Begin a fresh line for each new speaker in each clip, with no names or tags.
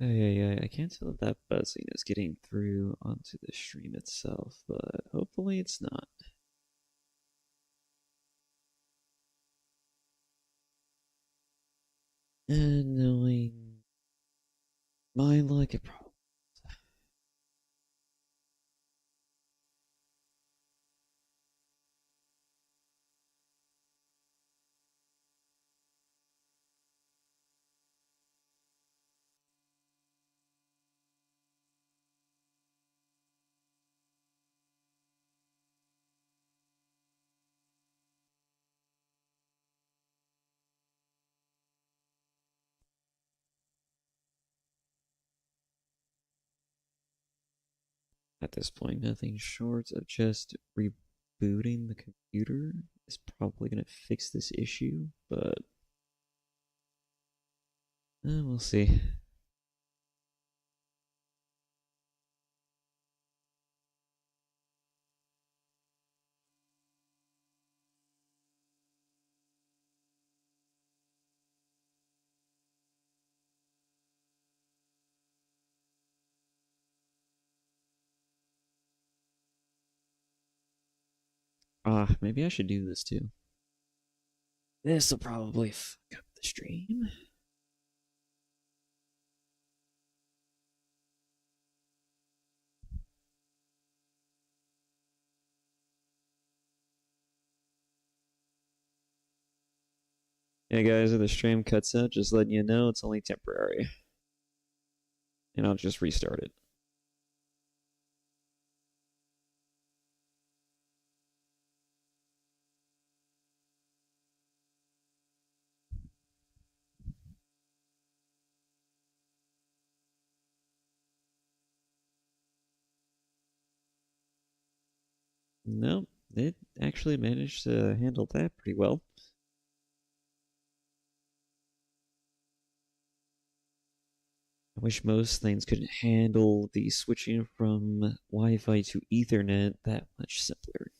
I can't tell if that buzzing is getting through onto the stream itself, but hopefully it's not. And knowing my luck, it probably. At this point, nothing short of just rebooting the computer is probably going to fix this issue, but we'll see. Maybe I should do this too. This will probably fuck up the stream. Hey guys, if the stream cuts out, just letting you know it's only temporary. And I'll just restart it. Nope, it actually managed to handle that pretty well. I wish most things could handle the switching from Wi-Fi to Ethernet that much simpler.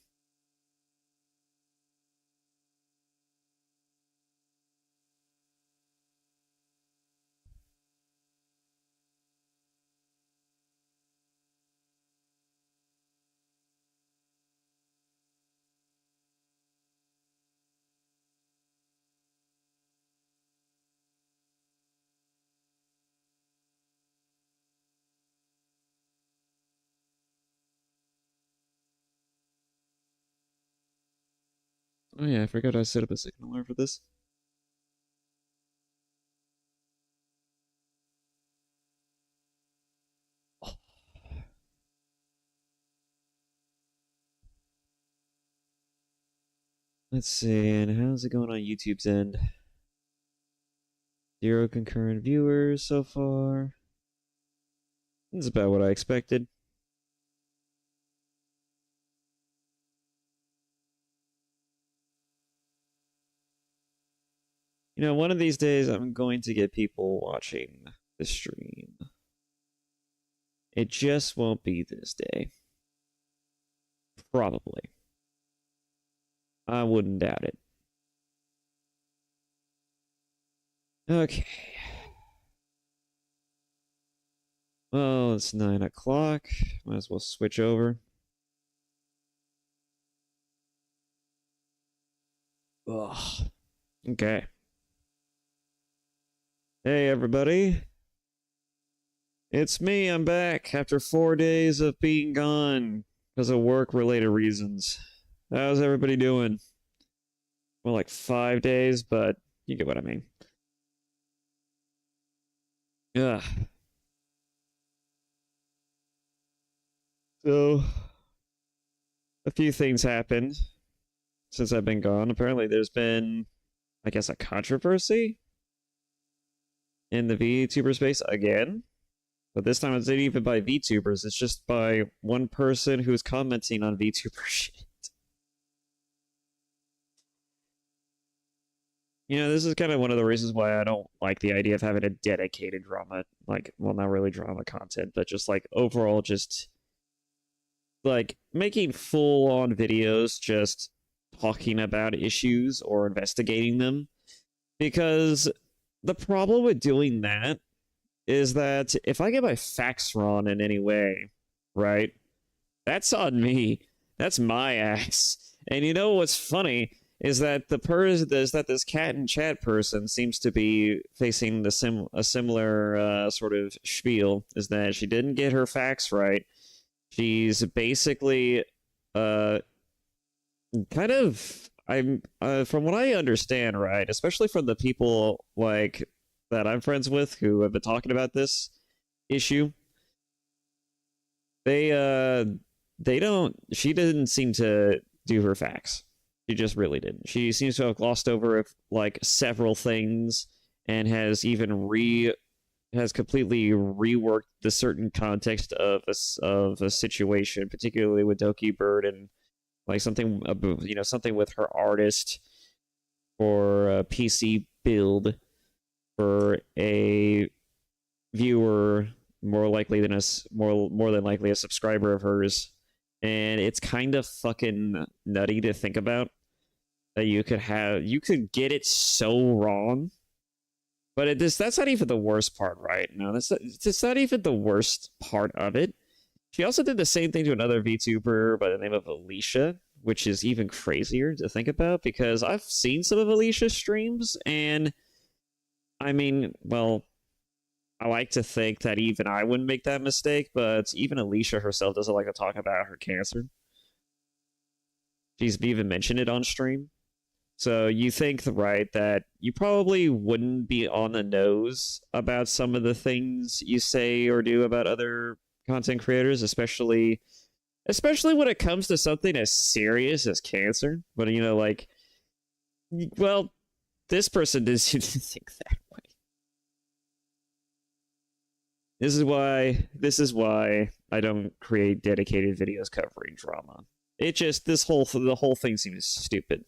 Oh yeah, I forgot I set up a signaler for this. Let's see, and how's it going on YouTube's end? 0 concurrent viewers so far. That's about what I expected. You know, one of these days I'm going to get people watching the stream. It just won't be this day. Probably. I wouldn't doubt it. Okay. Well, it's 9 o'clock. Might as well switch over. Ugh. Okay. Hey, everybody. It's me. I'm back after 4 days of being gone because of work-related reasons. How's everybody doing? Well, like 5 days, but you get what I mean. Yeah. So, a few things happened since I've been gone. Apparently, there's been, I guess, a controversy in the VTuber space again. But this time it's not even by VTubers, it's just by one person who's commenting on VTuber shit. You know, this is kind of one of the reasons why I don't like the idea of having a dedicated drama, like, well, not really drama content, but just like overall, just like making full on videos just talking about issues or investigating them. Because the problem with doing that is that if I get my facts wrong in any way, right, that's on me. That's my ass. And you know what's funny is that this cat and chat person seems to be facing a similar sort of spiel. Is that she didn't get her facts right. She's basically kind of from what I understand, right, especially from the people like that I'm friends with who have been talking about this issue, they don't she didn't seem to do her facts. She just really didn't. She seems to have glossed over like several things and has completely reworked the certain context of a situation, particularly with Doki Bird and like something something with her artist for a PC build for a viewer more than likely a subscriber of hers. And it's kind of fucking nutty to think about that you could get it so wrong. But that's not even the worst part, right? No, it's not even the worst part of it. She also did the same thing to another VTuber by the name of Alicia, which is even crazier to think about because I've seen some of Alicia's streams, and I mean, well, I like to think that even I wouldn't make that mistake, but even Alicia herself doesn't like to talk about her cancer. She's even mentioned it on stream. So you think, right, that you probably wouldn't be on the nose about some of the things you say or do about other content creators, especially when it comes to something as serious as cancer. But, like, well, this person didn't seem to think that way. This is why I don't create dedicated videos covering drama. The whole thing seems stupid.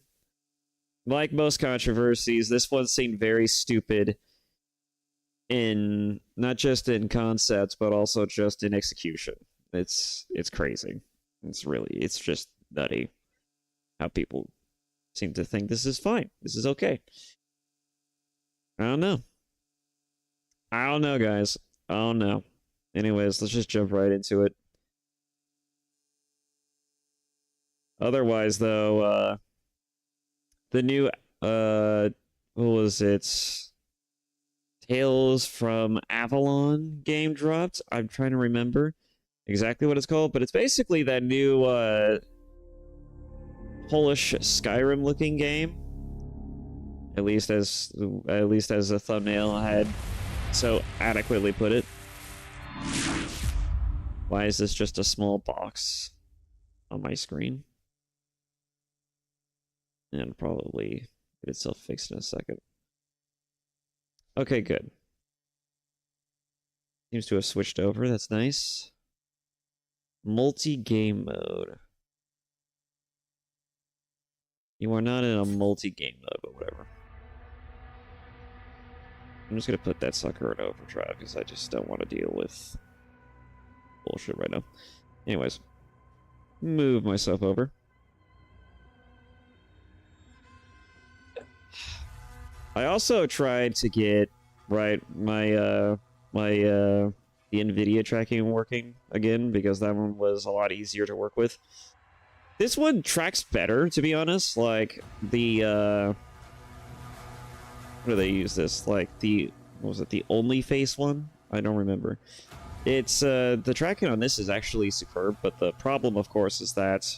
Like most controversies, this one seemed very stupid in not just in concepts, but also just in execution. It's crazy. It's just nutty how people seem to think this is fine. This is okay. I don't know, guys. I don't know. Anyways, let's just jump right into it. Otherwise, though, the new, what was it? Tales from Avalon game dropped. I'm trying to remember exactly what it's called, but it's basically that new, Polish Skyrim-looking game. At least as the thumbnail had so adequately put it. Why is this just a small box on my screen? And probably get itself fixed in a second. Okay, good. Seems to have switched over. That's nice. Multi-game mode. You are not in a multi-game mode, but whatever. I'm just gonna put that sucker in overdrive because I just don't want to deal with bullshit right now. Anyways, move myself over. I also tried to get the NVIDIA tracking working again because that one was a lot easier to work with. This one tracks better, to be honest. Like the what do they use this? Like the the OnlyFace one? I don't remember. It's the tracking on this is actually superb, but the problem, of course, is that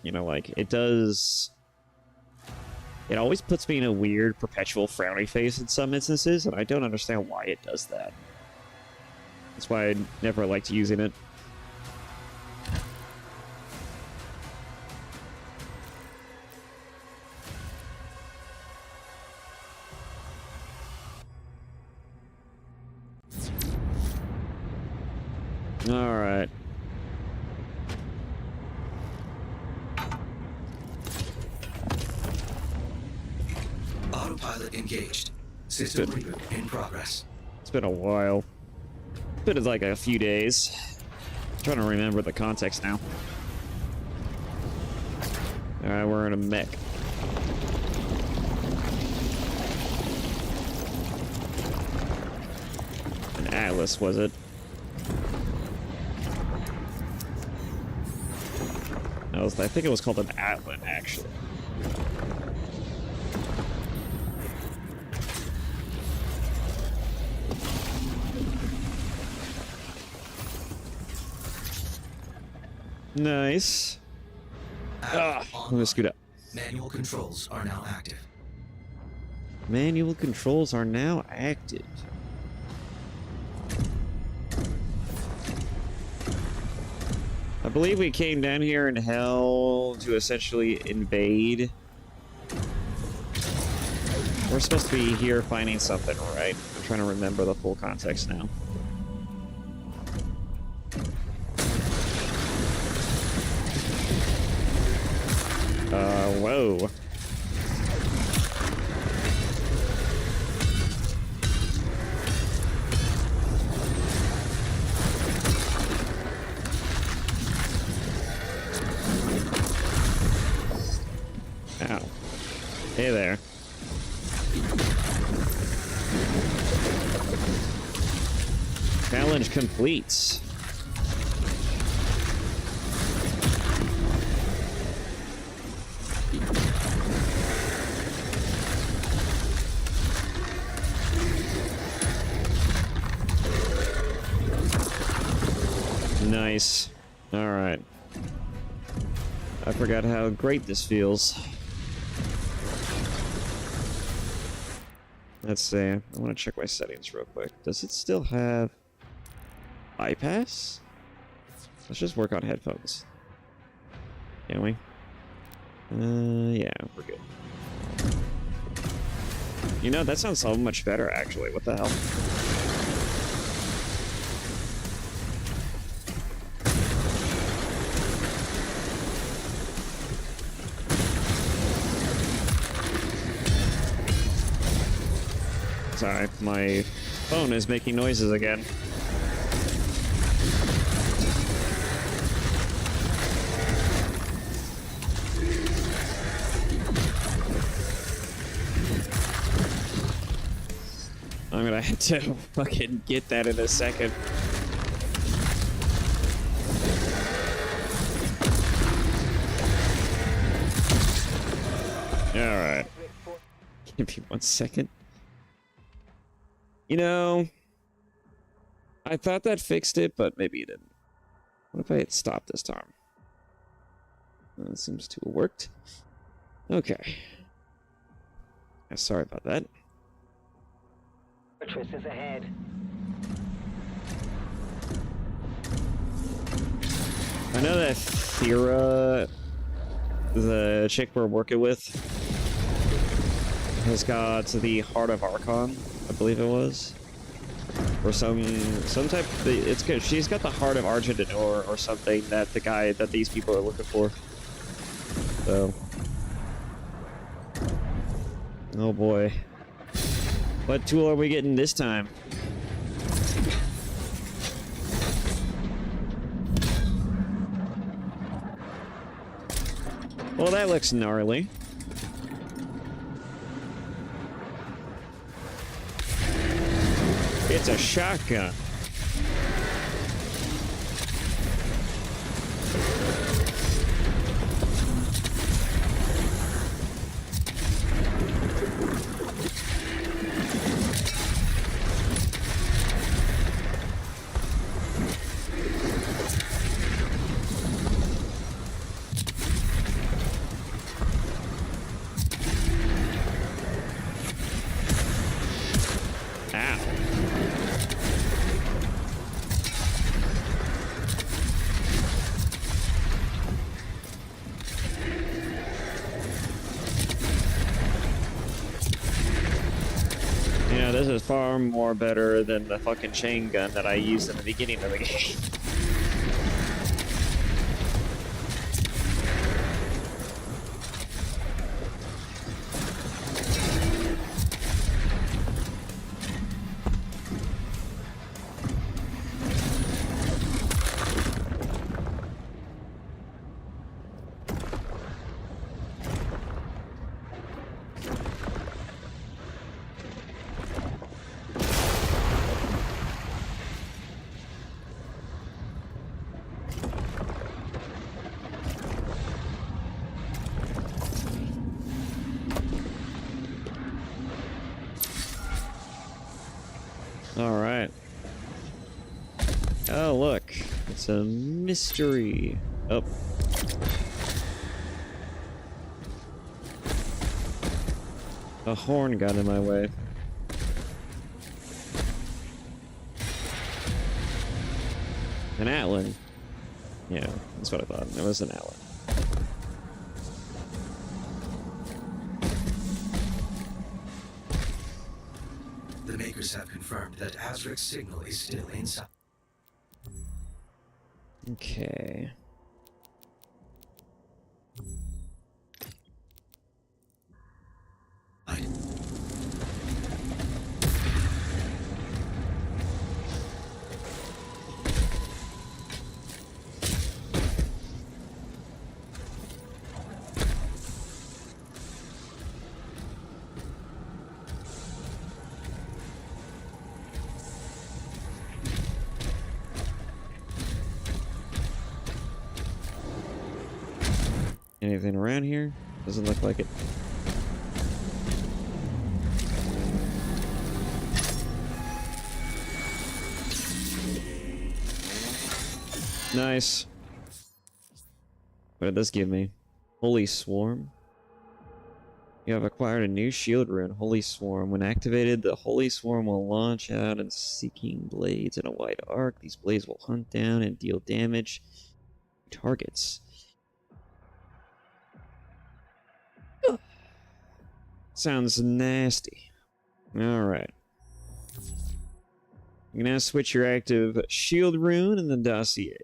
like it always puts me in a weird perpetual frowny face in some instances, and I don't understand why it does that. That's why I never liked using it. All right.
Autopilot engaged. System reboot in progress.
It's been a while. It's been like a few days. I'm trying to remember the context now. Alright, we're in a mech. An Atlas, was it? No, I think it was called an Atlan, actually. Nice. Ah, I'm gonna scoot up.
Manual controls are now active.
Manual controls are now active. I believe we came down here in hell to essentially invade. We're supposed to be here finding something, right? I'm trying to remember the full context now. Whoa. Ow. Hey there. Challenge complete. Nice. All right. I forgot how great this feels. Let's see. I want to check my settings real quick. Does it still have bypass? Let's just work on headphones. Can we? Yeah, we're good. You know, that sounds so much better, actually. What the hell? Sorry, my phone is making noises again. I'm gonna have to fucking get that in a second. Alright. Give me 1 second. You know, I thought that fixed it, but maybe it didn't. What if I hit stop this time? That seems to have worked. Okay. Yeah, sorry about that.
Fortress is ahead.
I know that Thera, the chick we're working with, has got the Heart of Archon, I believe it was, or some type. It's good. She's got the Heart of Argentador or something that the guy that these people are looking for. So, oh boy, what tool are we getting this time? Well, that looks gnarly. It's a shotgun. This is far more better than the fucking chain gun that I used in the beginning of the game. Alright. Oh, look. It's a mystery. Oh. A horn got in my way. An Atlan. Yeah, that's what I thought. It was an Atlan.
The makers have confirmed that Azric's signal is still inside.
Okay. Anything around here? Doesn't look like it. Nice. What did this give me? Holy Swarm. You have acquired a new shield rune, Holy Swarm. When activated, the Holy Swarm will launch out and seeking blades in a wide arc. These blades will hunt down and deal damage to targets. Sounds nasty. Alright. You can now switch your active shield rune in the dossier.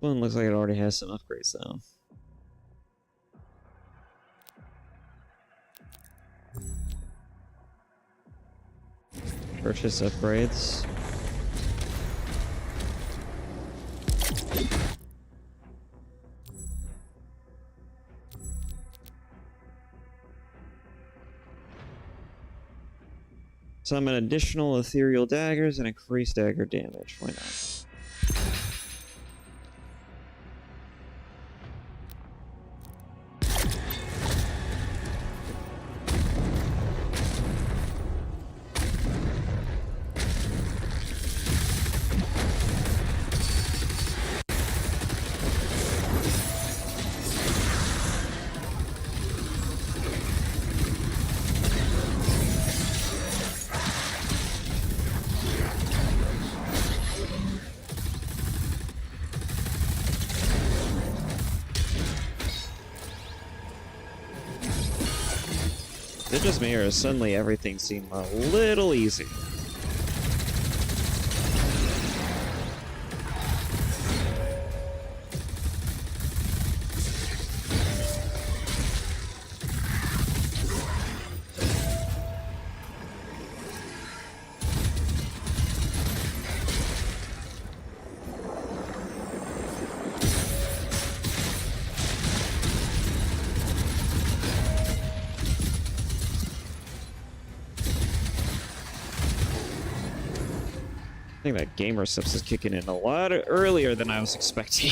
One looks like it already has some upgrades though. Purchase upgrades. Summon additional ethereal daggers and increase dagger damage. Why not? Is it just me, or suddenly everything seemed a little easy? I think that gamer subs is kicking in a lot earlier than I was expecting.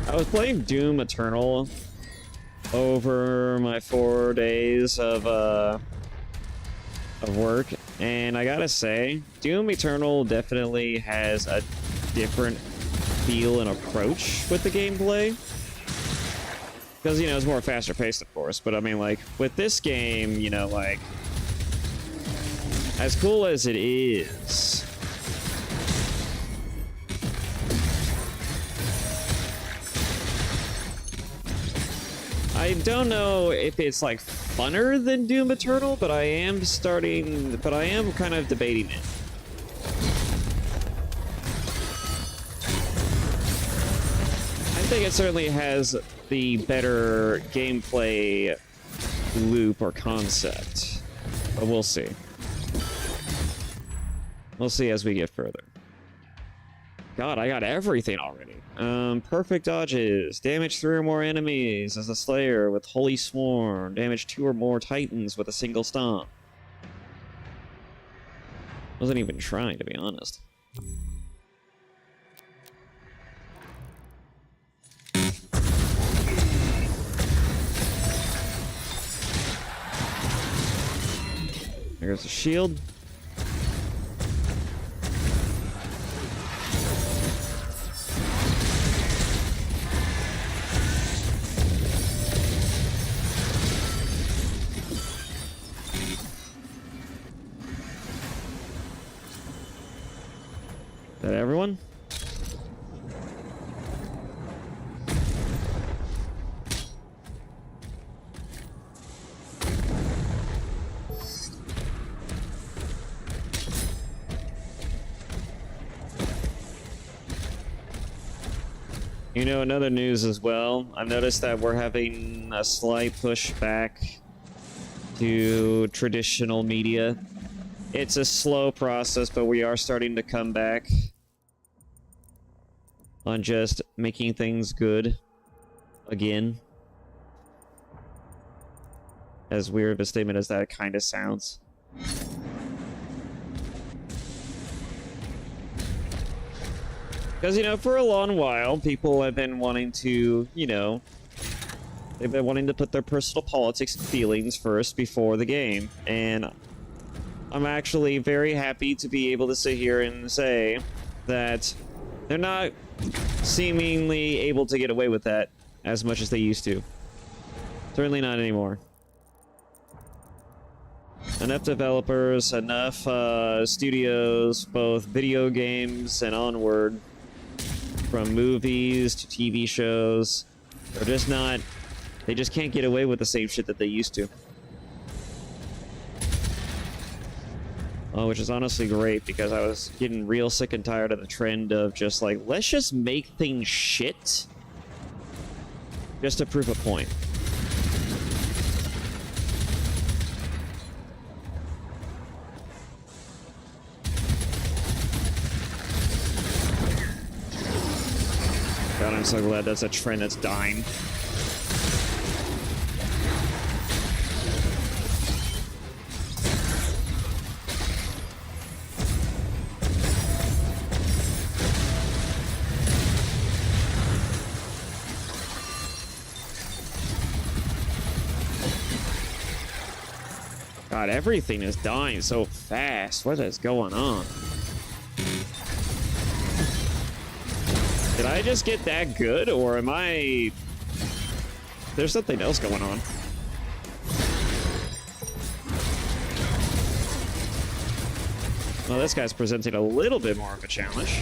I was playing Doom Eternal over my 4 days of work, and I gotta say, Doom Eternal definitely has a different feel and approach with the gameplay. Because, you know, it's more faster paced, of course, but I mean, like, with this game, you know, like, as cool as it is, I don't know if it's like funner than Doom Eternal, but I am kind of debating it. I think it certainly has the better gameplay loop or concept, but we'll see. We'll see as we get further. God, I got everything already. Perfect dodges. Damage 3 or more enemies as a Slayer with Holy Swarm. Damage 2 or more Titans with a single stomp. Wasn't even trying, to be honest. There's a shield. Is that everyone? You know, another news as well. I've noticed that we're having a slight push back to traditional media. It's a slow process, but we are starting to come back on just making things good again. As weird of a statement as that kind of sounds. Because, you know, for a long while, people have been wanting to, you know, they've been wanting to put their personal politics and feelings first before the game. And I'm actually very happy to be able to sit here and say that they're not seemingly able to get away with that as much as they used to. Certainly not anymore. Enough developers, enough studios, both video games and onward, from movies to TV shows, they're just not, they just can't get away with the same shit that they used to. Which is honestly great, because I was getting real sick and tired of the trend of just like, let's just make things shit just to prove a point. God, I'm so glad that's a trend that's dying. God, everything is dying so fast. What is going on? Did I just get that good, or am I... There's something else going on. Well, this guy's presenting a little bit more of a challenge.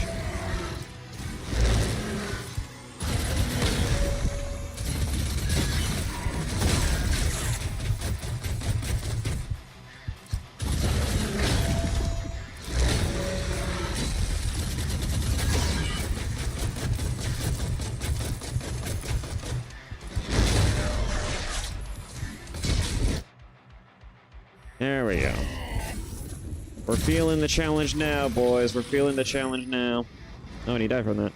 There we go. We're feeling the challenge now, boys. We're feeling the challenge now. Oh, and he died from that.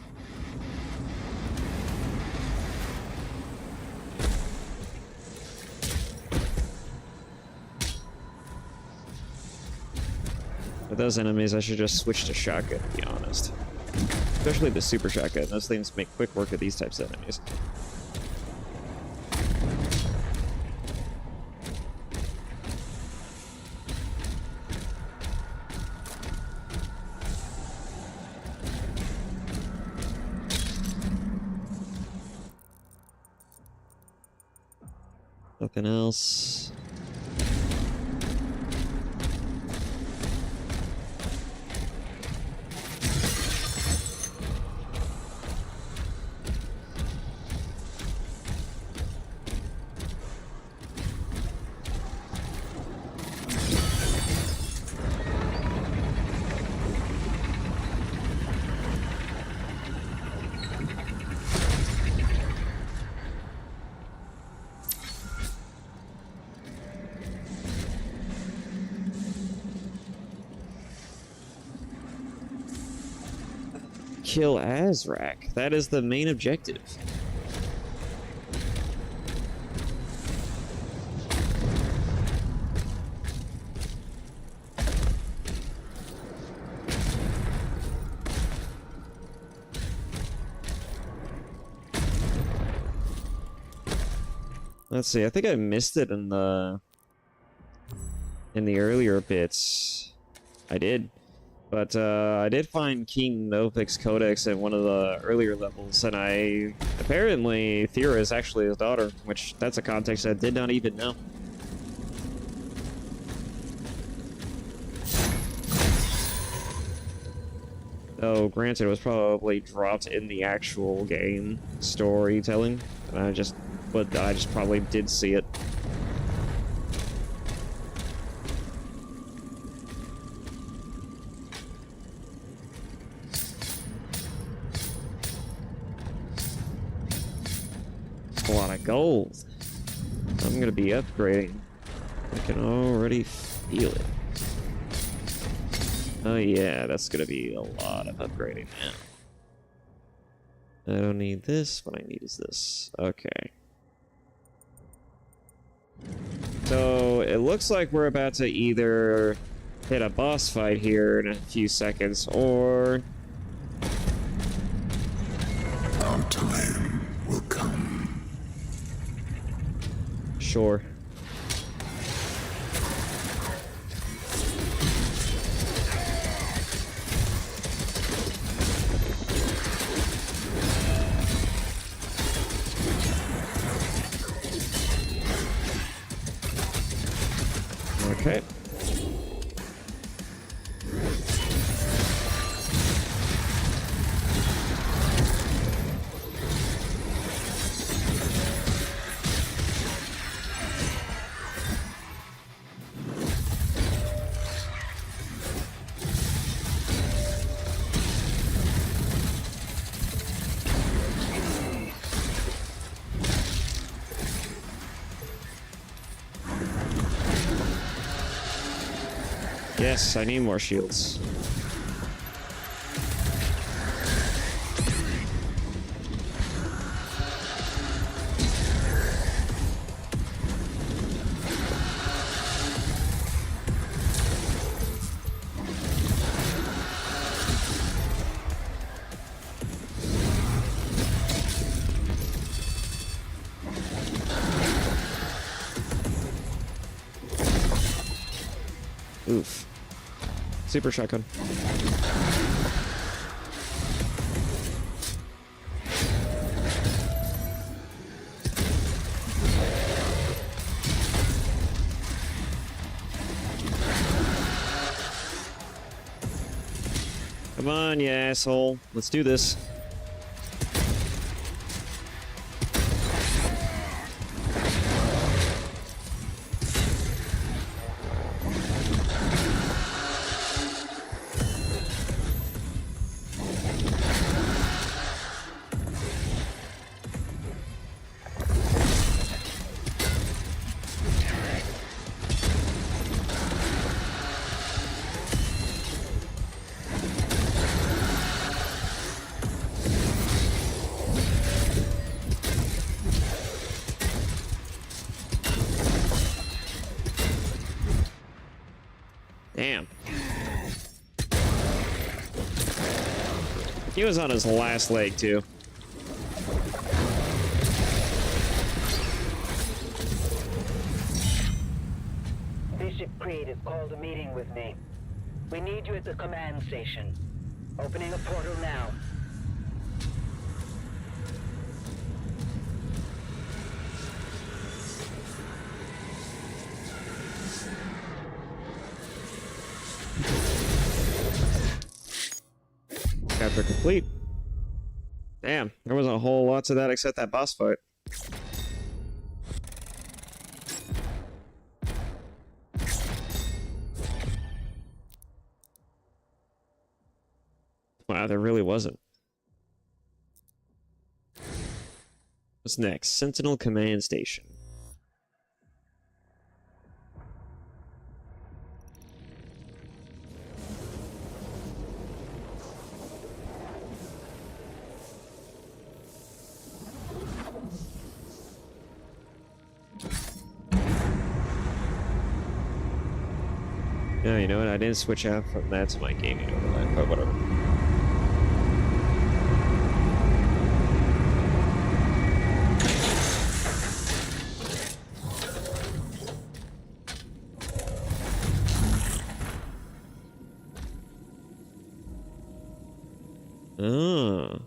With those enemies, I should just switch to shotgun, to be honest. Especially the super shotgun. Those things make quick work of these types of enemies. Nothing else. kill Azrak. That is the main objective. Let's see, I think I missed it in the earlier bits. I did. But I did find King Novik's Codex in one of the earlier levels, and apparently Thera is actually his daughter, which that's a context I did not even know. Though, granted, it was probably dropped in the actual game storytelling, and I just probably did see it. A lot of gold. I'm gonna be upgrading. I can already feel it. Oh yeah, that's gonna be a lot of upgrading now. I don't need this. What I need is this. Okay. So it looks like we're about to either hit a boss fight here in a few seconds, or
our time will come.
Sure. Okay. Yes, I need more shields. Oof. Super shotgun. Come on, you asshole. Let's do this. Damn. He was on his last leg, too.
Bishop Creed has called a meeting with me. We need you at the command station. Opening a portal now.
Chapter complete. Damn, there wasn't a whole lot to that except that boss fight. Wow, there really wasn't. What's next? Sentinel Command Station. you know what? I didn't switch out from that to my gaming overlay, but whatever. Oh.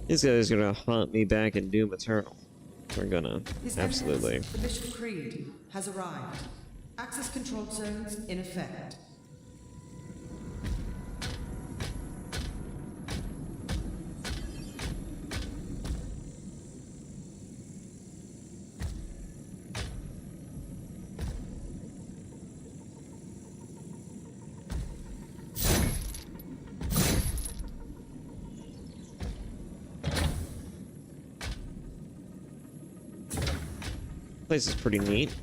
These guys are gonna haunt me back in Doom Eternal. We're gonna.
His
Absolutely.
Eminence, the Bishop Creed, has arrived. Access control zones in effect.
Place is pretty neat.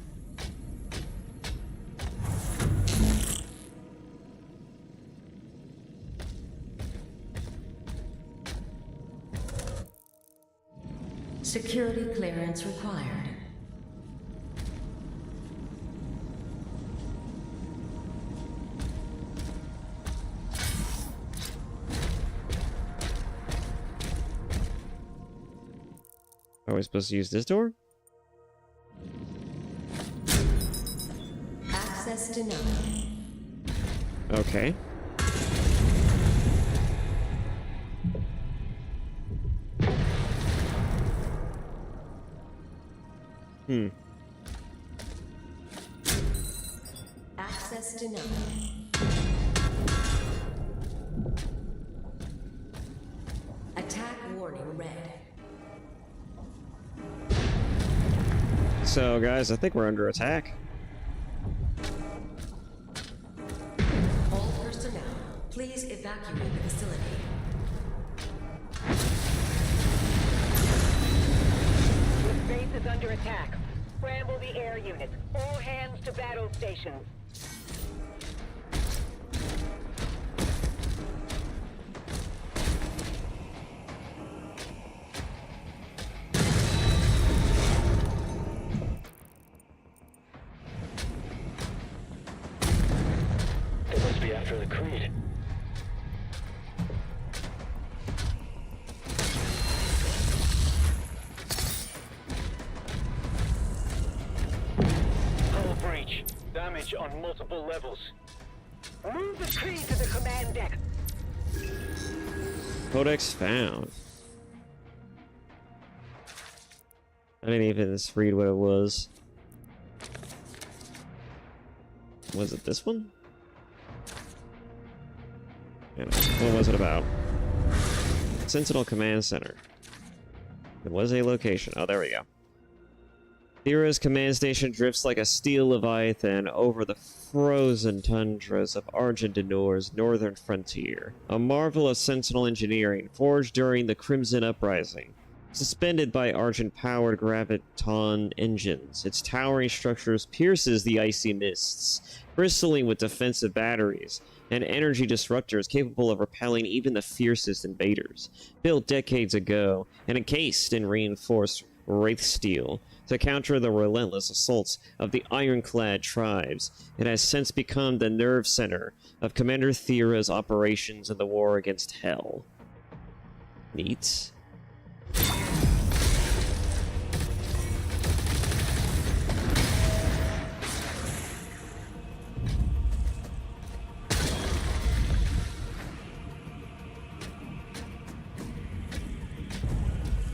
Security clearance required.
Are we supposed to use this door?
Access denied.
Okay.
Access denied. Attack warning red.
So, guys, I think we're under attack.
All personnel, please evacuate the facility.
The base is under attack. Scramble the air units. All hands to battle stations.
They must be after the Creed.
Hull breach. Damage on multiple levels.
Move the Creed to the command deck.
Codex found. I didn't even read what it was. Was it this one? Yeah, what was it about? Sentinel Command Center. It was a location. Oh, there we go. Thera's command station drifts like a steel leviathan over the frozen tundras of Argent Denor's northern frontier. A marvel of sentinel engineering, forged during the Crimson Uprising. Suspended by Argent-powered graviton engines, its towering structures pierces the icy mists, bristling with defensive batteries and energy disruptors capable of repelling even the fiercest invaders. Built decades ago and encased in reinforced wraith steel to counter the relentless assaults of the ironclad tribes, it has since become the nerve center of Commander Thera's operations in the war against Hell. Neat.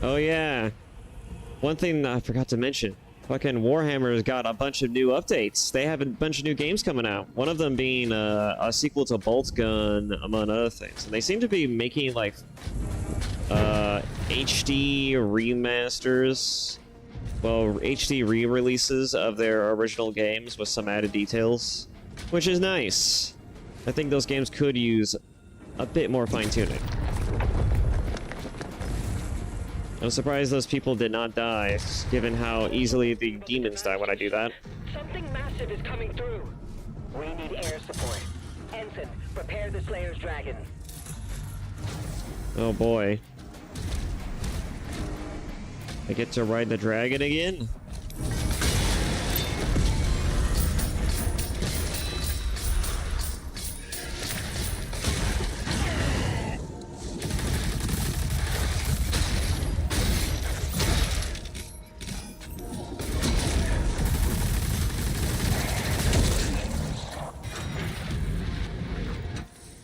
Oh yeah, one thing I forgot to mention, fucking Warhammer's got a bunch of new updates. They have a bunch of new games coming out, one of them being a sequel to Boltgun, among other things. And they seem to be making like HD remasters, well, HD re-releases of their original games with some added details, which is nice. I think those games could use a bit more fine-tuning. I'm surprised those people did not die, given how easily the demons die when I do that.
Something massive is coming through. We need air support. Ensign, prepare the Slayer's Dragon.
Oh boy. I get to ride the dragon again?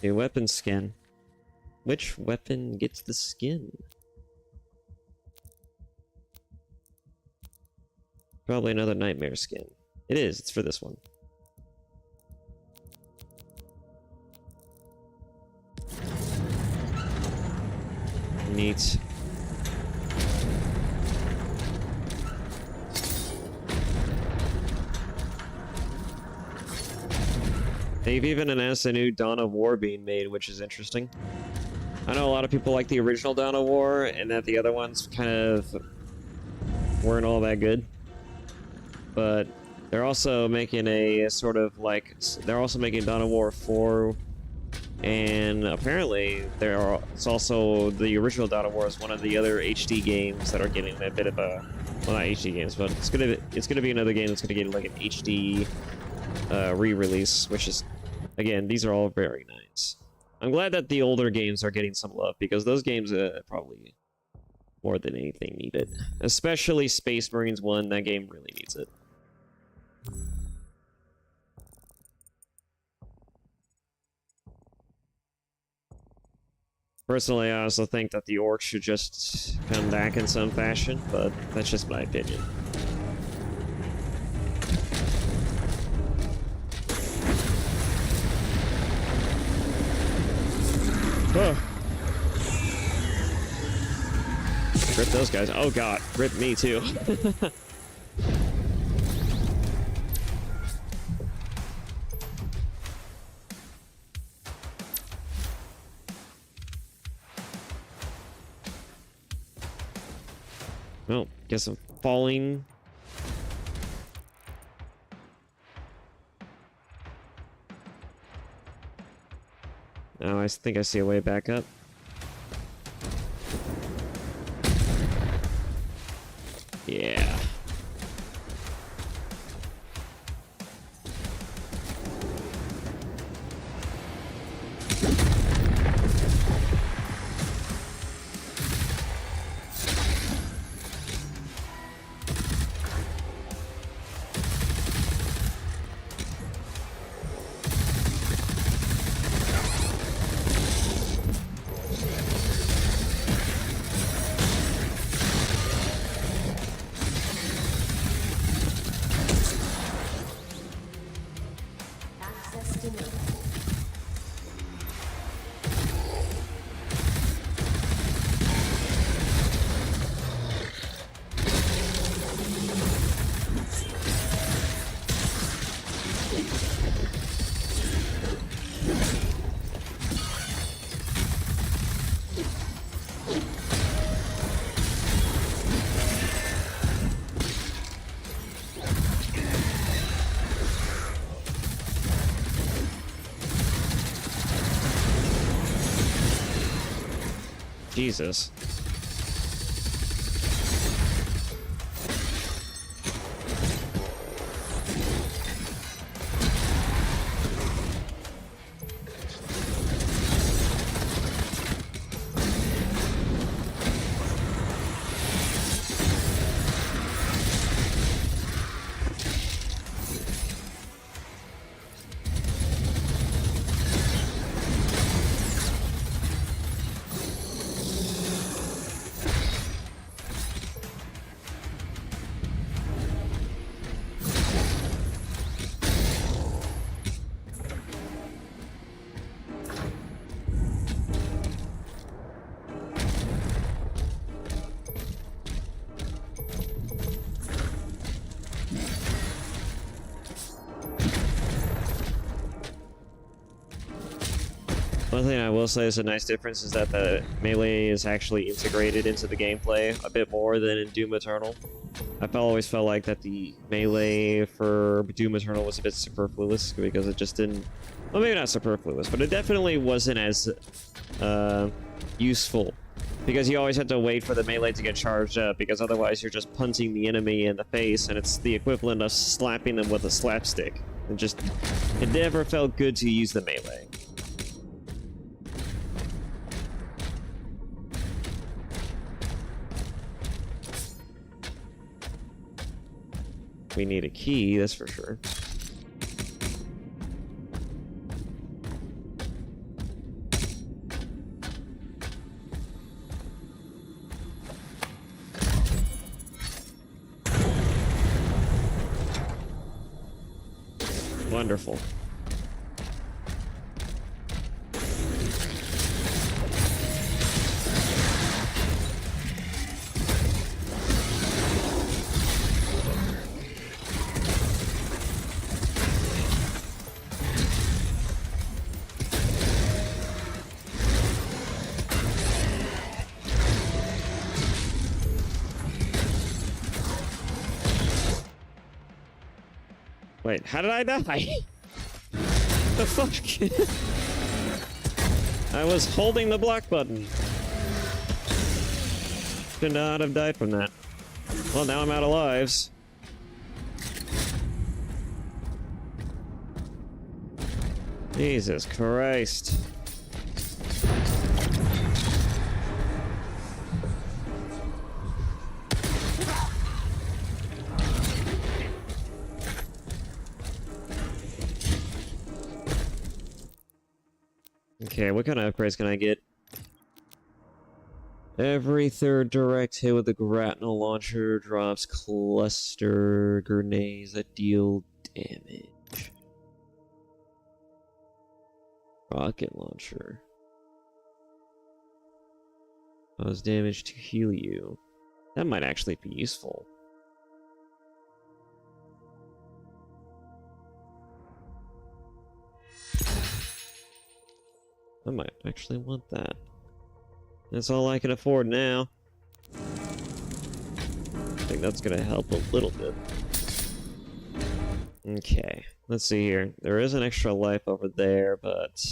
New weapon skin. Which weapon gets the skin? Probably another nightmare skin. It is, it's for this one. Neat. They've even announced a new Dawn of War being made, which is interesting. I know a lot of people like the original Dawn of War, and that the other ones kind of weren't all that good. But they're also making a sort of like, they're also making Dawn of War 4, and apparently it's also the original Dawn of War is one of the other HD games that are getting a bit of a, well, not HD games, but it's gonna be another game that's gonna get like an HD re-release, which is, again, these are all very nice. I'm glad that the older games are getting some love, because those games probably more than anything need it. Especially Space Marines 1, that game really needs it. Personally, I also think that the orcs should just come back in some fashion, but that's just my opinion. Oh. Rip those guys. Oh god, rip me too. Well, guess I'm falling. Oh, I think I see a way back up. Yeah.
Access denied.
Jesus. One thing I will say is a nice difference is that the melee is actually integrated into the gameplay a bit more than in Doom Eternal. I always felt like that the melee for Doom Eternal was a bit superfluous because it just didn't... Well, maybe not superfluous, but it definitely wasn't as useful. Because you always had to wait for the melee to get charged up, because otherwise you're just punching the enemy in the face, and it's the equivalent of slapping them with a slapstick. It never felt good to use the melee. We need a key, that's for sure. Wonderful. Wait, how did I die? The fuck? I was holding the block button. Should not have died from that. Well, now I'm out of lives. Jesus Christ. Okay, what kind of upgrades can I get? Every third direct hit with the grapnel launcher drops cluster grenades that deal damage. Rocket launcher. Cause damage to heal you. That might actually be useful. I might actually want that. That's all I can afford now. I think that's gonna help a little bit. Okay, let's see here. There is an extra life over there, but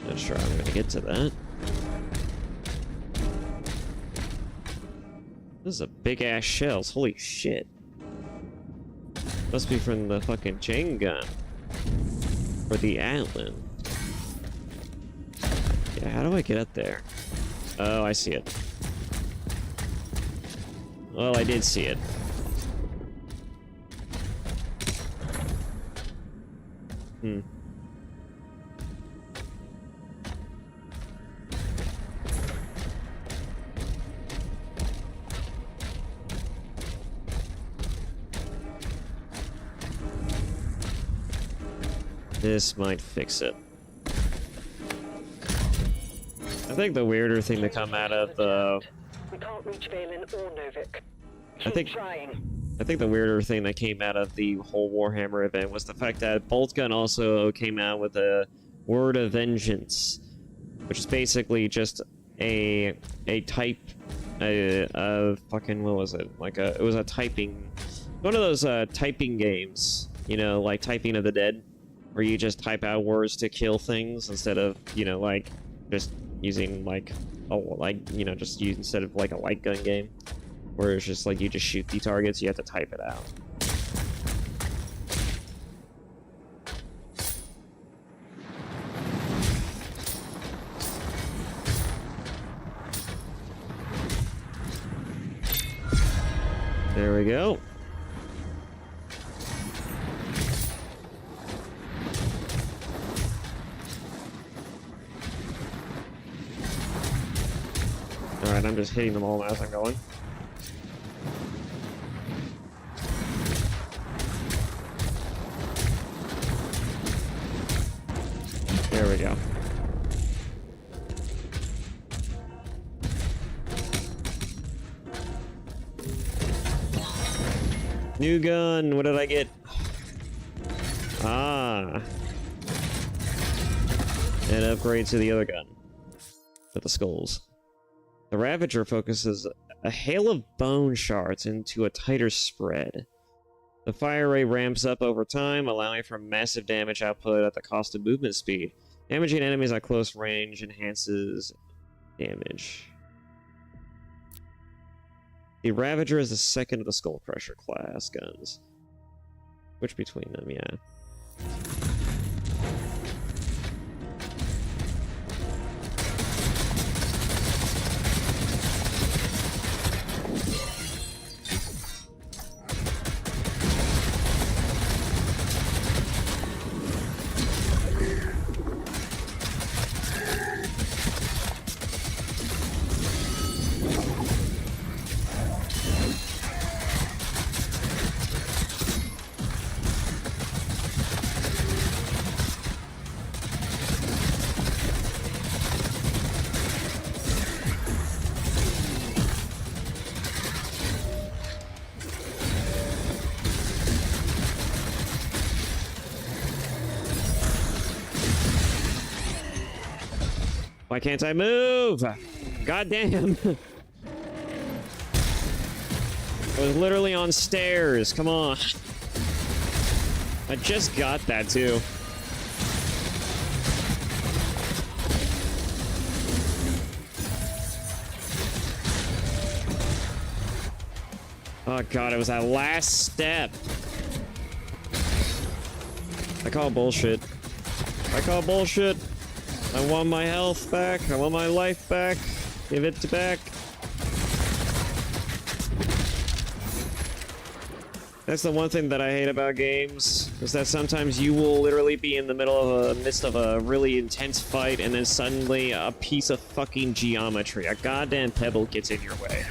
not sure I'm gonna get to that. This is a big ass shells. Holy shit. Must be from the fucking chain gun. Or the Atlan. Yeah, how do I get up there? Oh, I see it. Well, I did see it. Hmm. This might fix it. I think the weirder thing to come out of the...
We can't reach Valen or Novik.
I think the weirder thing that came out of the whole Warhammer event was the fact that Boltgun also came out with a Word of Vengeance, which is basically just a type, fucking, what was it? Like it was a typing, one of those typing games, you know, like Typing of the Dead, where you just type out words to kill things instead of, you know, like just using like just use instead of like a light gun game, where it's just like you just shoot the targets, you have to type it out. There we go. Alright, I'm just hitting them all as I'm going. There we go. New gun, what did I get? Ah. An upgrade to the other gun. With the skulls. The Ravager focuses a hail of bone shards into a tighter spread. The fire rate ramps up over time, allowing for massive damage output at the cost of movement speed. Damaging enemies at close range enhances damage. The Ravager is the second of the Skull Crusher class guns. Which between them, yeah. Why can't I move? God damn. I was literally on stairs. Come on. I just got that too. Oh god, it was that last step. I call bullshit. I call bullshit. I want my health back. I want my life back. Give it back. That's the one thing that I hate about games, is that sometimes you will literally be in the midst of a really intense fight, and then suddenly a piece of fucking geometry, a goddamn pebble gets in your way.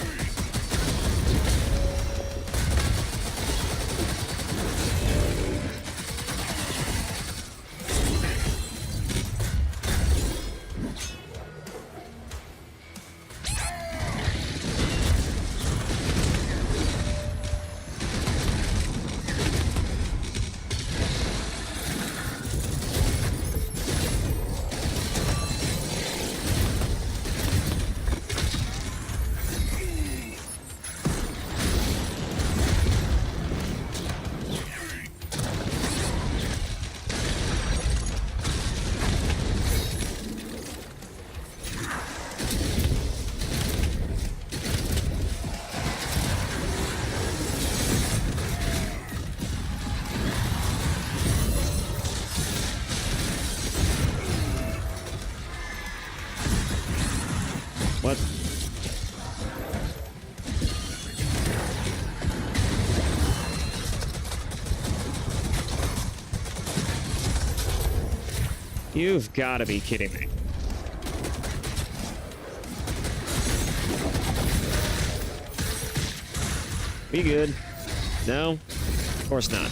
What? You've got to be kidding me. Be good. No? Of course not.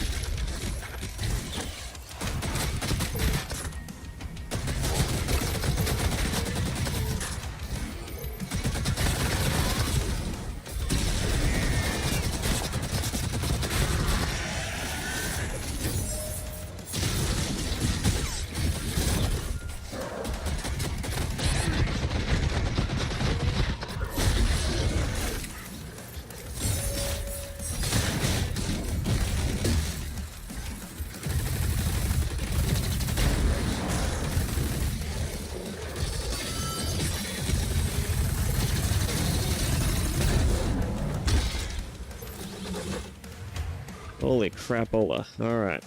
Holy crapola. Alright.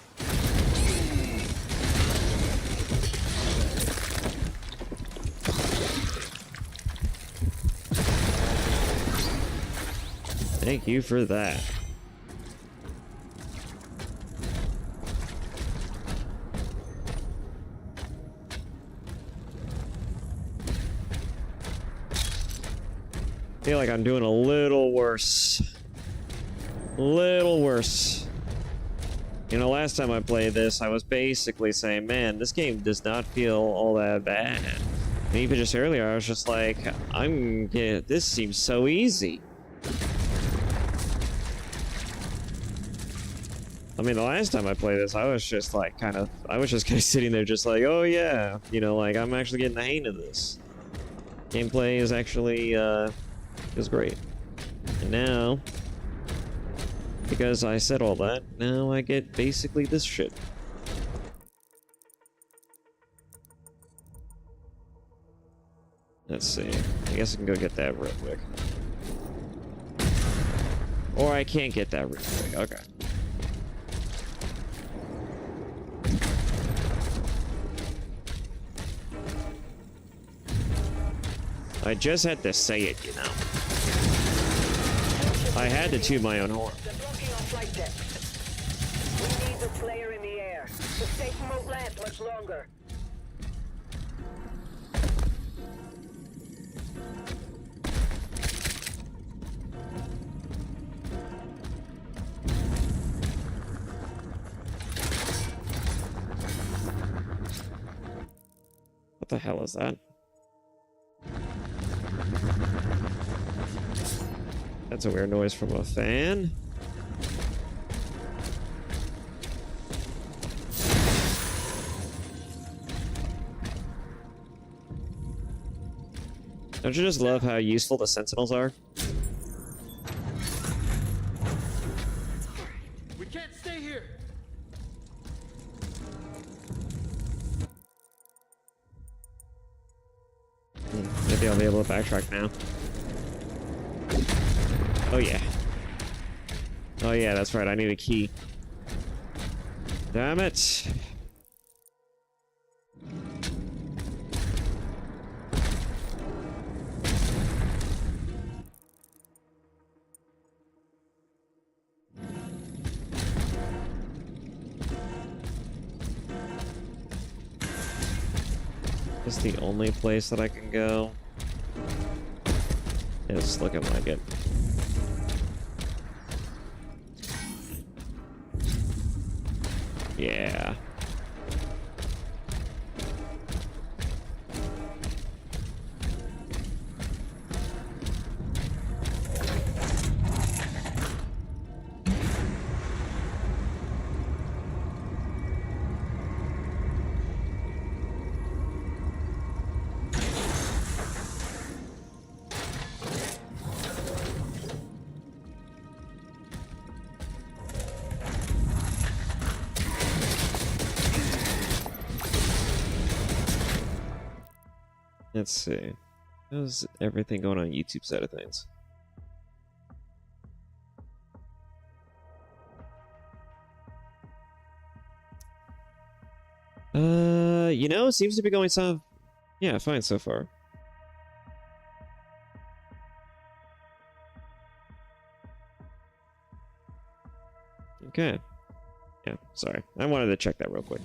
Thank you for that. Feel like I'm doing a little worse. Little worse. You know, last time I played this, I was basically saying, man, this game does not feel all that bad. And even just earlier, I was just like, this seems so easy. I mean, the last time I played this, I was just like, I was just kind of sitting there just like, oh yeah, you know, like, I'm actually getting the hang of this. Gameplay is actually, is great. And now, because I said all that, now I get basically this shit. Let's see. I guess I can go get that real quick. Or I can't get that real quick. Okay. I just had to say it, you know. I had to toot my own horn.
They're blocking our flight decks. We need the Slayer in the air. The safe won't last much longer.
What the hell is that? That's a weird noise from a fan. Don't you just love how useful the Sentinels are?
We can't stay here.
Maybe I'll be able to backtrack now. Oh yeah. Oh yeah, that's right, I need a key. Damn it! Is the only place that I can go? It's looking like it. Yeah. Let's see. How's everything going on YouTube side of things? You know, it seems to be going some, yeah, fine so far. Okay. Yeah, sorry. I wanted to check that real quick.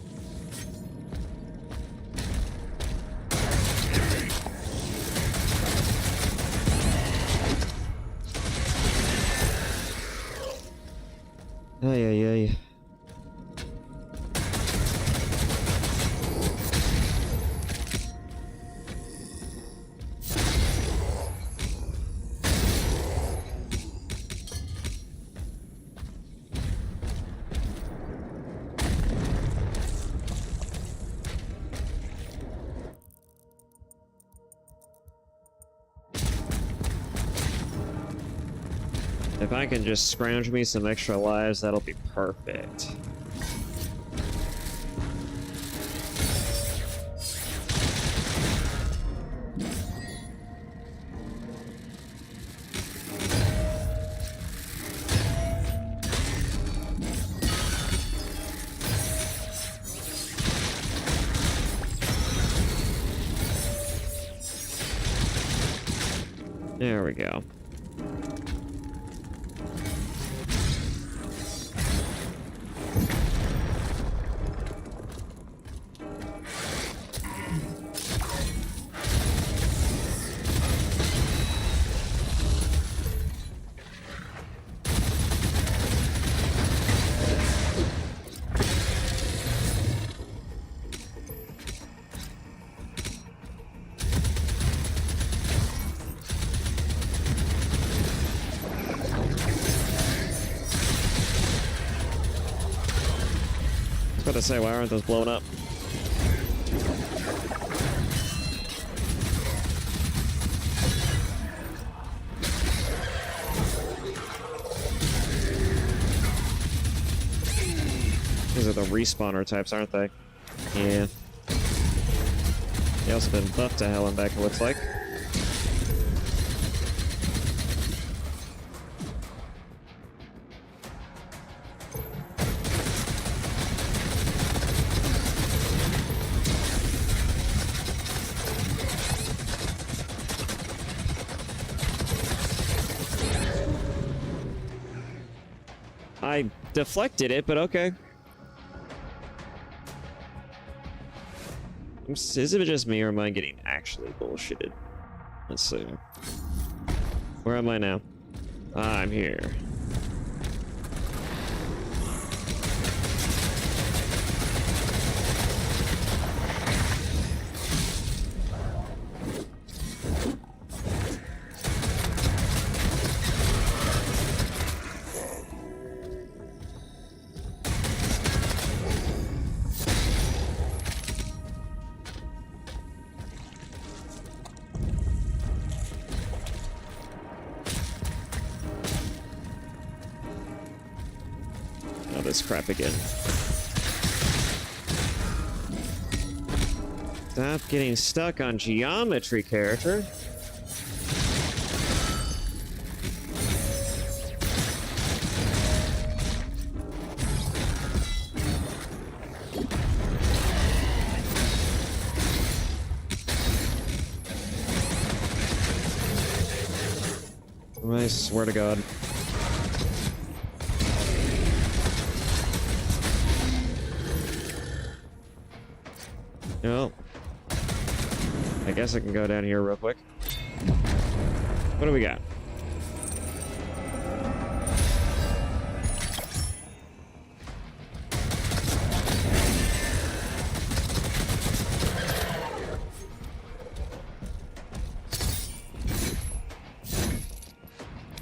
Ay, ay, ay. If I can just scrounge me some extra lives, that'll be perfect. There we go. I was about to say, why aren't those blowing up? These are the respawner types, aren't they? Yeah. They also been buffed to hell and back, it looks like. I deflected it, but okay. Is it just me or am I getting actually bullshitted? Let's see. Where am I now? I'm here. this crap again. Stop getting stuck on geometry, character. I swear to God. Well, I guess I can go down here real quick. What do we got?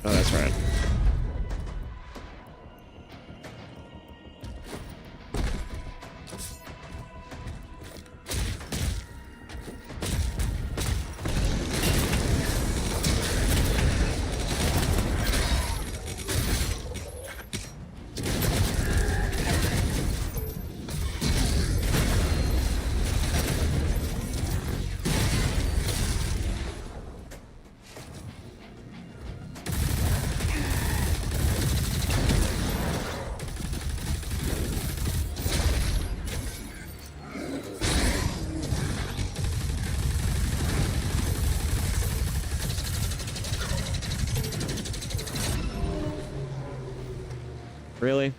Oh, that's right. Really?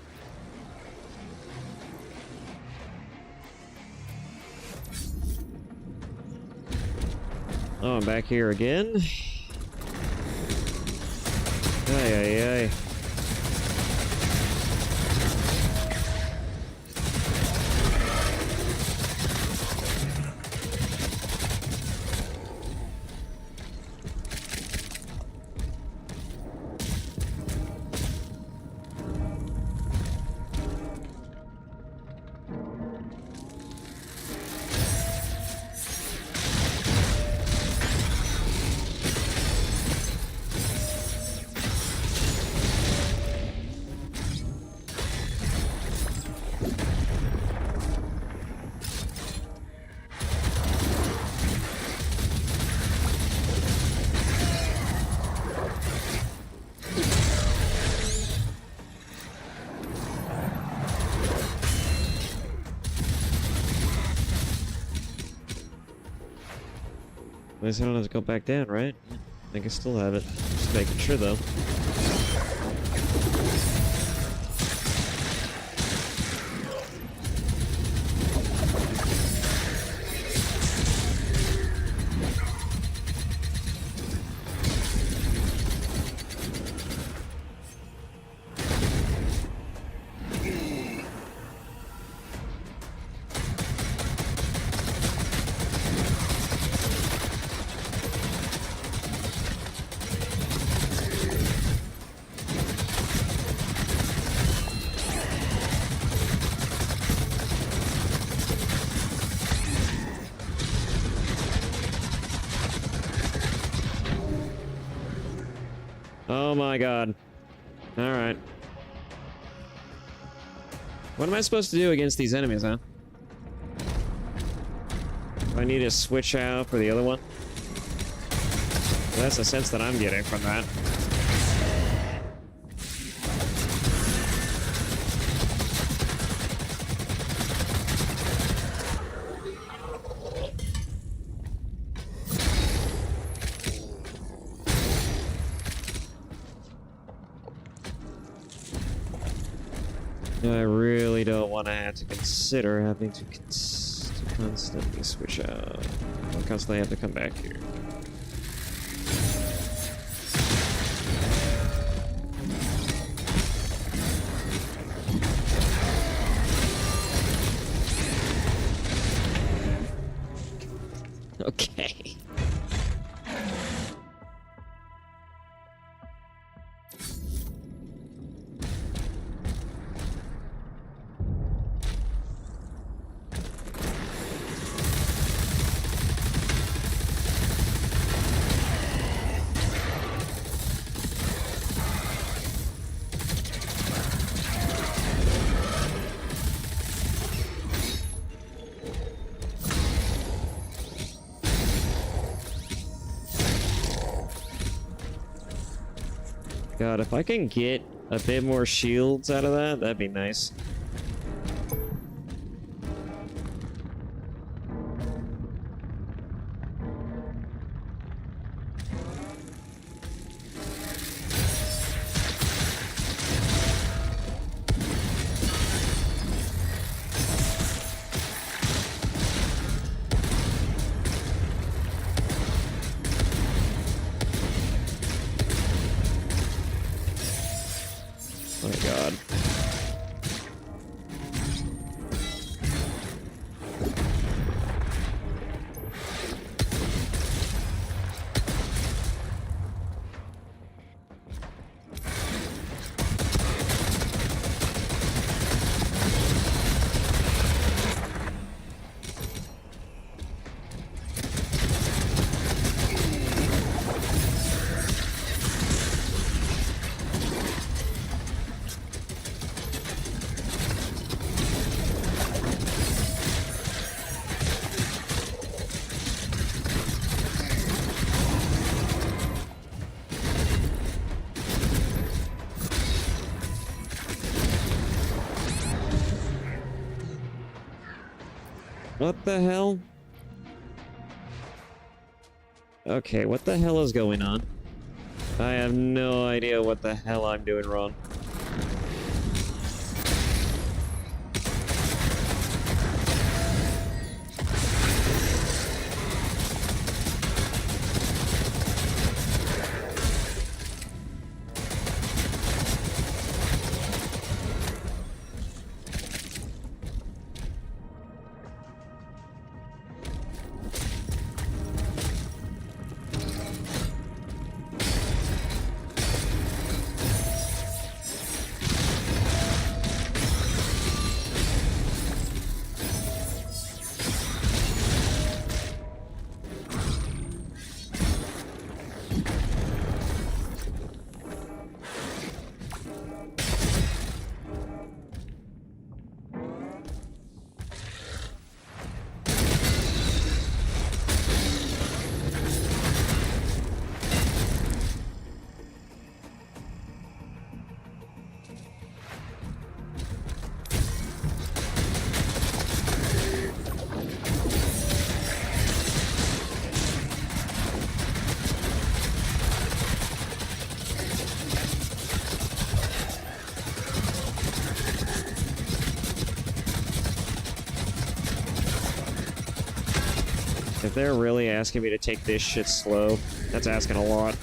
Oh, I'm back here again? Ay, ay, ay. At least I don't have to go back down, right? I think I still have it. Just making sure, though. Oh my god. Alright. What am I supposed to do against these enemies, huh? Do I need to switch out for the other one? Well, that's the sense that I'm getting from that. I really don't want to have to consider having to constantly switch out. I'll constantly have to come back here. Okay. God, if I can get a bit more shields out of that, that'd be nice. Oh my god. What the hell? Okay, what the hell is going on? I have no idea what the hell I'm doing wrong. If they're really asking me to take this shit slow, that's asking a lot.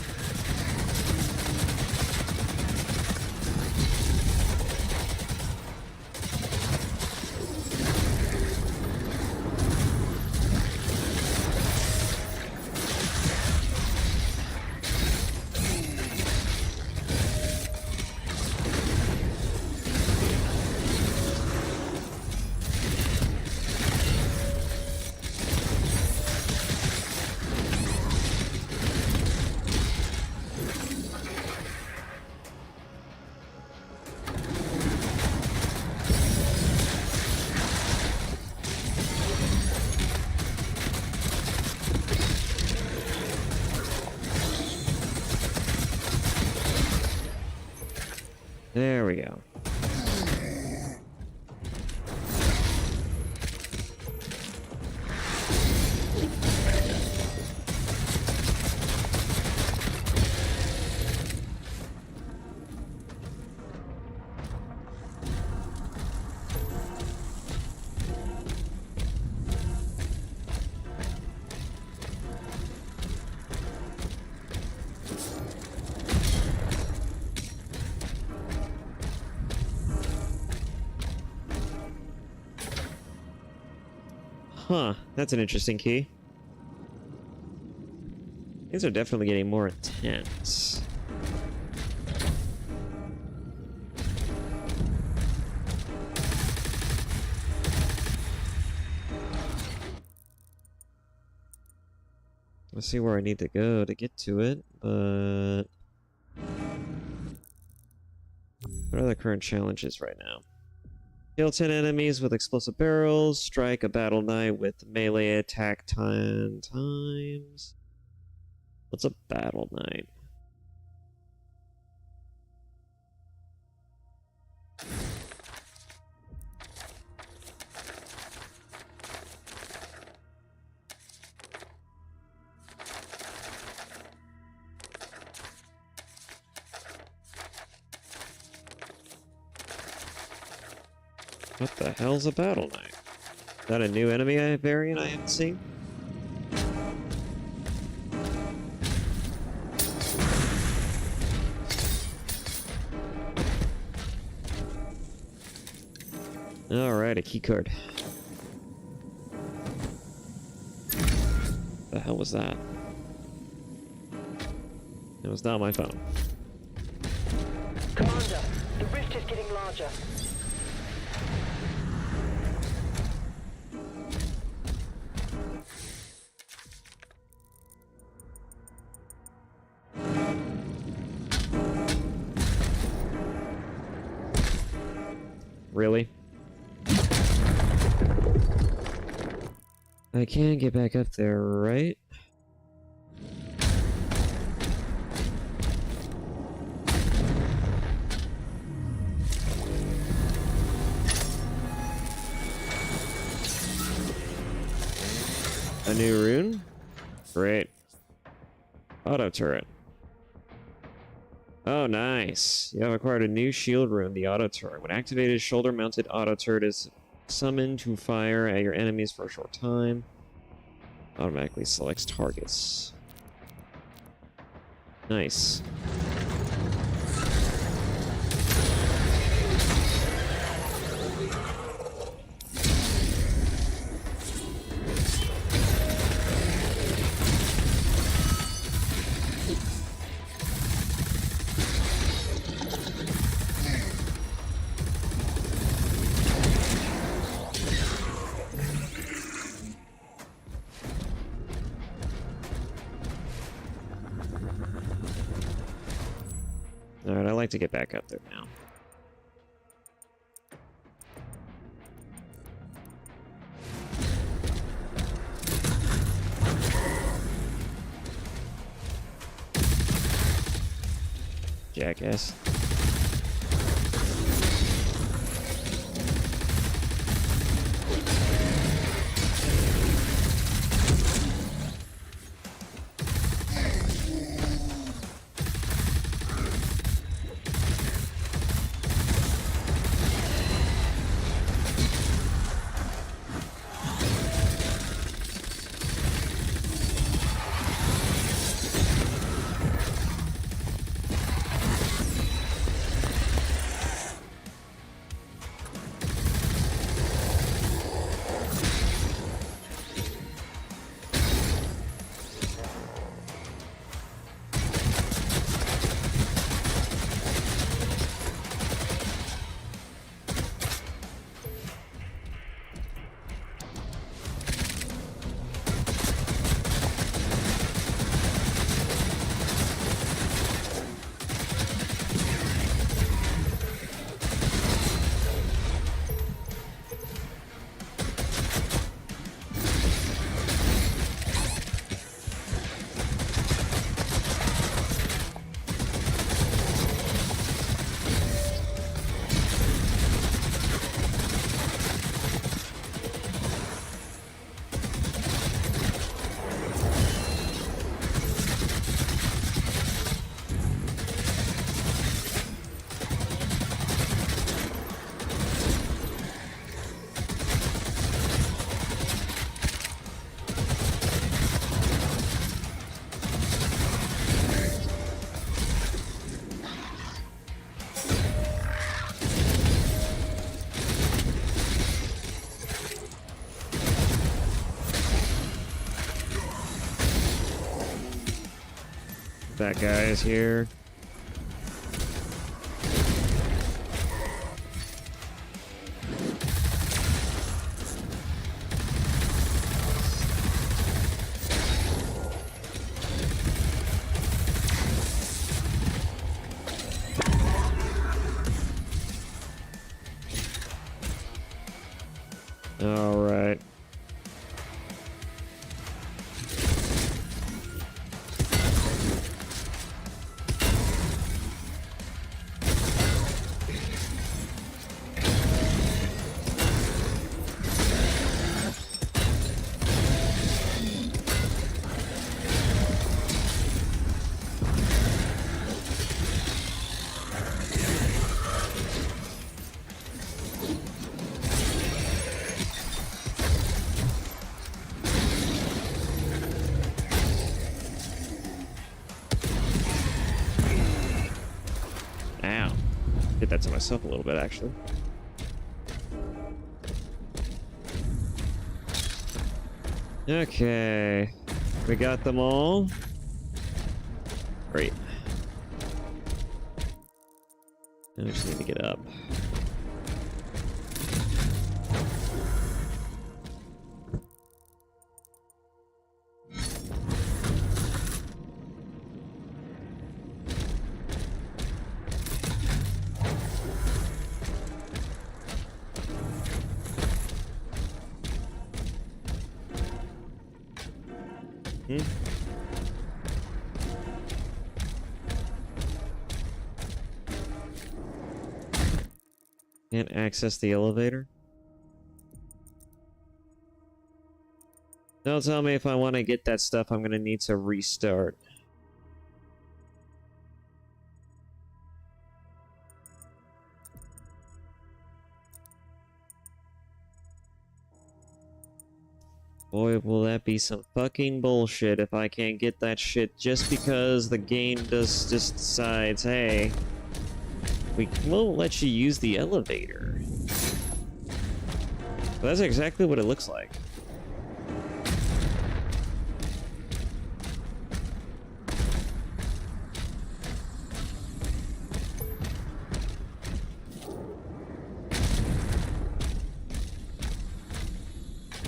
There we go. Huh, that's an interesting key. Things are definitely getting more intense. Let's see where I need to go to get to it, but... what are the current challenges right now? Kill 10 enemies with explosive barrels. Strike a battle knight with melee attack times. What's a battle knight? What the hell's a battle knight? Is that a new enemy variant I haven't seen? Alright, a key card. The hell was that? It was not my phone.
Commander, the rift is getting larger.
Really? I can get back up there, right? A new rune? Great. Auto turret. Oh, nice. You have acquired a new shield rune, the auto turret. When activated, shoulder-mounted auto turret is summoned to fire at your enemies for a short time. Automatically selects targets. Nice. Alright, I'd like to get back up there now. Jackass. That guy is here. All right. Did that to myself a little bit, actually. Okay. We got them all. Great. Now we just need to get up. Can't access the elevator? Don't tell me if I want to get that stuff, I'm gonna need to restart. Boy, will that be some fucking bullshit if I can't get that shit just because the game just decides, hey, we won't let you use the elevator. But that's exactly what it looks like.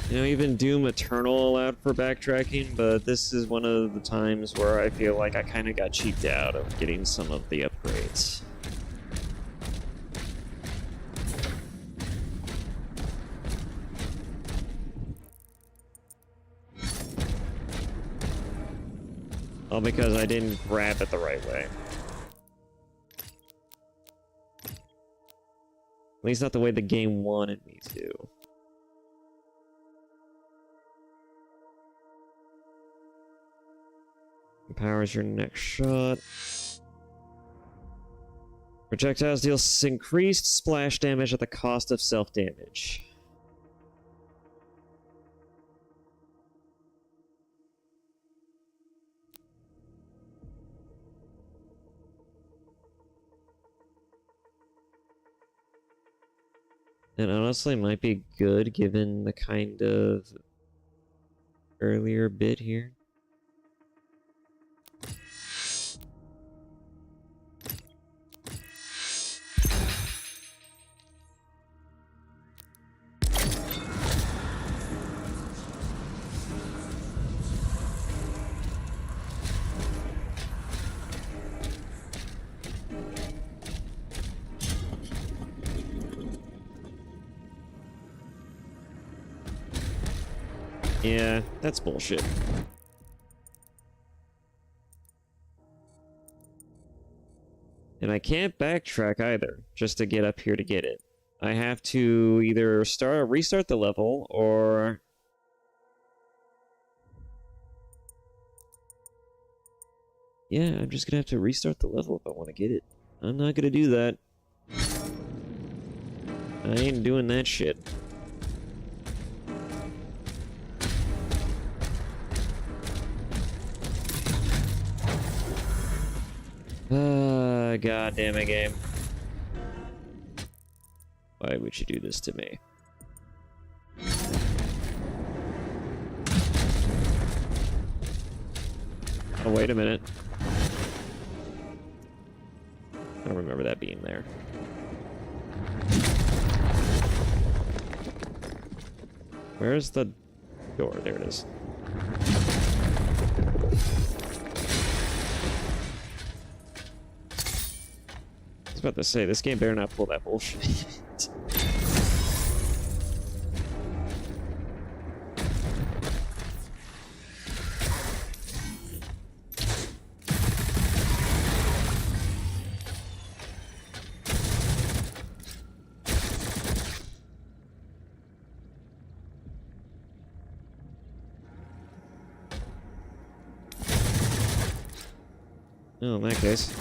You know, even Doom Eternal allowed for backtracking, but this is one of the times where I feel like I kind of got cheaped out of getting some of the upgrades. All because I didn't grab it the right way. At least not the way the game wanted me to. Empowers your next shot. Projectiles deal increased splash damage at the cost of self-damage. And honestly might be good given the kind of earlier bit here. Yeah, that's bullshit. And I can't backtrack either, just to get up here to get it. I have to either restart the level, or... yeah, I'm just gonna have to restart the level if I want to get it. I'm not gonna do that. I ain't doing that shit. God damn it, game. Why would you do this to me? Oh, wait a minute. I don't remember that being there. Where's the door? There it is. I was about to say, this game better not pull that bullshit. Oh, in that case.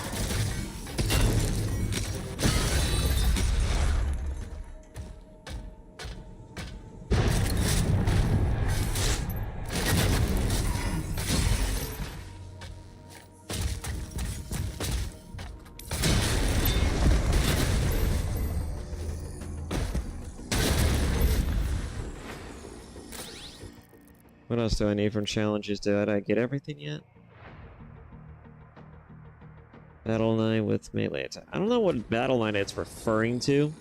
What else do I need from challenges? Did I get everything yet? Battle Knight with melee attack. I don't know what Battle Knight it's referring to.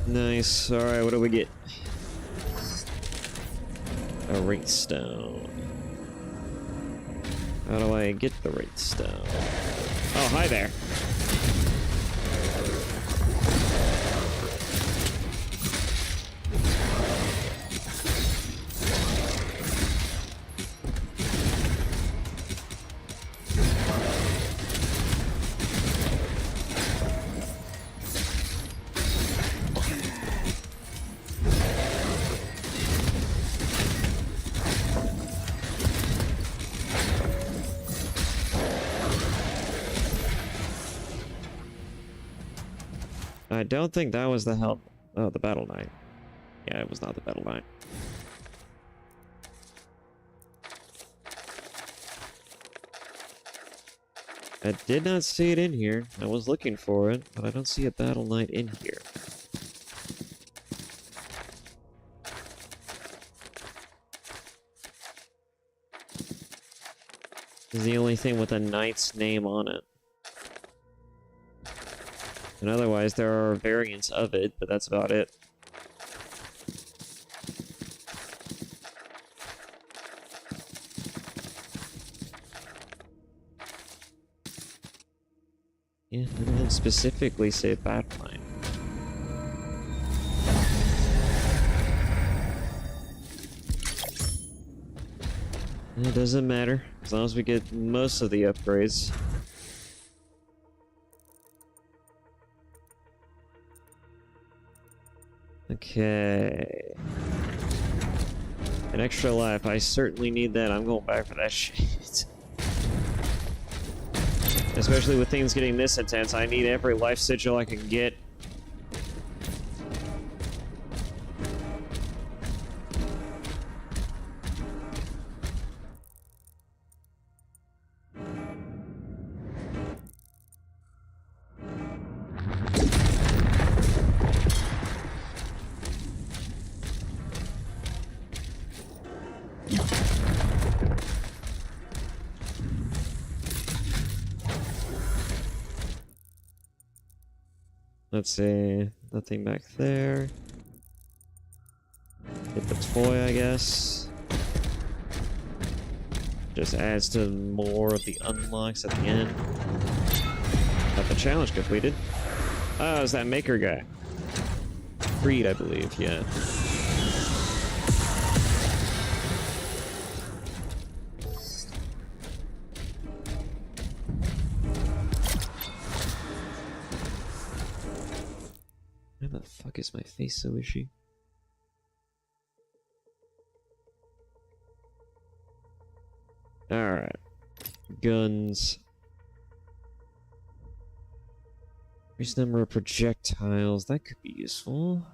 Nice. Alright, what do we get? A Wraith Stone. How do I get the Wraith Stone? Oh, hi there. I don't think that was the help. Oh, the Battle Knight. Yeah, it was not the Battle Knight. I did not see it in here. I was looking for it, but I don't see a Battle Knight in here. This is the only thing with a knight's name on it. And otherwise, there are variants of it, but that's about it. Yeah, it didn't specifically say Battle Knight. It doesn't matter, as long as we get most of the upgrades. Okay. An extra life. I certainly need that. I'm going back for that shit. Especially with things getting this intense. I need every life sigil I can get. Let's see, nothing back there. Get the toy, I guess. Just adds to more of the unlocks at the end. Got the challenge completed. Oh, it's that maker guy. Creed, I believe, yeah. Why the fuck is my face so ishy? Alright. Guns. Increase number of projectiles. That could be useful.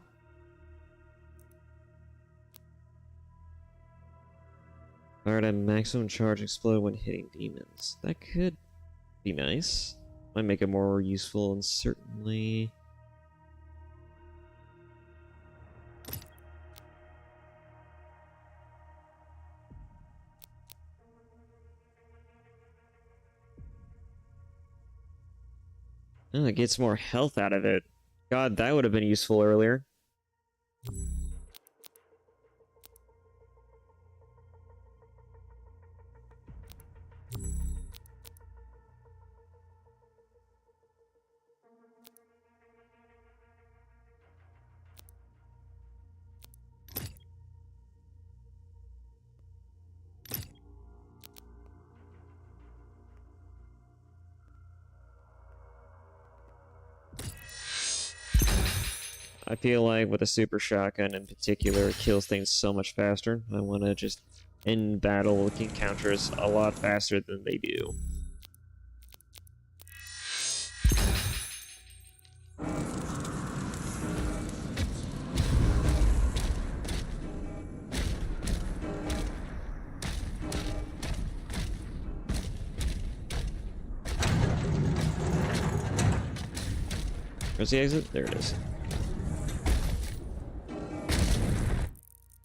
Fire at maximum charge, explode when hitting demons. That could be nice. Might make it more useful, and certainly... Oh, it gets more health out of it. God, that would have been useful earlier. I feel like with a super shotgun in particular, it kills things so much faster. I want to just end battle encounters a lot faster than they do. Where's the exit? There it is.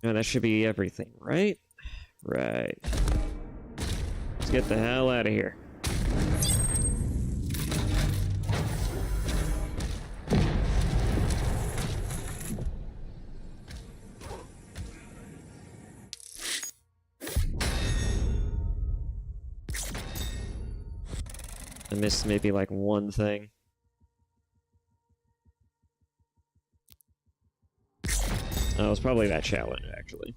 No, that should be everything, right? Right. Let's get the hell out of here. I missed maybe like one thing. Oh, it was probably that challenge, actually.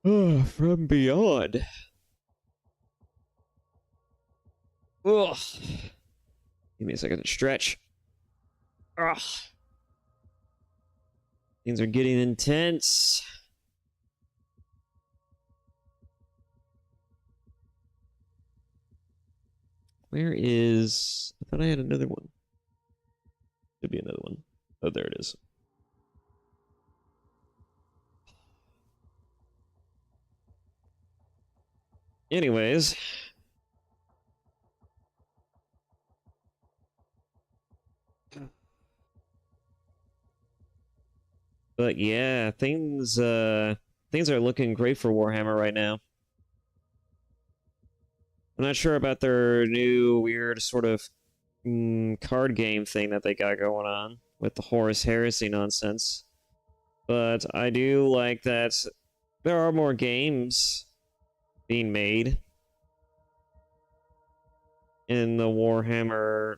Oh, from beyond. Ugh. Give me a second to stretch. Ugh. Things are getting intense. Where is... I thought I had another one. Could be another one. Oh, there it is. Anyways. But yeah, things are looking great for Warhammer right now. I'm not sure about their new weird sort of card game thing that they got going on with the Horus Heresy nonsense. But I do like that there are more games being made in the Warhammer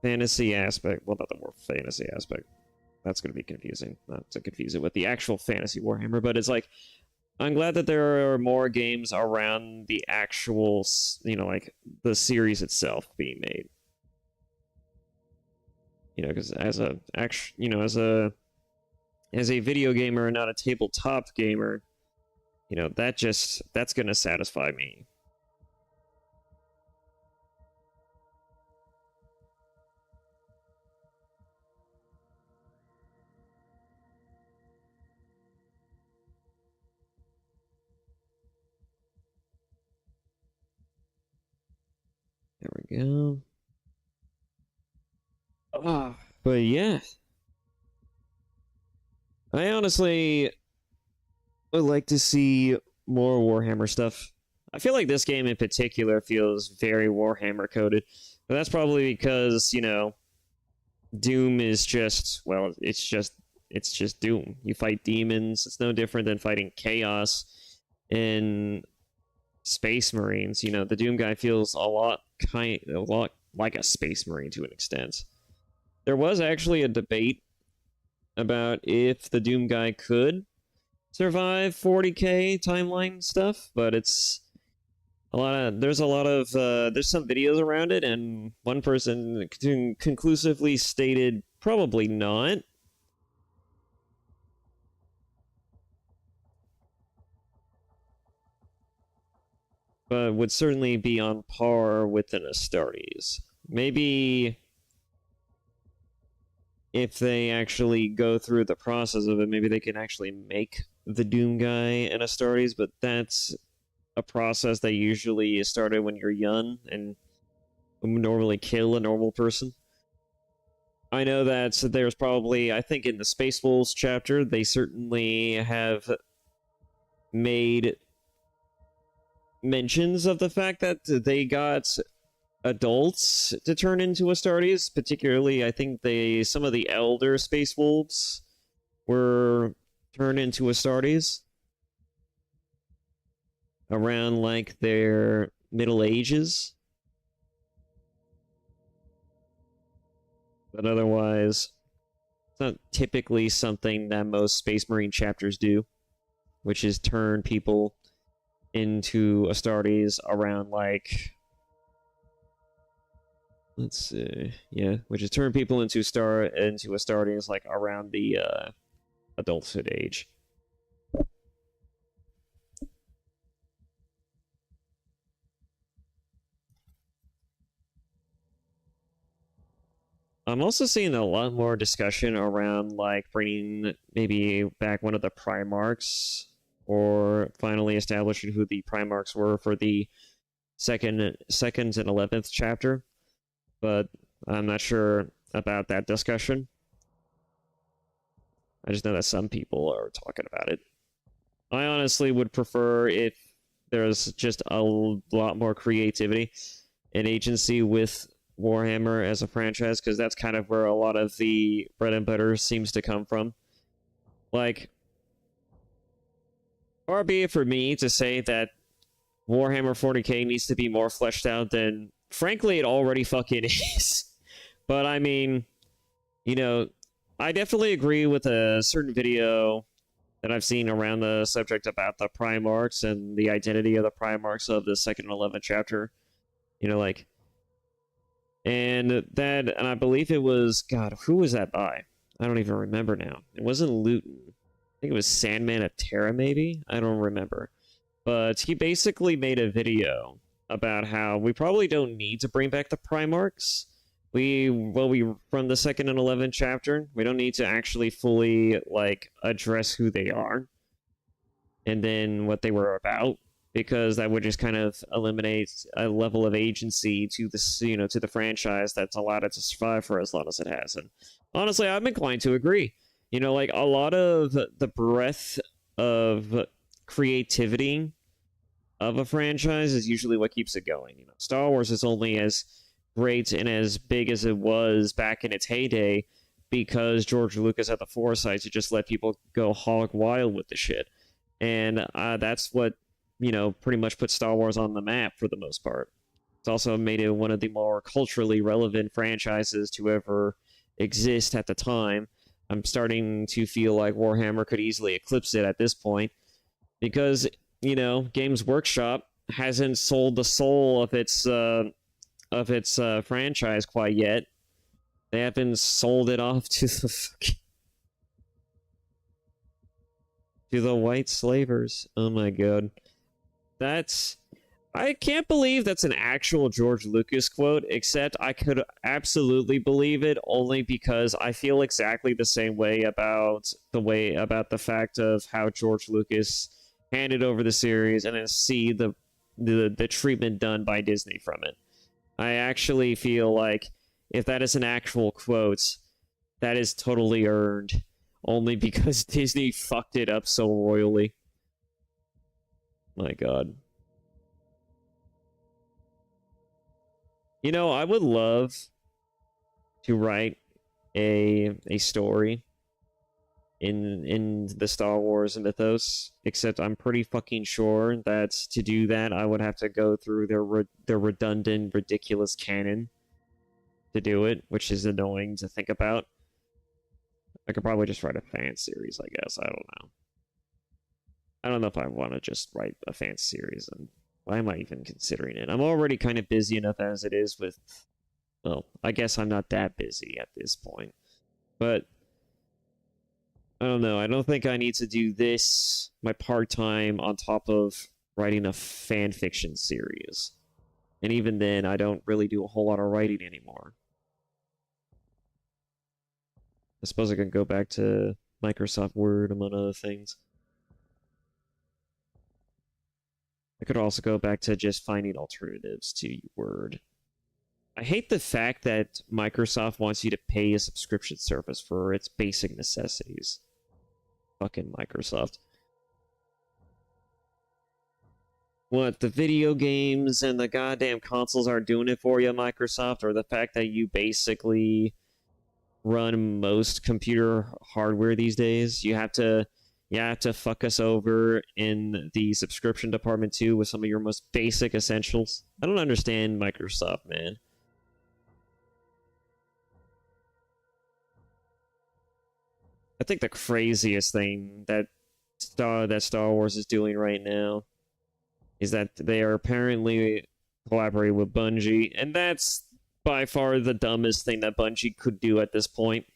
fantasy aspect. Well, not the War fantasy aspect. That's going to be confusing. Not to confuse it with the actual fantasy Warhammer, but it's like, I'm glad that there are more games around the actual, you know, like the series itself being made. You know, because as a video gamer and not a tabletop gamer, you know, that's gonna satisfy me. There we go. But yeah. I honestly would like to see more Warhammer stuff. I feel like this game in particular feels very Warhammer coded. But that's probably because, you know, Doom is just, well, it's just Doom. You fight demons. It's no different than fighting chaos in Space Marines. You know, the Doom guy feels a lot like a Space Marine to an extent. There was actually a debate about if the Doom guy could survive 40k timeline stuff, but it's there's some videos around it, and one person conclusively stated probably not. But would certainly be on par with an Astartes. Maybe if they actually go through the process of it, maybe they can actually make the Doom guy an Astartes, but that's a process that usually is started when you're young and would normally kill a normal person. I know that there's probably, I think in the Space Wolves chapter, they certainly have made mentions of the fact that they got adults to turn into Astartes. Particularly, I think some of the elder Space Wolves were turned into Astartes around like their Middle Ages. But otherwise, it's not typically something that most Space Marine chapters do, which is turn people into Astartes around like Let's see. Yeah, which is turn people into a star audience like around the adulthood age. I'm also seeing a lot more discussion around like bringing maybe back one of the Primarchs, or finally establishing who the Primarchs were for the second and 11th chapter, but I'm not sure about that discussion. I just know that some people are talking about it. I honestly would prefer if there's just a lot more creativity and agency with Warhammer as a franchise, because that's kind of where a lot of the bread and butter seems to come from. Like, far be it for me to say that Warhammer 40k needs to be more fleshed out than, frankly, it already fucking is. But I mean, you know, I definitely agree with a certain video that I've seen around the subject about the Primarchs and the identity of the Primarchs of the 2nd and 11th chapter. You know, like, and I believe it was, God, who was that by? I don't even remember now. It wasn't Luton. I think it was Sandman of Terra, maybe? I don't remember. But he basically made a video about how we probably don't need to bring back the Primarchs. We from the 2nd and 11th chapter, we don't need to actually fully, like, address who they are and then what they were about, because that would just kind of eliminate a level of agency to the, you know, to the franchise that's allowed it to survive for as long as it has. And honestly, I'm inclined to agree. You know, like, a lot of the breadth of creativity of a franchise is usually what keeps it going. You know, Star Wars is only as great and as big as it was back in its heyday because George Lucas had the foresight to just let people go hog wild with the shit. And that's what, you know, pretty much put Star Wars on the map for the most part. It's also made it one of the more culturally relevant franchises to ever exist at the time. I'm starting to feel like Warhammer could easily eclipse it at this point, because, you know, Games Workshop hasn't sold the soul of its franchise quite yet. They haven't sold it off to the white slavers. Oh my god. I can't believe that's an actual George Lucas quote, except I could absolutely believe it only because I feel exactly the same way about the fact of how George Lucas handed over the series and then see the treatment done by Disney from it. I actually feel like if that is an actual quote, that is totally earned only because Disney fucked it up so royally. My god. You know, I would love to write a story in the Star Wars mythos, except I'm pretty fucking sure that to do that I would have to go through their redundant, ridiculous canon to do it, which is annoying to think about. I could probably just write a fan series, I guess. I don't know. I don't know if I want to just write a fan series, and why am I even considering it? I'm already kind of busy enough as it is with... Well, I guess I'm not that busy at this point. But I don't know. I don't think I need to do this, my part-time, on top of writing a fan fiction series. And even then, I don't really do a whole lot of writing anymore. I suppose I could go back to Microsoft Word, among other things. I could also go back to just finding alternatives to Word. I hate the fact that Microsoft wants you to pay a subscription service for its basic necessities. Fucking Microsoft. What, the video games and the goddamn consoles aren't doing it for you, Microsoft? Or the fact that you basically run most computer hardware these days? You have to fuck us over in the subscription department too with some of your most basic essentials. I don't understand Microsoft, man. I think the craziest thing that Star Wars is doing right now is that they are apparently collaborating with Bungie, and that's by far the dumbest thing that Bungie could do at this point.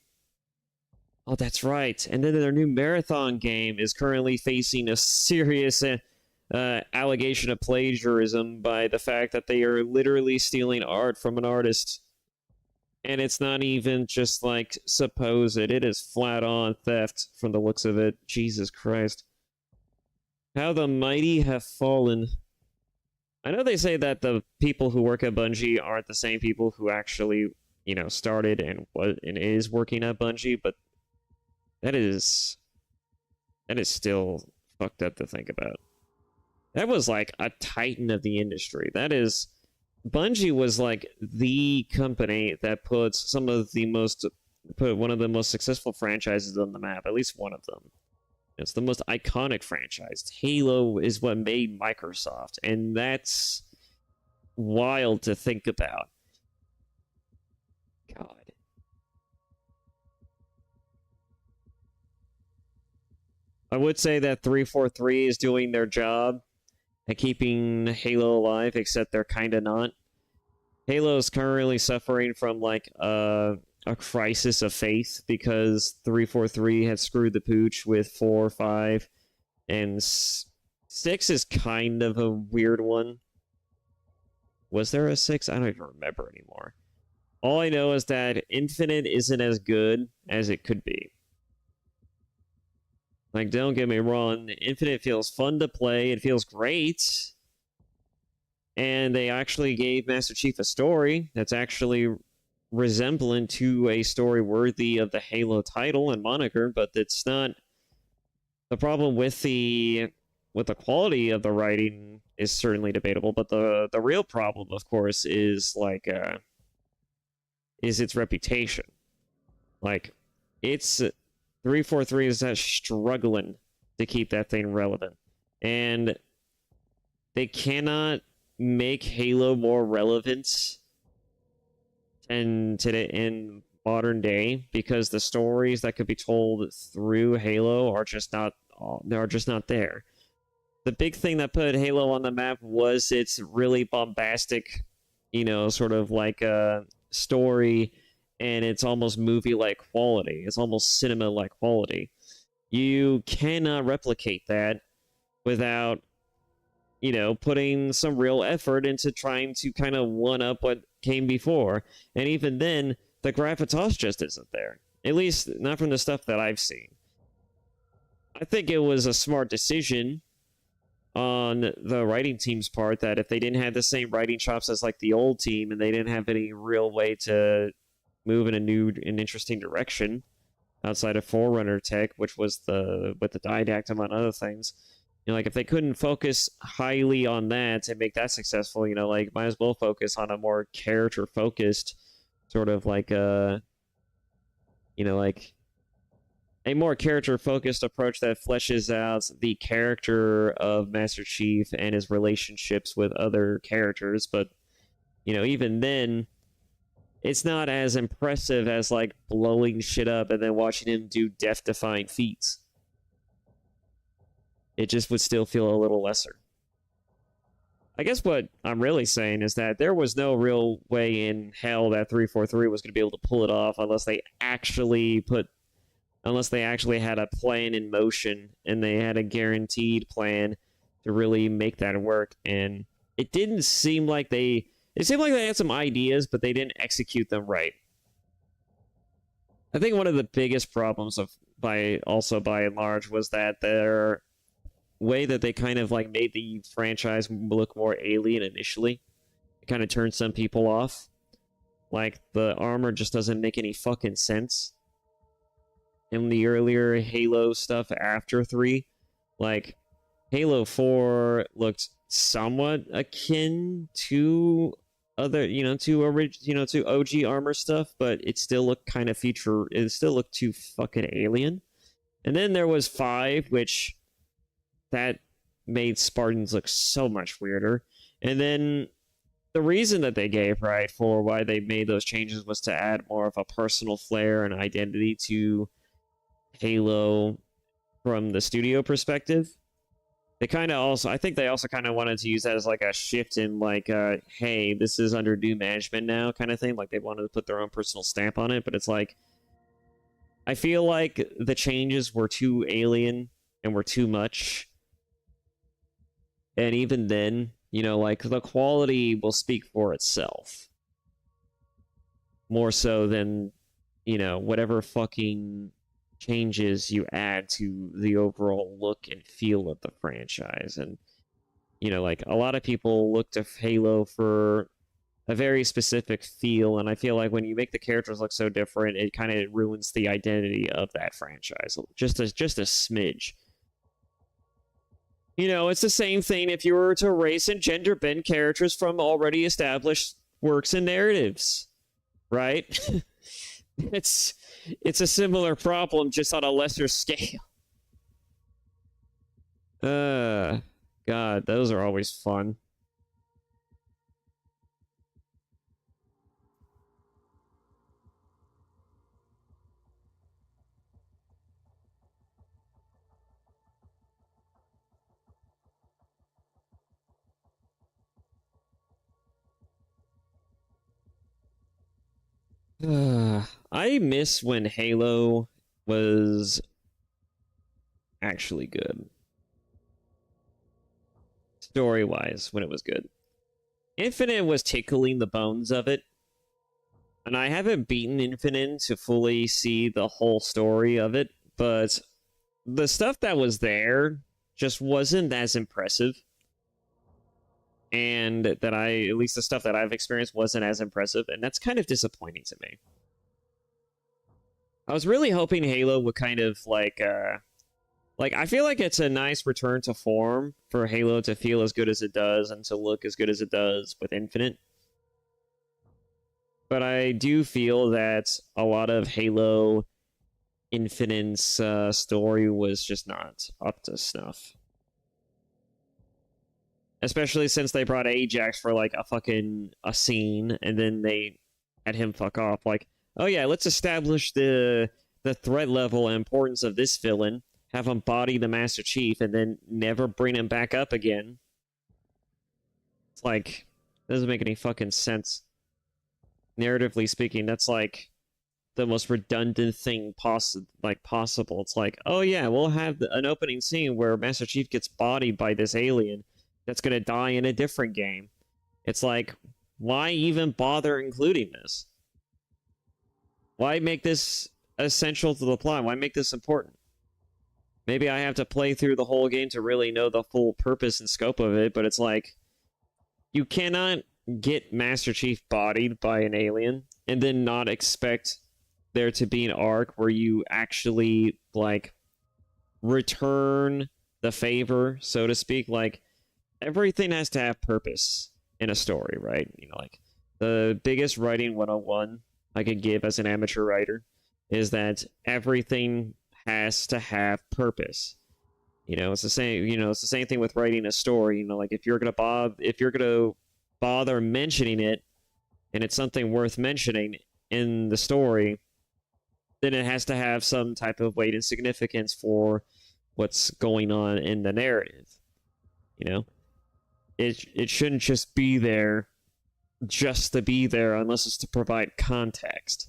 Oh, that's right. And then their new Marathon game is currently facing a serious allegation of plagiarism by the fact that they are literally stealing art from an artist. And it's not even just like supposed, it is flat on theft from the looks of it. Jesus Christ. How the mighty have fallen. I know they say that the people who work at Bungie aren't the same people who actually, you know, started and is working at Bungie, but that is still fucked up to think about. That was like a titan of the industry. That is, Bungie was like the company that put one of the most successful franchises on the map, at least one of them. It's the most iconic franchise. Halo is what made Microsoft, and that's wild to think about. God. I would say that 343 is doing their job at keeping Halo alive, except they're kind of not. Halo is currently suffering from like a crisis of faith because 343 had screwed the pooch with 4, 5, and 6 is kind of a weird one. Was there a 6? I don't even remember anymore. All I know is that Infinite isn't as good as it could be. Like, don't get me wrong, Infinite feels fun to play, it feels great, and they actually gave Master Chief a story that's actually resemblant to a story worthy of the Halo title and moniker, but it's not. The problem with the quality of the writing is certainly debatable, but the real problem, of course, is like is its reputation. Like, it's 343 is struggling to keep that thing relevant, and they cannot make Halo more relevant and today in modern day because the stories that could be told through Halo are just not there. The big thing that put Halo on the map was its really bombastic, you know, sort of like a story, and it's almost movie-like quality. It's almost cinema-like quality. You cannot replicate that without, you know, putting some real effort into trying to kind of one-up what came before. And even then, the gravitas just isn't there. At least, not from the stuff that I've seen. I think it was a smart decision on the writing team's part that if they didn't have the same writing chops as, like, the old team, and they didn't have any real way to move in an interesting direction outside of Forerunner tech, which was with the Didact, among other things, you know, like, if they couldn't focus highly on that and make that successful, you know, like, might as well focus on a more character-focused sort of like you know, like a more character-focused approach that fleshes out the character of Master Chief and his relationships with other characters. But, you know, even then, it's not as impressive as, like, blowing shit up and then watching him do death-defying feats. It just would still feel a little lesser. I guess what I'm really saying is that there was no real way in hell that 343 was going to be able to pull it off unless they actually had a plan in motion and they had a guaranteed plan to really make that work. And it didn't seem like it seemed like they had some ideas, but they didn't execute them right. I think one of the biggest problems by and large was that their way that they kind of like made the franchise look more alien initially. It kind of turned some people off. Like, the armor just doesn't make any fucking sense. In the earlier Halo stuff after 3, like, Halo 4 looked somewhat akin to other, to OG armor stuff, but it still looked kind of it still looked too fucking alien. And then there was 5, which that made Spartans look so much weirder. And then the reason that they gave, right, for why they made those changes was to add more of a personal flair and identity to Halo from the studio perspective. they kind of also, I think they also kind of wanted to use that as like a shift in like, hey, this is under new management now kind of thing. Like they wanted to put their own personal stamp on it, but it's like, I feel like the changes were too alien and were too much. And even then, you know, like the quality will speak for itself. More so than, you know, whatever fucking changes you add to the overall look and feel of the franchise. And, you know, like a lot of people look to Halo for a very specific feel, and I feel like when you make the characters look so different, it kind of ruins the identity of that franchise just a smidge. You know, it's the same thing if you were to race and gender bend characters from already established works and narratives, right? It's a similar problem, just on a lesser scale. God, those are always fun. I miss when Halo was actually good. Story-wise, when it was good. Infinite was tickling the bones of it. And I haven't beaten Infinite to fully see the whole story of it, but the stuff that was there just wasn't as impressive. And that at least the stuff that I've experienced wasn't as impressive, and that's kind of disappointing to me. I was really hoping Halo would kind of like I feel like it's a nice return to form for Halo to feel as good as it does and to look as good as it does with Infinite. But I do feel that a lot of Halo Infinite's story was just not up to snuff. Especially since they brought Ajax for like a scene, and then they had him fuck off. Like, oh yeah, let's establish the threat level and importance of this villain, have him body the Master Chief, and then never bring him back up again. It's like, doesn't make any fucking sense. Narratively speaking, that's like the most redundant thing possible. It's like, oh yeah, we'll have an opening scene where Master Chief gets bodied by this alien that's going to die in a different game. It's like, why even bother including this? Why make this essential to the plot? Why make this important? Maybe I have to play through the whole game to really know the full purpose and scope of it, but it's like, you cannot get Master Chief bodied by an alien and then not expect there to be an arc where you actually, like, return the favor, so to speak. Like, everything has to have purpose in a story, right? You know, like, the biggest writing 101 I could give as an amateur writer is that everything has to have purpose. You know, it's the same thing with writing a story. You know, like, if you're gonna bother mentioning it, and it's something worth mentioning in the story, then it has to have some type of weight and significance for what's going on in the narrative. You know, it shouldn't just be there just to be there unless it's to provide context.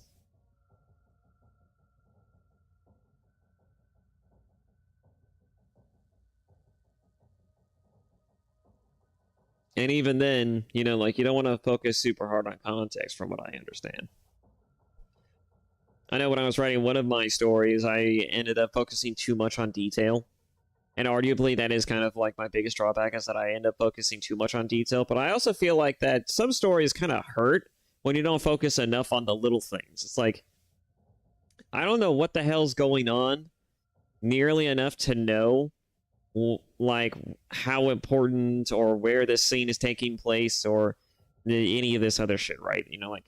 And even then, you know, like, you don't want to focus super hard on context, from what I understand. I know when I was writing one of my stories, I ended up focusing too much on detail. And arguably, that is kind of like my biggest drawback, is that I end up focusing too much on detail. But I also feel like that some stories kind of hurt when you don't focus enough on the little things. It's like, I don't know what the hell's going on nearly enough to know, like, how important or where this scene is taking place or any of this other shit, right? You know, like,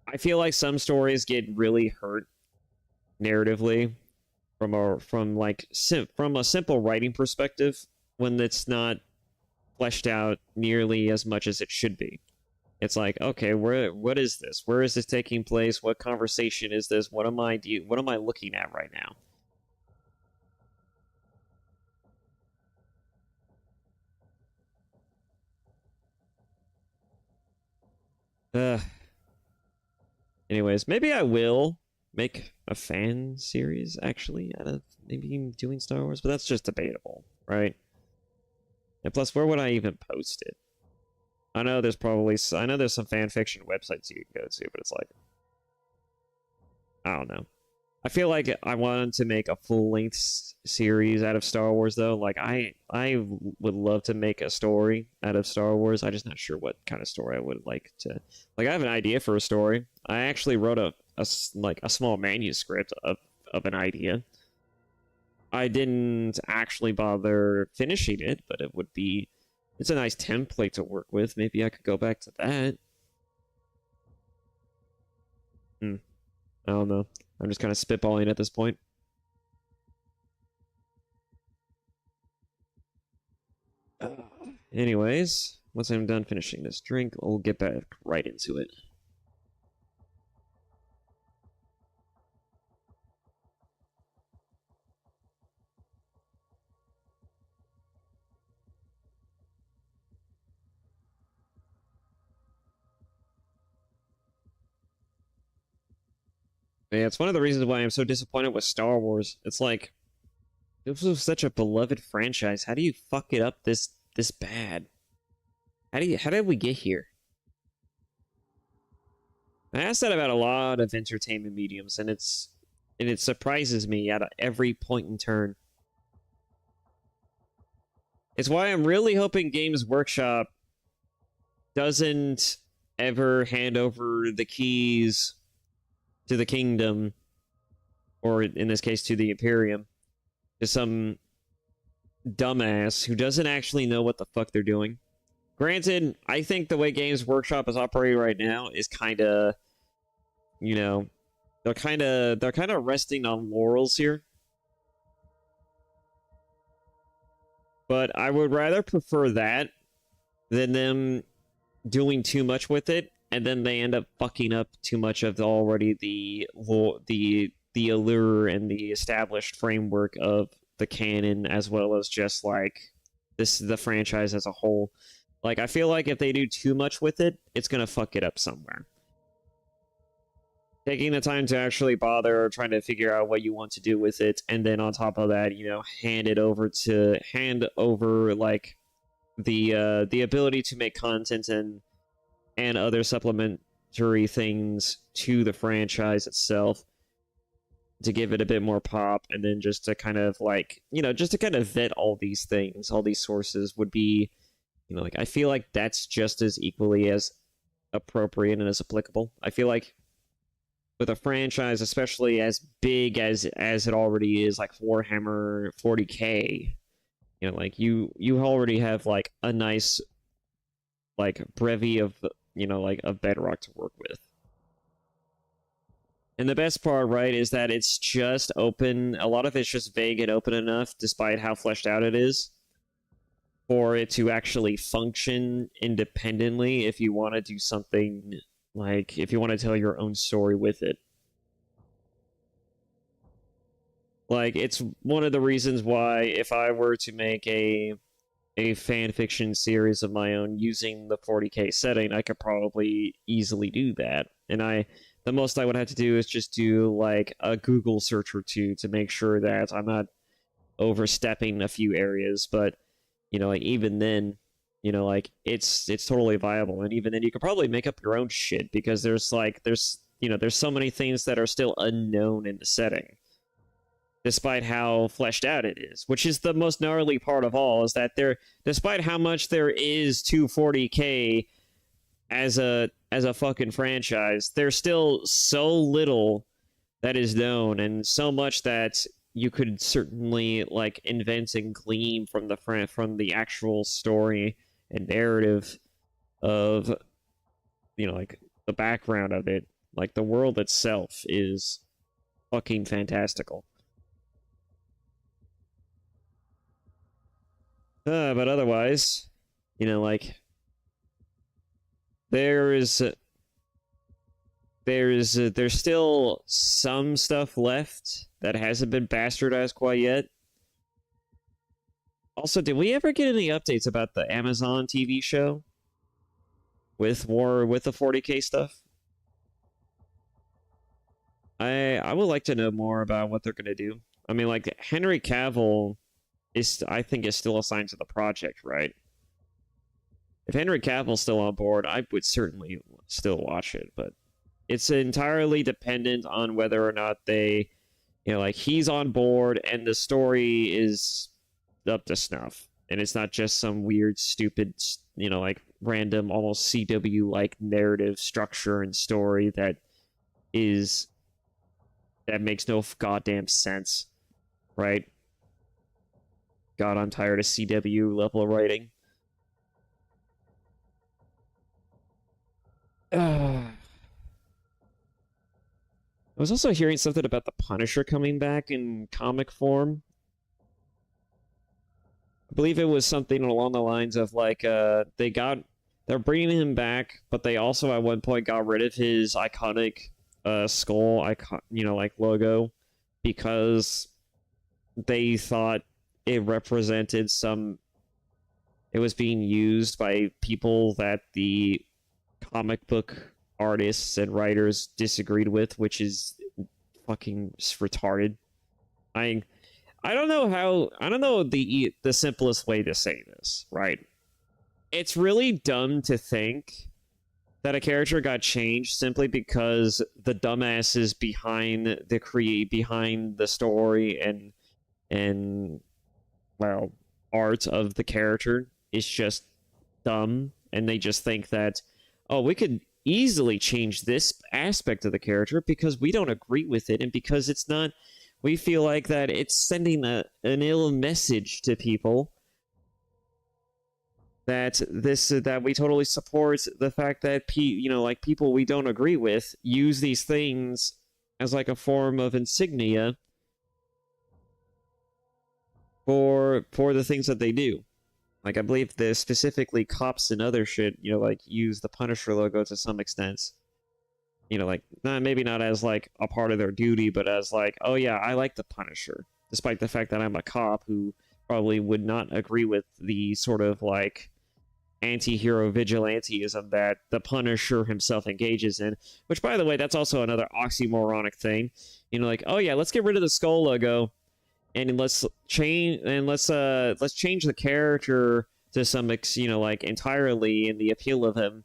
I feel like some stories get really hurt narratively from a simple writing perspective when it's not fleshed out nearly as much as it should be. It's like, okay, what is this? Where is this taking place? What conversation is this? What am I looking at right now? Uh, anyways, maybe I will make a fan series actually out of maybe doing Star Wars, but that's just debatable, right? And plus, where would I even post it? I know there's some fan fiction websites you can go to, but it's like, I don't know. I feel like I wanted to make a full-length series out of Star Wars, though. Like, I would love to make a story out of Star Wars. I'm just not sure what kind of story I would like to... Like, I have an idea for a story. I actually wrote a small manuscript of an idea. I didn't actually bother finishing it, but it would be... It's a nice template to work with. Maybe I could go back to that. I don't know. I'm just kind of spitballing at this point. Anyways, once I'm done finishing this drink, I'll get back right into it. Yeah, it's one of the reasons why I'm so disappointed with Star Wars. It's like, this was such a beloved franchise. How do you fuck it up this bad? How did we get here? I ask that about a lot of entertainment mediums, and it surprises me at every point in turn. It's why I'm really hoping Games Workshop doesn't ever hand over the keys to the kingdom, or in this case to the Imperium, to some dumbass who doesn't actually know what the fuck they're doing. Granted, I think the way Games Workshop is operating right now is kind of, you know, they're kind of resting on laurels here. But I would rather prefer that than them doing too much with it, and then they end up fucking up too much of the allure and the established framework of the canon, as well as just like the franchise as a whole. Like, I feel like if they do too much with it, it's gonna fuck it up somewhere. Taking the time to actually bother trying to figure out what you want to do with it, and then on top of that, you know, hand over like the ability to make content and other supplementary things to the franchise itself to give it a bit more pop, and then just to kind of like, you know, just to kind of vet all these things, all these sources would be, you know, like, I feel like that's just as equally as appropriate and as applicable. I feel like with a franchise, especially as big as it already is, like Warhammer 40k, you know, like you already have like a nice like brevy of, you know, like of bedrock to work with. And the best part, right, is that it's just open. A lot of it's just vague and open enough, despite how fleshed out it is, for it to actually function independently if you want to do something, like if you want to tell your own story with it. Like, it's one of the reasons why if I were to make a fan fiction series of my own using the 40k setting, I could probably easily do that. And the most I would have to do is just do like a Google search or two to make sure that I'm not overstepping a few areas. But, you know, like, even then, you know, like, it's totally viable. And even then, you could probably make up your own shit, because there's so many things that are still unknown in the setting, despite how fleshed out it is, which is the most gnarly part of all, is that despite how much there is to 40k as a fucking franchise, there's still so little that is known, and so much that you could certainly like invent and glean from the actual story and narrative of, you know, like the background of it. Like, the world itself is fucking fantastical. But otherwise, you know, like, there's still some stuff left that hasn't been bastardized quite yet. Also, did we ever get any updates about the Amazon TV show? with the 40K stuff. I would like to know more about what they're gonna do. I mean, like Henry Cavill I think is still assigned to the project, right? If Henry Cavill's still on board, I would certainly still watch it, but it's entirely dependent on whether or not they, like he's on board and the story is up to snuff. And it's not just some weird, stupid, like random, almost CW-like narrative structure and story that makes no goddamn sense, right? God, I'm tired of CW level writing. I was also hearing something about the Punisher coming back in comic form. I believe it was something along the lines of like they're bringing him back, but they also at one point got rid of his iconic skull like logo because they thought it represented it was being used by people that the comic book artists and writers disagreed with, which is fucking retarded. I don't know the simplest way to say this, right? It's really dumb to think that a character got changed simply because the dumbasses behind the story and well, art of the character is just dumb, and they just think that, oh, we could easily change this aspect of the character because we don't agree with it, and because it's not, we feel like that it's sending an ill message to people that we totally support the fact that people we don't agree with use these things as like a form of insignia for the things that they do. Like, I believe specifically cops and other shit, like, use the Punisher logo to some extent. Like, maybe not as, like, a part of their duty, but as, like, oh yeah, I like the Punisher. Despite the fact that I'm a cop who probably would not agree with the sort of, like, anti-hero vigilanteism that the Punisher himself engages in. Which, by the way, that's also another oxymoronic thing. Like, oh yeah, let's get rid of the skull logo. And let's change the character to some like entirely in the appeal of him,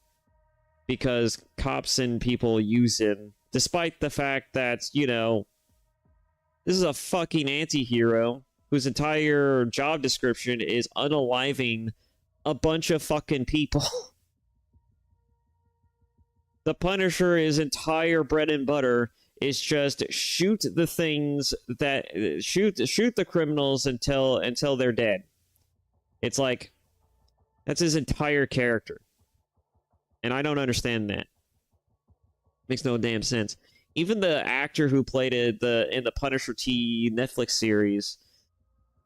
because cops and people use him, despite the fact that this is a fucking anti-hero whose entire job description is unaliving a bunch of fucking people. The Punisher, his entire bread and butter is just shoot the things that shoot the criminals until they're dead. It's like that's his entire character, and I don't understand that. Makes no damn sense. Even the actor who played it in the Punisher T Netflix series,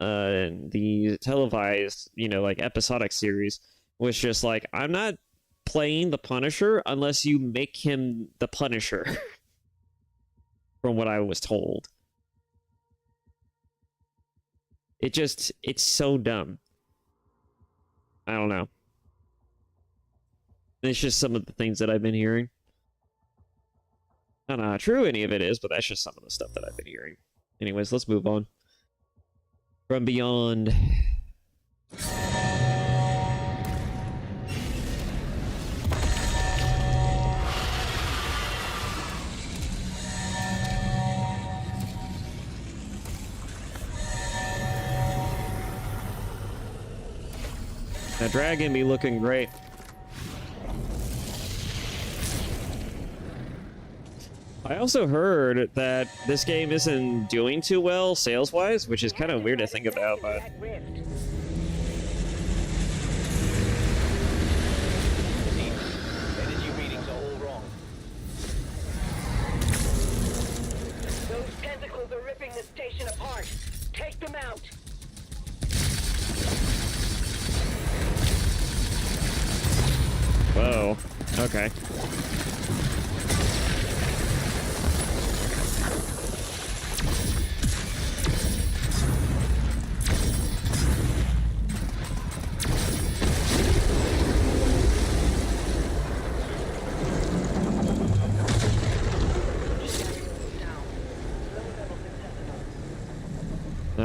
the televised like episodic series, was just like, I'm not playing the Punisher unless you make him the Punisher. From what I was told. It's so dumb. I don't know. It's just some of the things that I've been hearing. I don't know how true any of it is, but that's just some of the stuff that I've been hearing. Anyways, let's move on. From Beyond. That dragon be looking great. I also heard that this game isn't doing too well sales-wise, which is kind of weird to think about, but...
Energy readings are all wrong.
Those tentacles are ripping the station apart. Take them out.
Whoa. Okay.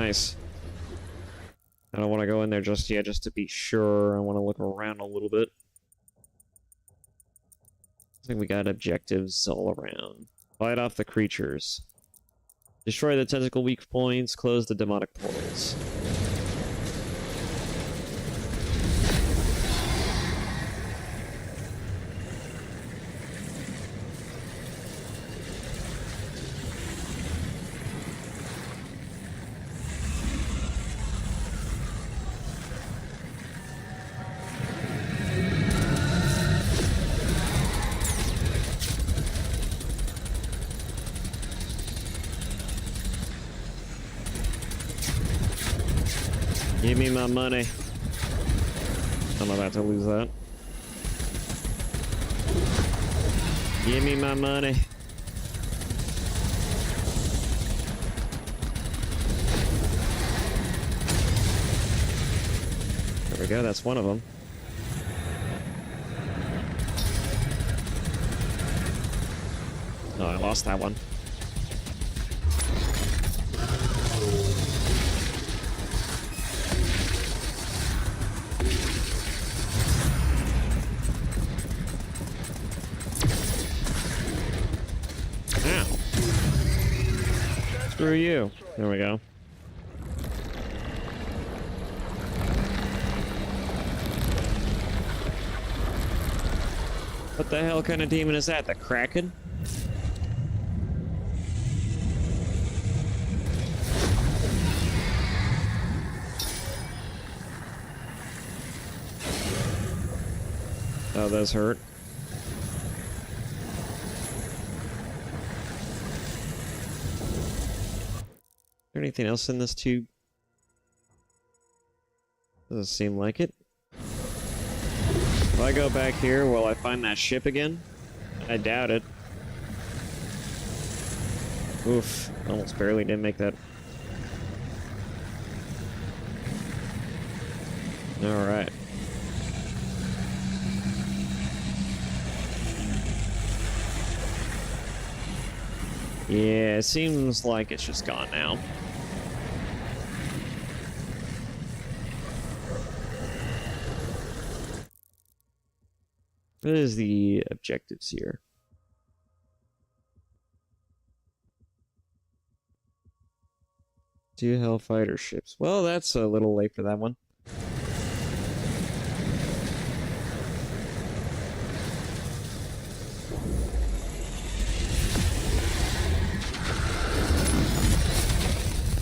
nice. I don't want to go in there just yet, just to be sure. I want to look around a little bit. I think we got objectives all around. Fight off the creatures. Destroy the tentacle weak points. Close the demonic portals. Give me my money. I'm about to lose that. Give me my money. There we go, that's one of them. Oh, I lost that one. Screw you. There we go. What the hell kind of demon is that? The Kraken? Oh, those hurt. Is there anything else in this tube? Doesn't seem like it. If I go back here, will I find that ship again? I doubt it. Oof, almost barely didn't make that. Alright. Yeah, it seems like it's just gone now. What is the objectives here? 2 Hellfighter ships. Well, that's a little late for that one.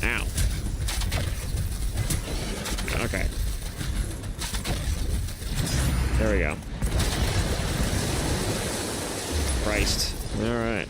Ow. Okay. There we go. Christ. Alright.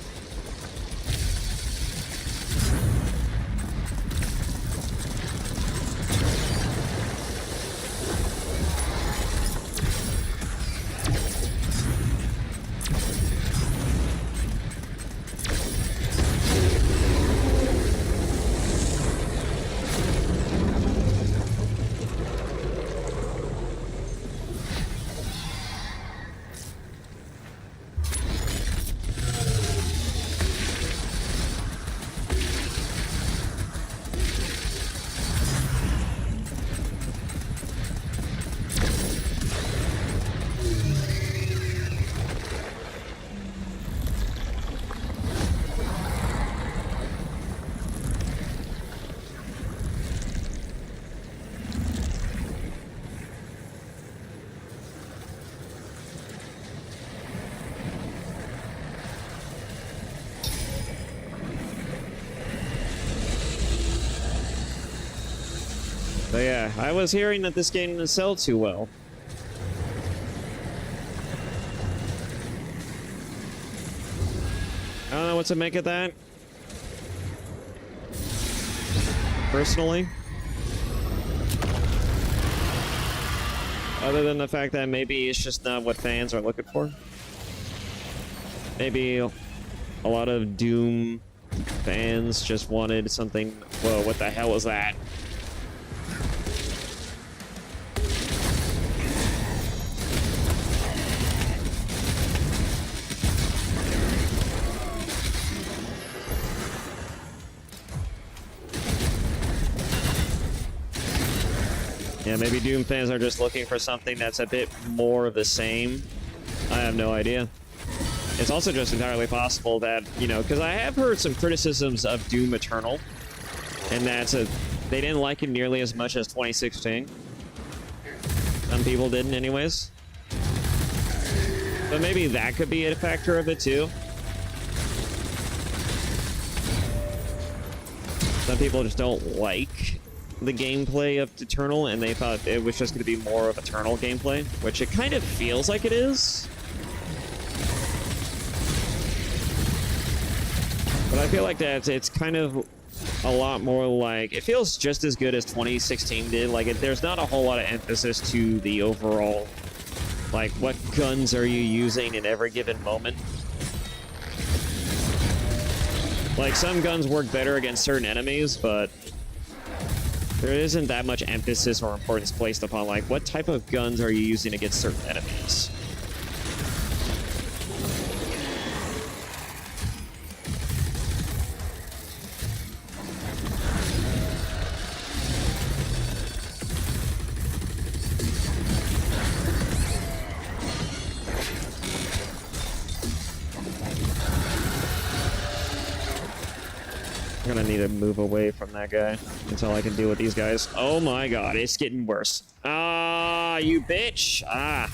But yeah, I was hearing that this game didn't sell too well. I don't know what to make of that. Personally. Other than the fact that maybe it's just not what fans are looking for. Maybe a lot of Doom fans just wanted something. Whoa, what the hell was that? Yeah, maybe Doom fans are just looking for something that's a bit more of the same. I have no idea. It's also just entirely possible that, you know, because I have heard some criticisms of Doom Eternal, and they didn't like it nearly as much as 2016. Some people didn't anyways. But maybe that could be a factor of it too. Some people just don't like the gameplay of Eternal, and they thought it was just going to be more of Eternal gameplay, which it kind of feels like it is. But I feel like that it's kind of a lot more like, it feels just as good as 2016 did. Like, there's not a whole lot of emphasis to the overall, like, what guns are you using in every given moment. Like, some guns work better against certain enemies, but there isn't that much emphasis or importance placed upon, like, what type of guns are you using against certain enemies. I'm gonna need to move away from that guy until I can deal with these guys. Oh my god, it's getting worse. Ah, you bitch! Ah.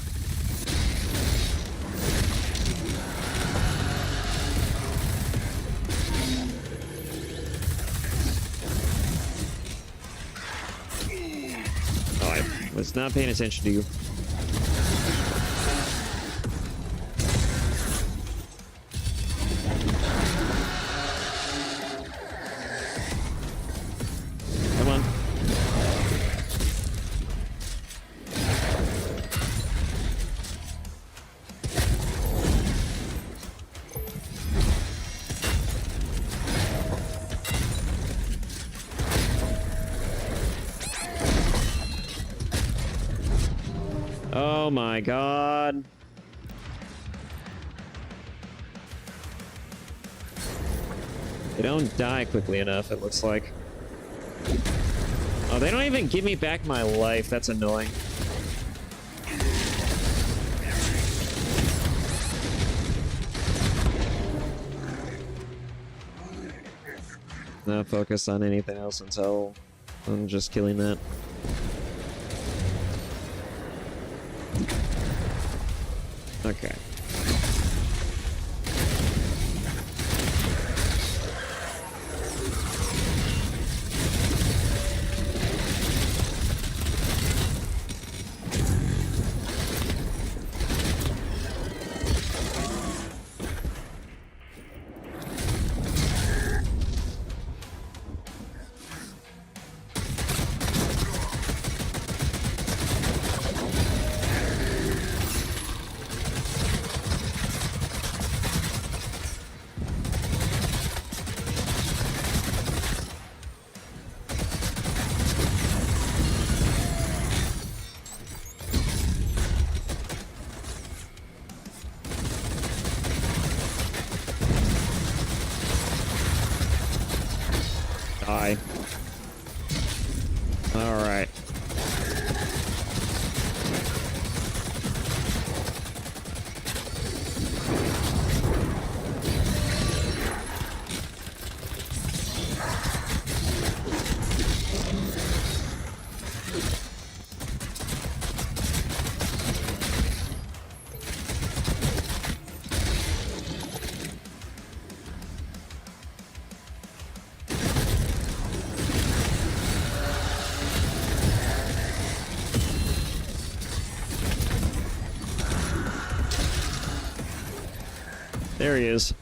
Oh, I was not paying attention to you. Come on. Oh my god. They don't die quickly enough, it looks like. Oh, they don't even give me back my life. That's annoying. Not focus on anything else until I'm just killing that. Okay. Die. All right. There he is.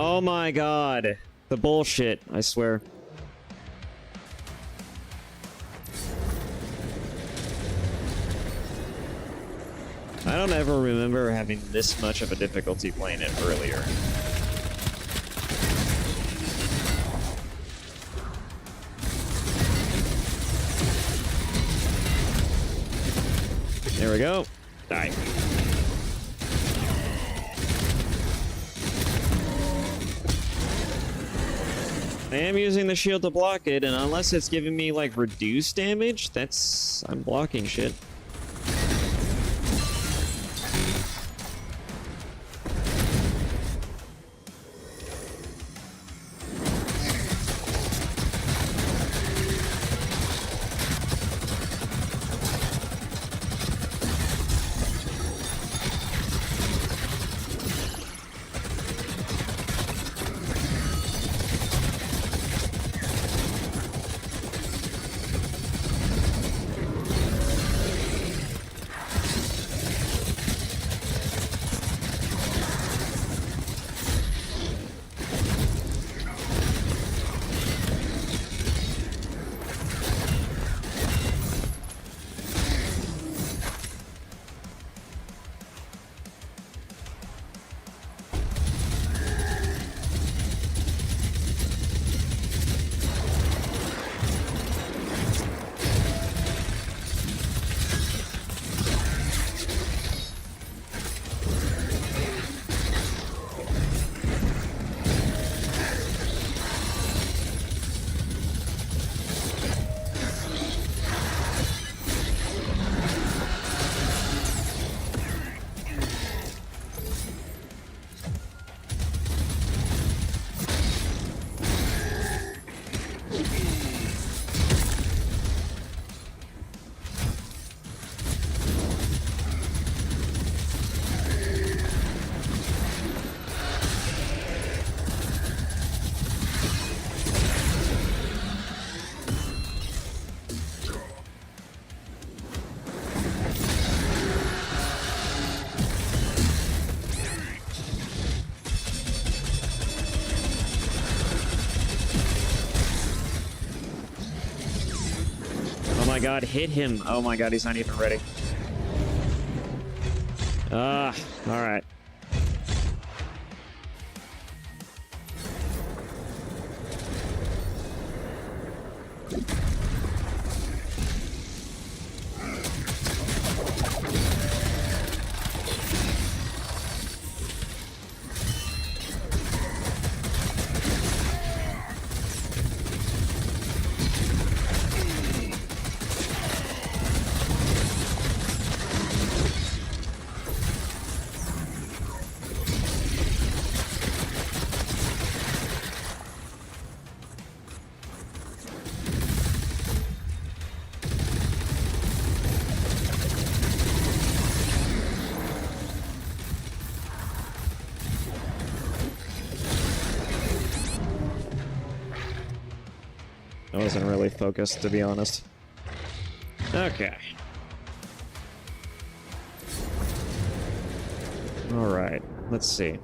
Oh my god. The bullshit, I swear. I don't ever remember having this much of a difficulty playing it earlier. There we go. Die. I am using the shield to block it, and unless it's giving me, like, reduced damage, I'm blocking shit. Oh my god, hit him. Oh my god, he's not even ready. Alright. I wasn't really focused, to be honest. Okay. Alright, let's see.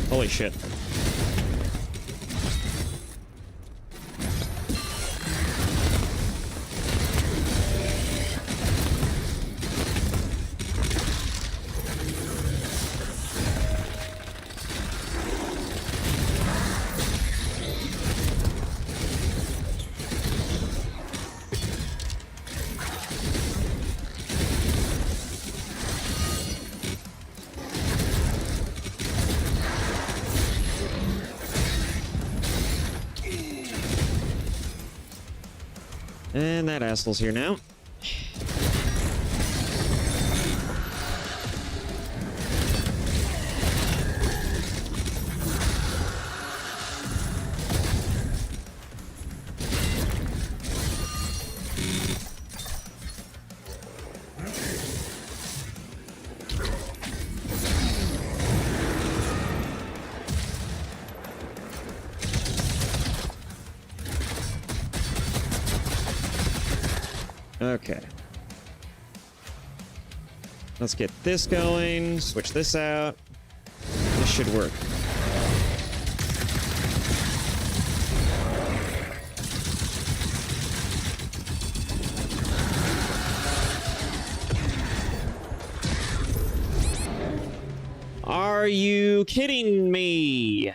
Holy shit. And that asshole's here now. Okay. Let's get this going, switch this out. This should work. Are you kidding me?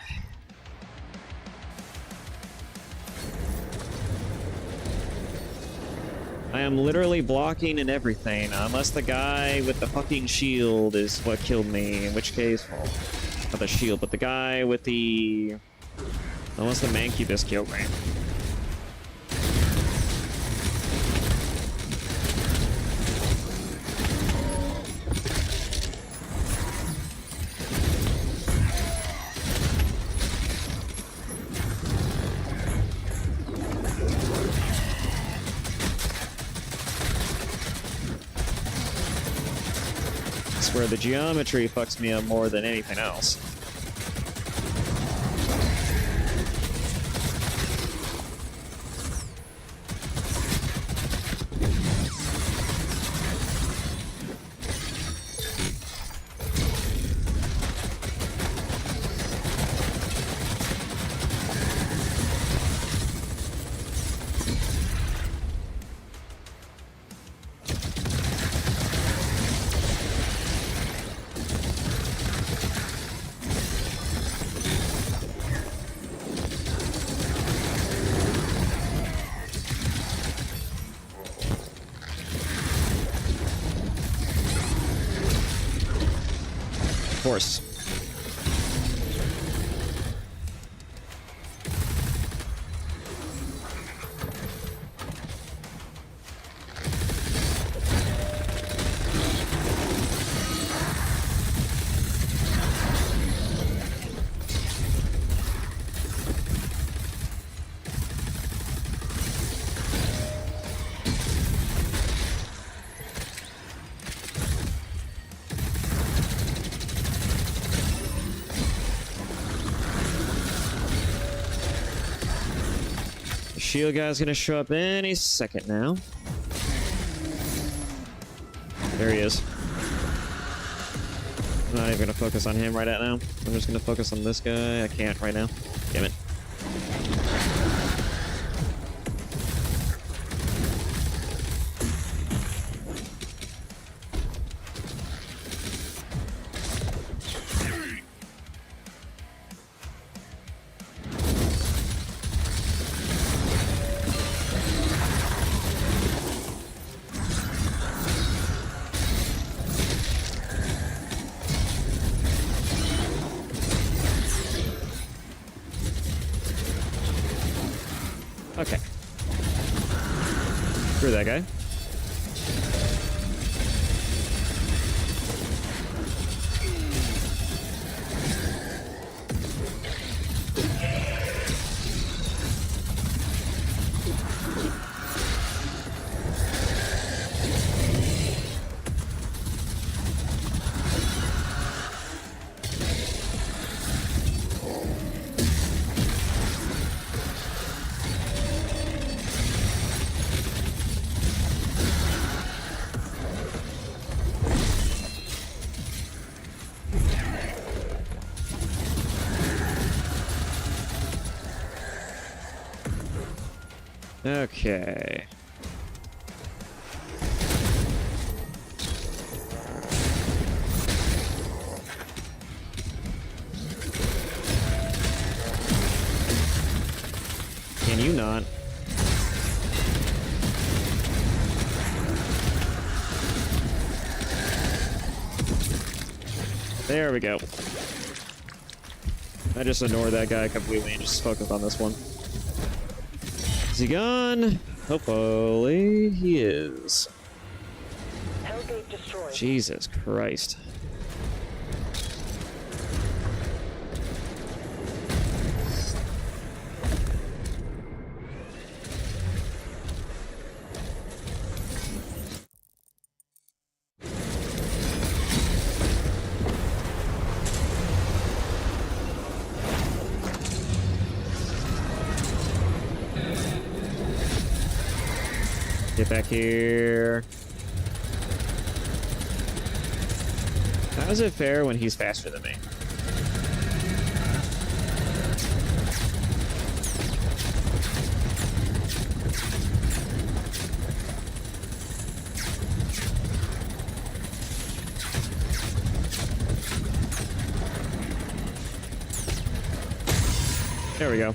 I am literally blocking and everything, unless the guy with the fucking shield is what killed me, in which case, well, not the shield, but the guy with the... Unless the Mancubus killed me. Where the geometry fucks me up more than anything else. Of course. Shield guy's gonna show up any second now. There he is. I'm not even gonna focus on him right now. I'm just gonna focus on this guy. I can't right now. Damn it. Okay. Screw that guy. Okay. Can you not? There we go. I just ignored that guy completely and just focused on this one. Is he gone? Hopefully he is.
Hellgate destroyed.
Jesus Christ. Get back here. How is it fair when he's faster than me? There we go.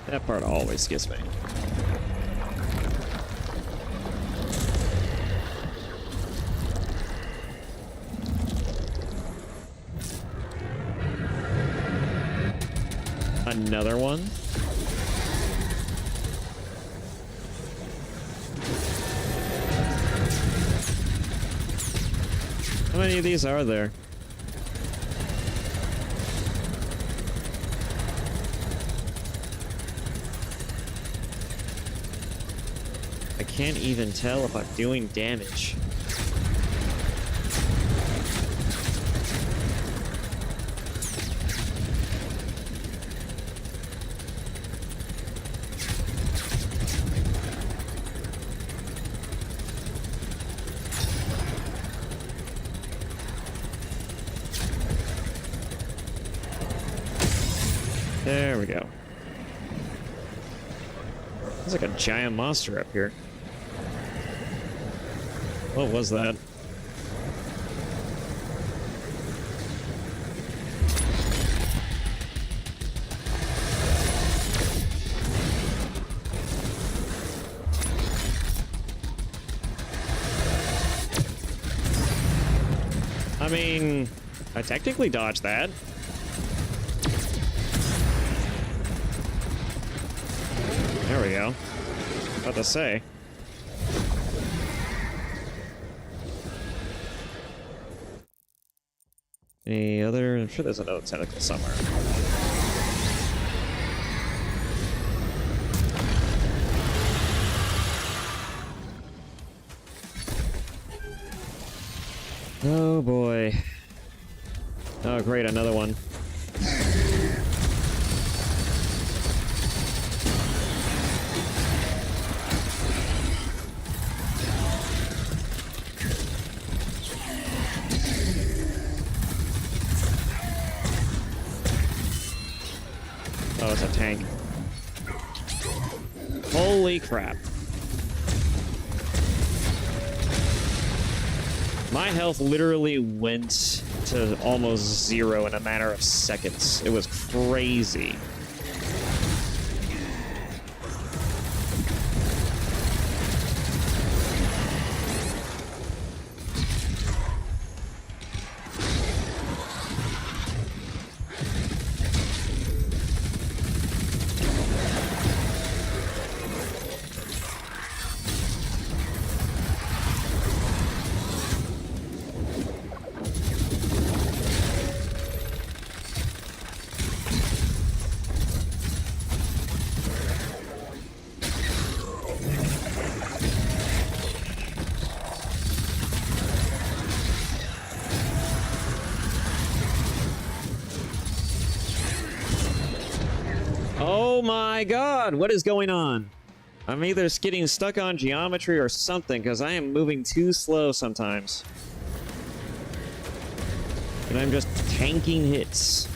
That part always gets me. Another one? How many of these are there? I can't even tell if I'm doing damage. There we go. There's like a giant monster up here. What was that? I mean, I technically dodged that. There we go. About to say. Any other? I'm sure there's another tentacle somewhere. Oh boy. Oh great, another one. Oh, it's a tank. Holy crap. My health literally went to almost 0 in a matter of seconds. It was crazy. Oh my god, what is going on? I'm either getting stuck on geometry or something, because I am moving too slow sometimes. And I'm just tanking hits.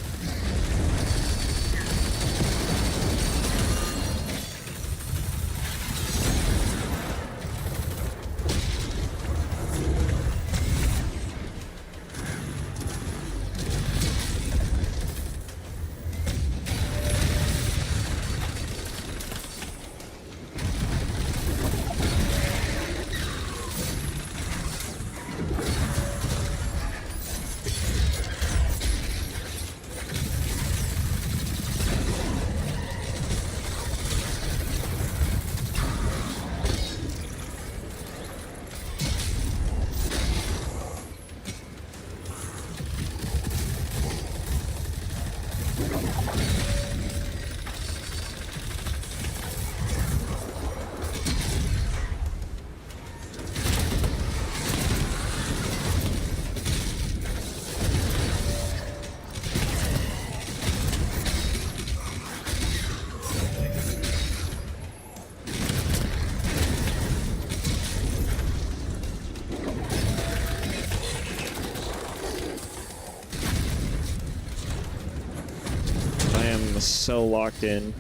so locked in.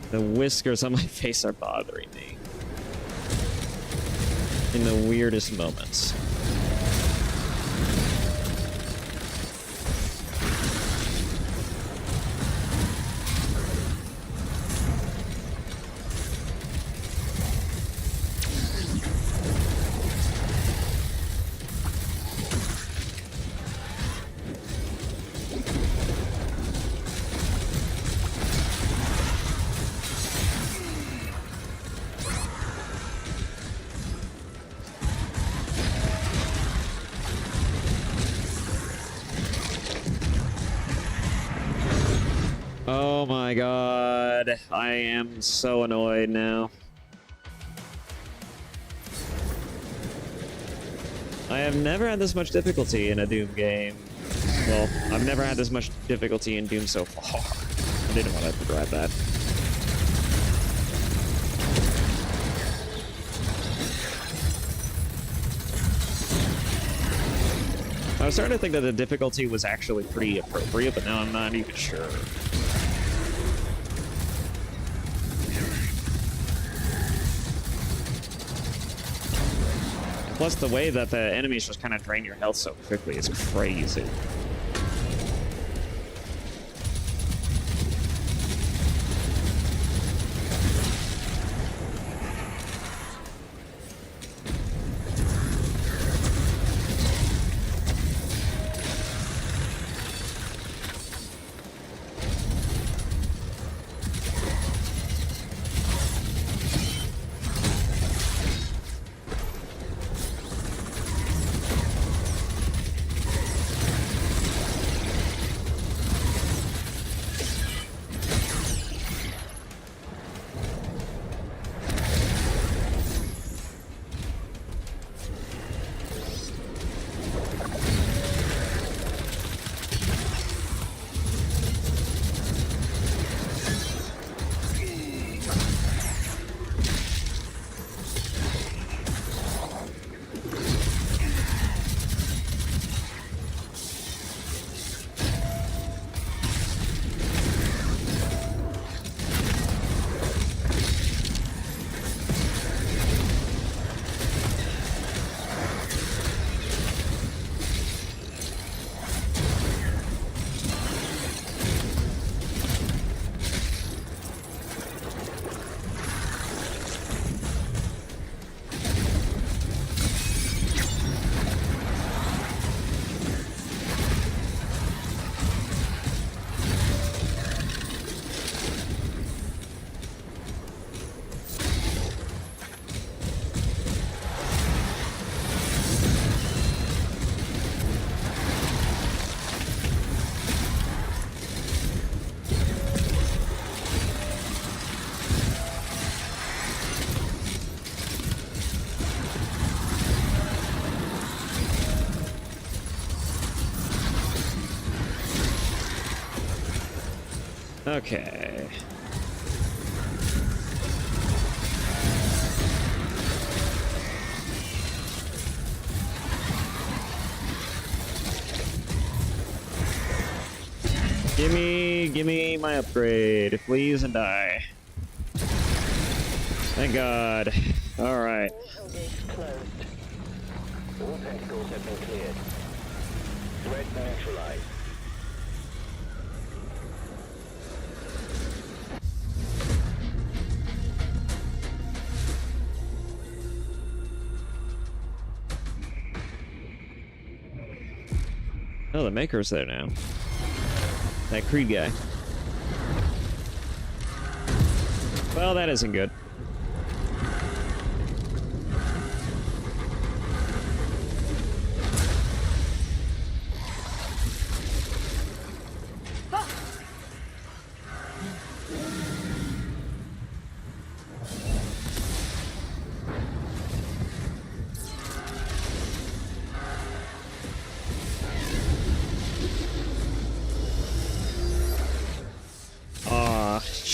The whiskers on my face are bothering me. In the weirdest moments. Oh my god, I am so annoyed now. I have never had this much difficulty in a Doom game. Well, I've never had this much difficulty in Doom so far. I didn't want to grab that. I was starting to think that the difficulty was actually pretty appropriate, but now I'm not even sure. Plus, the way that the enemies just kind of drain your health so quickly is crazy. Okay. Gimme my upgrade, please, and die. Thank God. All right.
Portal gates closed. All tentacles have been cleared. Threat neutralized.
Oh, the Maker's there now. That Creed guy. Well, that isn't good.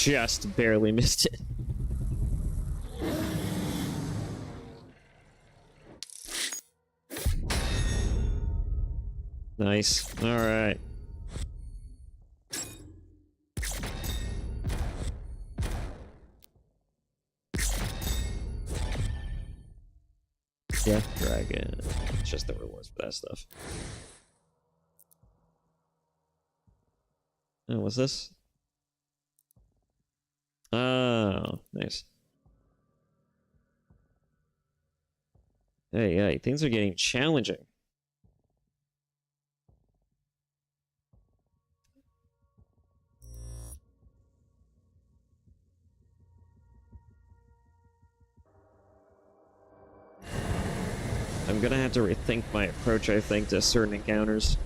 Just barely missed it. Nice. All right. Death Dragon. It's just the rewards for that stuff. Oh, what's this? Oh, nice. Hey, hey, things are getting challenging. I'm gonna have to rethink my approach, I think, to certain encounters.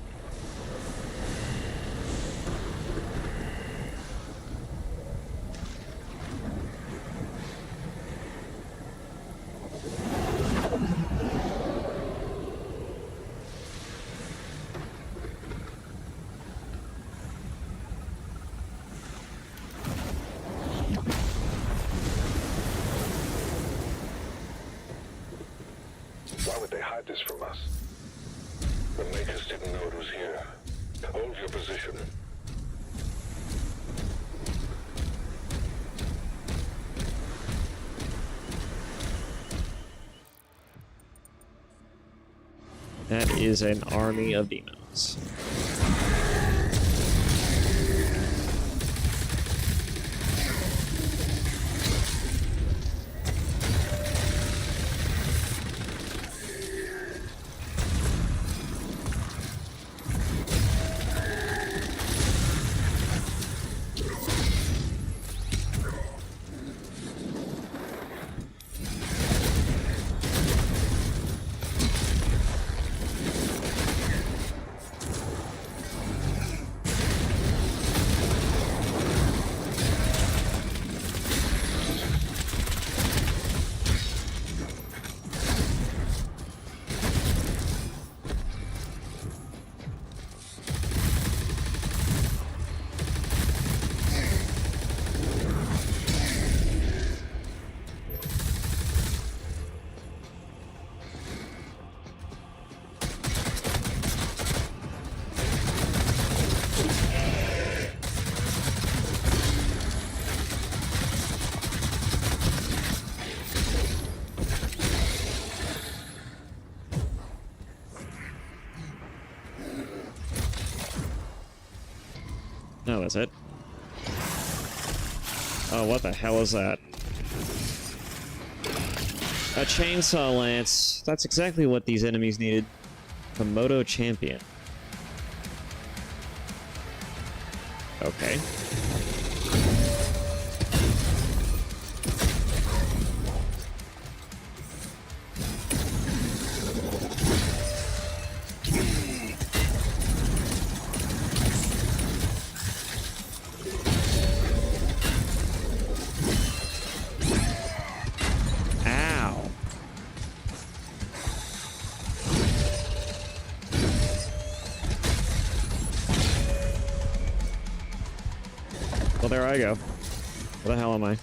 Why would they hide this from us? The Makers didn't know it was here. Hold your position.
That is an army of demons. No, that's it. Oh, what the hell is that? A chainsaw lance. That's exactly what these enemies needed. Komodo champion. Okay. Ow. Well, there I go. Where the hell am I?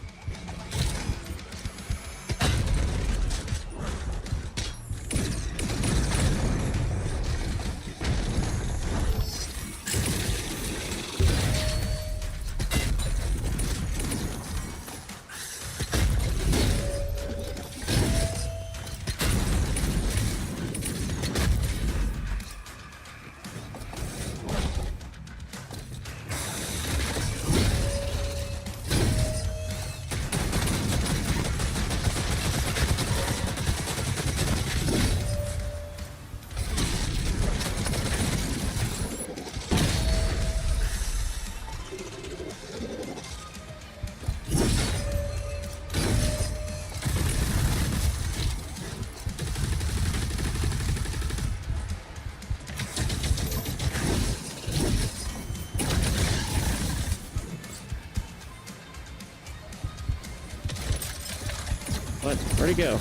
What? Where'd he go?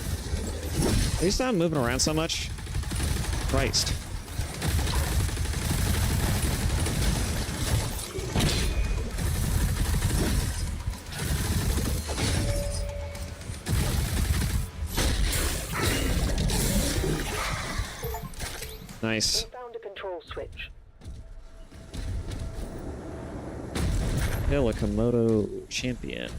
Can you stop moving around so much? Christ. Nice.
We found a control switch.
Kill a Komodo champion.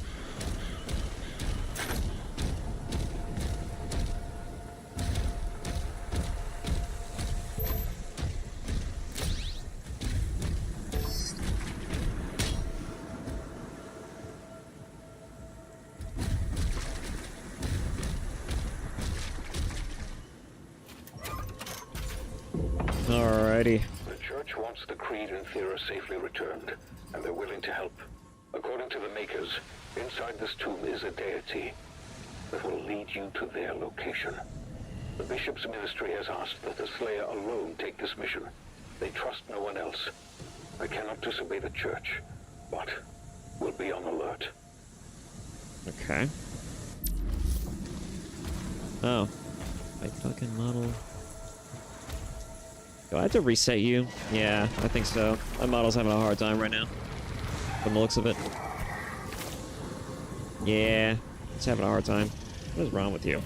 Alrighty.
The Church wants the Creed and Thera safely returned, and they're willing to help. According to the Makers, inside this tomb is a deity that will lead you to their location. The Bishop's ministry has asked that the Slayer alone take this mission. They trust no one else. I cannot disobey the Church, but will be on alert.
Okay. Oh. My fucking model. Do I have to reset you? Yeah, I think so. My model's having a hard time right now. From the looks of it. Yeah, it's having a hard time. What is wrong with you?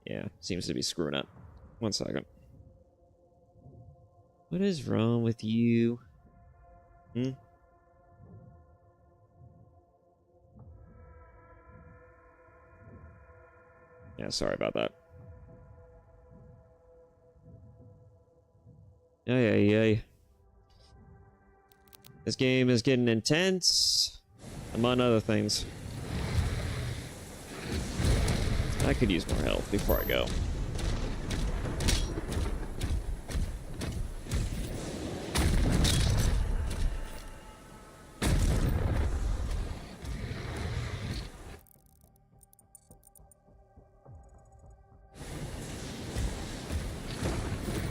Yeah, seems to be screwing up. 1 second. What is wrong with you? Hmm? Yeah, sorry about that. Ay. This game is getting intense, among other things. I could use more health before I go.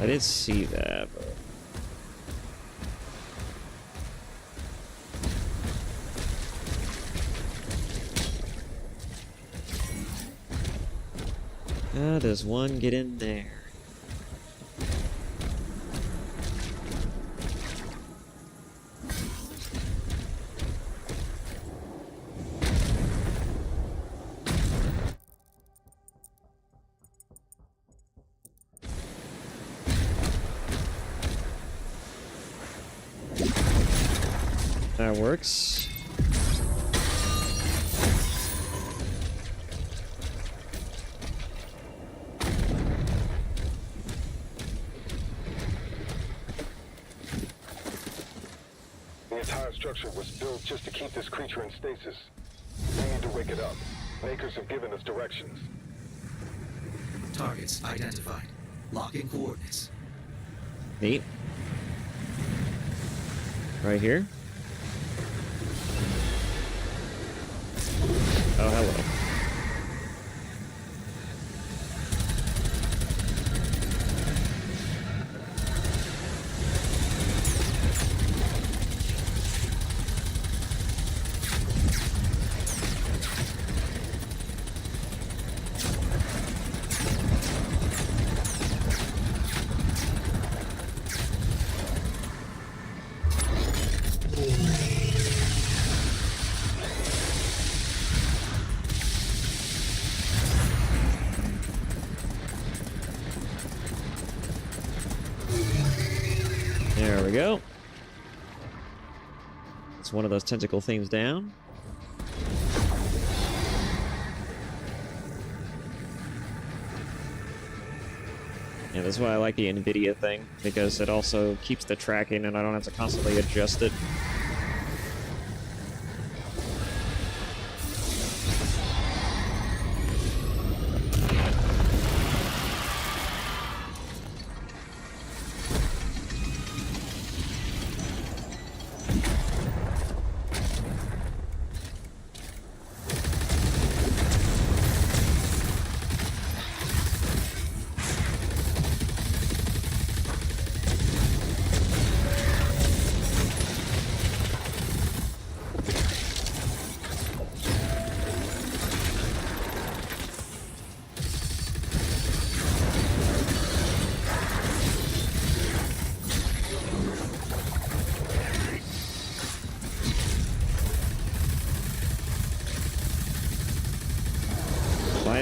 I did see that, but... How does one get in there? That works.
The entire structure was built just to keep this creature in stasis. We need to wake it up. Makers have given us directions.
Targets identified. Locking coordinates.
Neat. Right here. Oh, hello. There we go. It's one of those tentacle things down. Yeah, that's why I like the NVIDIA thing, because it also keeps the tracking and I don't have to constantly adjust it.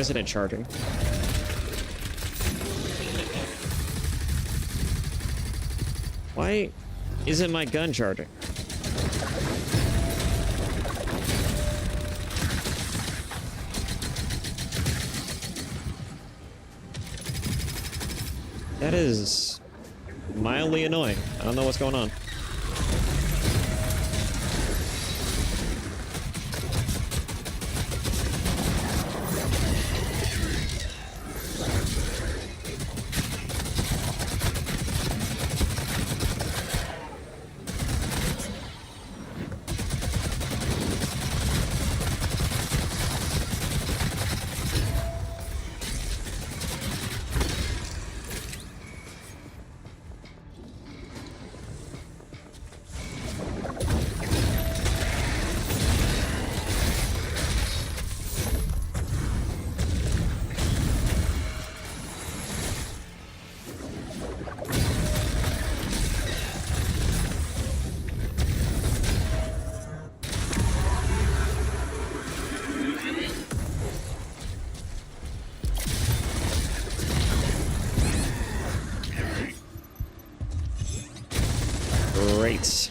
isn't it charging? Why isn't my gun charging? That is mildly annoying. I don't know what's going on. Great.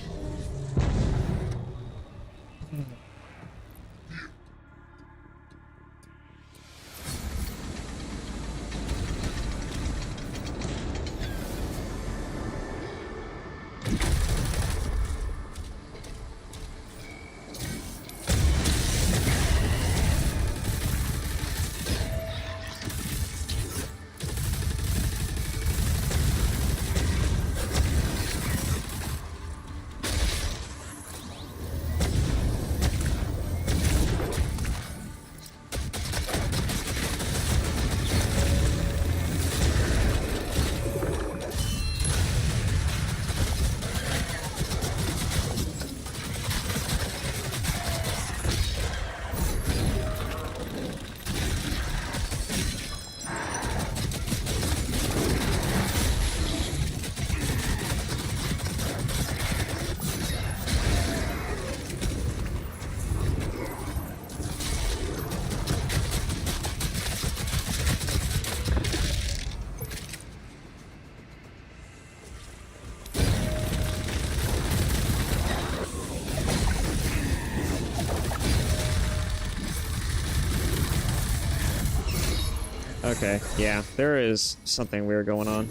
Okay, yeah, there is something weird going on.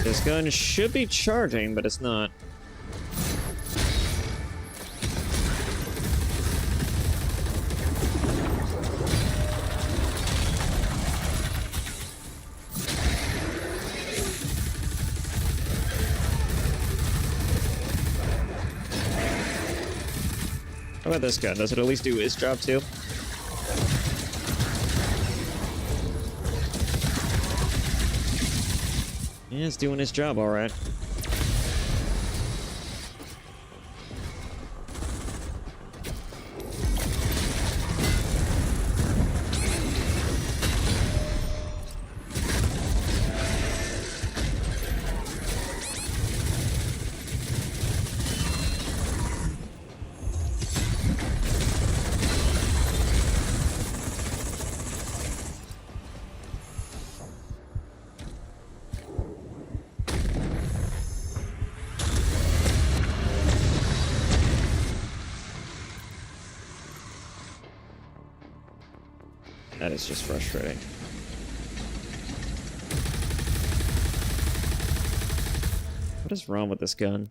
This gun should be charging, but it's not. How about this gun? Does it at least do its job too? Yeah, it's doing its job, all right. That is just frustrating. What is wrong with this gun?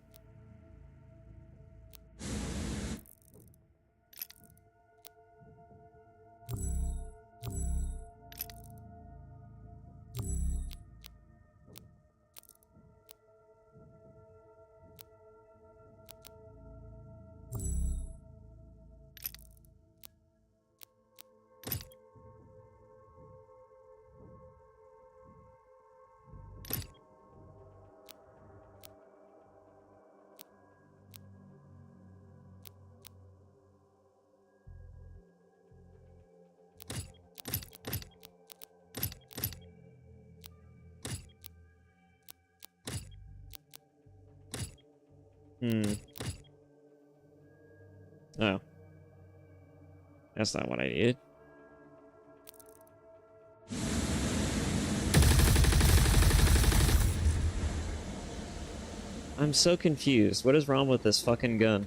Oh. That's not what I needed. I'm so confused. What is wrong with this fucking gun?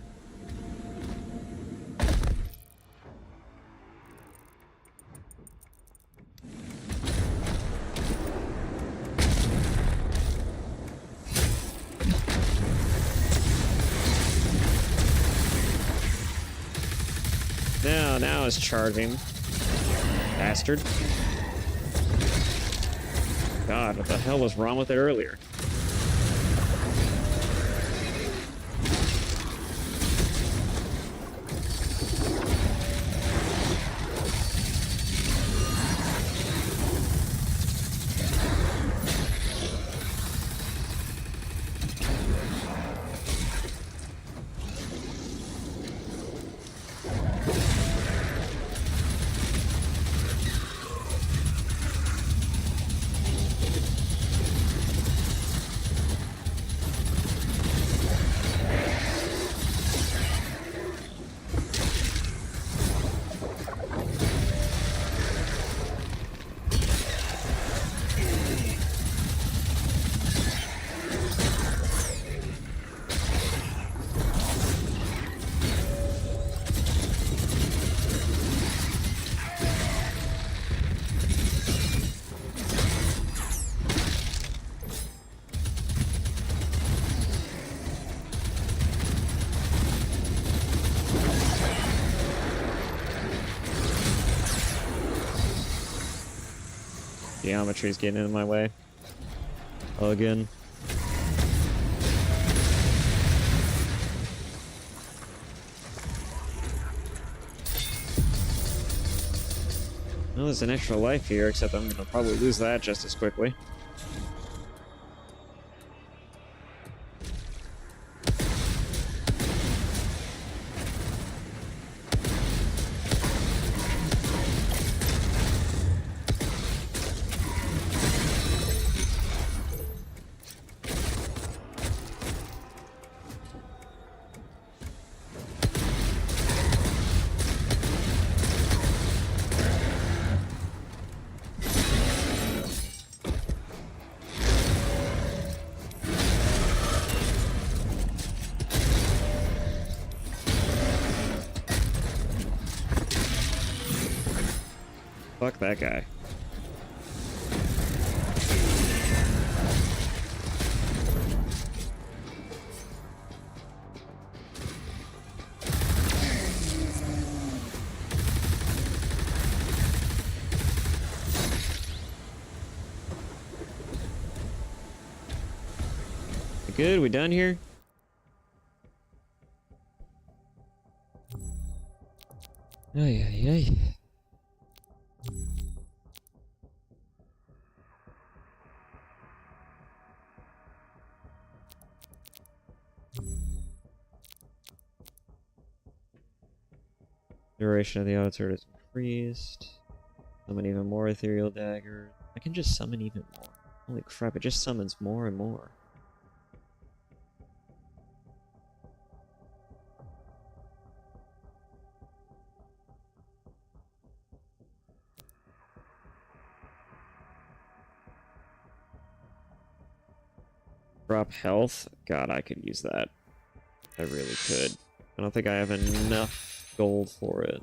Now it's charging. Bastard. God, what the hell was wrong with it earlier? Geometry's getting in my way. Again. Well, there's an extra life here, except I'm gonna probably lose that just as quickly. Fuck that guy. Good, we done here? Ay, ay, ay. Duration of the auto turret is increased. Summon even more ethereal daggers. I can just summon even more. Holy crap, it just summons more and more. Drop health? God, I could use that. I really could. I don't think I have enough gold for it.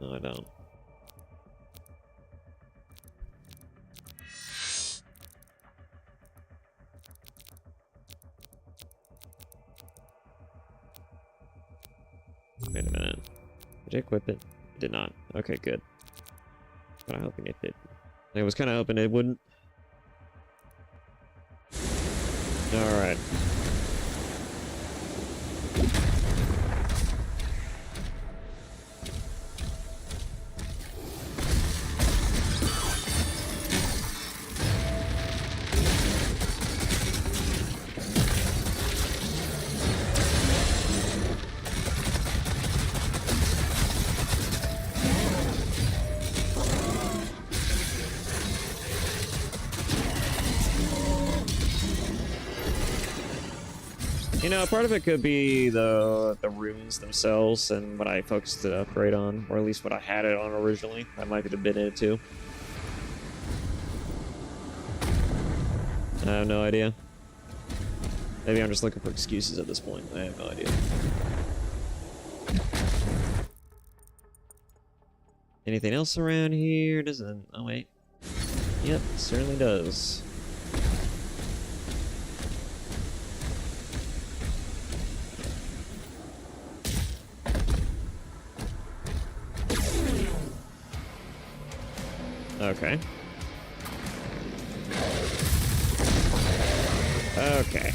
No, I don't. Wait a minute. Did I equip it? It did not. Okay, good. Kind of hoping it did. I was kind of hoping it wouldn't. Alright. You know, part of it could be the runes themselves and what I focused the upgrade on, or at least what I had it on originally. That might have been it too. I have no idea. Maybe I'm just looking for excuses at this point. I have no idea. Anything else around here? Doesn't... Oh, wait. Yep, certainly does. Okay. Okay.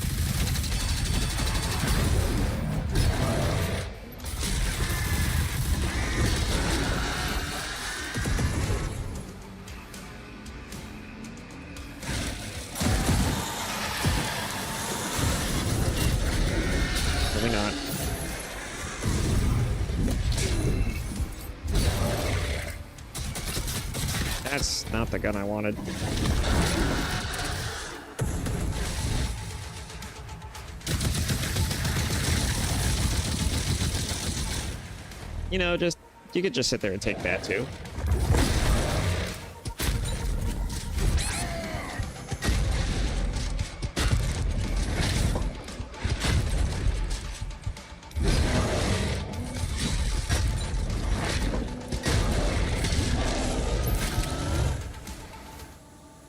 Maybe not. That's not the gun I wanted. You know, you could just sit there and take that too.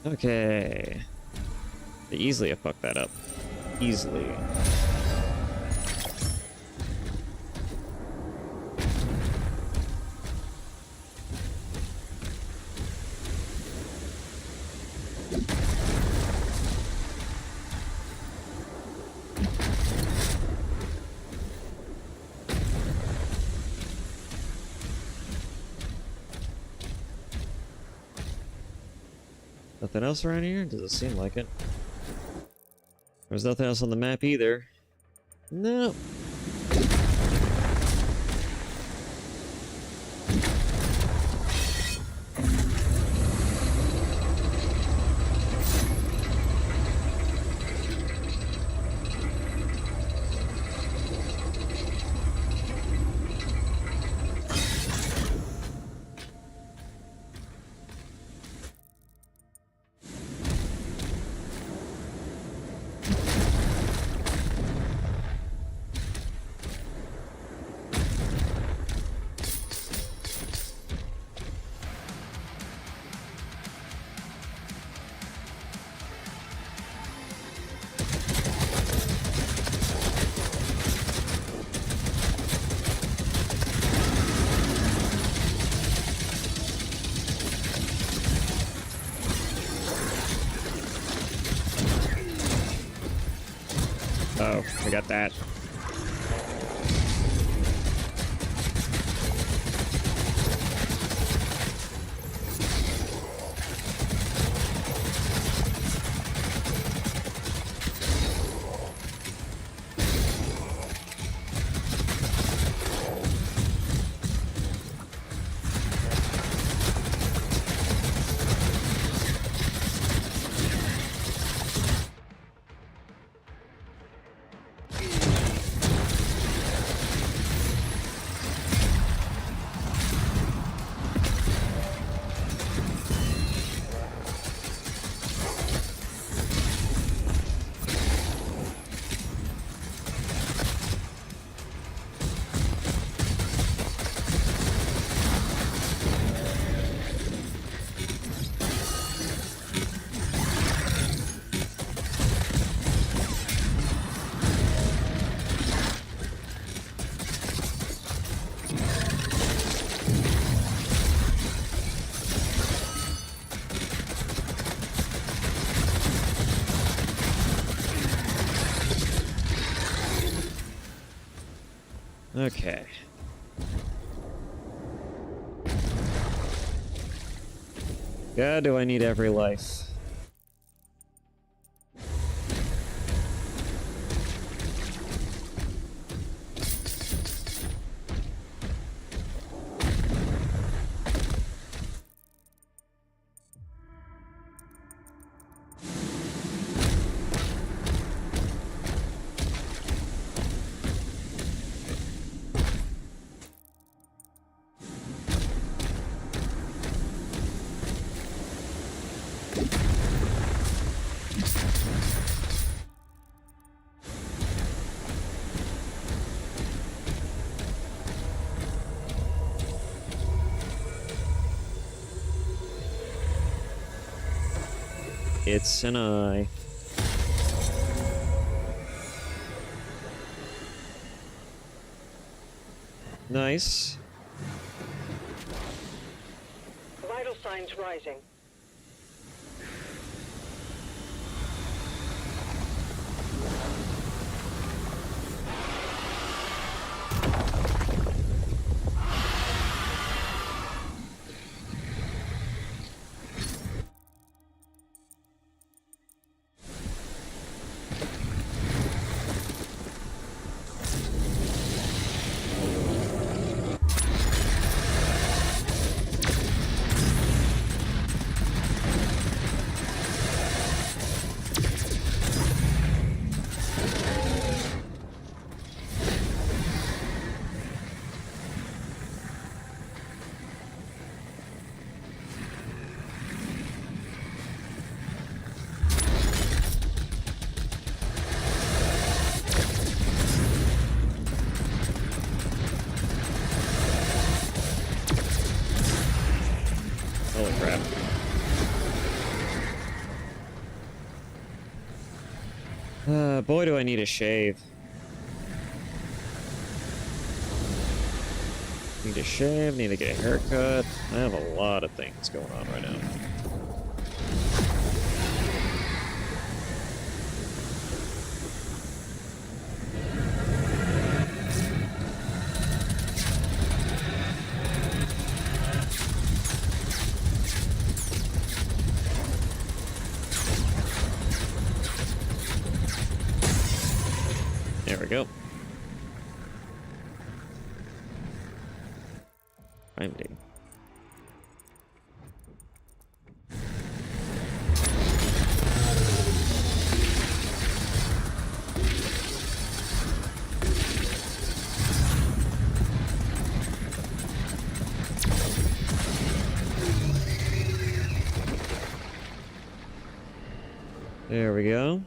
Okay. They easily have fucked that up. Easily. Nothing else around here? Doesn't seem like it. There's nothing else on the map either. No. Oh, I got that. Okay. God, do I need every life? It's an eye. Nice.
Vital signs rising.
Holy crap. Boy, do I need a shave. Need a shave, need to get a haircut. I have a lot of things going on right now. There we go. Prime day. There we go.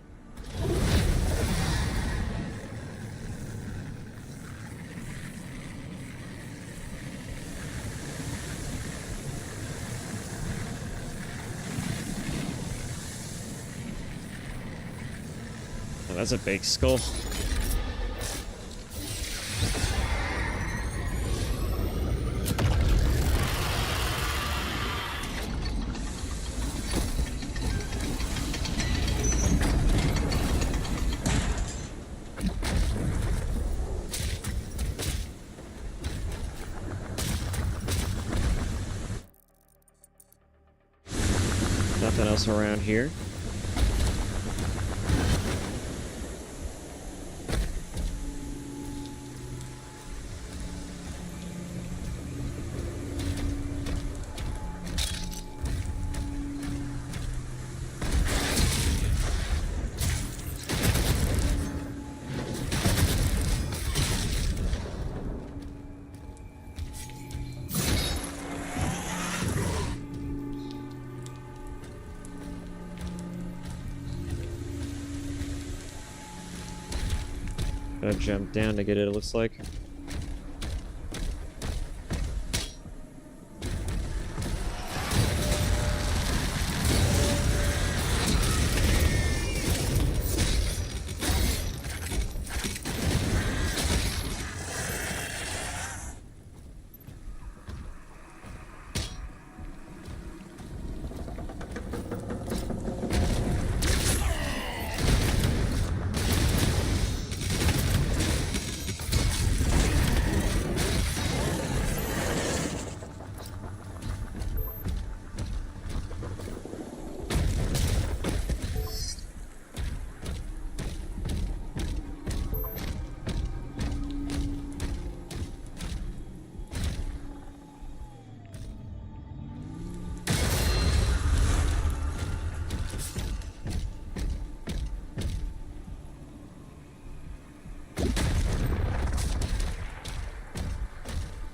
Oh, that's a big skull. Nothing else around here. Gotta jump down to get it, it looks like.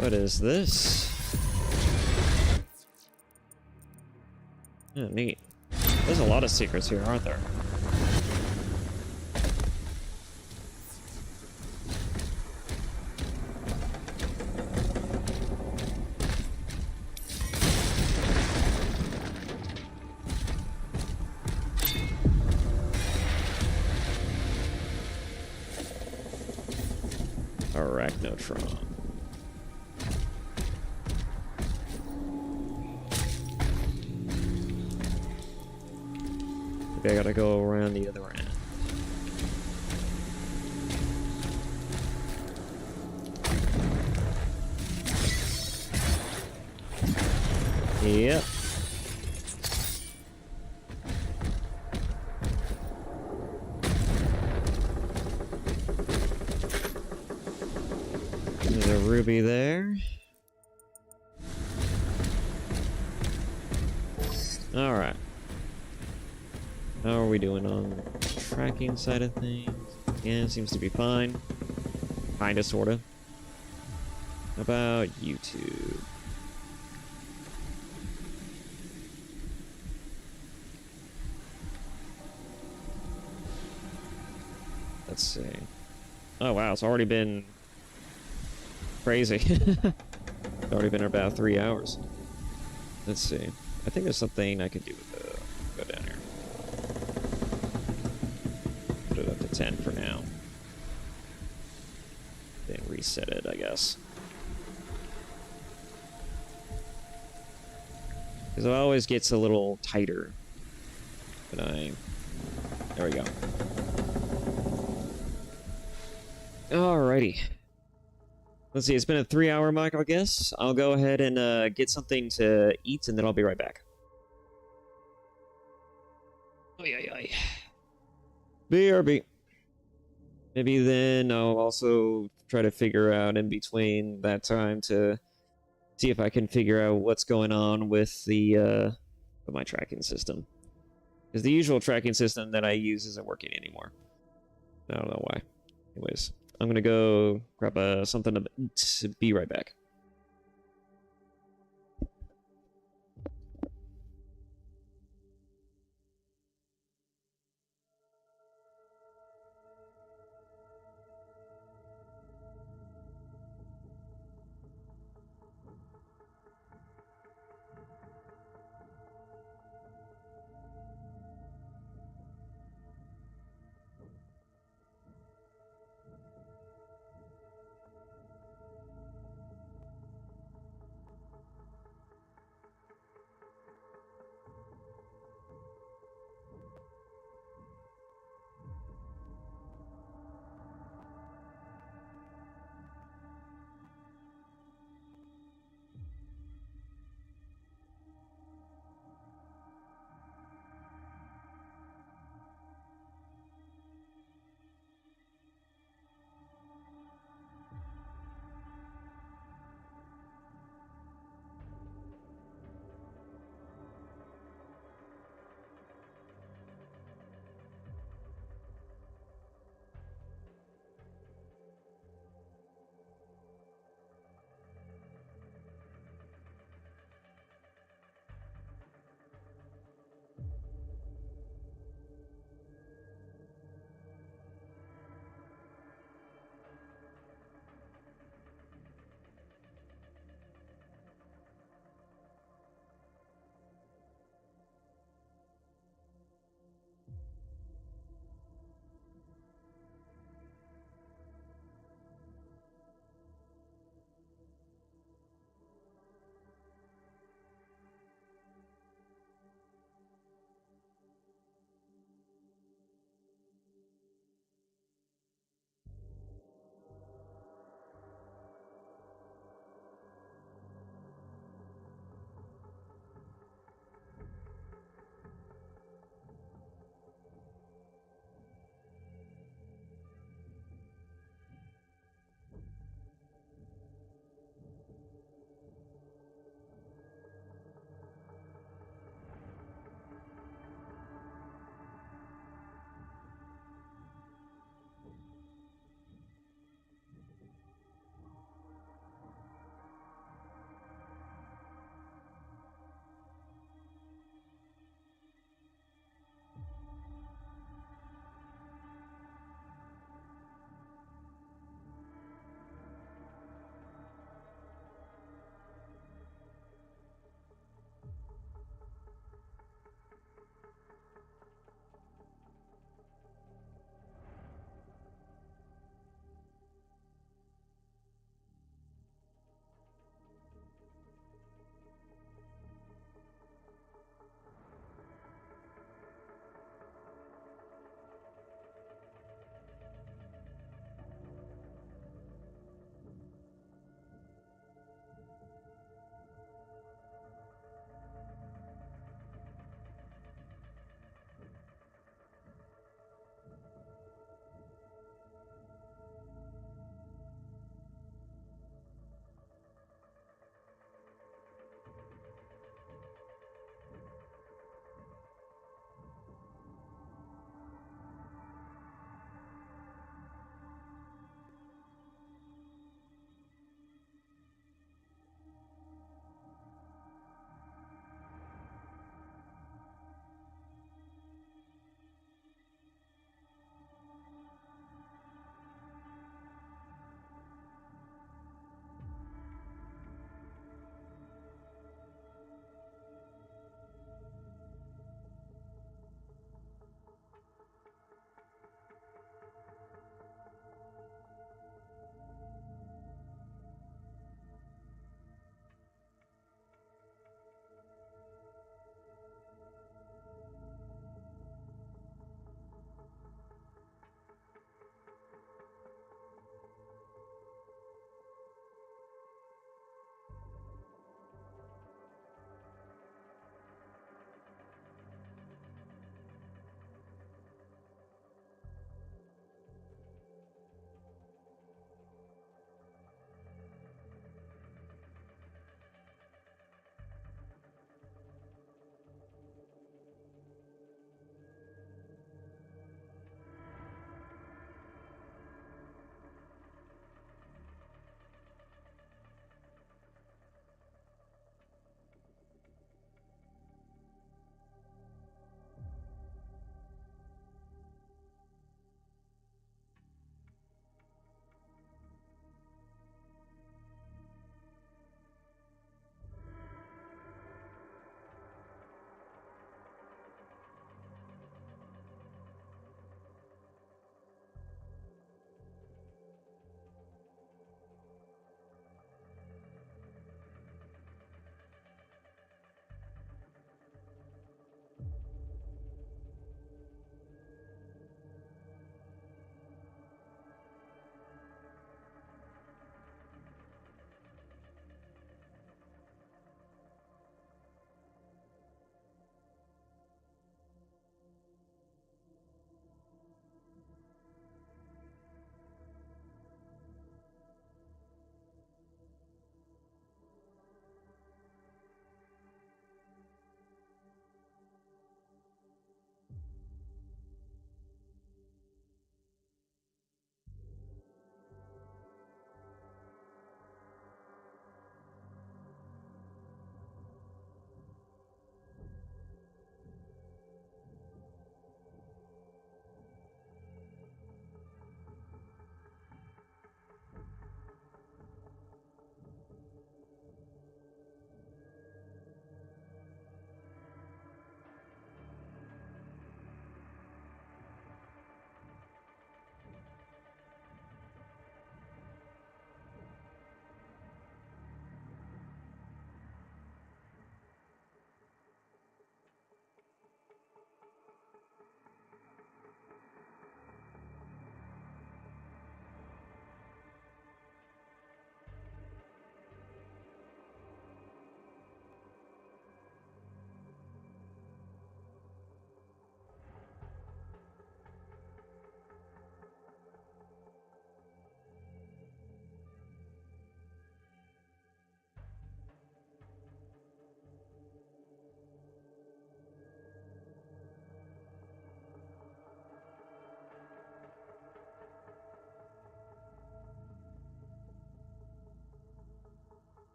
What is this? Yeah, neat. There's a lot of secrets here, aren't there? Arachnotron. Maybe I gotta go around the other end. Yep. There's a ruby there. Alright. How are we doing on the tracking side of things? Yeah, it seems to be fine. Kinda, sorta. How about YouTube? Let's see. Oh wow, it's already been crazy. It's already been about 3 hours. Let's see. I think there's something I could do with the... Go down here. Put it up to 10 for now. Then reset it, I guess. Because it always gets a little tighter. But there we go. Alrighty. Let's see, it's been a 3-hour mark, I guess. I'll go ahead and get something to eat, and then I'll be right back. Oy, oy, oy. BRB. Maybe then I'll also try to figure out in between that time to see if I can figure out what's going on with the with my tracking system. Because the usual tracking system that I use isn't working anymore. I don't know why. Anyways, I'm gonna go grab something to eat. Be right back.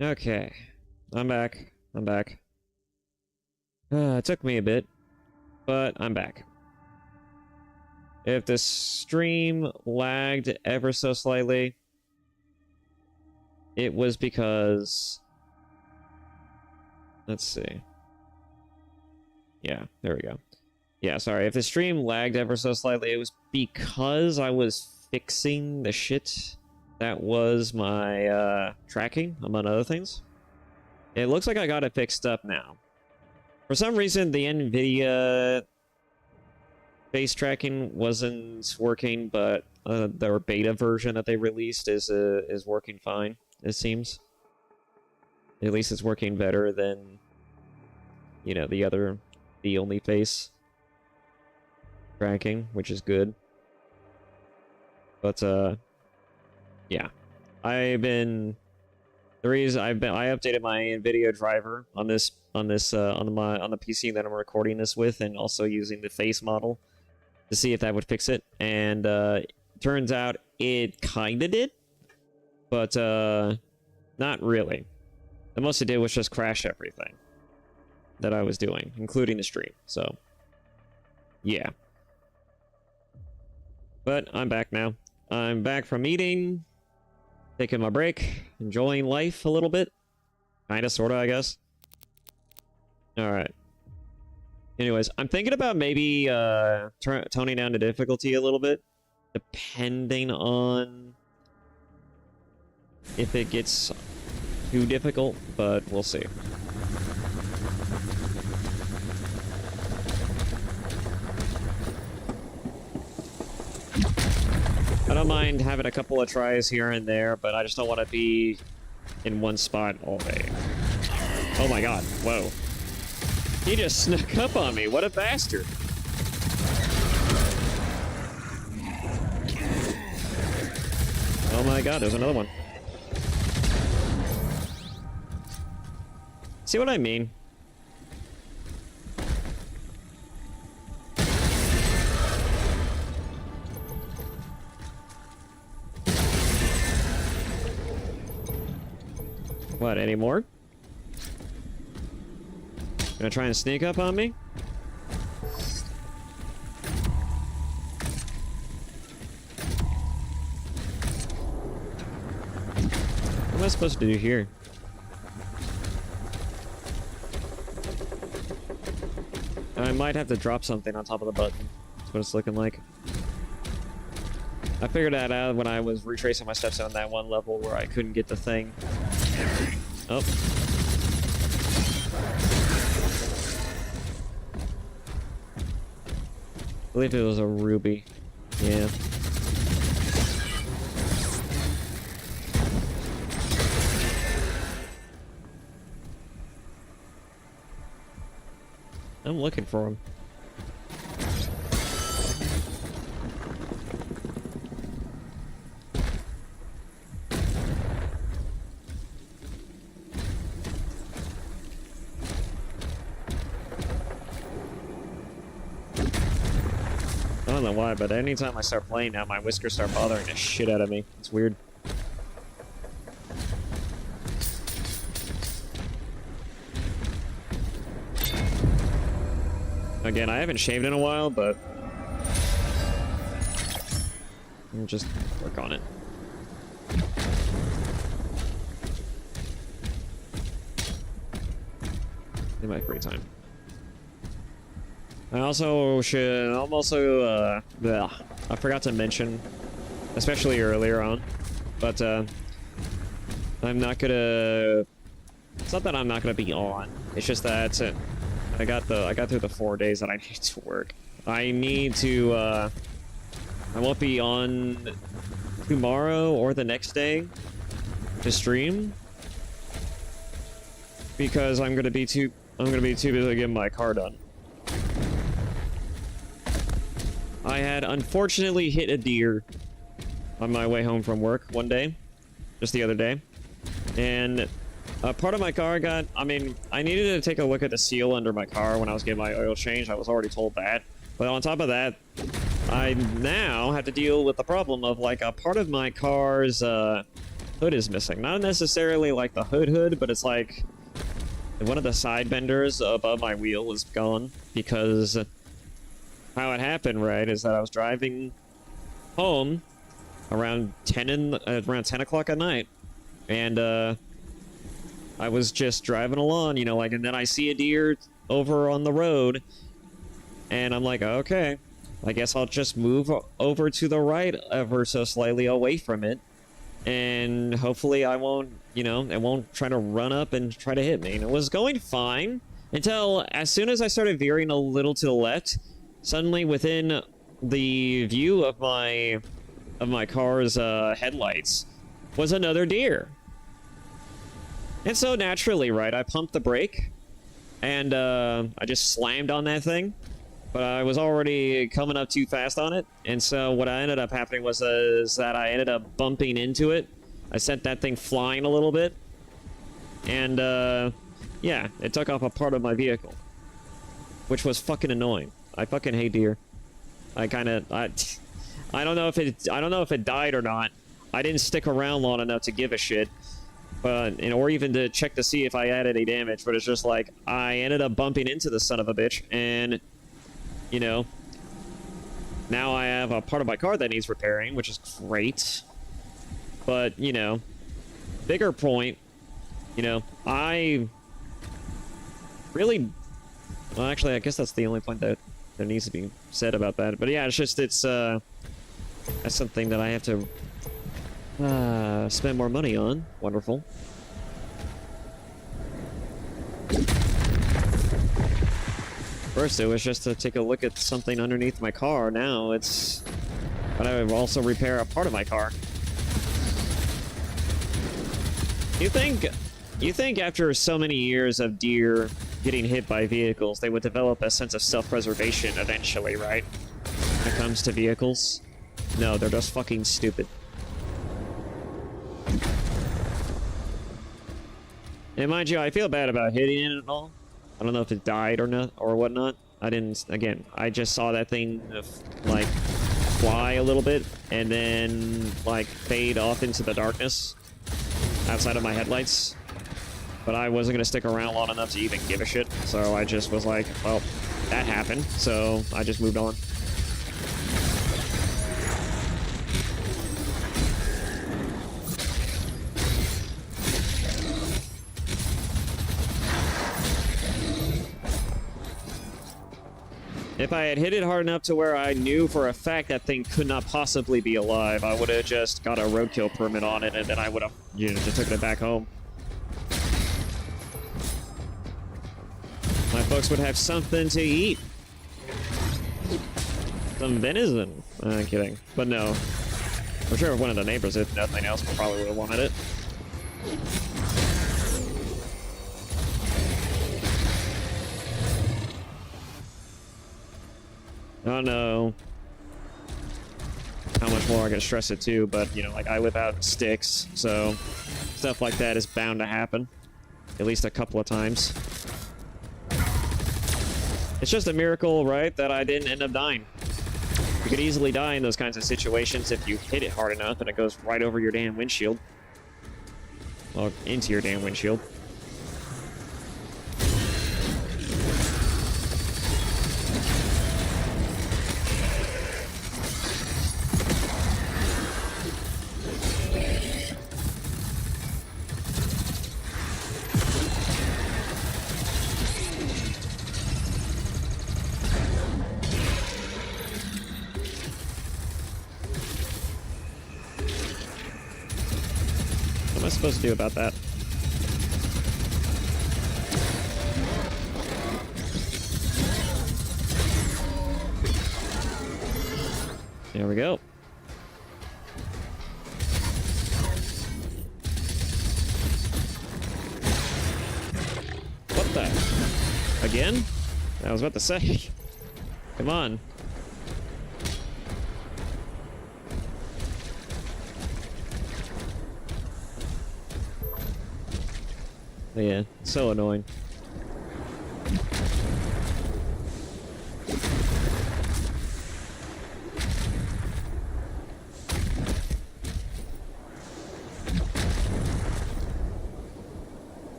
Okay. I'm back. I'm back. It took me a bit, but I'm back. If the stream lagged ever so slightly, it was because... Let's see. Yeah, there we go. Yeah, sorry. If the stream lagged ever so slightly, it was because I was fixing the shit that was my tracking, among other things. It looks like I got it fixed up now. For some reason, the NVIDIA face tracking wasn't working, but their beta version that they released is working fine, it seems. At least it's working better than, you know, the only face tracking, which is good. But yeah, I updated my NVIDIA driver on the PC that I'm recording this with, and also using the face model to see if that would fix it. And turns out it kinda did, but not really. The most it did was just crash everything that I was doing, including the stream. So yeah. But I'm back now. I'm back from eating, taking my break, enjoying life a little bit. Kinda, sorta, I guess. Alright. Anyways, I'm thinking about maybe toning down the difficulty a little bit, depending on if it gets too difficult, but we'll see. I don't mind having a couple of tries here and there, but I just don't want to be in one spot all day. Oh my god, whoa. He just snuck up on me, what a bastard. Oh my god, there's another one. See what I mean? What, any more? Gonna try and sneak up on me? What am I supposed to do here? I might have to drop something on top of the button. That's what it's looking like. I figured that out when I was retracing my steps on that one level where I couldn't get the thing. Oh. I believe it was a ruby. Yeah. I'm looking for him. I don't know why, but anytime I start playing now, my whiskers start bothering the shit out of me. It's weird. Again, I haven't shaved in a while, but I'll just work on it. In my free time. I also should, I forgot to mention, especially earlier on, but I'm not gonna, it's not that I'm not gonna be on, it's just that I got through the 4 days that I need to work. I need to, I won't be on tomorrow or the next day to stream because I'm gonna be too busy getting my car done. I had unfortunately hit a deer on my way home from work one day, just the other day, and part of my car got, I mean, I needed to take a look at the seal under my car when I was getting my oil changed. I was already told that, but on top of that, I now have to deal with the problem of like a part of my car's hood is missing. Not necessarily like the hood, but it's like one of the side benders above my wheel is gone, because how it happened, right, is that I was driving home around 10 o'clock at night, and I was just driving along, you know, like, and then I see a deer over on the road, and I'm like, okay, I guess I'll just move over to the right ever so slightly away from it, and hopefully I won't, you know, it won't try to run up and try to hit me. And it was going fine until as soon as I started veering a little to the left, suddenly within the view of my car's headlights was another deer. And so naturally, right, I pumped the brake, and I just slammed on that thing, but I was already coming up too fast on it, and so what ended up happening was that I ended up bumping into it. I sent that thing flying a little bit, and yeah, it took off a part of my vehicle, which was fucking annoying. I fucking hate deer. I don't know if it died or not. I didn't stick around long enough to give a shit. Or even to check to see if I had any damage, but it's just like, I ended up bumping into the son of a bitch, and, you know, now I have a part of my car that needs repairing, which is great. But, you know, bigger point, you know, I really, well, actually, I guess that's the only point that there needs to be said about that. But yeah, it's just, that's something that I have to spend more money on. Wonderful. First, it was just to take a look at something underneath my car. Now it's, but I would also repair a part of my car. You think after so many years of deer getting hit by vehicles, they would develop a sense of self-preservation eventually, right? When it comes to vehicles? No, they're just fucking stupid. And mind you, I feel bad about hitting it at all. I don't know if it died or not, or whatnot. I didn't, again, I just saw that thing, like, fly a little bit, and then, like, fade off into the darkness outside of my headlights. But I wasn't gonna stick around long enough to even give a shit, so I just was like, well, that happened, so I just moved on. If I had hit it hard enough to where I knew for a fact that thing could not possibly be alive, I would have just got a roadkill permit on it, and then I would have, you know, just taken it back home. My folks would have something to eat. Some venison. I'm kidding. But no. I'm sure if one of the neighbors, if nothing else, probably would have wanted it. I don't know how much more I can stress it too, but, you know, like, I whip out sticks, so stuff like that is bound to happen. At least a couple of times. It's just a miracle, right, that I didn't end up dying. You could easily die in those kinds of situations if you hit it hard enough and it goes right over your damn windshield. Well, into your damn windshield. What am I supposed to do about that? There we go. What the? Again? I was about to say. Come on. Yeah, so annoying.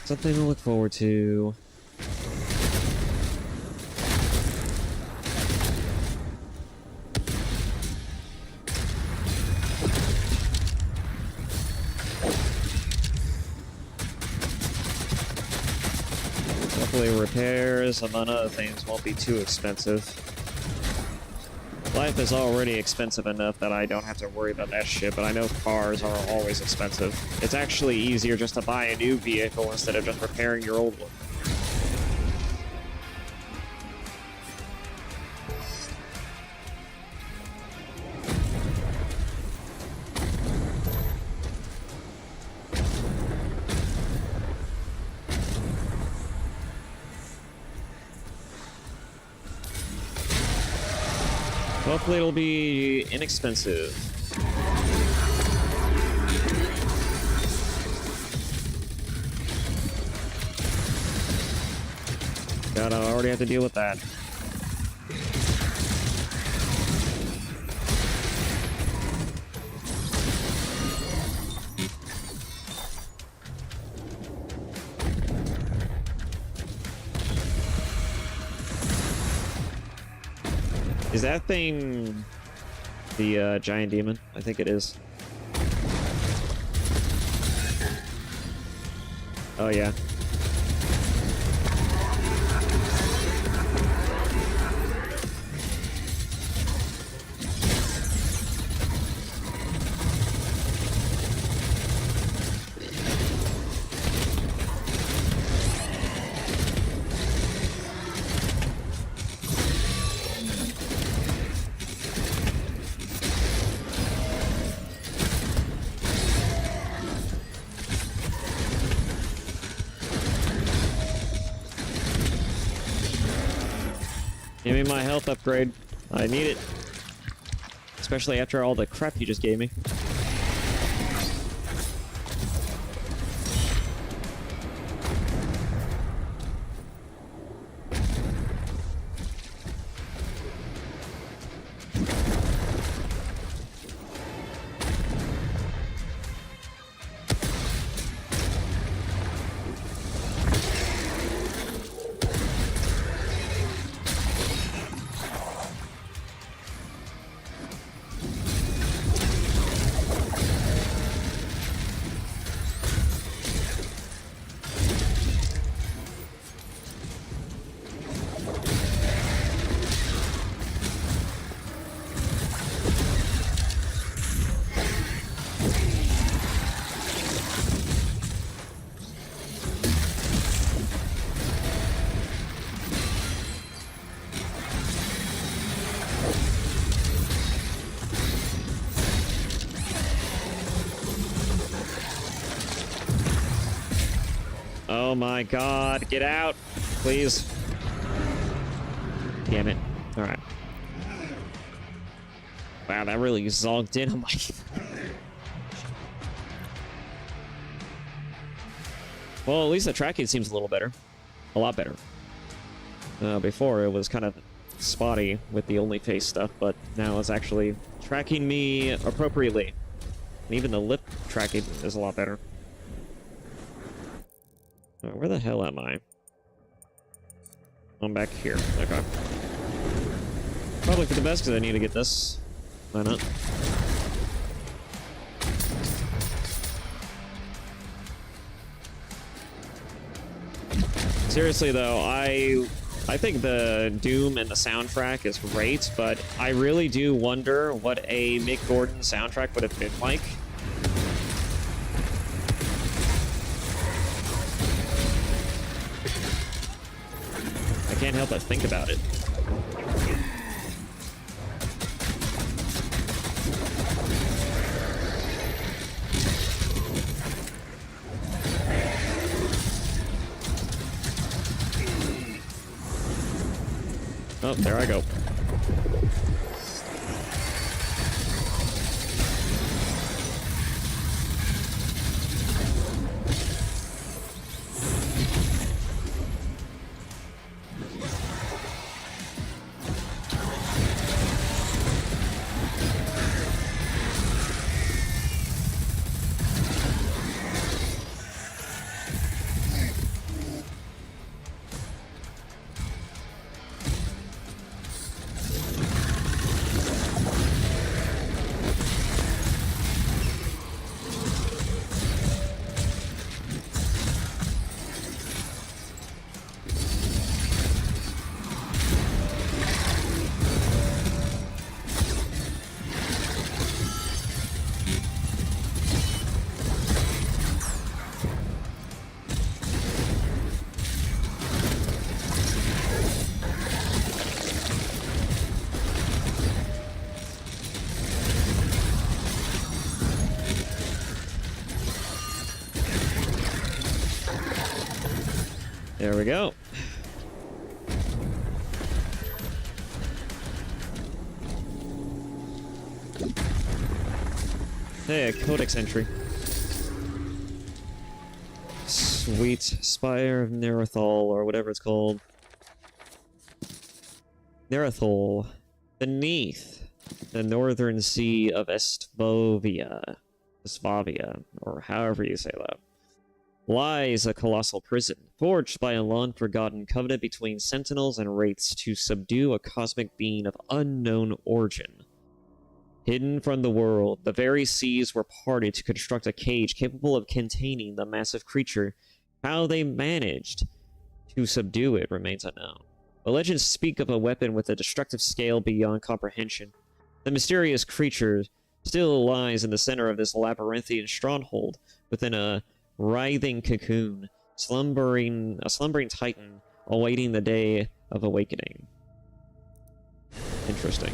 Something to look forward to. Hopefully repairs, among other things, won't be too expensive. Life is already expensive enough that I don't have to worry about that shit, but I know cars are always expensive. It's actually easier just to buy a new vehicle instead of just repairing your old one. Hopefully it'll be inexpensive. God, I already have to deal with that. Is that thing the giant demon? I think it is. Oh yeah. Give me my health upgrade. I need it. Especially after all the crap you just gave me. Oh my god, get out, please. Damn it. Alright. Wow, that really zonked in on my... Well, at least the tracking seems a little better. A lot better. Before, it was kind of spotty with the only face stuff, but now it's actually tracking me appropriately. And even the lip tracking is a lot better. Where the hell am I? I'm back here. Okay. Probably for the best because I need to get this. Why not? Seriously though, I think the Doom and the soundtrack is great, but I really do wonder what a Mick Gordon soundtrack would have been like. I can't help but think about it. Oh, there I go. There we go. Hey, a codex entry. Sweet Spire of Nerathol, or whatever it's called. Nerathol. Beneath the northern sea of Estvovia, or however you say that, lies a colossal prison, forged by a long-forgotten covenant between sentinels and wraiths to subdue a cosmic being of unknown origin. Hidden from the world, the very seas were parted to construct a cage capable of containing the massive creature. How they managed to subdue it remains unknown. But legends speak of a weapon with a destructive scale beyond comprehension. The mysterious creature still lies in the center of this labyrinthian stronghold, within a writhing cocoon, a slumbering titan awaiting the day of awakening. Interesting.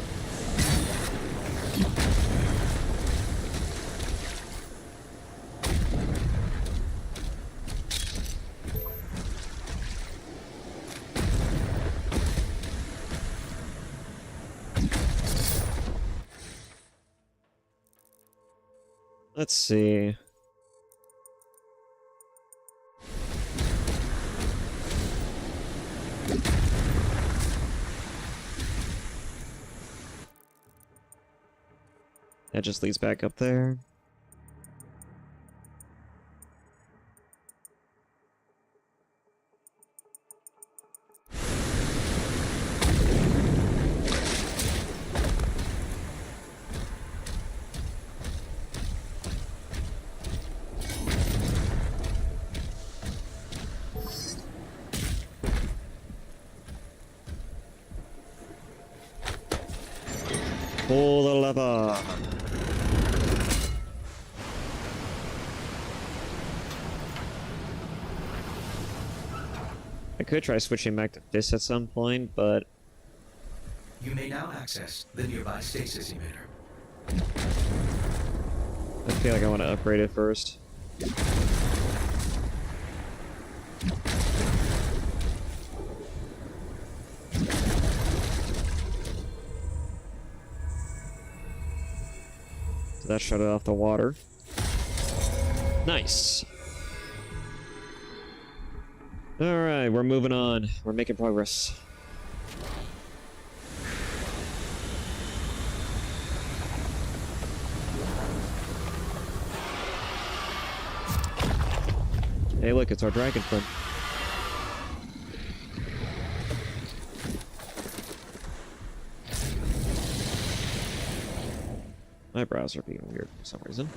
Let's see. That just leads back up there. Pull the lever. I could try switching back to this at some point, but
You may now access the nearby stasis emitter.
I feel like I want to upgrade it first. So that shut it off the water. Nice. Alright, we're moving on. We're making progress. Hey look, it's our dragon friend. My browser being weird for some reason.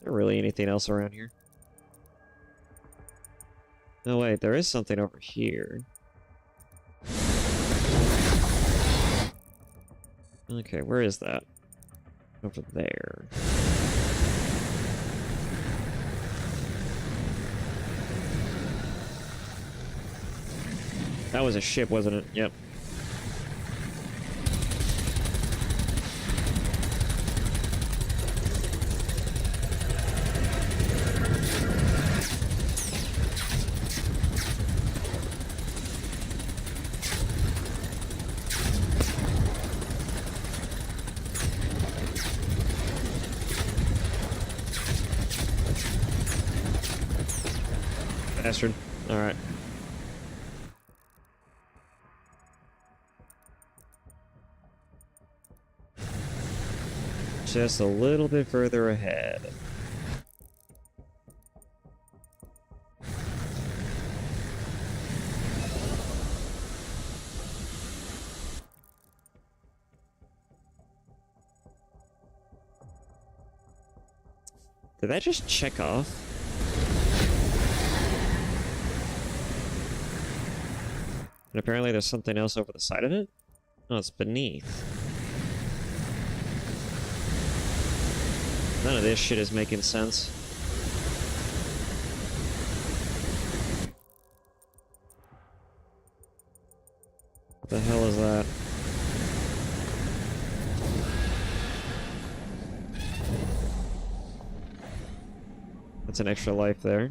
Really anything else around here? No, wait, there is something over here. Okay, where is that? Over there. That was a ship, wasn't it? Yep. Bastard. Alright. Just a little bit further ahead. Did that just check off? And apparently there's something else over the side of it? Oh, it's beneath. None of this shit is making sense. What the hell is that? That's an extra life there.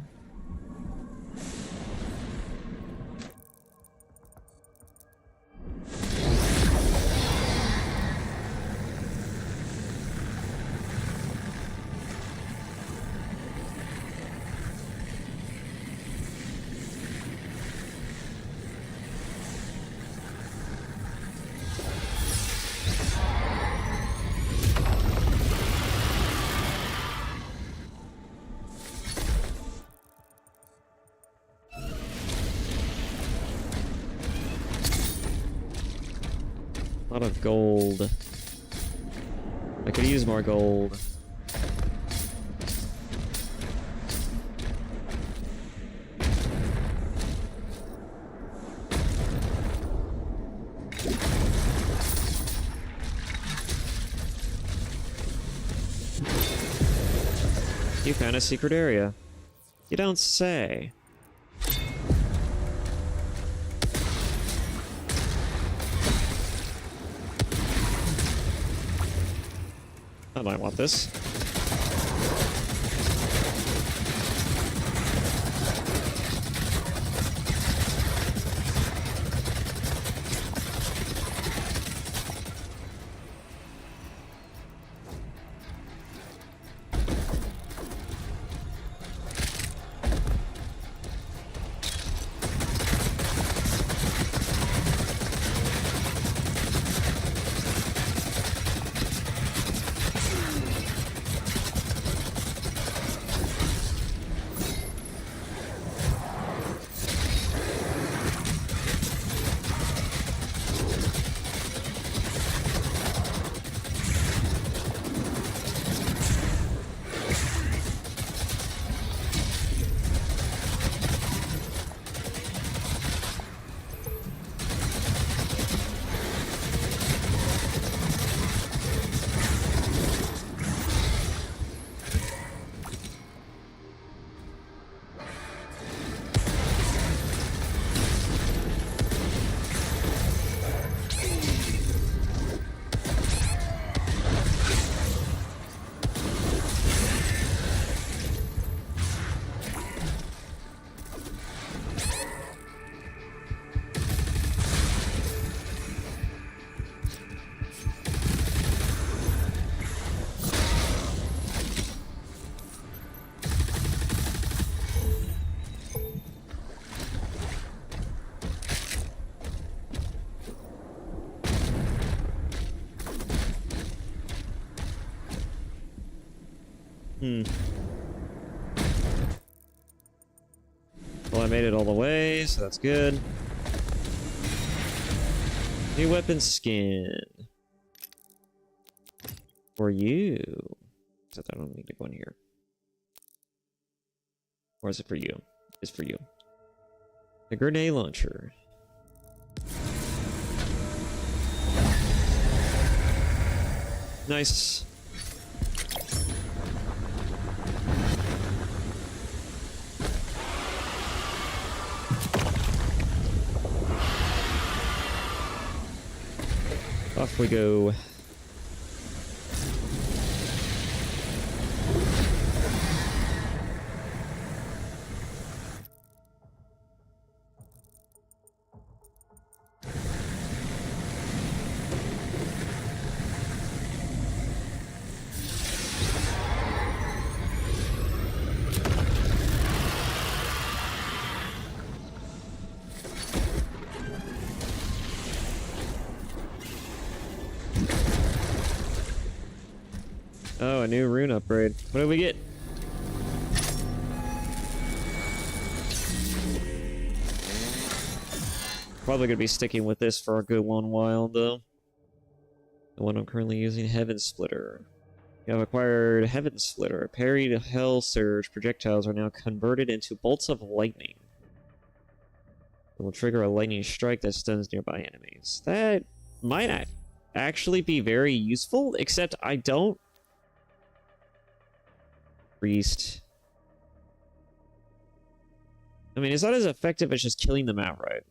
A lot of gold. I could use more gold. You found a secret area. You don't say. I might want this. Well, I made it all the way, so that's good. New weapon skin. For you. Except I don't need to go in here. Or is it for you? It's for you. The grenade launcher. Nice. Off we go. Oh, a new rune upgrade. What did we get? Probably gonna be sticking with this for a good one while, though. The one I'm currently using, Heaven Splitter. You have acquired Heaven Splitter. Parried Hell Surge projectiles are now converted into bolts of lightning. It will trigger a lightning strike that stuns nearby enemies. That might not actually be very useful, except I don't... Priest. I mean, it's not as effective as just killing them outright.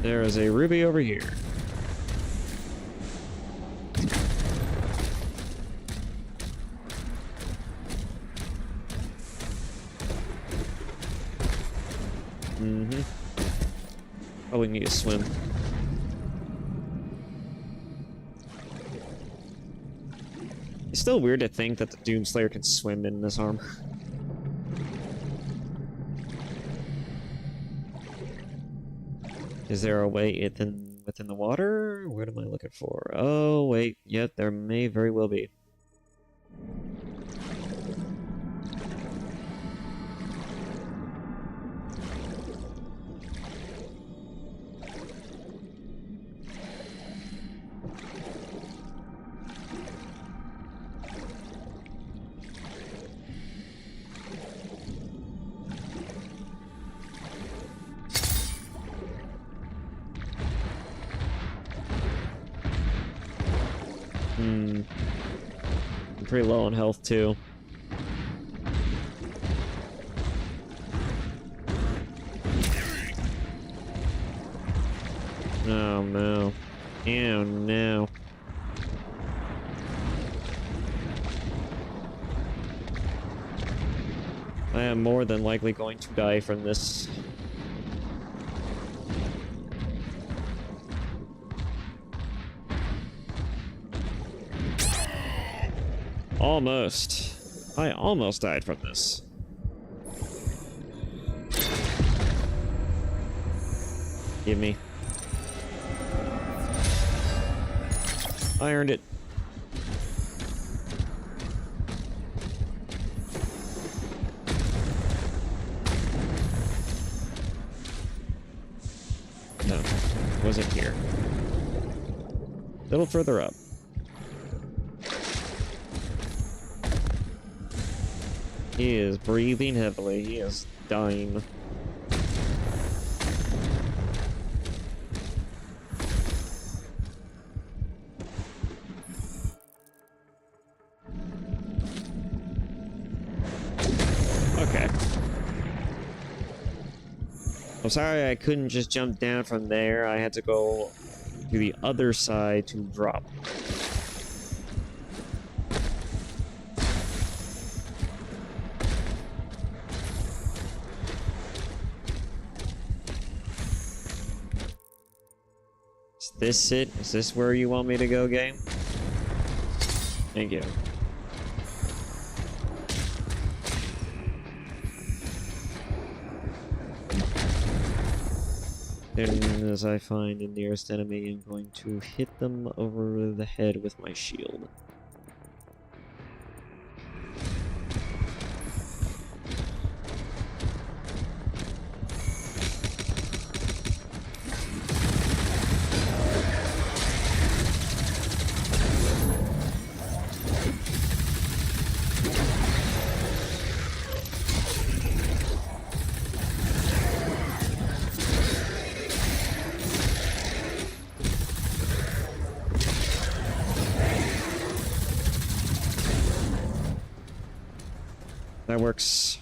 There is a ruby over here. Mm-hmm. Probably need to swim. It's still weird to think that the Doomslayer can swim in this armor. Is there a way within the water? What am I looking for? Oh, wait. Yep, there may very well be. I'm pretty low on health, too. Oh, no. Oh, no. I am more than likely going to die from this. Almost. I almost died from this. Give me. I earned it. No, wasn't here. A little further up. He is breathing heavily. He is dying. Okay. I'm sorry I couldn't just jump down from there. I had to go to the other side to drop. Is this it? Is this where you want me to go, game? Thank you. As I find the nearest enemy, I'm going to hit them over the head with my shield. That works,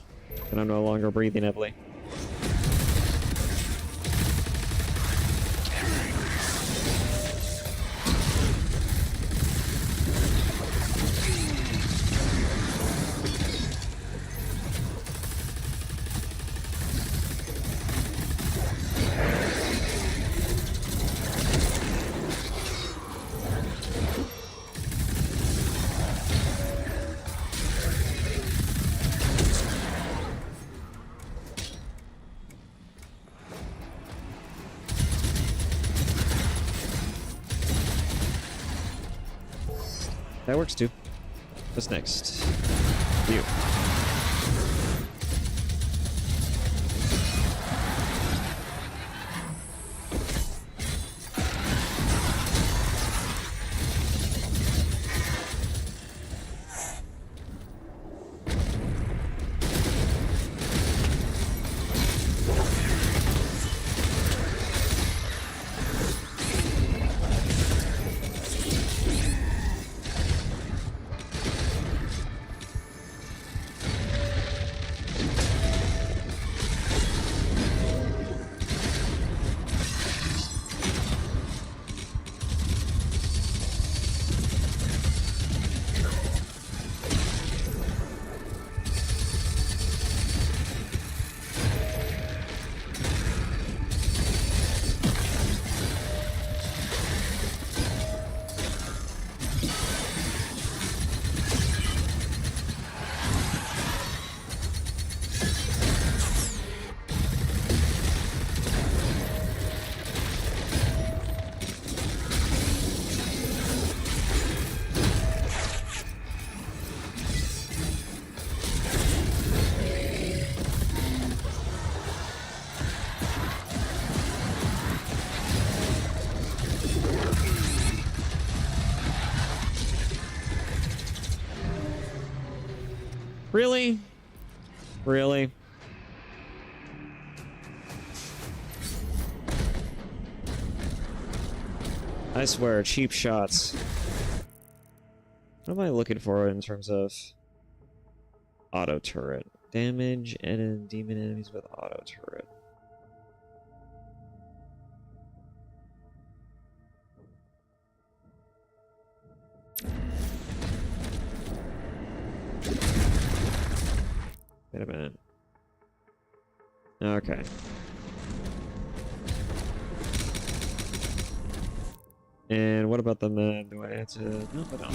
and I'm no longer breathing heavily. That works too. What's next? You. Really? Really? I swear, cheap shots. What am I looking for in terms of auto turret? Damage and demon enemies with auto turret. Wait a minute. Okay. And what about the map? Do I have to... No, I don't.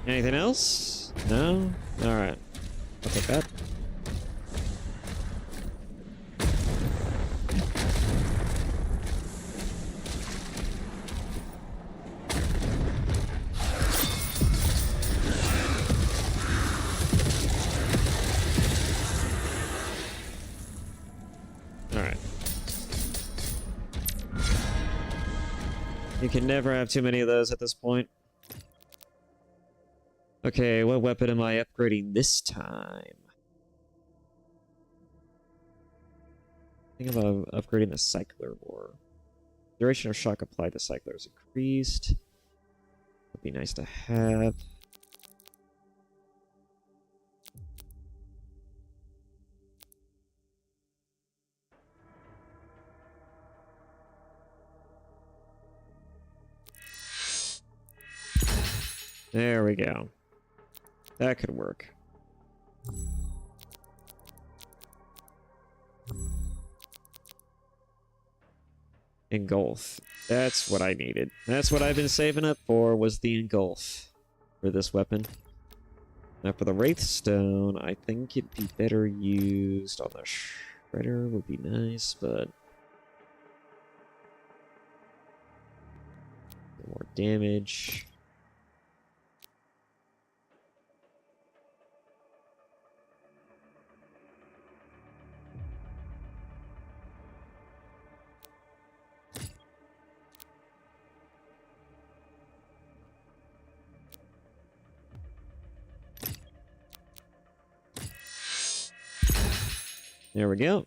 Anything else? No? Alright. I'll take that. You can never have too many of those at this point. Okay, what weapon am I upgrading this time? I think about upgrading the Cycler War. Duration of shock applied to Cycler is increased. Would be nice to have. There we go. That could work. Engulf. That's what I needed. That's what I've been saving up for, was the engulf for this weapon. Now for the Wraithstone, I think it'd be better used on the Shredder would be nice, but more damage. There we go.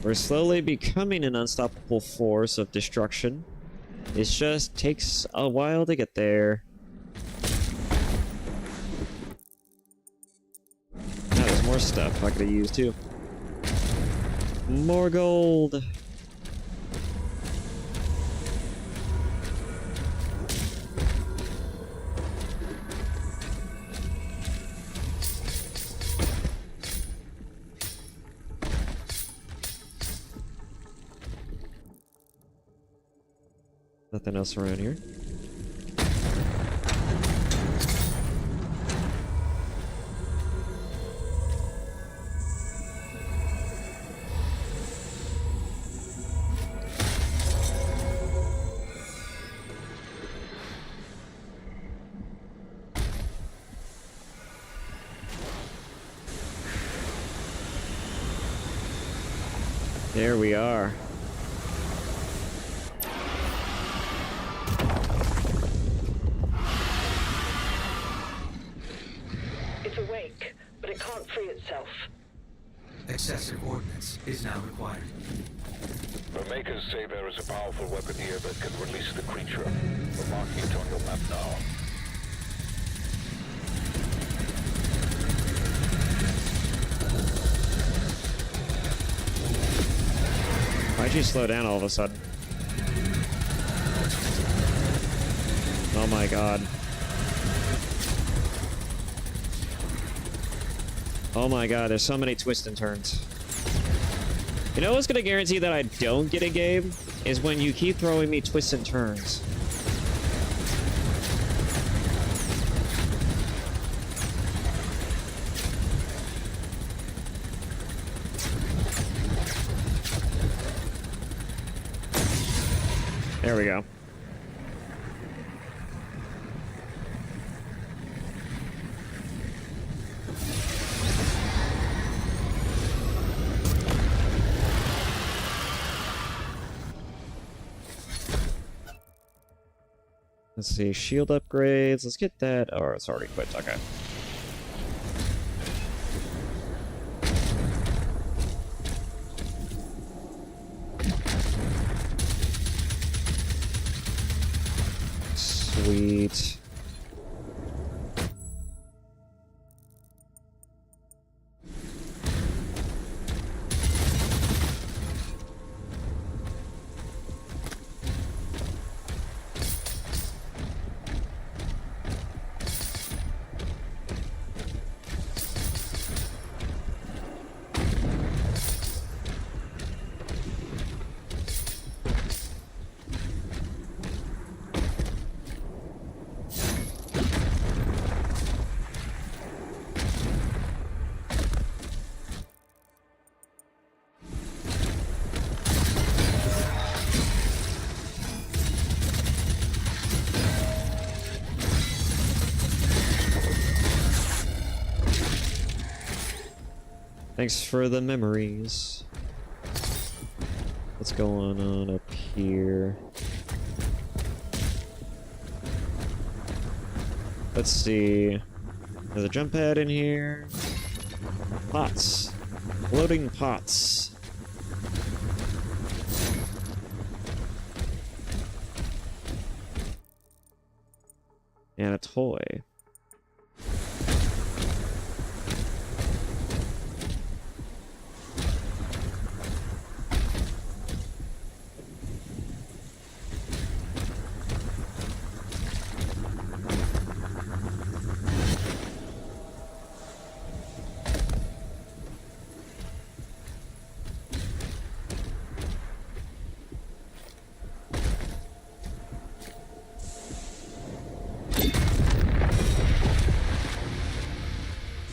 We're slowly becoming an unstoppable force of destruction. It just takes a while to get there. Now there's more stuff I could have used too. More gold. Nothing else around here. There we are.
It's awake, but it can't free itself.
Excessive ordnance is now required.
The Makers say there is a powerful weapon here that can release the creature. We're marking it on your map now.
Why'd you slow down all of a sudden? Oh my god. Oh my god, there's so many twists and turns. You know what's gonna guarantee that I don't get a game? Is when you keep throwing me twists and turns. There we go. Let's see, shield upgrades. Let's get that. Oh, it's already equipped. Okay. Sweet. Thanks for the memories. What's going on up here? Let's see. There's a jump pad in here. Pots. Floating pots. And a toy.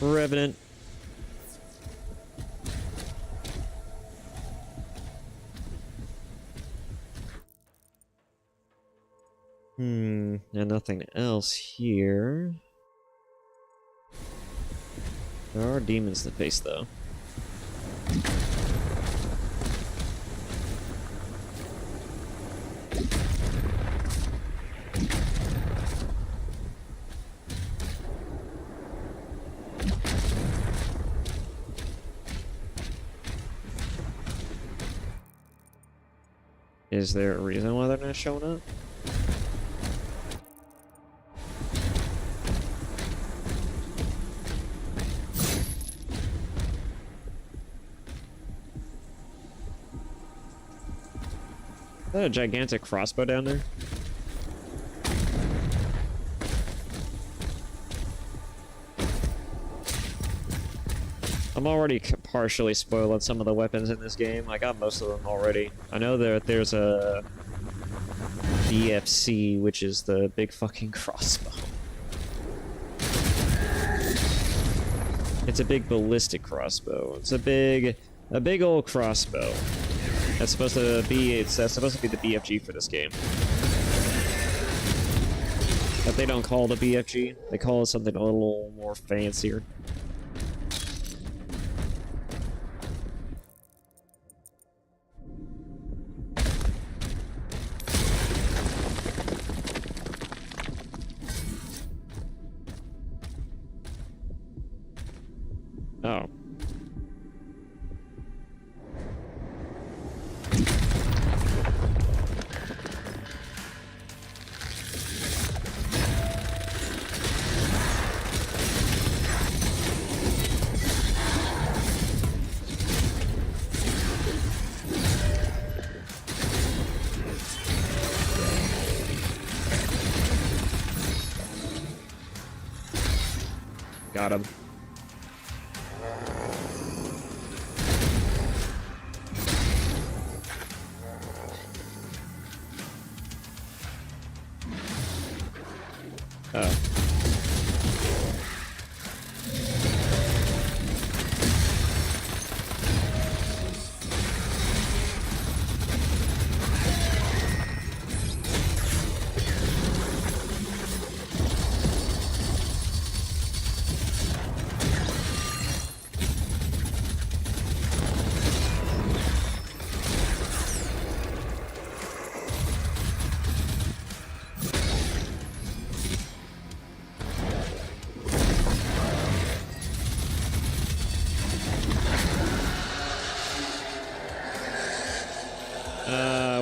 Revenant. And nothing else here. There are demons to face, though. Is there a reason why they're not showing up? Is that a gigantic crossbow down there? I'm already partially spoiled on some of the weapons in this game. I got most of them already. I know that there's a BFC, which is the big fucking crossbow. It's a big ballistic crossbow. It's a big old crossbow. That's supposed to be the BFG for this game. But they don't call it a BFG. They call it something a little more fancier. Oh. Got him. Oh.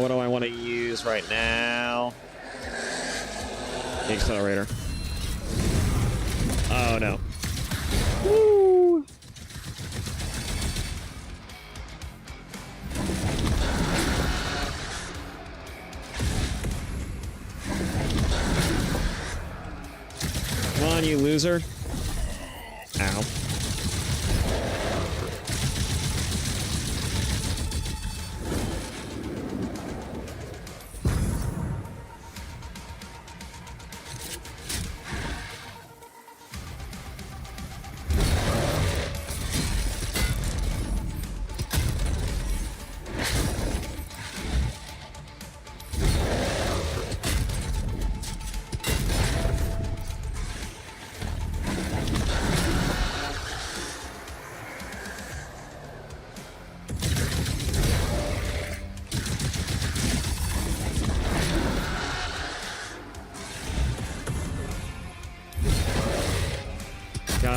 What do I want to use right now? The accelerator. Oh no. Woo! Come on, you loser. Ow.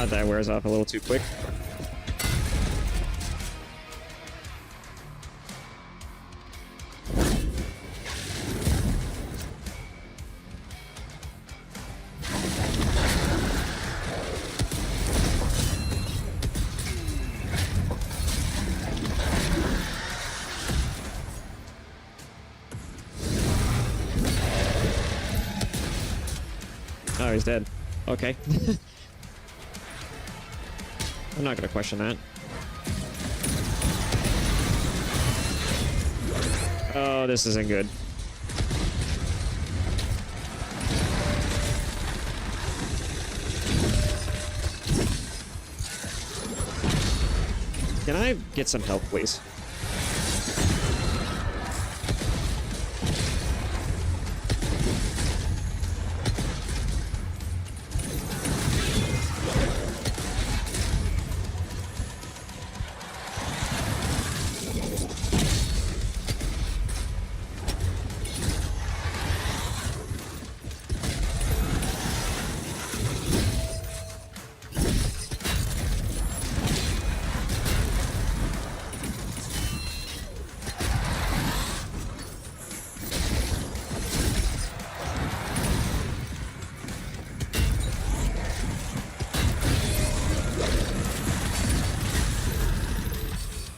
God, that wears off a little too quick. Oh, he's dead. Okay. I'm not gonna question that. Oh, this isn't good. Can I get some help, please?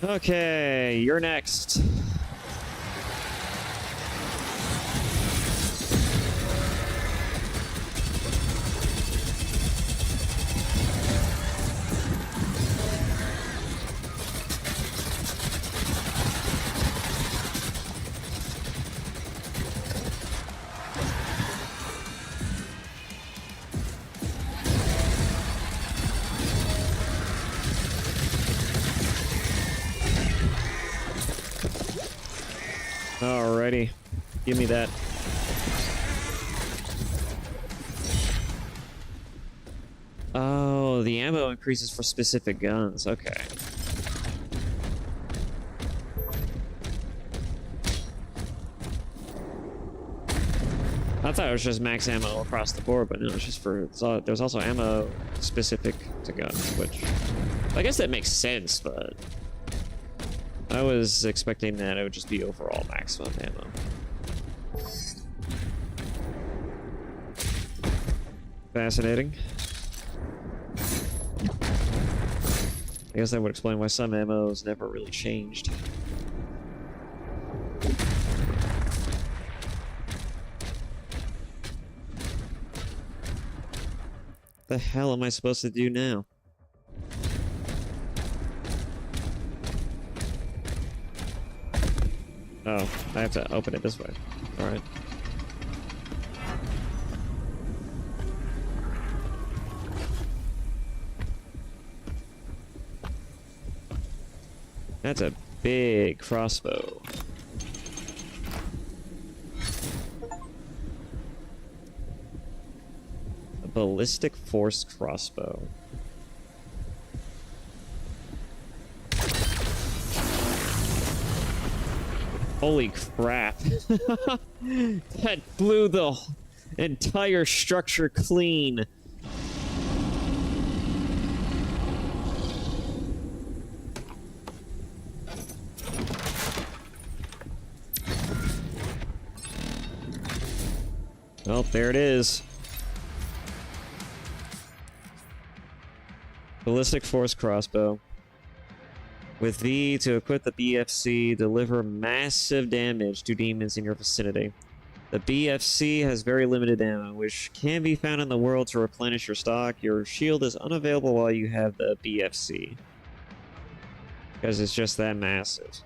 Okay, you're next. Alrighty, give me that. Oh, the ammo increases for specific guns. Okay. I thought it was just max ammo across the board, but no, it's just for... there's also ammo specific to guns, which... I guess that makes sense, but... I was expecting that it would just be overall maximum ammo. Fascinating. I guess that would explain why some ammo's never really changed. The hell am I supposed to do now? Oh, I have to open it this way. Alright. That's a big crossbow. A ballistic force crossbow. Holy crap. That blew the entire structure clean. Well, there it is. Ballistic force crossbow. With V to equip the BFC, deliver massive damage to demons in your vicinity. The BFC has very limited ammo, which can be found in the world to replenish your stock. Your shield is unavailable while you have the BFC, because it's just that massive.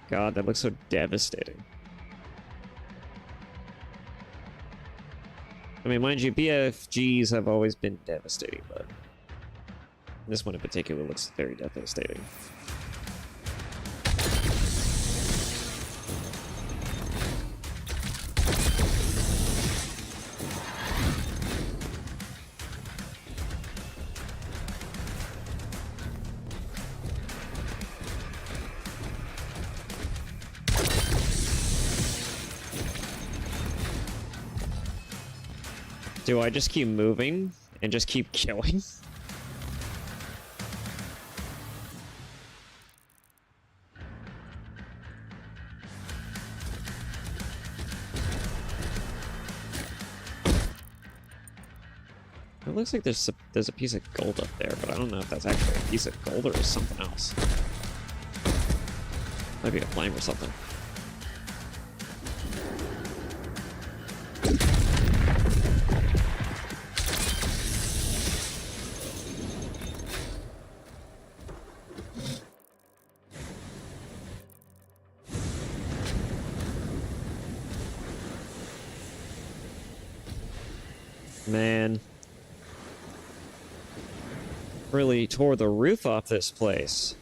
God, that looks so devastating. I mean, mind you, BFGs have always been devastating, but this one in particular looks very devastating. Do I just keep moving and just keep killing? It looks like there's a piece of gold up there, but I don't know if that's actually a piece of gold or is something else. Might be a flame or something. Man. Really tore the roof off this place.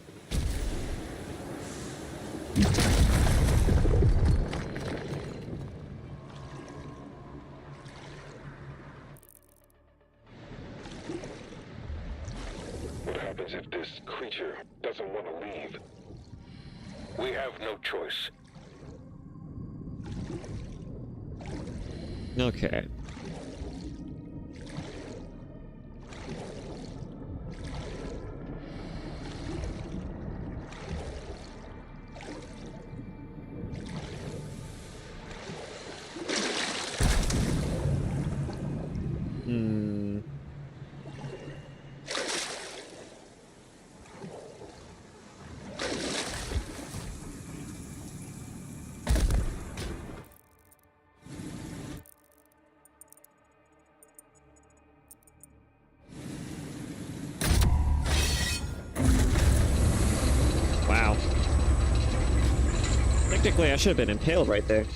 What happens if this creature doesn't want to leave? We have no choice.
Okay. Wow. Technically, I should have been impaled right there.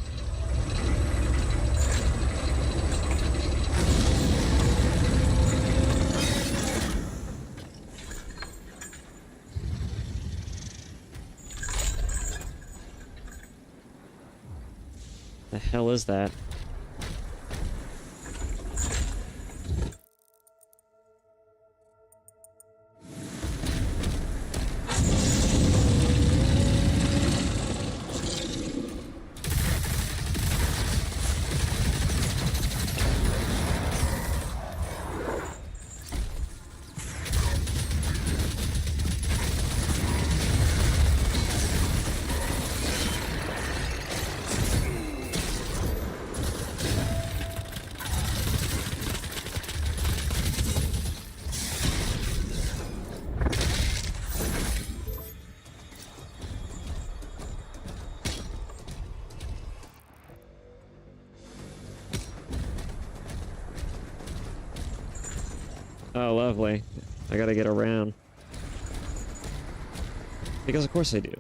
The hell is that? Oh, lovely. I gotta get around. Because of course I do.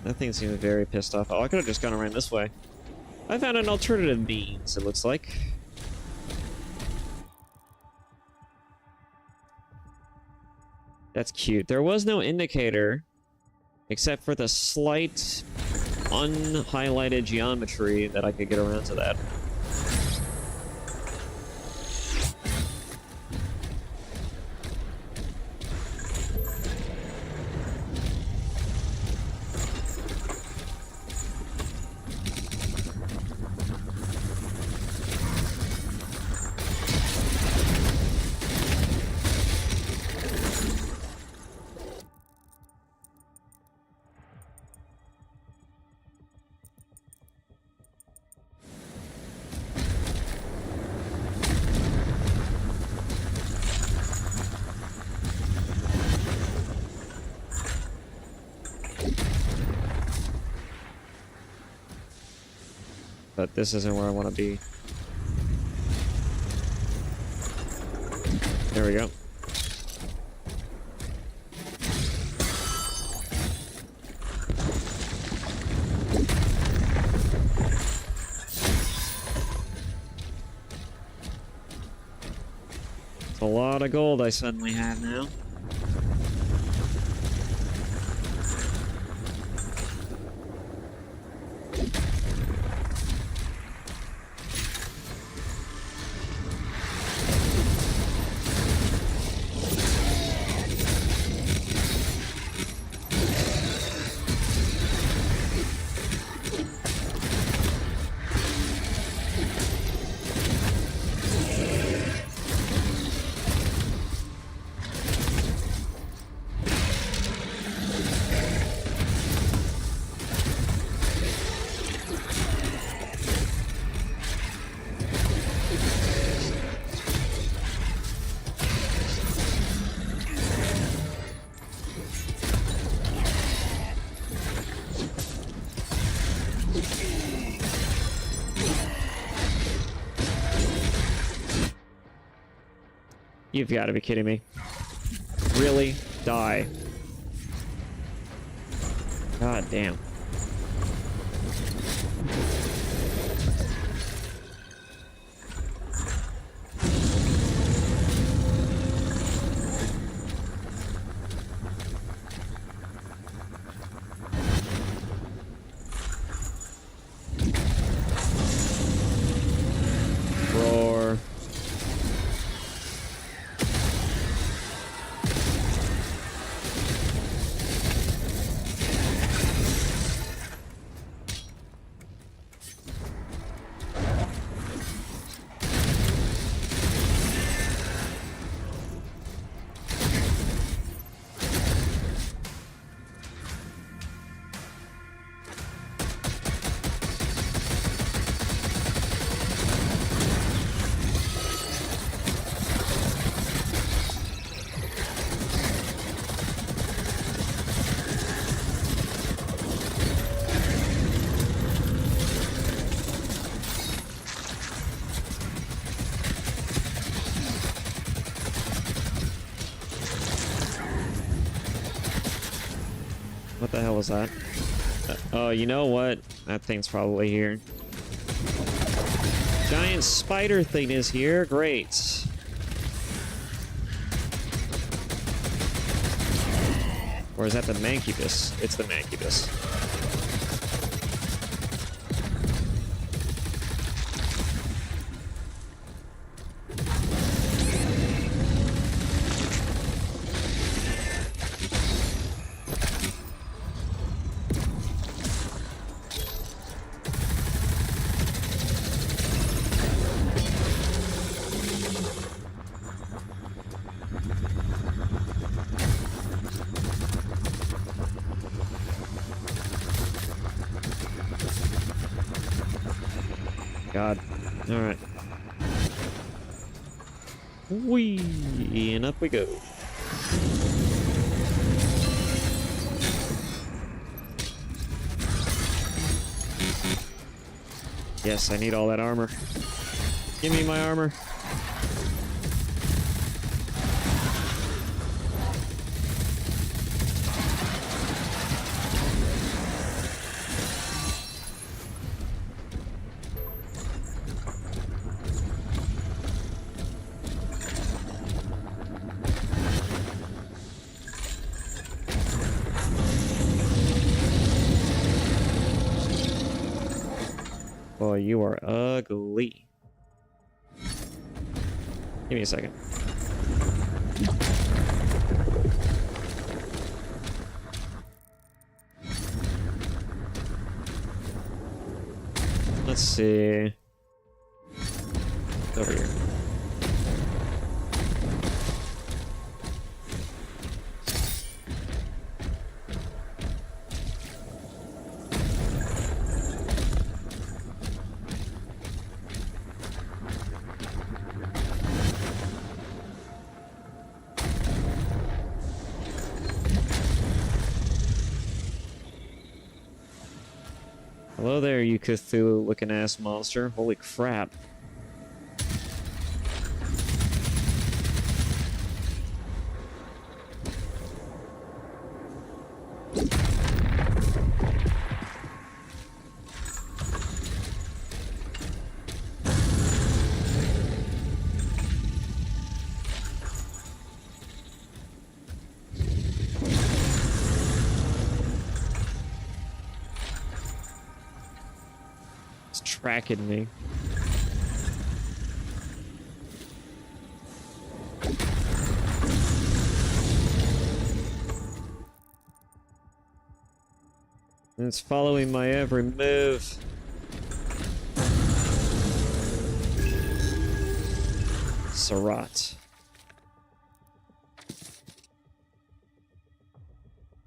That thing seems very pissed off. Oh, I could have just gone around this way. I found an alternative means, it looks like. That's cute. There was no indicator, except for the slight unhighlighted geometry that I could get around to that. But this isn't where I want to be. There we go. It's a lot of gold I suddenly have now. You've got to be kidding me. Really? Die. God damn. Roar. What the hell was that? Oh, you know what? That thing's probably here. Giant spider thing is here. Great. Or is that the Mancubus? It's the Mancubus. God. Alright. Whee! And up we go. Yes, I need all that armor. Give me my armor. Boy, you are ugly. Give me a second. Let's see. Over here. Hello there, you Cthulhu-looking ass monster. Holy crap. It's tracking me. It's following my every move. Surratt.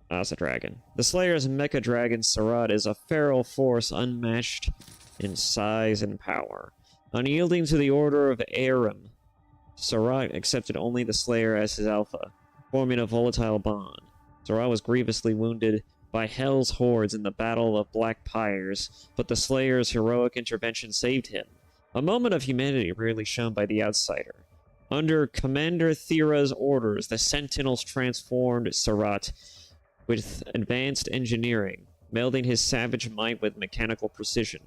Ah, it's a dragon. The Slayer's mecha dragon Surratt is a feral force unmatched in size and power. Unyielding to the order of Aram, Surratt accepted only the Slayer as his alpha, forming a volatile bond. Surratt was grievously wounded by Hell's hordes in the Battle of Black Pyres, but the Slayer's heroic intervention saved him. A moment of humanity rarely shown by the outsider. Under Commander Thera's orders, the Sentinels transformed Surratt with advanced engineering, melding his savage might with mechanical precision.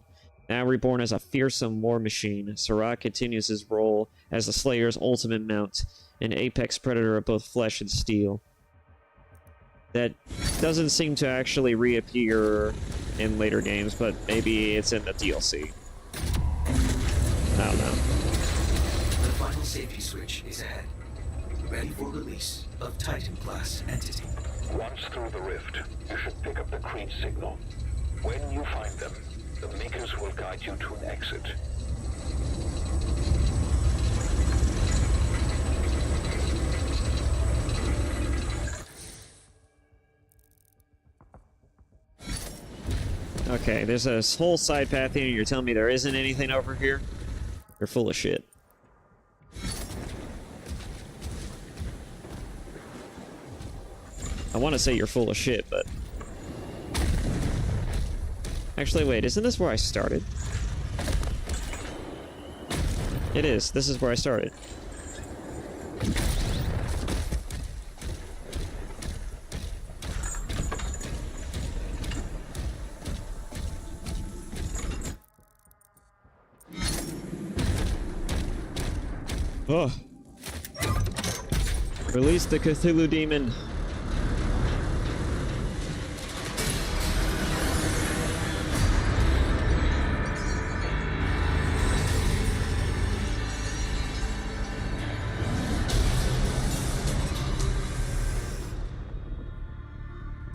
Now reborn as a fearsome war machine, Surratt continues his role as the Slayer's ultimate mount, an apex predator of both flesh and steel. That doesn't seem to actually reappear in later games, but maybe it's in the DLC. I don't know.
The final safety switch is ahead. Ready for release of Titan-class entity.
Once through the rift, you should pick up the Creed signal. When you find them, the Makers will guide you to an exit.
Okay, there's a whole side path here, and you're telling me there isn't anything over here? You're full of shit. I want to say you're full of shit, but... Actually, wait, isn't this where I started? It is. This is where I started. Oh. Release the Cthulhu demon.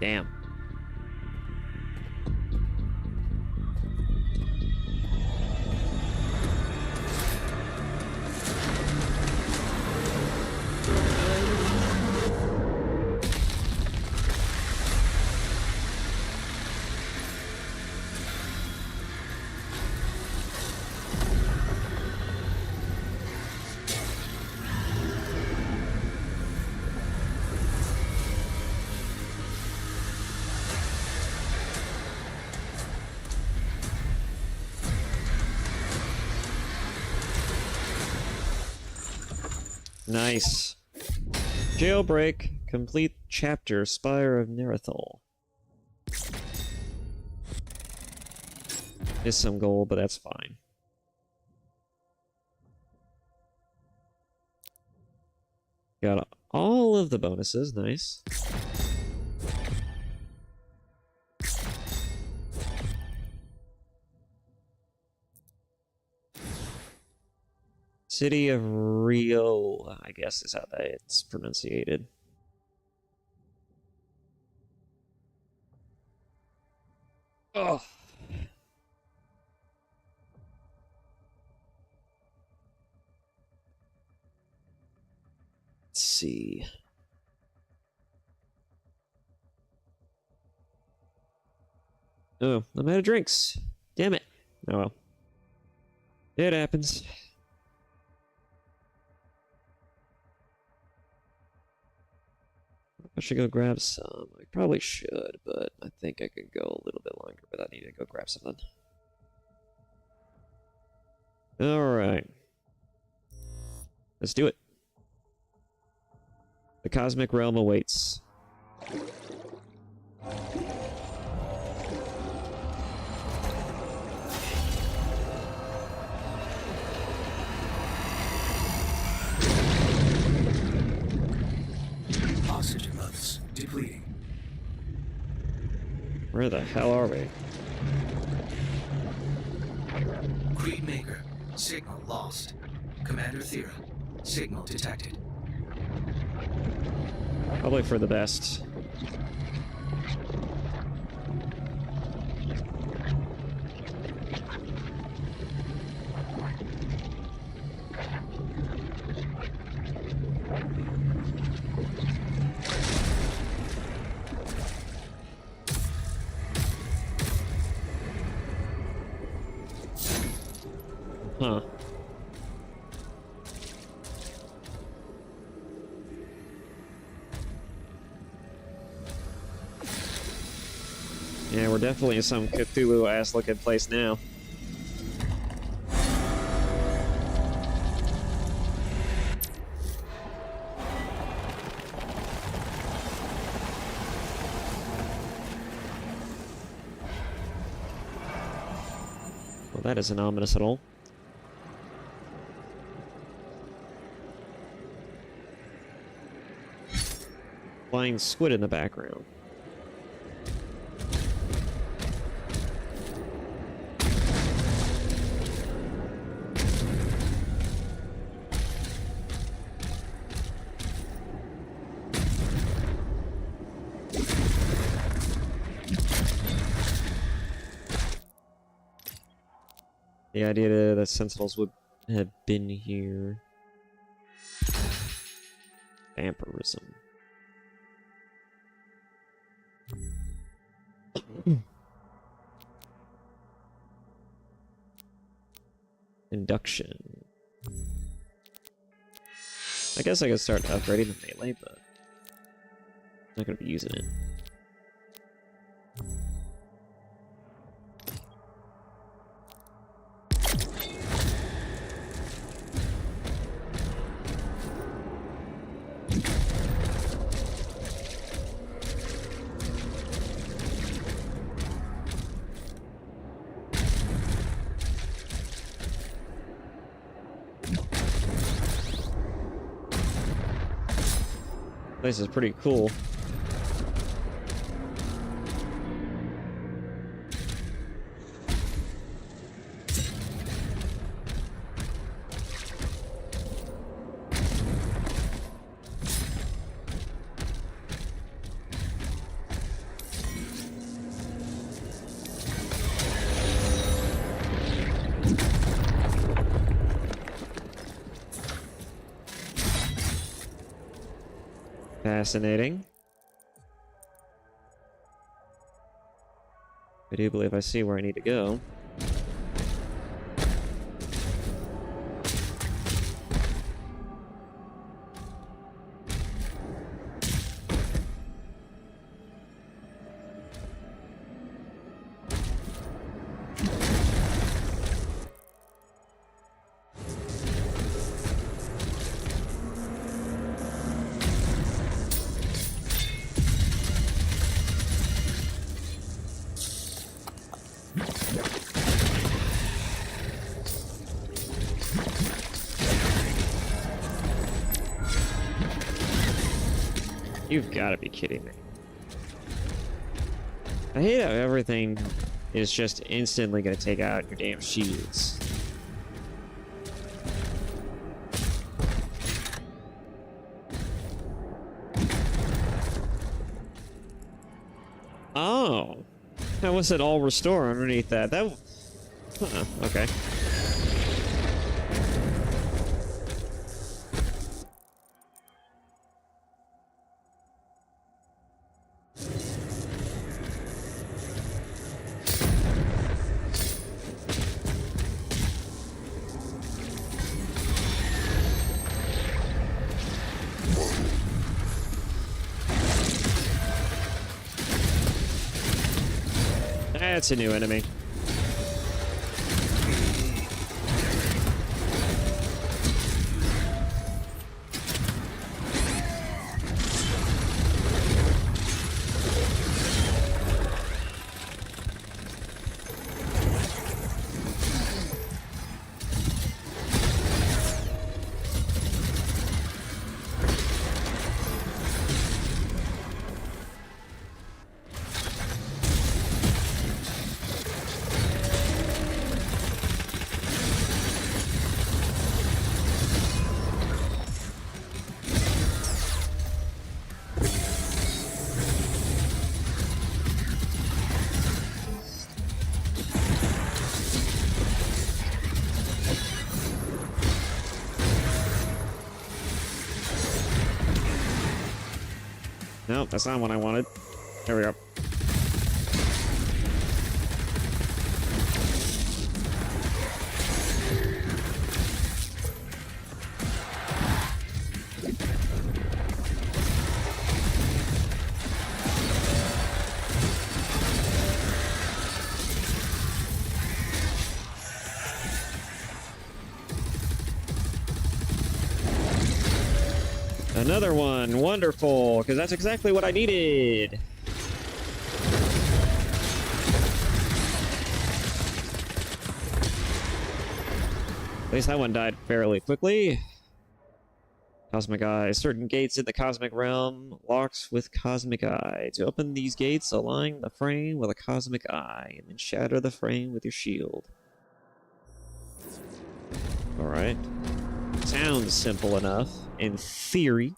Damn. Nice. Jailbreak. Complete chapter. Spire of Nerethal. Missed some gold, but that's fine. Got all of the bonuses. Nice. City of Rio, I guess is how it's pronunciated. Oh. Let's see. Oh, I'm out of drinks. Damn it. Oh well. It happens. I should go grab some. I probably should, but I think I could go a little bit longer without needing to go grab something. Alright. Let's do it. The cosmic realm awaits.
Oxygen levels depleting.
Where the hell are we?
Creed Maker, signal lost. Commander Thera, signal detected.
Probably for the best. Huh. Yeah, we're definitely in some Cthulhu-ass looking place now. Well, that isn't ominous at all. Flying squid in the background. The idea that Sentinels would have been here. Vampirism. Induction. I guess I could start upgrading the melee, but I'm not gonna be using it. Place is pretty cool. Fascinating. I do believe I see where I need to go. You've got to be kidding me. I hate how everything is just instantly going to take out your damn shields. Oh. How was it all restore underneath that? That... okay. That's a new enemy. Nope, that's not what I wanted. There we go. Another one. Wonderful, because that's exactly what I needed. At least that one died fairly quickly. Cosmic Eye. Certain gates in the Cosmic Realm locked with Cosmic Eye. To open these gates, align the frame with a Cosmic Eye, and then shatter the frame with your shield. Alright. Sounds simple enough, in theory.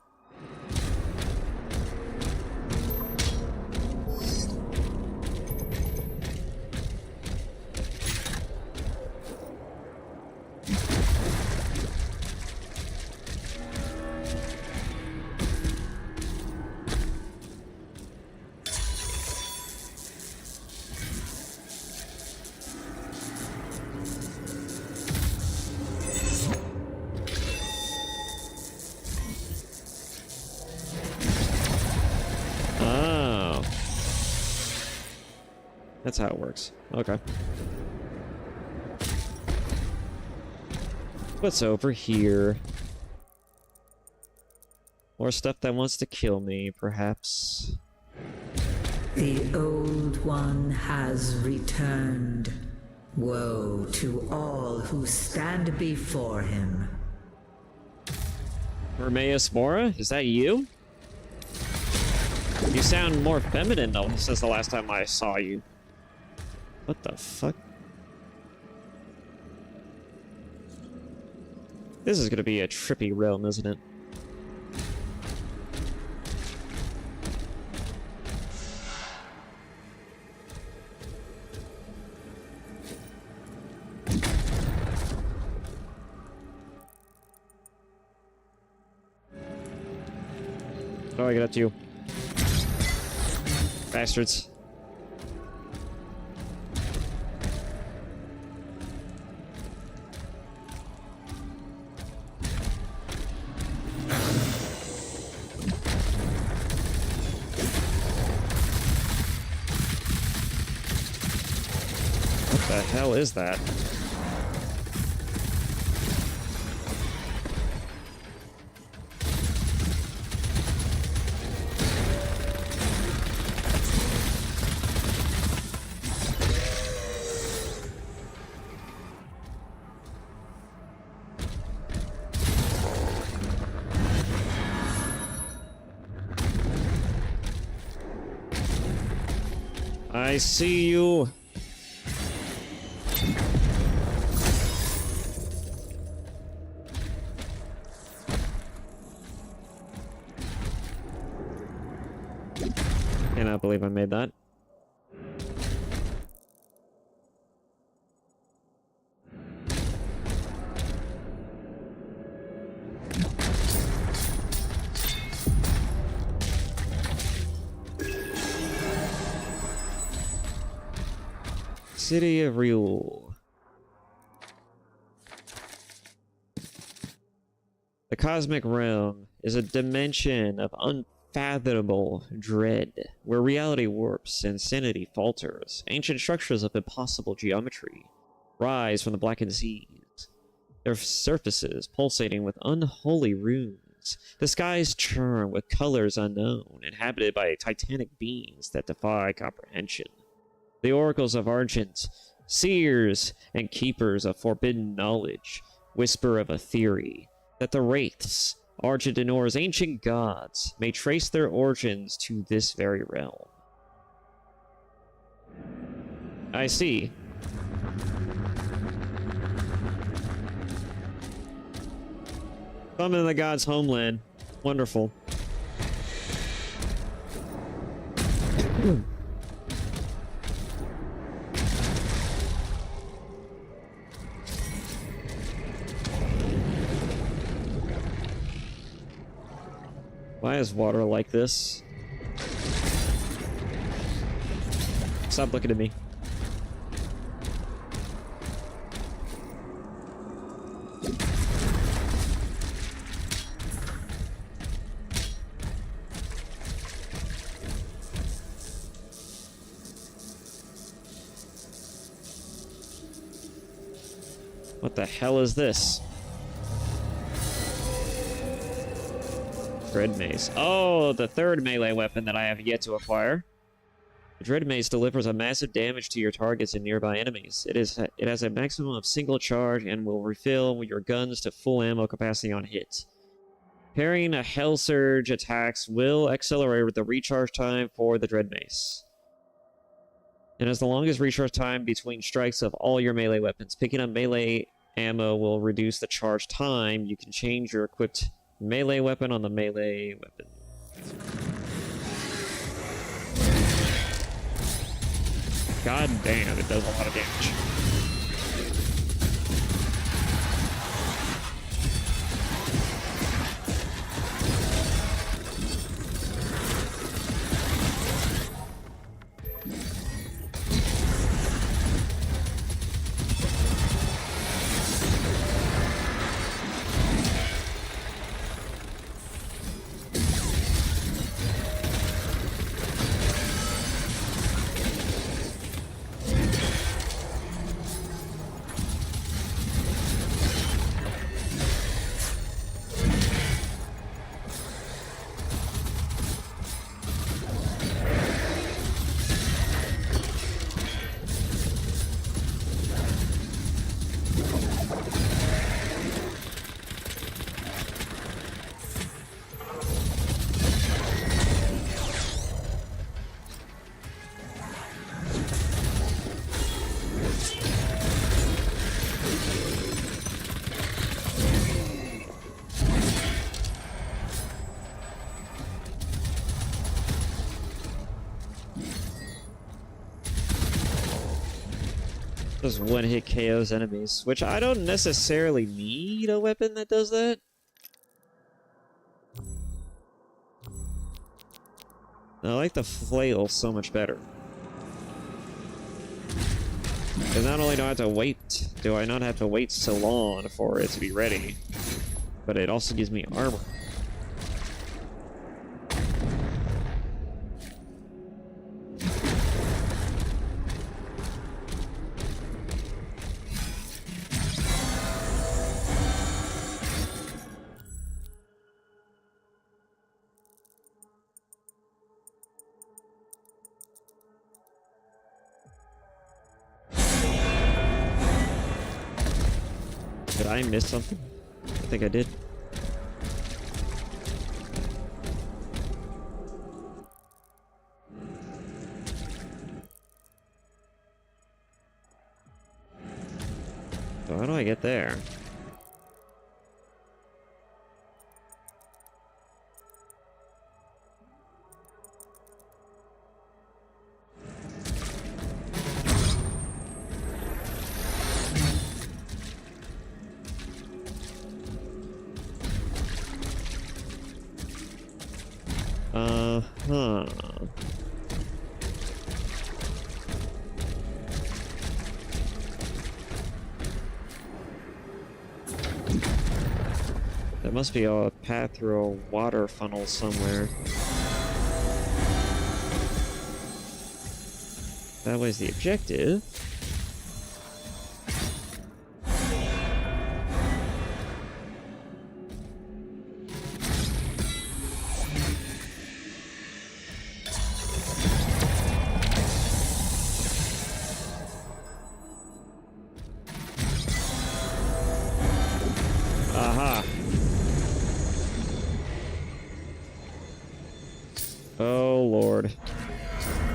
That's how it works. Okay. What's over here? More stuff that wants to kill me, perhaps.
The Old One has returned. Woe to all who stand before him.
Hermaeus Mora? Is that you? You sound more feminine though since the last time I saw you. What the fuck? This is gonna be a trippy realm, isn't it? How do I get up to you? Bastards. What the hell is that? I see you. Cannot believe I made that. City of Riul. The Cosmic Realm is a dimension of unfathomable dread, where reality warps and sanity falters. Ancient structures of impossible geometry rise from the blackened seas, their surfaces pulsating with unholy runes. The skies churn with colors unknown, inhabited by titanic beings that defy comprehension. The oracles of Argent, seers and keepers of forbidden knowledge, whisper of a theory that the wraiths, Argent Enor's ancient gods, may trace their origins to this very realm. I see. Summon the gods' homeland. Wonderful. Why is water like this? Stop looking at me. What the hell is this? Dread Mace. Oh, the third melee weapon that I have yet to acquire. The Dread Mace delivers a massive damage to your targets and nearby enemies. It has a maximum of single charge and will refill your guns to full ammo capacity on hit. Parrying a Hell Surge attacks will accelerate the recharge time for the Dread Mace. It has the longest recharge time between strikes of all your melee weapons. Picking up melee ammo will reduce the charge time. You can change your equipped melee weapon on the melee weapon. God damn, it does a lot of damage. Just one-hit KOs enemies, which I don't necessarily need a weapon that does that. I like the flail so much better. Because not only do I not have to wait so long for it to be ready, but it also gives me armor. Did I miss something? I think I did. So how do I get there? Huh. There must be a path through a water funnel somewhere. That was the objective. Aha. Oh, Lord.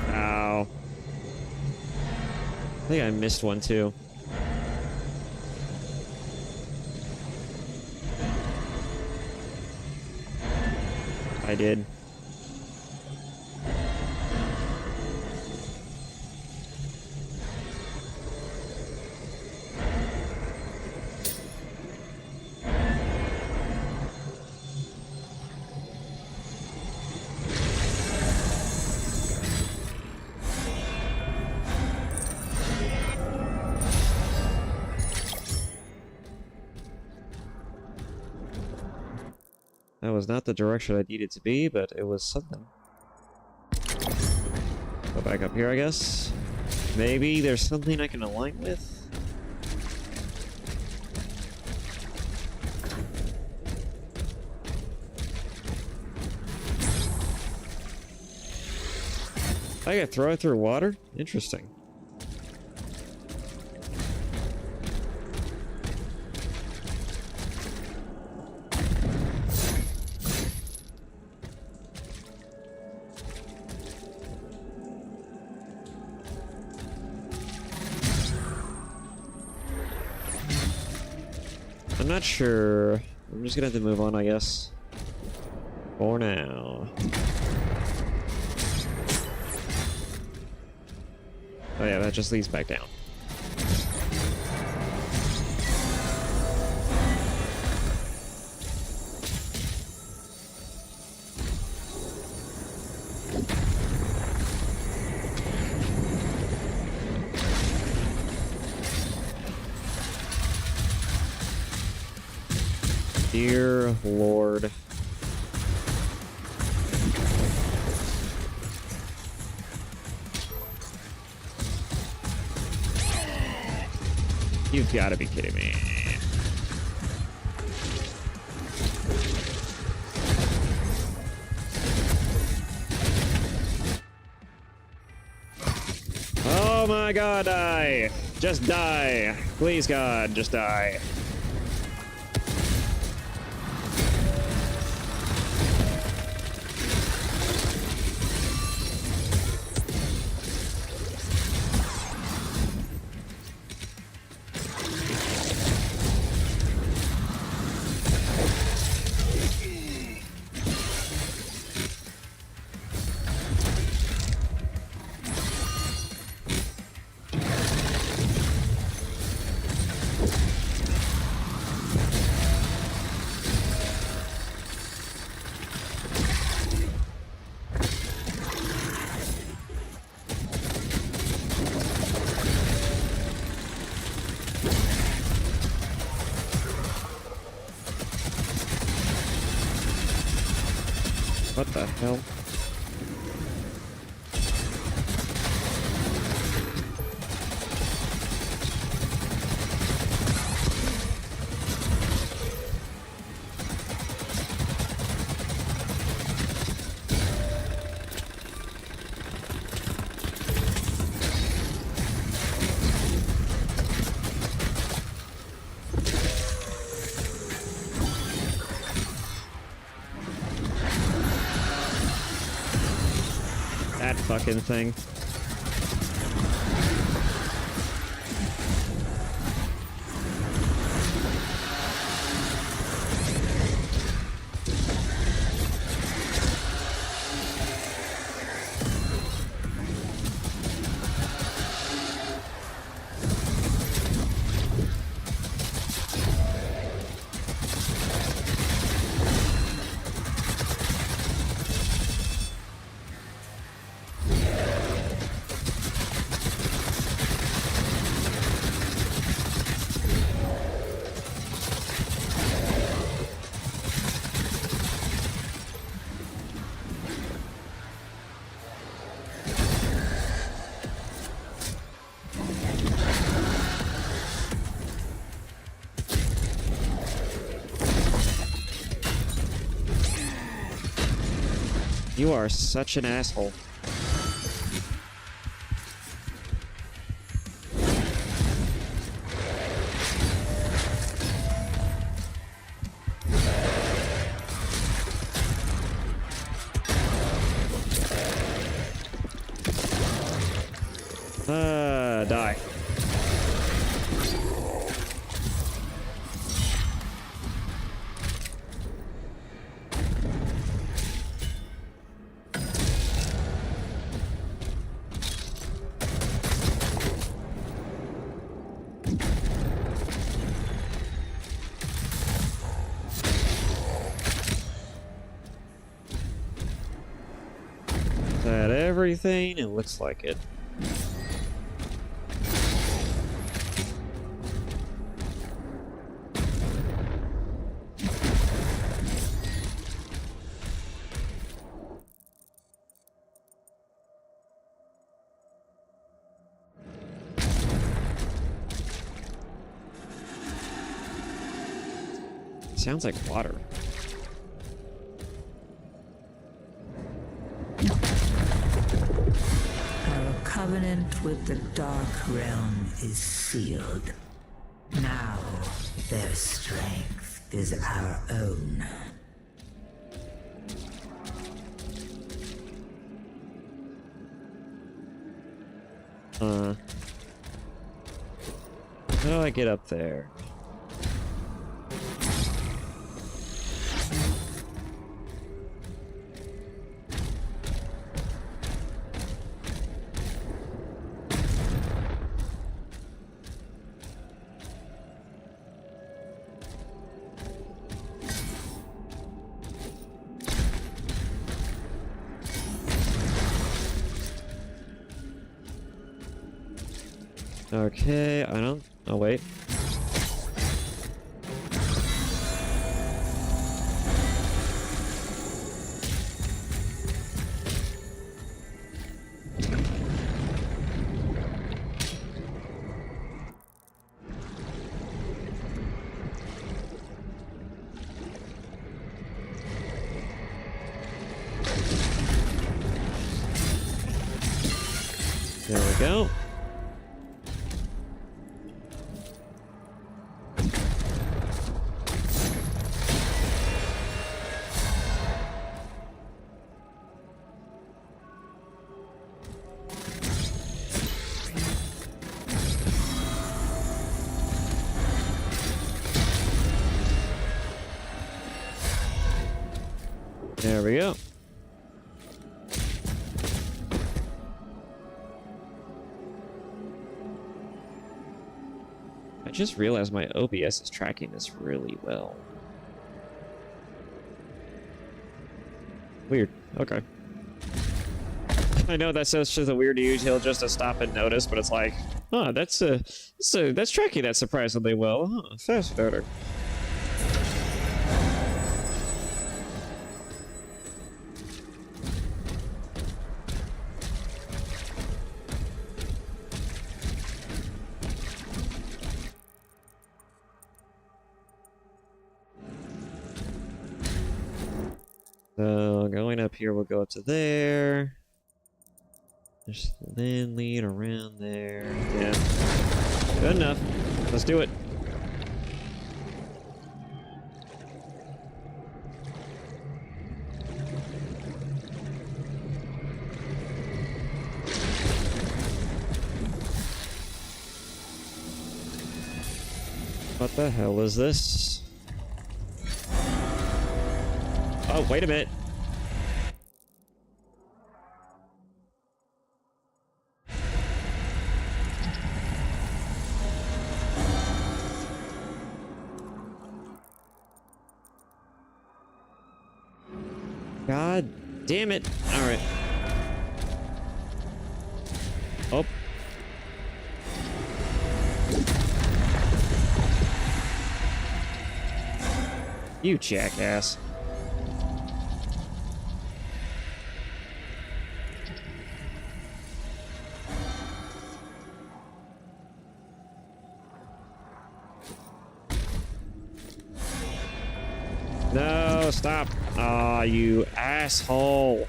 Ow. I think I missed one, too. I did. That was not the direction I needed to be, but it was something. Go back up here, I guess. Maybe there's something I can align with? I can throw it through water? Interesting. I'm not sure. I'm just gonna have to move on, I guess. For now. Oh yeah, that just leads back down. Dear Lord. You've got to be kidding me. Oh my God, die. Just die. Please, God, just die. What the hell? That fucking thing. You are such an asshole. Die. Is that everything? It looks like it. Sounds like water.
Our covenant with the Dark Realm is sealed. Now their strength is our own.
How do I get up there? Okay, I don't. Oh, wait. There we go. There we go. I just realized my OBS is tracking this really well. Weird. Okay. I know that says just a weird usual just to stop and notice, but it's like, huh, that's tracking that surprisingly well. Huh, fast better. So going up here, we'll go up to there. Just then lead around there. Yeah. Good enough. Let's do it. What the hell is this? Oh, wait a minute. God damn it. All right. Oh. You jackass. No, stop. Aw, you asshole.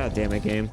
God damn it, game.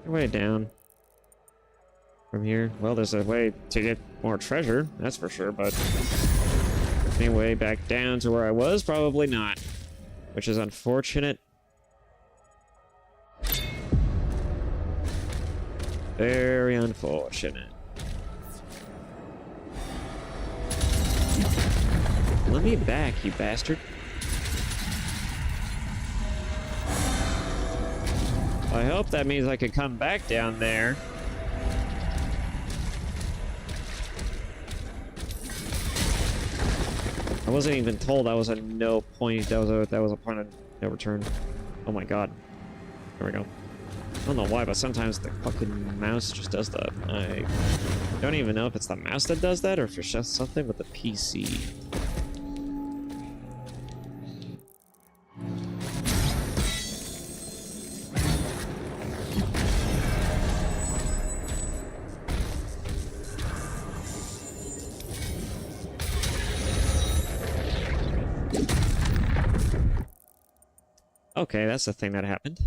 Way down from here. Well, there's a way to get more treasure, that's for sure, but any way back down to where I was? Probably not, which is unfortunate. Very unfortunate. Let me back, you bastard. I hope that means I could come back down there. I wasn't even told I was at no point. That was a point of no return. Oh my god. There we go. I don't know why, but sometimes the fucking mouse just does that. I don't even know if it's the mouse that does that or if it's just something with the PC. Okay, that's the thing that happened.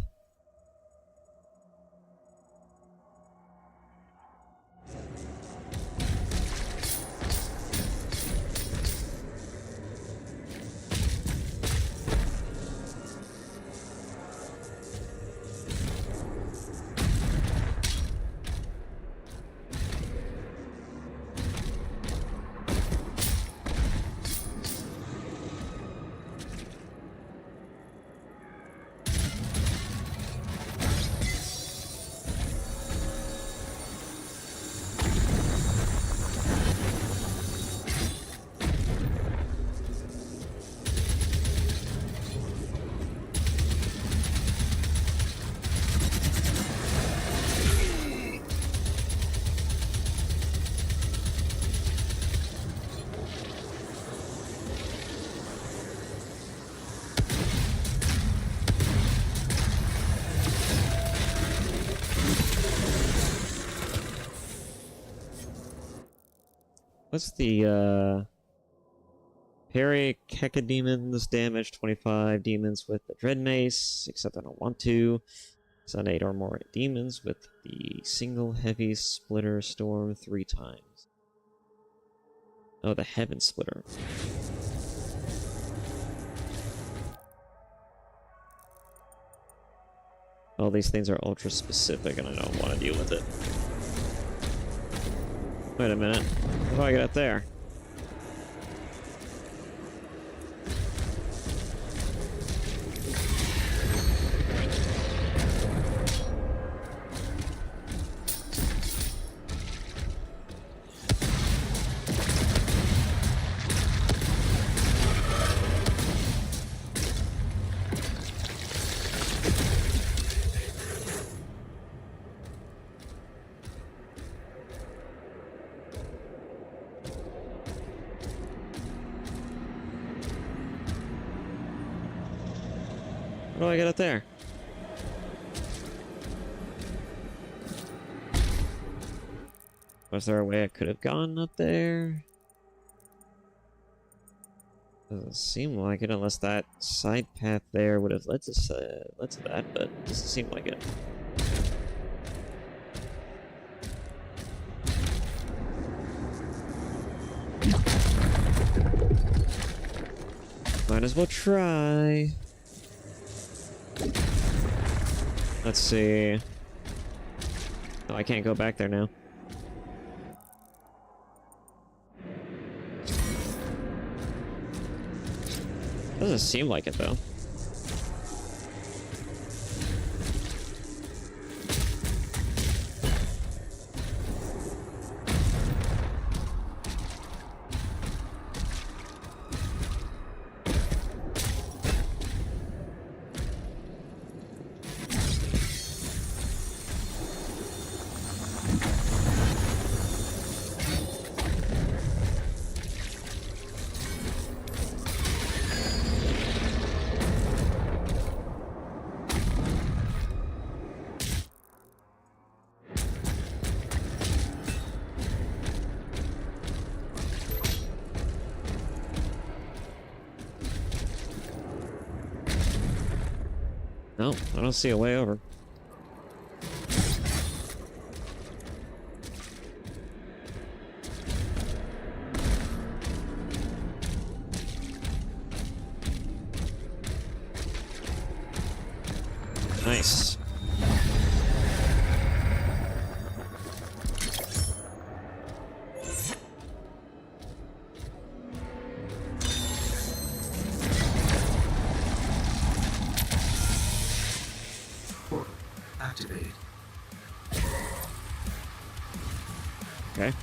What's the, parry Keka demons, damage 25 demons with the Dread Mace, except I don't want to. Stun 8 or more demons with the single heavy splitter storm 3 times. Oh, the Heaven Splitter. All these things are ultra specific and I don't want to deal with it. Wait a minute. How do I get up there? How do I get up there? Was there a way I could have gone up there? Doesn't seem like it, unless that side path there would have led to that, but it doesn't seem like it. Might as well try. Let's see. Oh, I can't go back there now. Doesn't seem like it, though. No, I don't see a way over. Nice.
Portal activated.
Okay.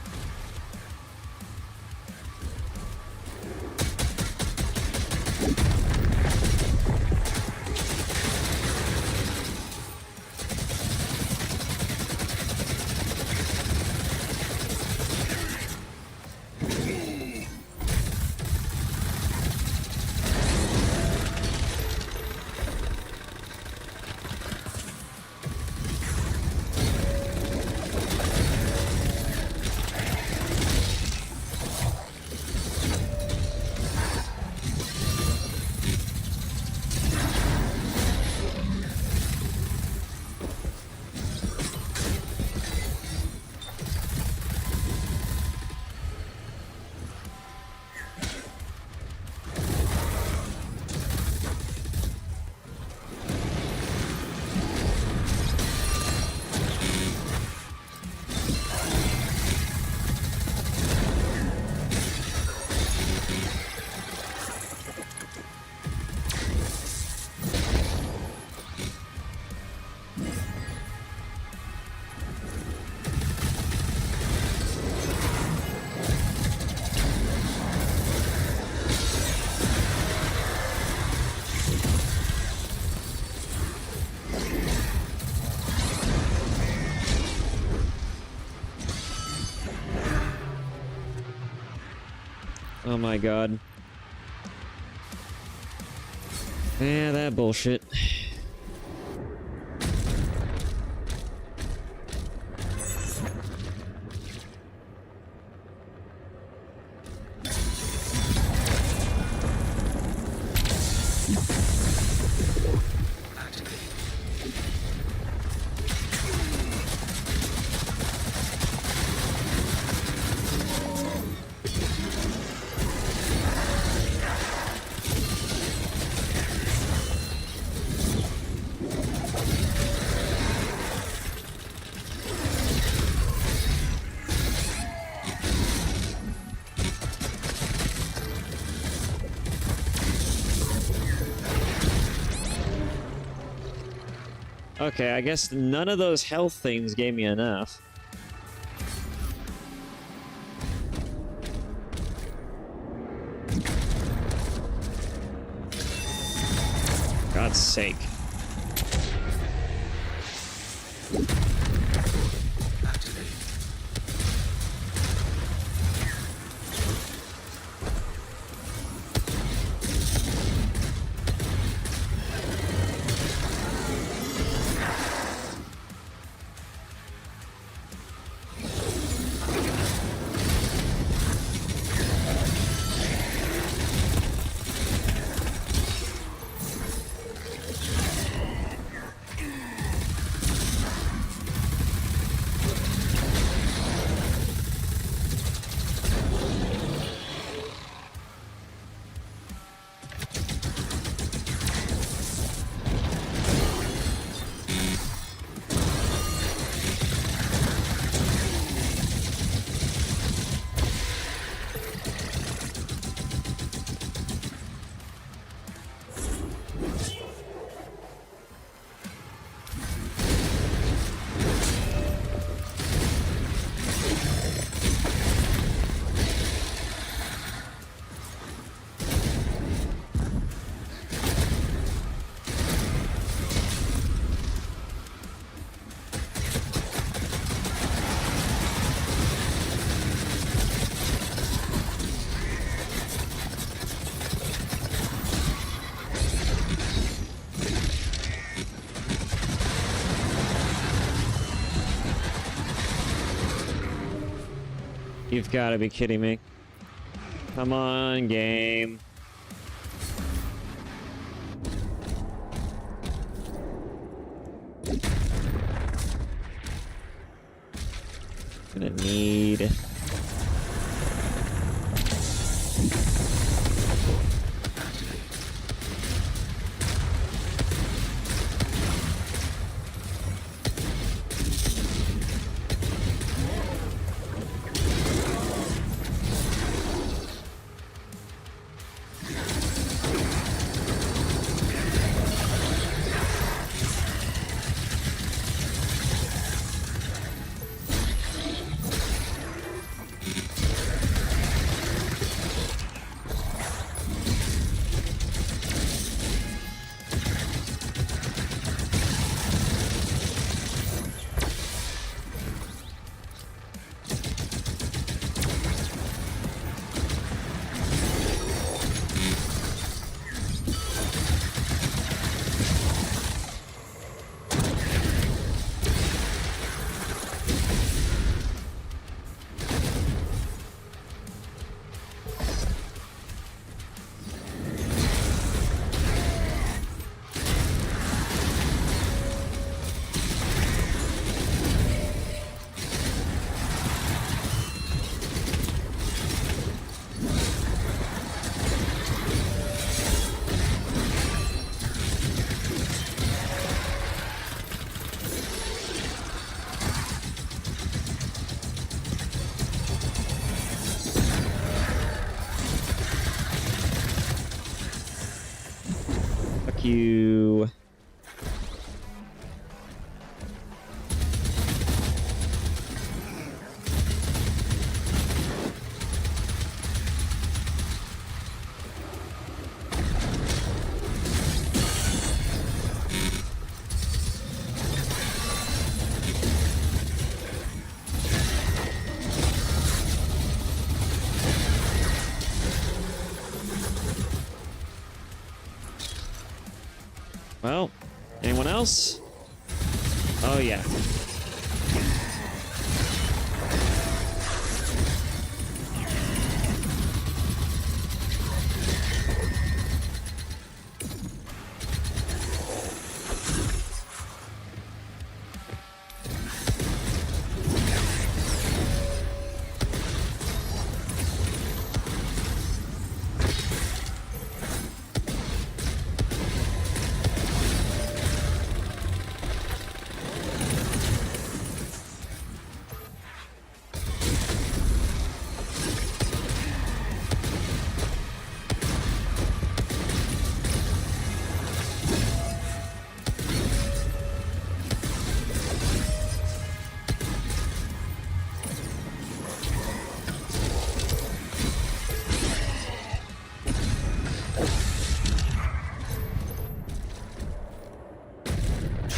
Oh my god. Yeah, that bullshit. Okay, I guess none of those health things gave me enough. God's sake. You've got to be kidding me. Come on, game. Gonna need... Fuck you. Well, anyone else? Oh, yeah.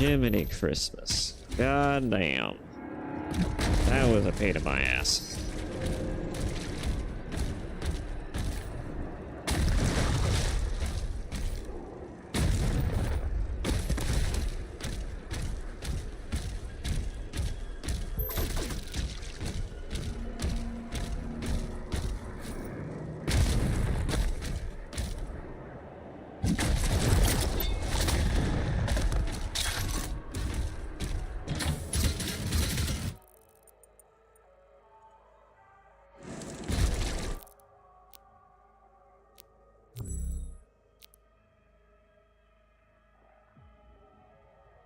Jiminy Christmas. God damn. That was a pain in my ass.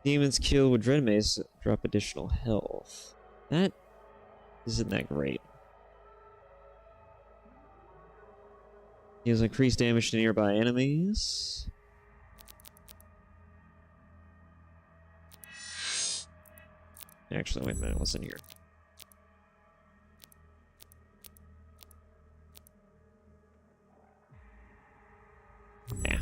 Demons killed with Dread Mace drop additional health. That isn't that great. Deals increased damage to nearby enemies. Actually, wait a minute, what's in here? Yeah.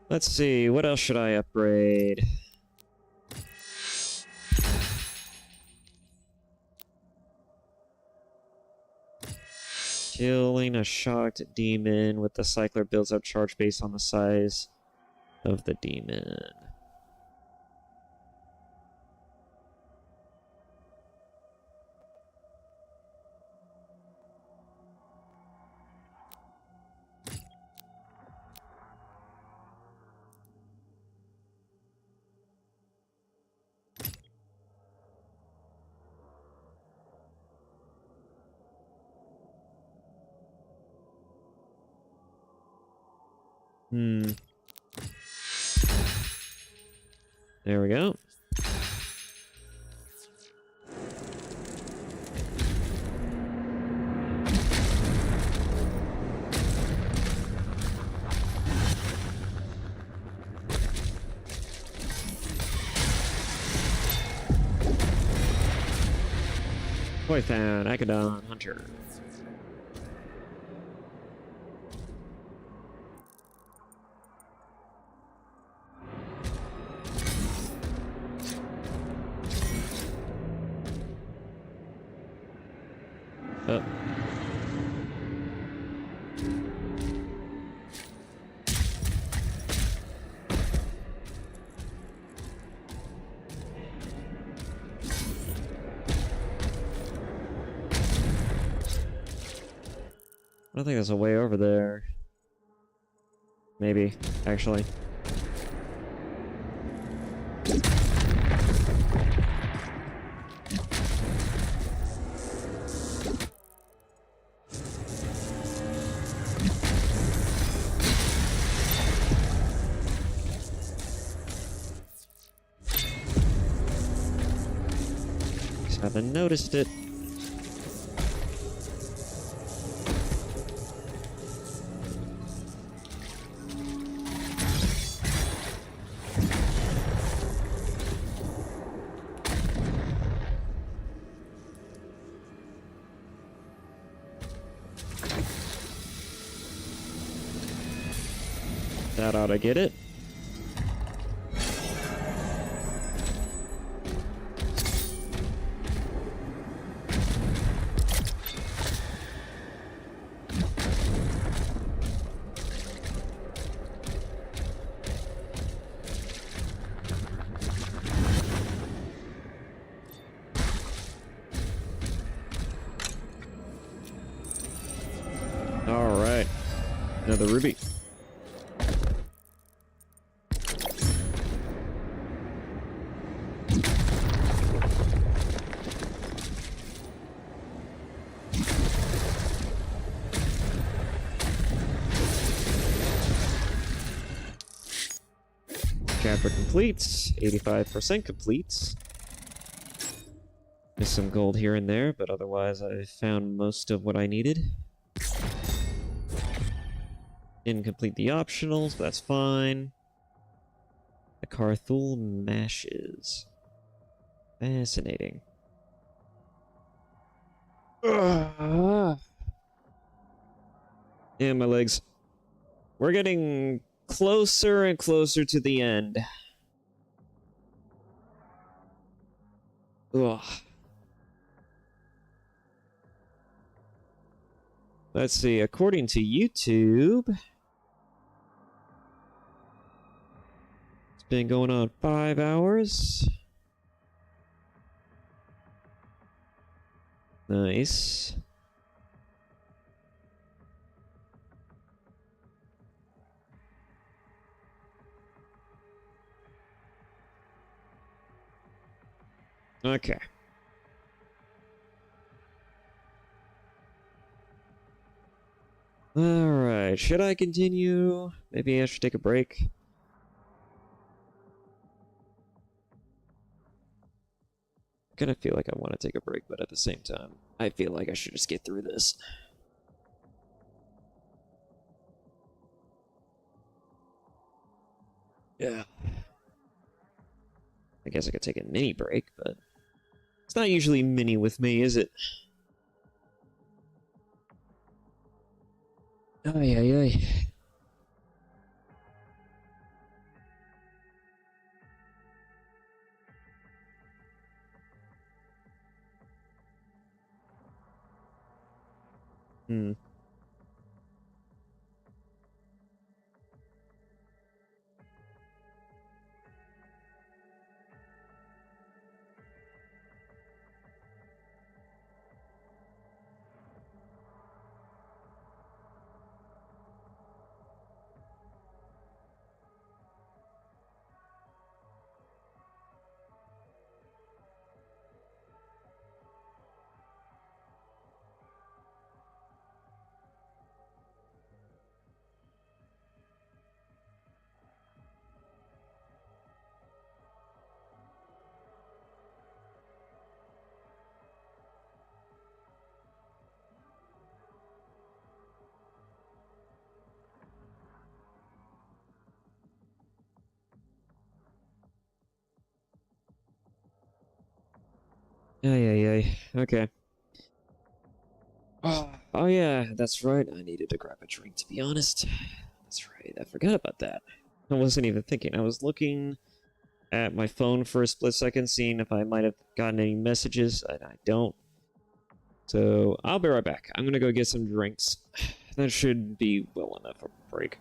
Let's see, what else should I upgrade? Killing a shocked demon with the cycler builds up charge based on the size of the demon. Hmm. There we go. Poithan, Akadon, Hunter. Oh. I think there's a way over there. Maybe, actually. Just haven't noticed it. That ought to get it. All right, another ruby. Chapter completes, 85% completes. There's some gold here and there, but otherwise I found most of what I needed. Didn't complete the optionals, but that's fine. The Carthul Mashes. Fascinating. And my legs. We're getting closer and closer to the end. Ugh. Let's see, according to YouTube, it's been going on 5 hours. Nice. Okay. Alright, should I continue? Maybe I should take a break. I kind of feel like I want to take a break, but at the same time, I feel like I should just get through this. Yeah. I guess I could take a mini break, but it's not usually mini with me, is it? Ay, ay, ay. Hmm. Ay. Okay. Oh yeah, that's right. I needed to grab a drink, to be honest. That's right. I forgot about that. I wasn't even thinking. I was looking at my phone for a split second, seeing if I might have gotten any messages, and I don't. So I'll be right back. I'm gonna go get some drinks. That should be well enough of a break.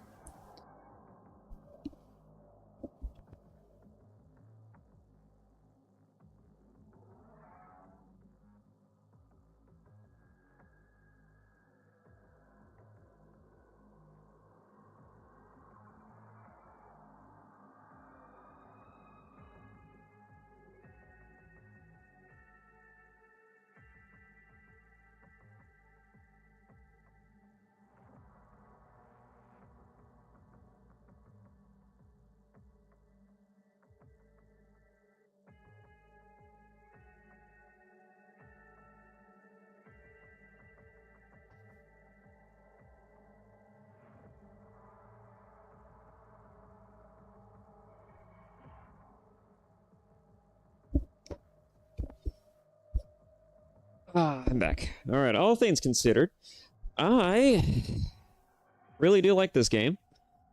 I'm back. Alright, all things considered, I really do like this game.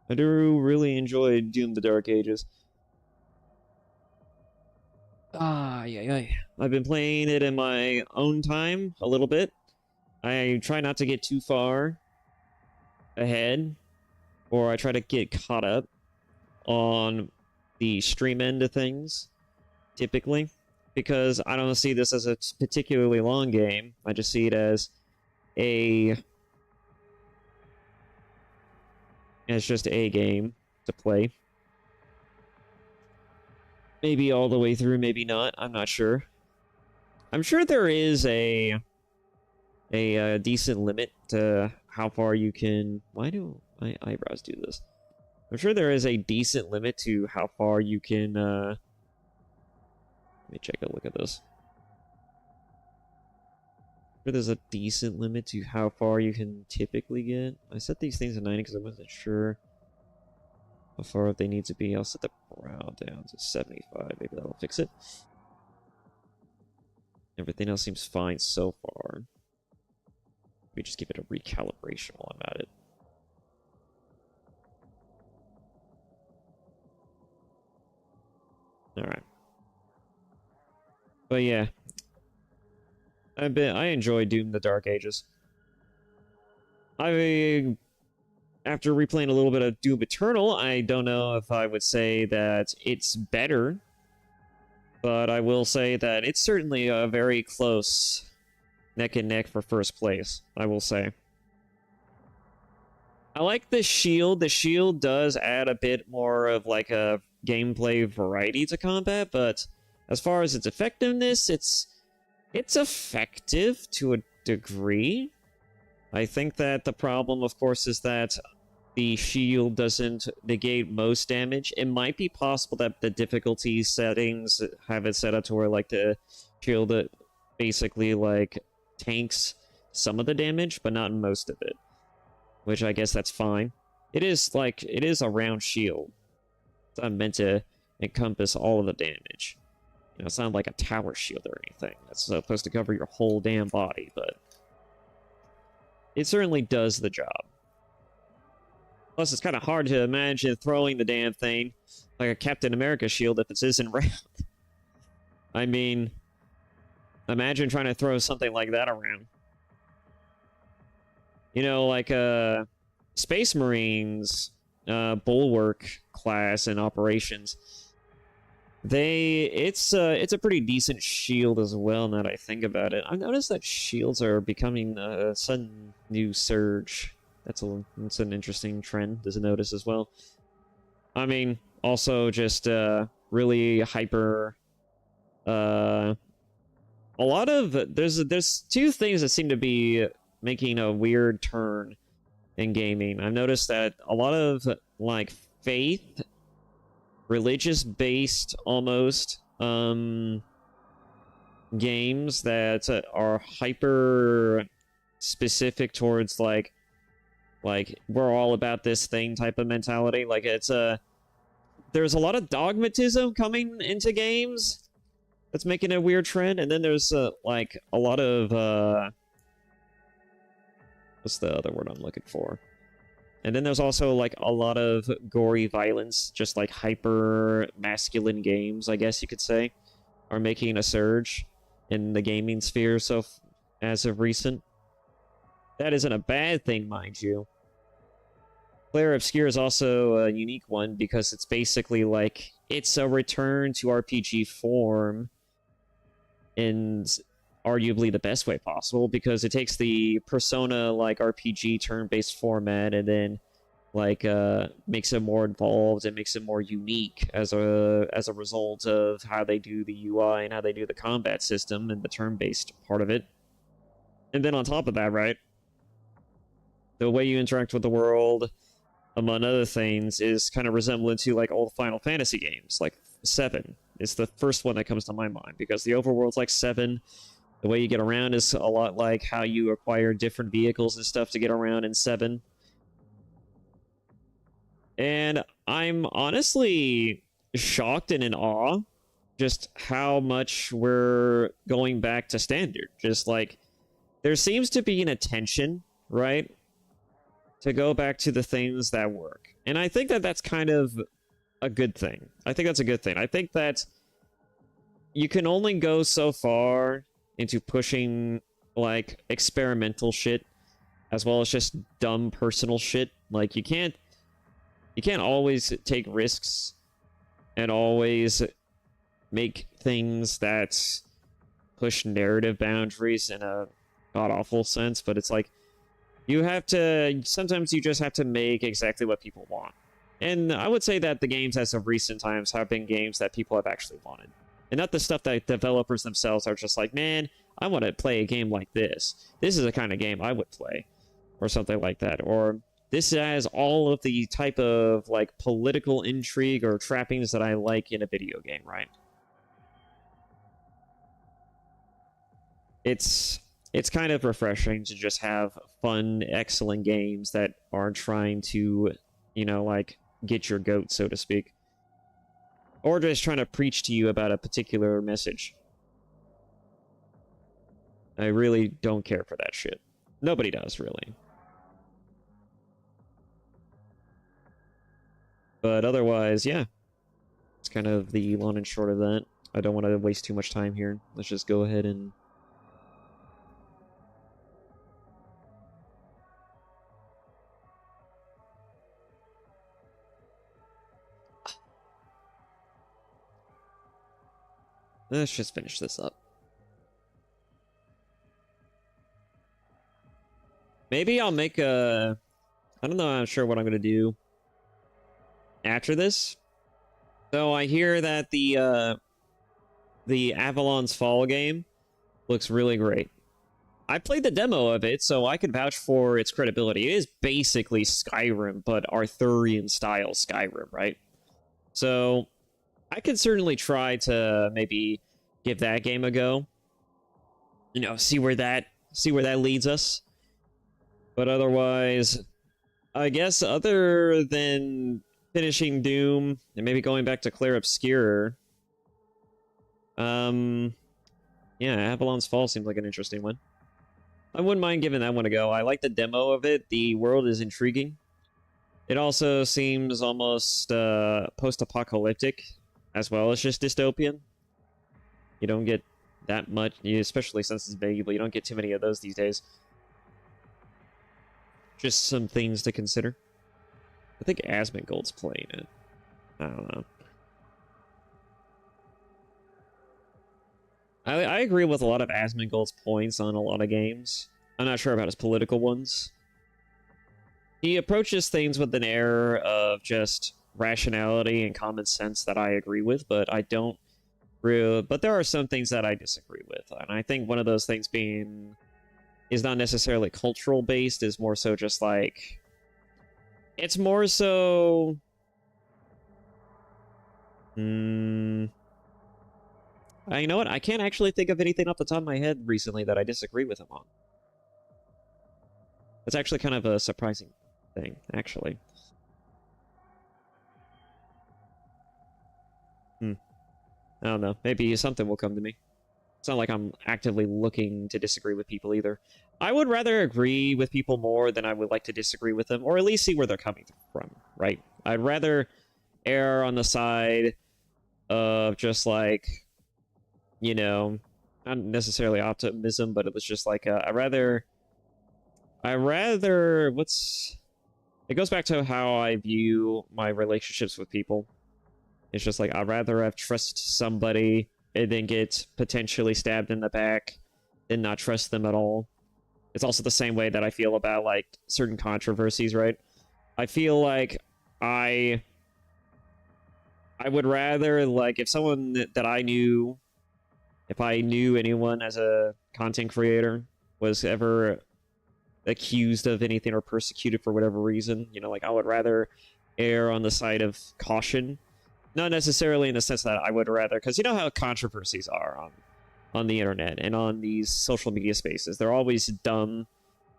I do really enjoy Doom the Dark Ages. Yeah. I've been playing it in my own time a little bit. I try not to get too far ahead, or I try to get caught up on the stream end of things, typically. Because I don't see this as a particularly long game. I just see it as it's just a game to play. Maybe all the way through, maybe not. I'm not sure. I'm sure there is a decent limit to how far you can... Why do my eyebrows do this? I'm sure there is a decent limit to how far you can... Let me take a look at this. Sure, there's a decent limit to how far you can typically get. I set these things to 90 because I wasn't sure how far they need to be. I'll set the brow down to 75. Maybe that'll fix it. Everything else seems fine so far. Let me just give it a recalibration while I'm at it. Alright. But yeah, I enjoy Doom the Dark Ages. After replaying a little bit of Doom Eternal, I don't know if I would say that it's better, but I will say that it's certainly a very close neck and neck for first place, I will say. I like the shield. The shield does add a bit more of like a gameplay variety to combat, but as far as its effectiveness, it's effective to a degree. I think that the problem, of course, is that the shield doesn't negate most damage. It might be possible that the difficulty settings have it set up to where, like, the shield basically, like, tanks some of the damage, but not most of it. Which I guess that's fine. It is a round shield. It's not meant to encompass all of the damage. You know, it's not like a tower shield or anything. It's supposed to cover your whole damn body, but it certainly does the job. Plus, it's kind of hard to imagine throwing the damn thing like a Captain America shield if it isn't round. I mean, imagine trying to throw something like that around. You know, like Space Marines, Bulwark class and operations. It's a pretty decent shield as well, now that I think about it. I've noticed that shields are becoming a sudden new surge. That's an interesting trend to notice as well. I mean, also just really hyper. A lot of there's two things that seem to be making a weird turn in gaming. I've noticed that a lot of like faith, religious-based almost games that are hyper specific towards like we're all about this thing type of mentality. Like there's a lot of dogmatism coming into games, that's making a weird trend, and then there's like a lot of what's the other word I'm looking for? And then there's also like a lot of gory violence, just like hyper masculine games, I guess you could say, are making a surge in the gaming sphere as of recent. That isn't a bad thing, mind you. Clair Obscur is also a unique one because it's basically like it's a return to RPG form in arguably the best way possible, because it takes the Persona like RPG turn-based format and then like makes it more involved and makes it more unique as a result of how they do the UI and how they do the combat system and the turn-based part of it. And then on top of that, right, the way you interact with the world, among other things, is kind of resemblant to like old Final Fantasy games, like 7 is the first one that comes to my mind, because the overworld's like 7. The way you get around is a lot like how you acquire different vehicles and stuff to get around in 7. And I'm honestly shocked and in awe just how much we're going back to standard. Just like, there seems to be an attention, right, to go back to the things that work. And I think that that's kind of a good thing. I think that's a good thing. I think that you can only go so far into pushing, like, experimental shit, as well as just dumb personal shit. Like, you can't always take risks and always make things that push narrative boundaries in a god-awful sense, but it's like, sometimes you just have to make exactly what people want. And I would say that the games as of recent times have been games that people have actually wanted. And not the stuff that developers themselves are just like, man, I want to play a game like this. This is the kind of game I would play. Or something like that. Or this has all of the type of like political intrigue or trappings that I like in a video game, right? It's kind of refreshing to just have fun, excellent games that aren't trying to, you know, like, get your goat, so to speak. Or just trying to preach to you about a particular message. I really don't care for that shit. Nobody does, really. But otherwise, yeah. It's kind of the long and short of that. I don't want to waste too much time here. Let's just go ahead and... Let's just finish this up. Maybe I'll make a... I don't know, I'm not sure what I'm going to do after this. So I hear that the Avalon's Fall game looks really great. I played the demo of it, so I can vouch for its credibility. It is basically Skyrim, but Arthurian-style Skyrim, right? So I could certainly try to maybe give that game a go. You know, see where that leads us. But otherwise, I guess other than finishing Doom and maybe going back to Clair Obscur, yeah, Avalon's Fall seems like an interesting one. I wouldn't mind giving that one a go. I like the demo of it. The world is intriguing. It also seems almost post-apocalyptic, as well as just dystopian. You don't get that much, especially since it's medieval, you don't get too many of those these days. Just some things to consider. I think Asmongold's playing it. I don't know. I agree with a lot of Asmongold's points on a lot of games. I'm not sure about his political ones. He approaches things with an air of just rationality and common sense that I agree with, but I don't really... But there are some things that I disagree with, and I think one of those things being... is not necessarily cultural based, is more so just like... It's more so... you know what? I can't actually think of anything off the top of my head recently that I disagree with him on. It's actually kind of a surprising thing, actually. I don't know. Maybe something will come to me. It's not like I'm actively looking to disagree with people either. I would rather agree with people more than I would like to disagree with them, or at least see where they're coming from, right? I'd rather err on the side of just like, you know, not necessarily optimism, but it was just like, I rather, what's, it goes back to how I view my relationships with people. It's just like, I'd rather have trust somebody and then get potentially stabbed in the back than not trust them at all. It's also the same way that I feel about, like, certain controversies, right? I feel like I would rather, like, if someone that I knew, if I knew anyone as a content creator was ever accused of anything or persecuted for whatever reason, you know, like, I would rather err on the side of caution. Not necessarily in the sense that I would rather, because you know how controversies are on the internet and on these social media spaces. They're always dumb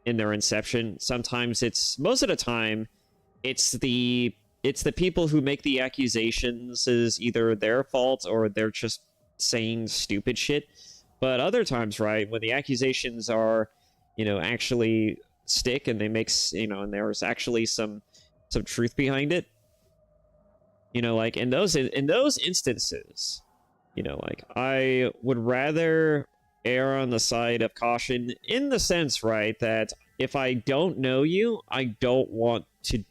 in their inception. Sometimes most of the time, it's the people who make the accusations is either their fault or they're just saying stupid shit. But other times, right, when the accusations are, you know, actually stick and they make, you know, and there's actually some truth behind it. You know, like, in those instances, you know, like, I would rather err on the side of caution in the sense, right, that if I don't know you, I don't want anything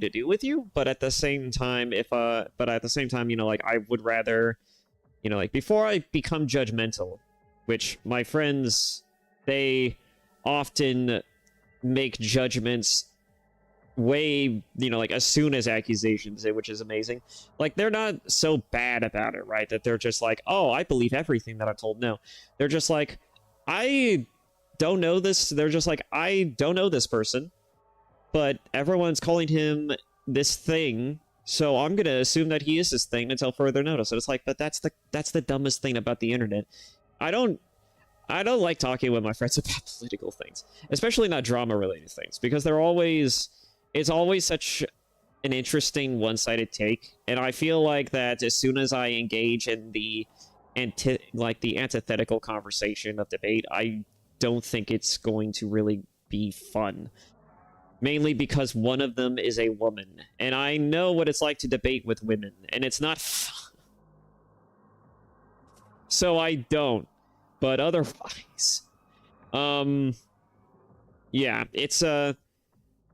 to do with you, but at the same time, you know, like, I would rather, you know, like, before I become judgmental, which my friends, they often make judgments way, you know, like, as soon as accusations, which is amazing. Like, they're not so bad about it, right? That they're just like, oh, I believe everything that I'm told. No, they're just like, I don't know this. They're just like, I don't know this person, but everyone's calling him this thing, so I'm gonna assume that he is this thing until further notice. And it's like, but that's the dumbest thing about the internet. I don't like talking with my friends about political things, especially not drama-related things, because it's always such an interesting one-sided take, and I feel like that as soon as I engage in the antithetical conversation of debate, I don't think it's going to really be fun. Mainly because one of them is a woman, and I know what it's like to debate with women, and it's not fun. So I don't. But otherwise, yeah, it's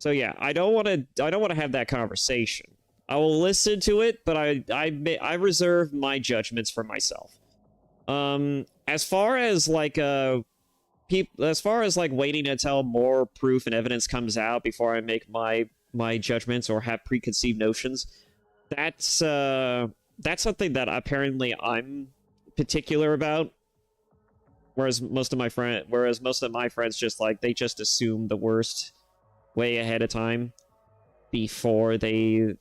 So yeah, I don't want to have that conversation. I will listen to it, but I reserve my judgments for myself. As far as like waiting until more proof and evidence comes out before I make my judgments or have preconceived notions, that's something that apparently I'm particular about. Whereas most of my friends just like, they just assume the worst way ahead of time before they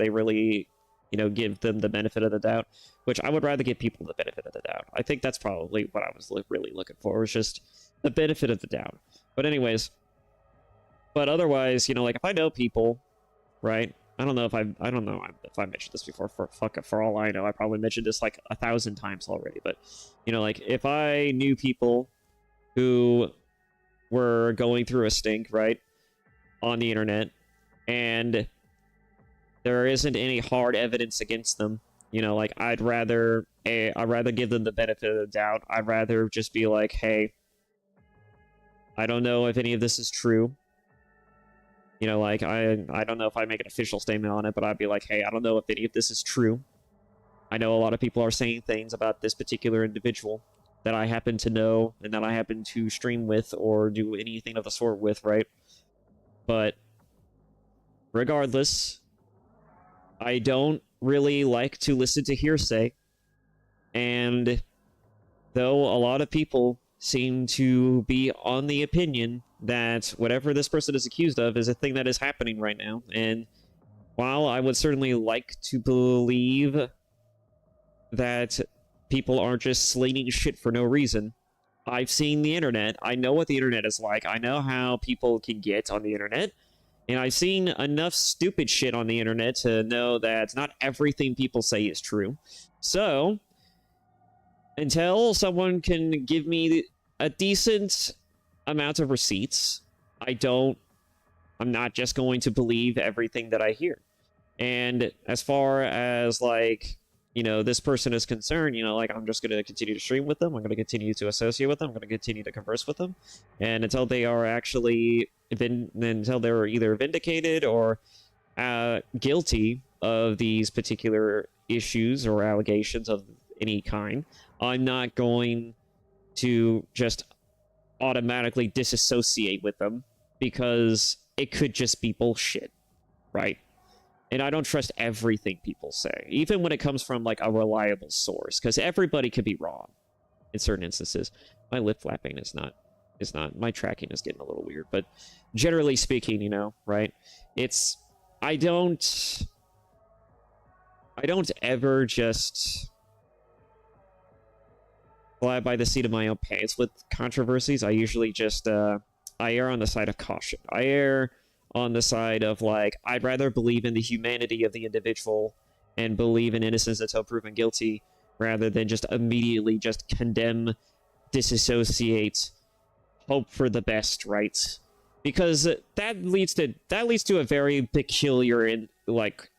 really, you know, give them the benefit of the doubt, which I would rather give people the benefit of the doubt. I think that's probably what I was really looking for, was just the benefit of the doubt. But otherwise, you know, like, if I know people, right? I don't know if I mentioned this before. For all I know, I probably mentioned this like 1,000 times already. But, you know, like, if I knew people who were going through a stink, right, on the internet, and there isn't any hard evidence against them, you know, like, I'd rather give them the benefit of the doubt. I'd rather just be like, hey, I don't know if any of this is true. You know, like, I don't know if I make an official statement on it, but I'd be like, hey, I don't know if any of this is true. I know a lot of people are saying things about this particular individual that I happen to know and that I happen to stream with or do anything of the sort with, right? But regardless, I don't really like to listen to hearsay. And though a lot of people seem to be on the opinion that whatever this person is accused of is a thing that is happening right now, and while I would certainly like to believe that people aren't just slating shit for no reason, I've seen the internet. I know what the internet is like. I know how people can get on the internet. And I've seen enough stupid shit on the internet to know that not everything people say is true. So, until someone can give me a decent amount of receipts, I'm not just going to believe everything that I hear. And as far as, like, you know, this person is concerned, you know, like, I'm just going to continue to stream with them. I'm going to continue to associate with them. I'm going to continue to converse with them. And until they are actually, until they're either vindicated or guilty of these particular issues or allegations of any kind, I'm not going to just automatically disassociate with them because it could just be bullshit, right? And I don't trust everything people say, even when it comes from, like, a reliable source, because everybody could be wrong in certain instances. My lip flapping is not, my tracking is getting a little weird, but generally speaking, you know, right? I don't ever just fly by the seat of my own pants with controversies. I usually just, I err on the side of caution. I err on the side of, like, I'd rather believe in the humanity of the individual and believe in innocence until proven guilty rather than just immediately just condemn, disassociate, hope for the best, right? Because that leads to a very peculiar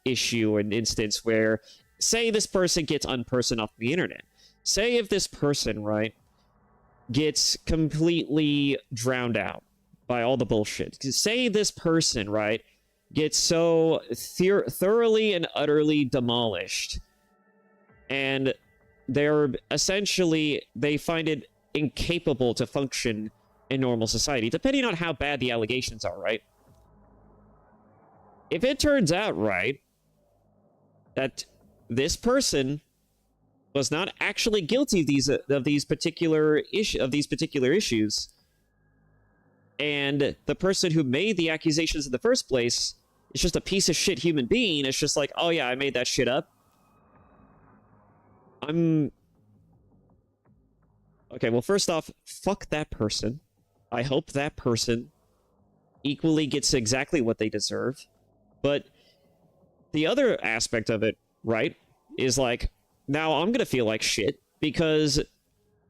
issue and instance where, say this person gets unpersoned off the internet. Say if this person, right, gets completely drowned out by all the bullshit. Say this person, right, gets so thoroughly and utterly demolished, and they find it incapable to function in normal society, depending on how bad the allegations are, right? If it turns out, right, that this person was not actually guilty of these particular issues, and the person who made the accusations in the first place is just a piece of shit human being, it's just like, oh yeah, I made that shit up. Okay, well, first off, fuck that person. I hope that person equally gets exactly what they deserve. But the other aspect of it, right, is like, now I'm gonna feel like shit because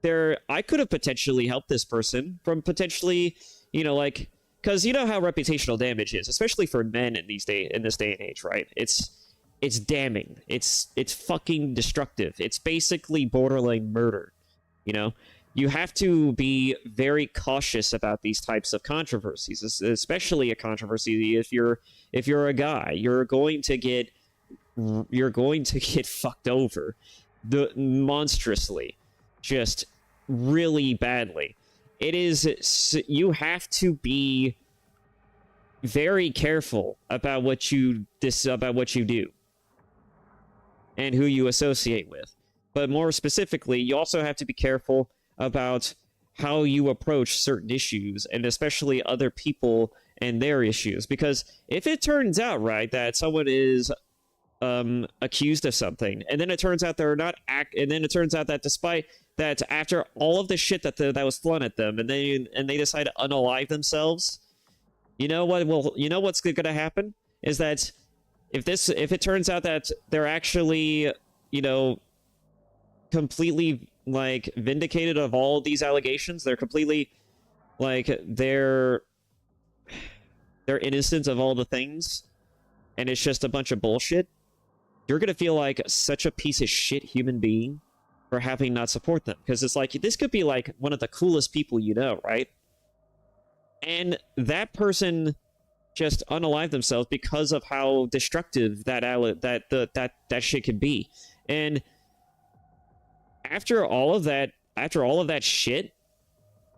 I could have potentially helped this person from potentially, you know, like, because you know how reputational damage is, especially for men in this day and age, right? It's damning. It's fucking destructive. It's basically borderline murder. You know, you have to be very cautious about these types of controversies, especially a controversy if you're a guy. You're going to get fucked over monstrously, just really badly. You have to be very careful about what you do and who you associate with. But more specifically, you also have to be careful about how you approach certain issues, and especially other people and their issues. Because if it turns out, right, that someone is accused of something, and then it turns out they're not and then it turns out that despite that, after all of the shit that was thrown at them, and they decide to unalive themselves, you know what? Well, you know what's going to happen is that if it turns out that they're actually, you know, completely, like, vindicated of all these allegations, they're completely, like, they're innocent of all the things, and it's just a bunch of bullshit, you're gonna feel like such a piece of shit human being for having not support them, because it's like, this could be like one of the coolest people you know, right? And that person just unalived themselves because of how destructive that shit could be. And after all of that shit,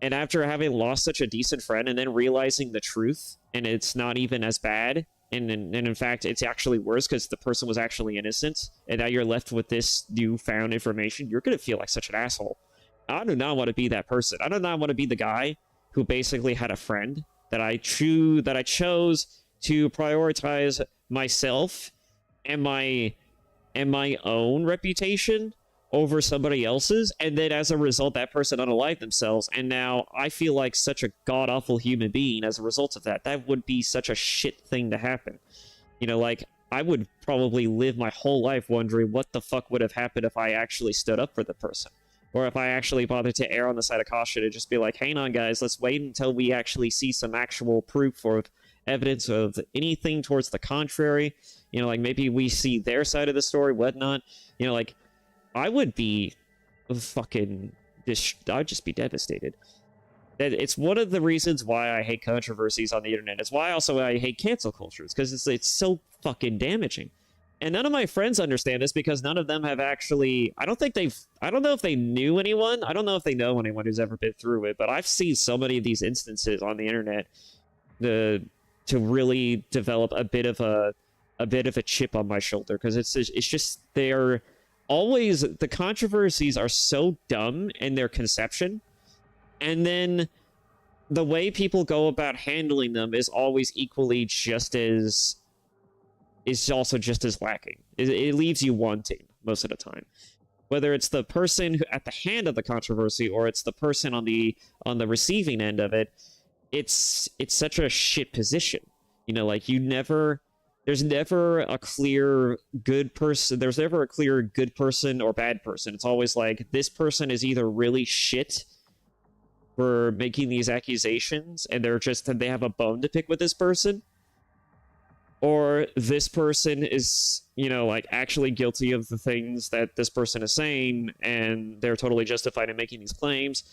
and after having lost such a decent friend, and then realizing the truth, and it's not even as bad, and in fact it's actually worse because the person was actually innocent, and now you're left with this newfound information, you're gonna feel like such an asshole. I do not want to be that person. I do not want to be the guy who basically had a friend that I chose to prioritize myself and my own reputation over somebody else's, and then as a result that person unalived themselves, and now I feel like such a god-awful human being as a result of that. That would be such a shit thing to happen. You know, like, I would probably live my whole life wondering what the fuck would have happened if I actually stood up for the person. Or if I actually bothered to err on the side of caution and just be like, hang on guys, let's wait until we actually see some actual proof or evidence of anything towards the contrary. You know, like, maybe we see their side of the story, whatnot. You know, like, I would be fucking... I'd just be devastated. It's one of the reasons why I hate controversies on the internet. It's why also I hate cancel cultures, because it's so fucking damaging. And none of my friends understand this because none of them have actually... I don't know if they knew anyone. I don't know if they know anyone who's ever been through it, but I've seen so many of these instances on the internet to really develop a bit of a chip on my shoulder, because it's just they're always... The controversies are so dumb in their conception, and then the way people go about handling them is always equally just as... is also just as lacking. It leaves you wanting most of the time. Whether it's the person who, at the hand of the controversy, or it's the person on the receiving end of it, it's such a shit position. You know, like, there's never a clear good person. There's never a clear good person or bad person. It's always like, this person is either really shit for making these accusations, and they have a bone to pick with this person, or this person is, you know, like, actually guilty of the things that this person is saying, and they're totally justified in making these claims.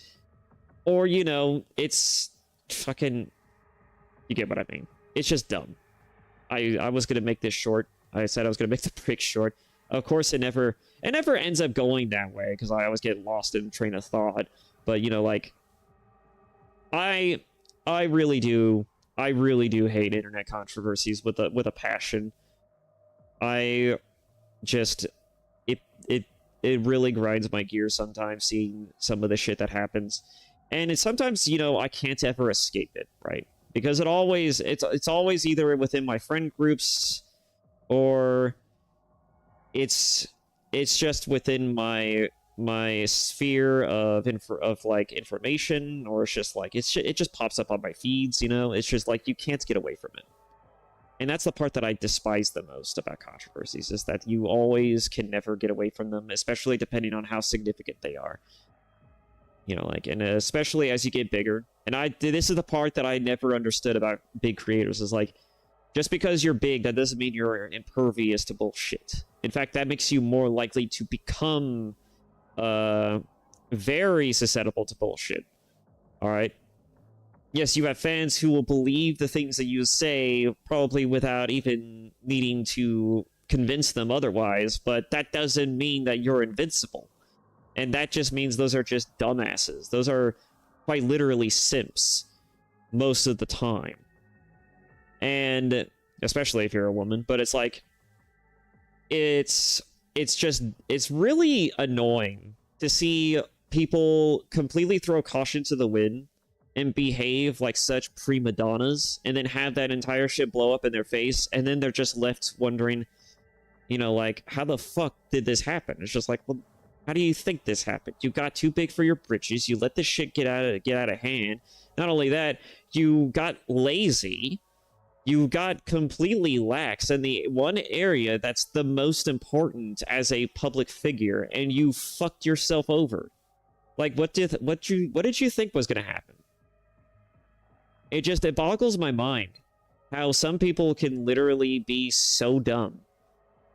Or, you know, it's fucking... You get what I mean. It's just dumb. I was going to make this short. I said I was going to make the break short. Of course, it never ends up going that way, because I always get lost in train of thought. But, you know, like... I really do hate internet controversies with a passion. I just... It really grinds my gears sometimes, seeing some of the shit that happens. And it's sometimes, you know, I can't ever escape it, right? Because it's always either within my friend groups, or it's just within my sphere of information, or it's just like it just pops up on my feeds, you know. It's just like, you can't get away from it. And that's the part that I despise the most about controversies, is that you always can never get away from them, especially depending on how significant they are. You know, like, and especially as you get bigger. And this is the part that I never understood about big creators, is like, just because you're big, that doesn't mean you're impervious to bullshit. In fact, that makes you more likely to become very susceptible to bullshit. Alright? Yes, you have fans who will believe the things that you say, probably without even needing to convince them otherwise, but that doesn't mean that you're invincible. And that just means those are just dumbasses. Those are quite literally simps most of the time. And especially if you're a woman, but it's like, it's really annoying to see people completely throw caution to the wind and behave like such prima donnas, and then have that entire shit blow up in their face, and then they're just left wondering, you know, like, how the fuck did this happen? It's just like, well, how do you think this happened? You got too big for your britches. You let this shit get out of hand. Not only that, you got lazy. You got completely lax in the one area that's the most important as a public figure, and you fucked yourself over. Like, what did you think was going to happen? It boggles my mind how some people can literally be so dumb,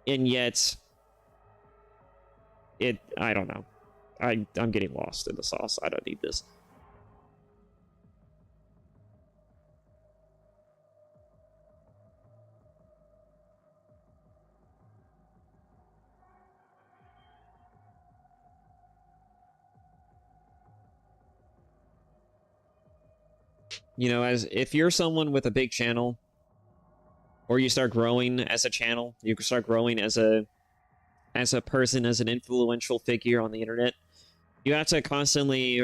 and yet I don't know. I'm getting lost in the sauce. I don't need this. You know, as if you're someone with a big channel, or you start growing as a channel, you start growing as a person, as an influential figure on the internet, you have to constantly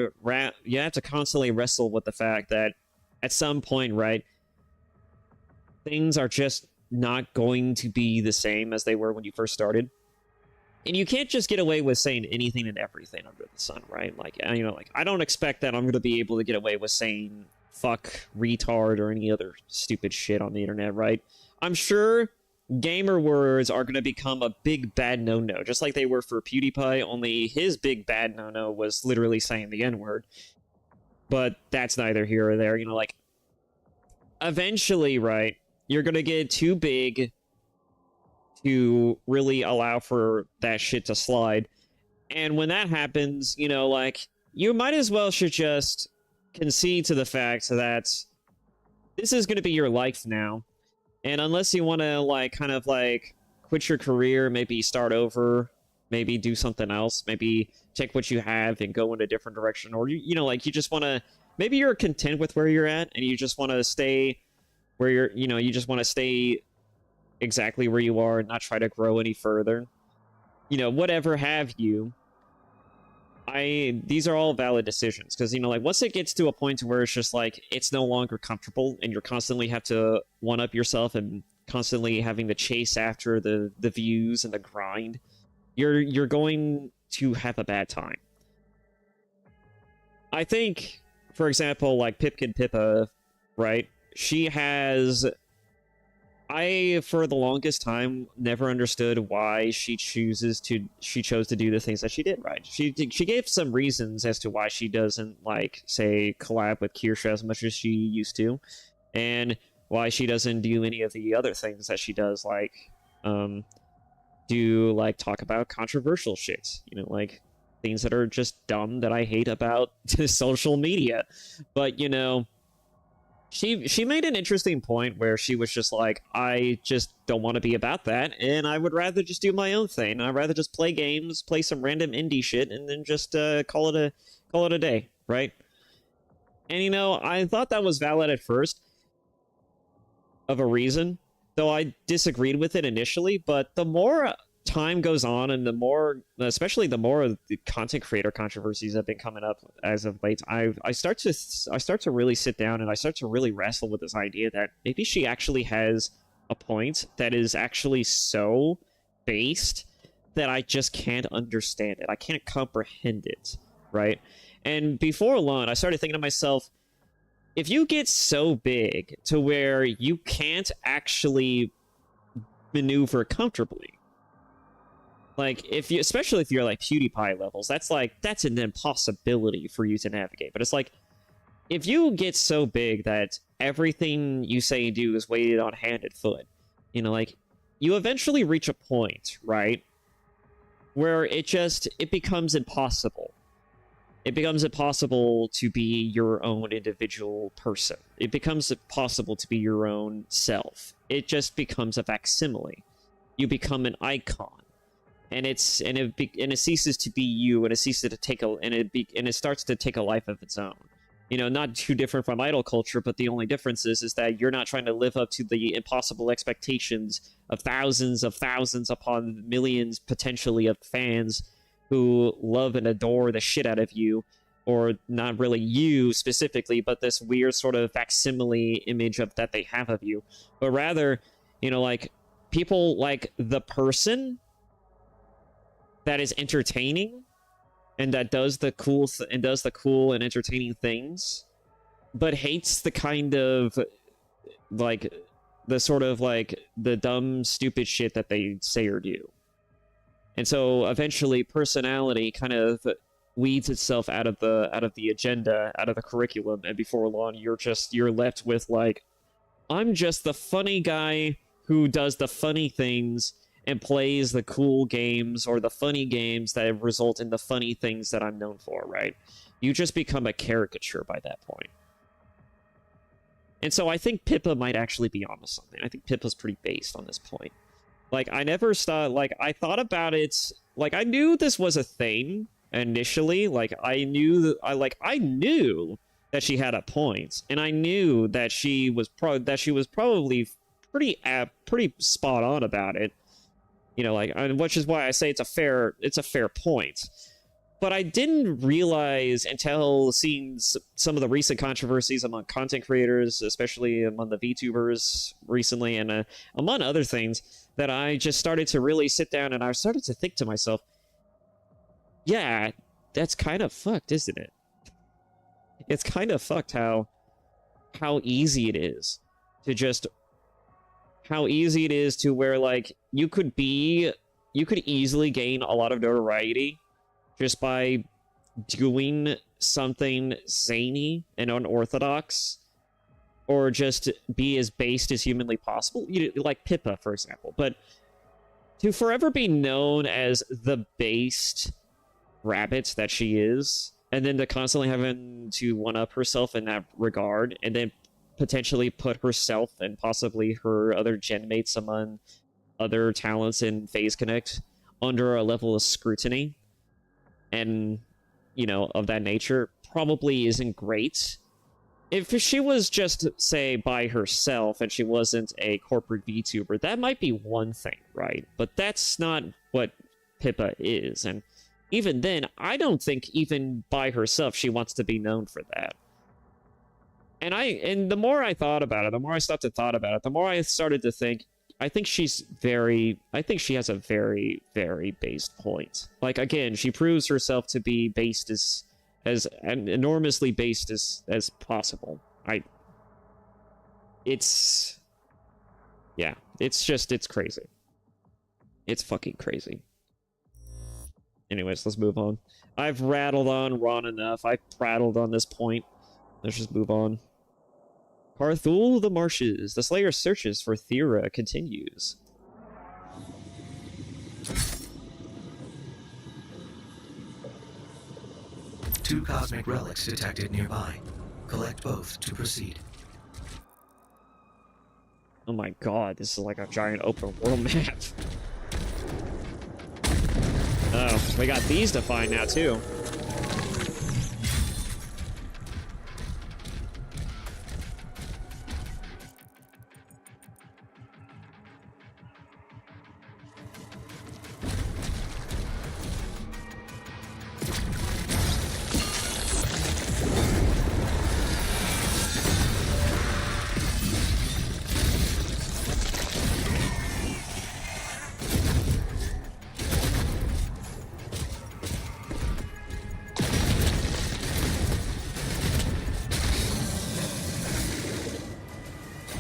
wrestle with the fact that at some point, right, things are just not going to be the same as they were when you first started. And you can't just get away with saying anything and everything under the sun, right? Like, you know, like, I don't expect that I'm going to be able to get away with saying fuck, retard, or any other stupid shit on the internet, right? I'm sure gamer words are going to become a big bad no-no, just like they were for PewDiePie, only his big bad no-no was literally saying the N-word. But that's neither here or there, you know, like, eventually, right, you're going to get too big to really allow for that shit to slide. And when that happens, you know, like, you might as well should just concede to the fact that this is going to be your life now. And unless you want to, like, kind of, like, quit your career, maybe start over, maybe do something else, maybe take what you have and go in a different direction, or, you know, like, you just want to, maybe you're content with where you're at, and you just want to stay where you're, you know, you just want to stay exactly where you are and not try to grow any further, you know, whatever have you. These are all valid decisions, because, you know, like, once it gets to a point where it's just like it's no longer comfortable and you're constantly have to one up yourself and constantly having to chase after the views and the grind, you're going to have a bad time. I think, for example, like Pipkin Pippa, right, she has, I, for the longest time, never understood why she chose to do the things that she did, right? She gave some reasons as to why she doesn't, like, say, collab with Kirsha as much as she used to, and why she doesn't do any of the other things that she does, like, talk about controversial shit, you know, like, things that are just dumb that I hate about social media. But, you know, She made an interesting point where she was just like, I just don't want to be about that, and I would rather just do my own thing. I'd rather just play games, play some random indie shit, and then just call it a day, right? And, you know, I thought that was valid at first, of a reason, though I disagreed with it initially. But the more time goes on, and the more, especially the more of the content creator controversies have been coming up as of late, I start to really sit down and I start to really wrestle with this idea that maybe she actually has a point that is actually so based that I just can't understand it. I can't comprehend it, right? And before long, I started thinking to myself, if you get so big to where you can't actually maneuver comfortably, like, especially if you're like PewDiePie levels, that's an impossibility for you to navigate. But it's like, if you get so big that everything you say and do is weighted on hand and foot, you know, like, you eventually reach a point, right, where it becomes impossible. It becomes impossible to be your own individual person. It becomes impossible to be your own self. It just becomes a facsimile. You become an icon. And it ceases to be you, and it ceases to take it starts to take a life of its own. You know, not too different from idol culture, but the only difference is that you're not trying to live up to the impossible expectations of thousands upon millions, potentially, of fans who love and adore the shit out of you, or not really you specifically, but this weird sort of facsimile image of that they have of you. But rather, you know, like, people like the person that is entertaining and that does the cool and entertaining things, but hates the kind of, like, the sort of, like, the dumb, stupid shit that they say or do. And so eventually personality kind of weeds itself out of the agenda, out of the curriculum, and before long you're left with, like, I'm just the funny guy who does the funny things and plays the cool games, or the funny games that result in the funny things that I'm known for, right? You just become a caricature by that point. And so I think Pippa might actually be onto something. I think Pippa's pretty based on this point. Like, I never saw, like, I thought about it, like, I knew this was a thing initially. Like, I knew that she had a point, and I knew that she was probably pretty spot on about it. You know, like, which is why I say it's a fair point. But I didn't realize until seeing some of the recent controversies among content creators, especially among the VTubers recently, and among other things, that I just started to really sit down and I started to think to myself, yeah, that's kind of fucked, isn't it? It's kind of fucked how easy it is to just... How easy it is to where, like, you could easily gain a lot of notoriety just by doing something zany and unorthodox, or just be as based as humanly possible, like Pippa, for example. But to forever be known as the based rabbit that she is, and then to constantly having to one-up herself in that regard, and then potentially put herself and possibly her other gen mates among other talents in Phase Connect under a level of scrutiny, and, you know, of that nature, probably isn't great. If she was just, say, by herself and she wasn't a corporate VTuber, that might be one thing, right? But that's not what Pippa is, and even then, I don't think even by herself she wants to be known for that. And the more I thought about it, the more I stopped and thought about it, the more I started to think, I think she has a very, very based point. Like, again, she proves herself to be based as enormously based as possible. It's crazy. It's fucking crazy. Anyways, let's move on. I've rattled on Ron enough. I've prattled on this point. Let's just move on. Carthul the Marshes. The Slayer searches for Thera continues.
Two cosmic relics detected nearby. Collect both to proceed.
Oh my god, this is like a giant open world map. Oh, we got these to find now too.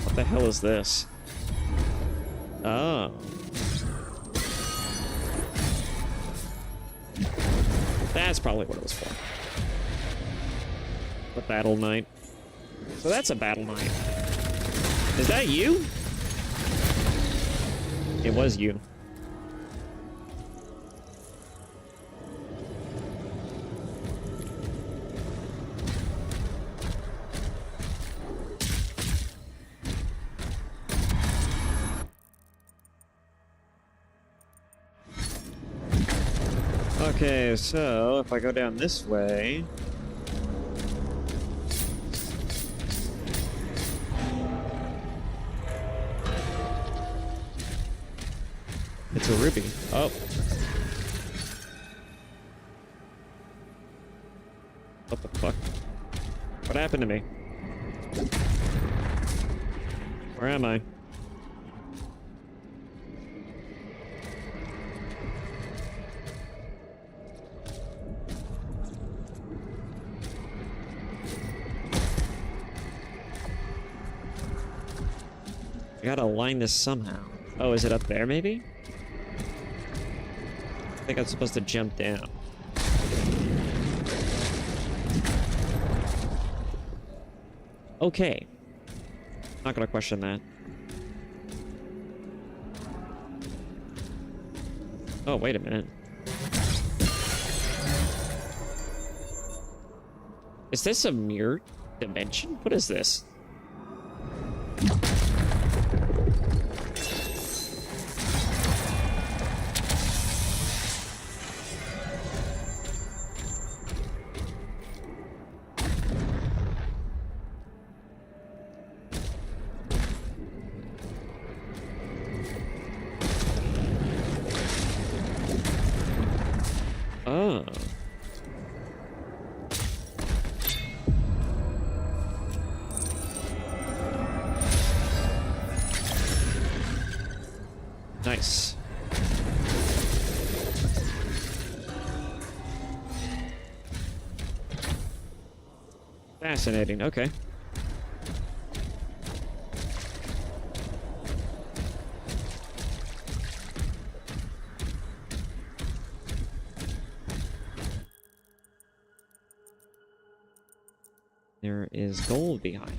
What the hell is this? Oh. That's probably what it was for. The Battle Knight. So that's a Battle Knight. Is that you? It was you. Okay, so if I go down this way... It's a ruby. Oh. What the fuck? What happened to me? Where am I? I gotta align this somehow. Oh, is it up there, maybe? I think I'm supposed to jump down. Okay. Not gonna question that. Oh, wait a minute. Is this a mirror dimension? What is this? Oh. Nice. Fascinating. Okay. There is gold behind me.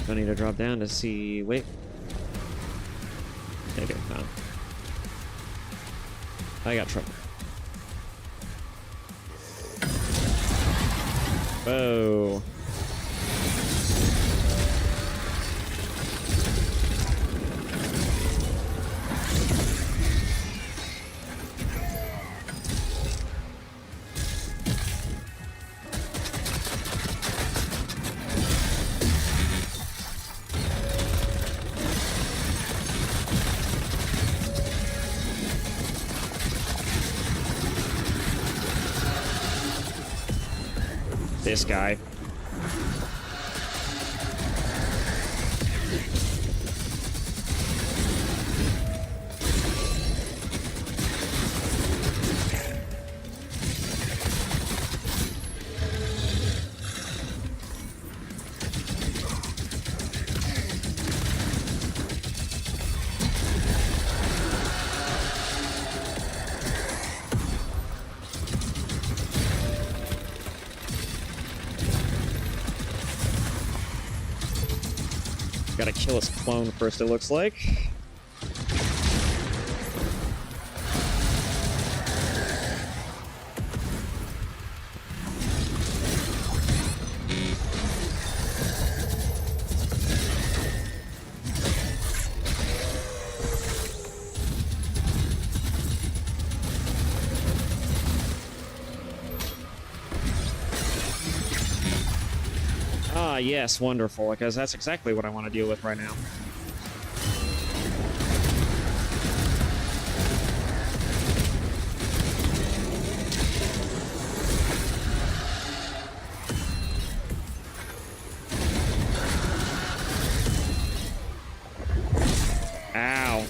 Don't need to drop down to see. Wait. Okay, found. I got trouble. Whoa. This guy. Gotta kill his clone first, it looks like. Ah, yes, wonderful, because that's exactly what I want to deal with right now. Ow.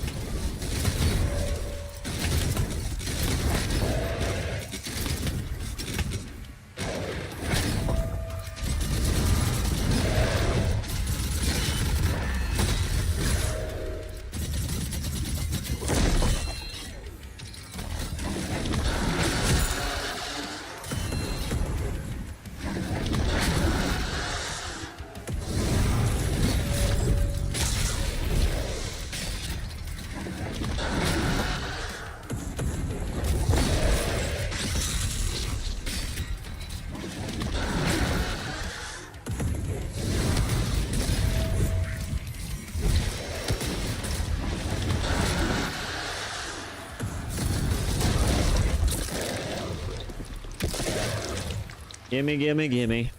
Gimme, gimme, gimme.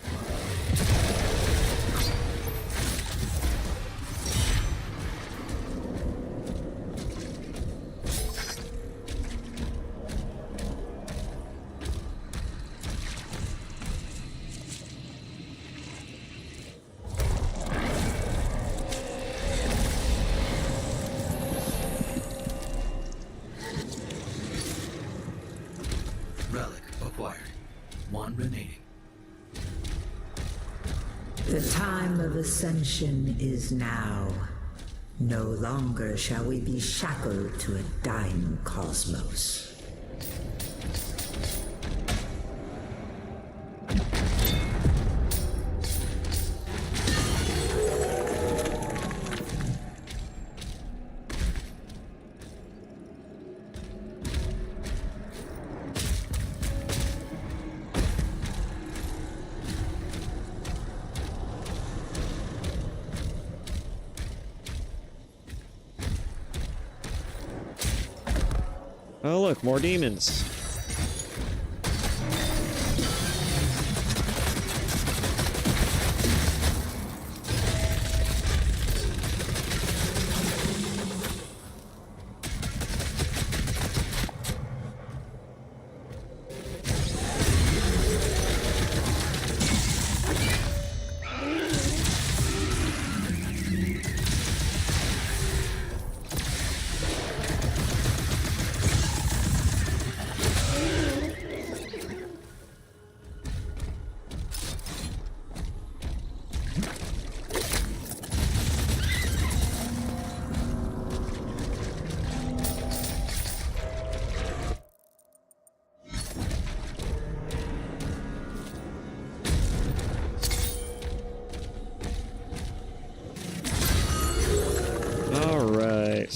Relic acquired. One remaining.
The time of ascension is now. No longer shall we be shackled to a dying cosmos.
Oh look, more demons.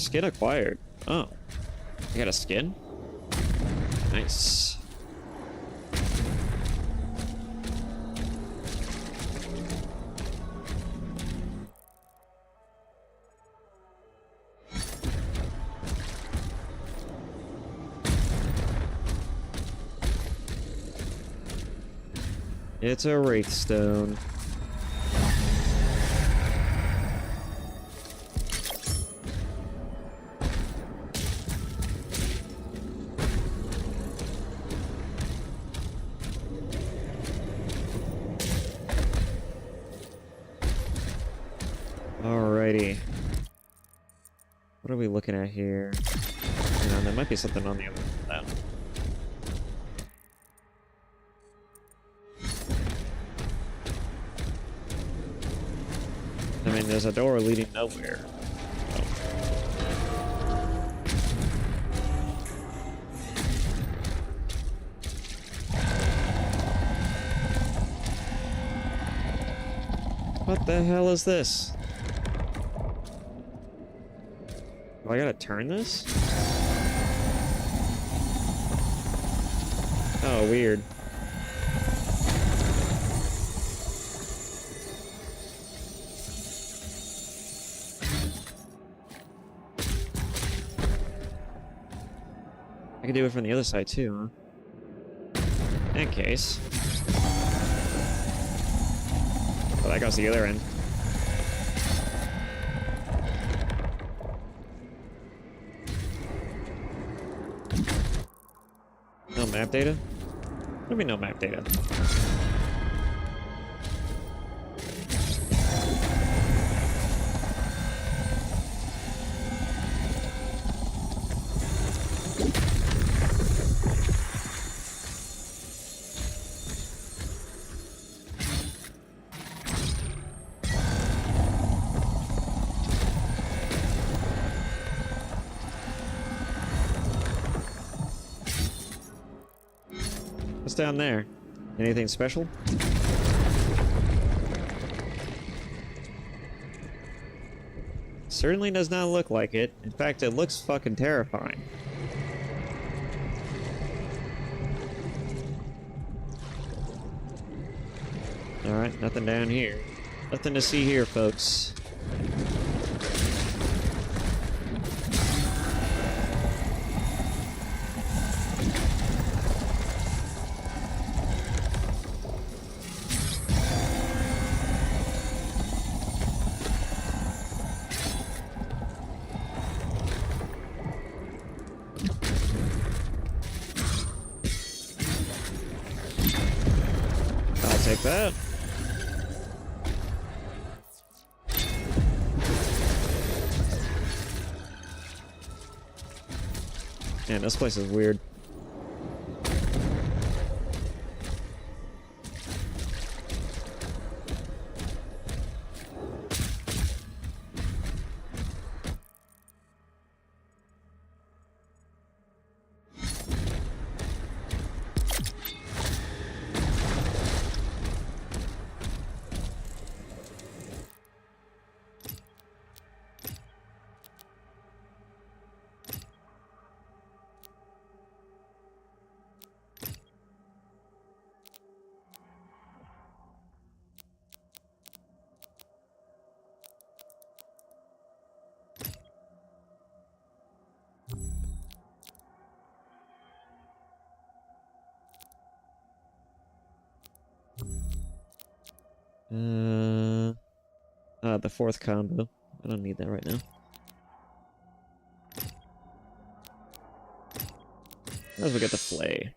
skin acquired. Oh. I got a skin? Nice. It's a Wraithstone. Alrighty. What are we looking at here? Hang on, there might be something on the other end. I mean, there's a door leading nowhere. What the hell is this? Do I gotta turn this? Oh, weird. I can do it from the other side too, huh? In that case. Oh, that goes to the other end. No map data? What do you mean no map data? What's down there? Anything special? Certainly does not look like it. In fact, it looks fucking terrifying. Alright, nothing down here. Nothing to see here, folks. I'll take that. Man, this place is weird. The fourth combo. I don't need that right now. As we get the flay.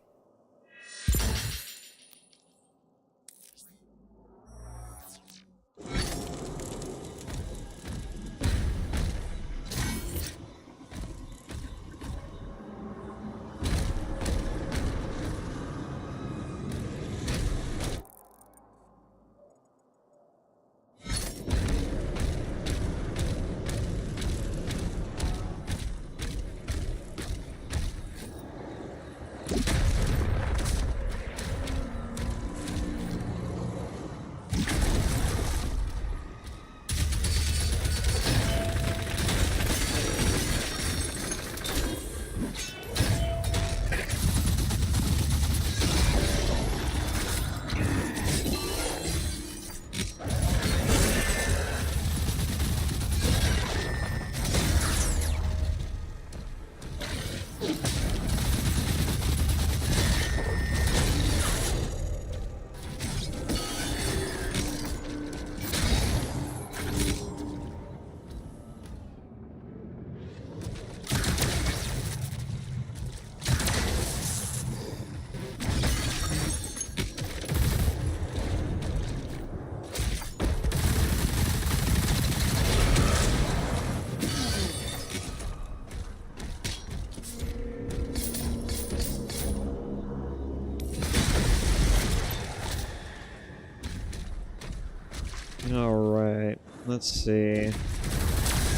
Alright, let's see.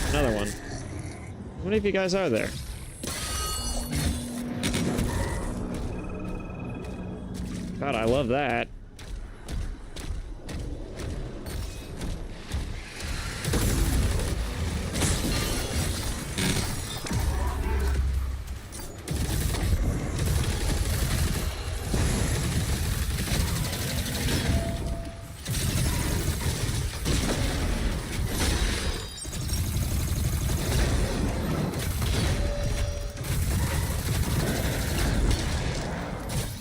Another one. How many of you guys are there? God, I love that.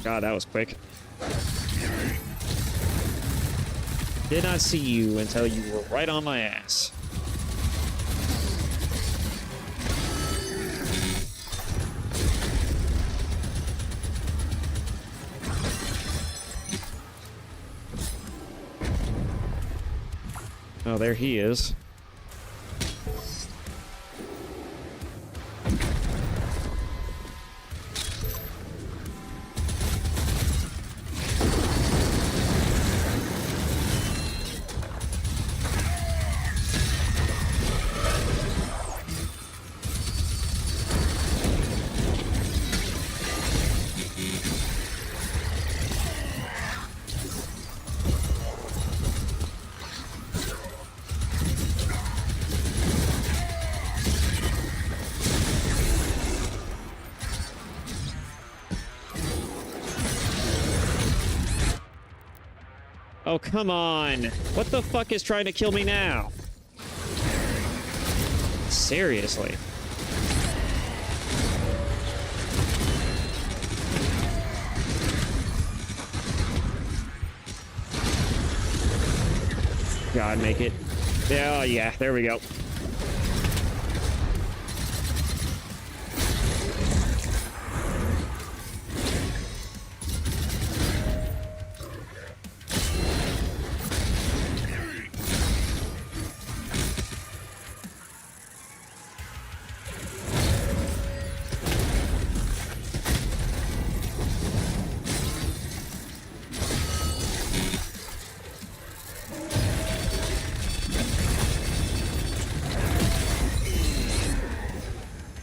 God, that was quick. Did not see you until you were right on my ass. Oh, there he is. Oh, come on. What the fuck is trying to kill me now? Seriously. God, make it. Yeah, oh, yeah, there we go.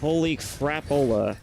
Holy crapola.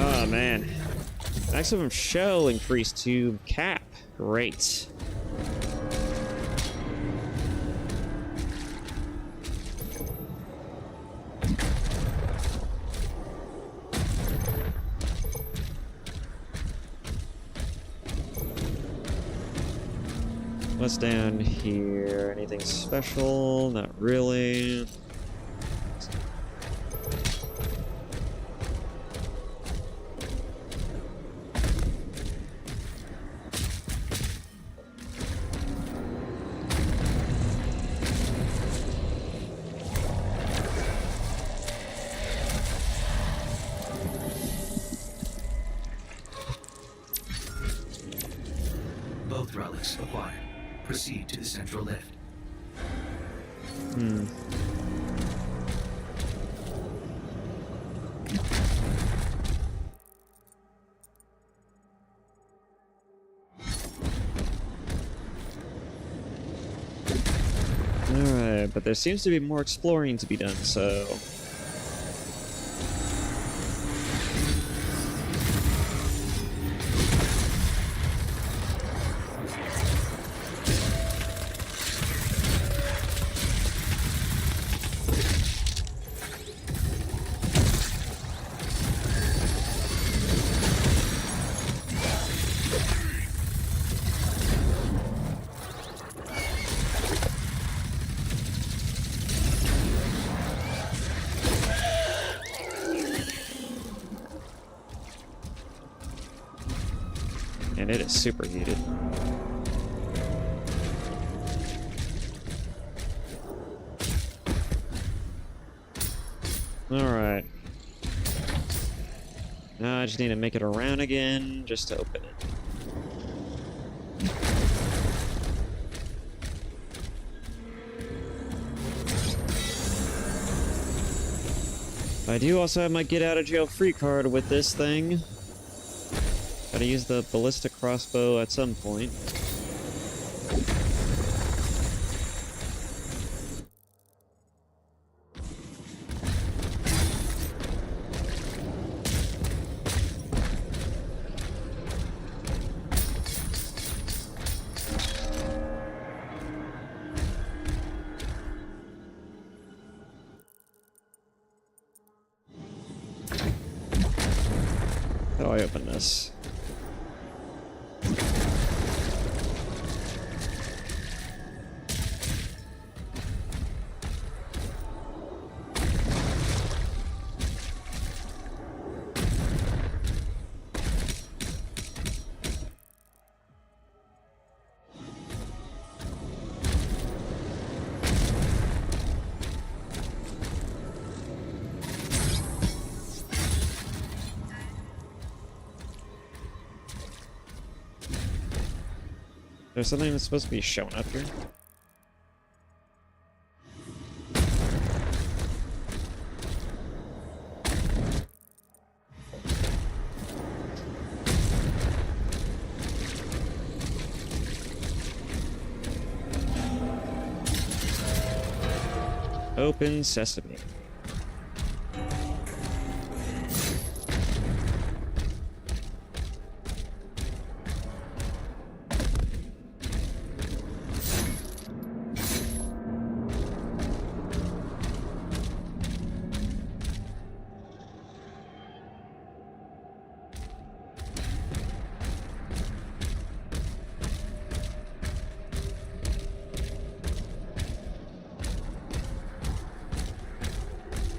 Oh, man. Maximum shell increased to cap. Great. What's down here? Anything special? Not really.
Both relics acquired. Proceed to the central lift.
Alright, but there seems to be more exploring to be done, so... Man, it is super heated. Alright. Now I just need to make it around again just to open it. I do also have my get out of jail free card with this thing. Gotta use the ballistic crossbow at some point. How do I open this? There's something that's supposed to be showing up here. Open sesame.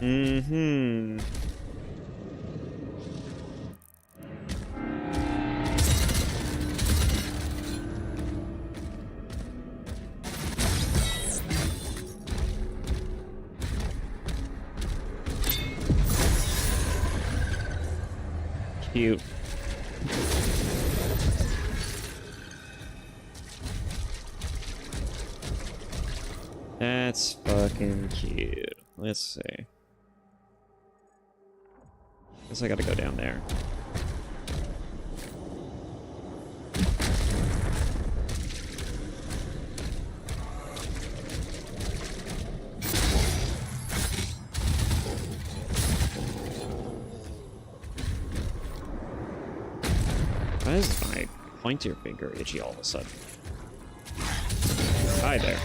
Mm-hmm. Cute. That's fucking cute. Let's see. Guess I gotta go down there. Why is my pointer finger itchy all of a sudden? Hi there.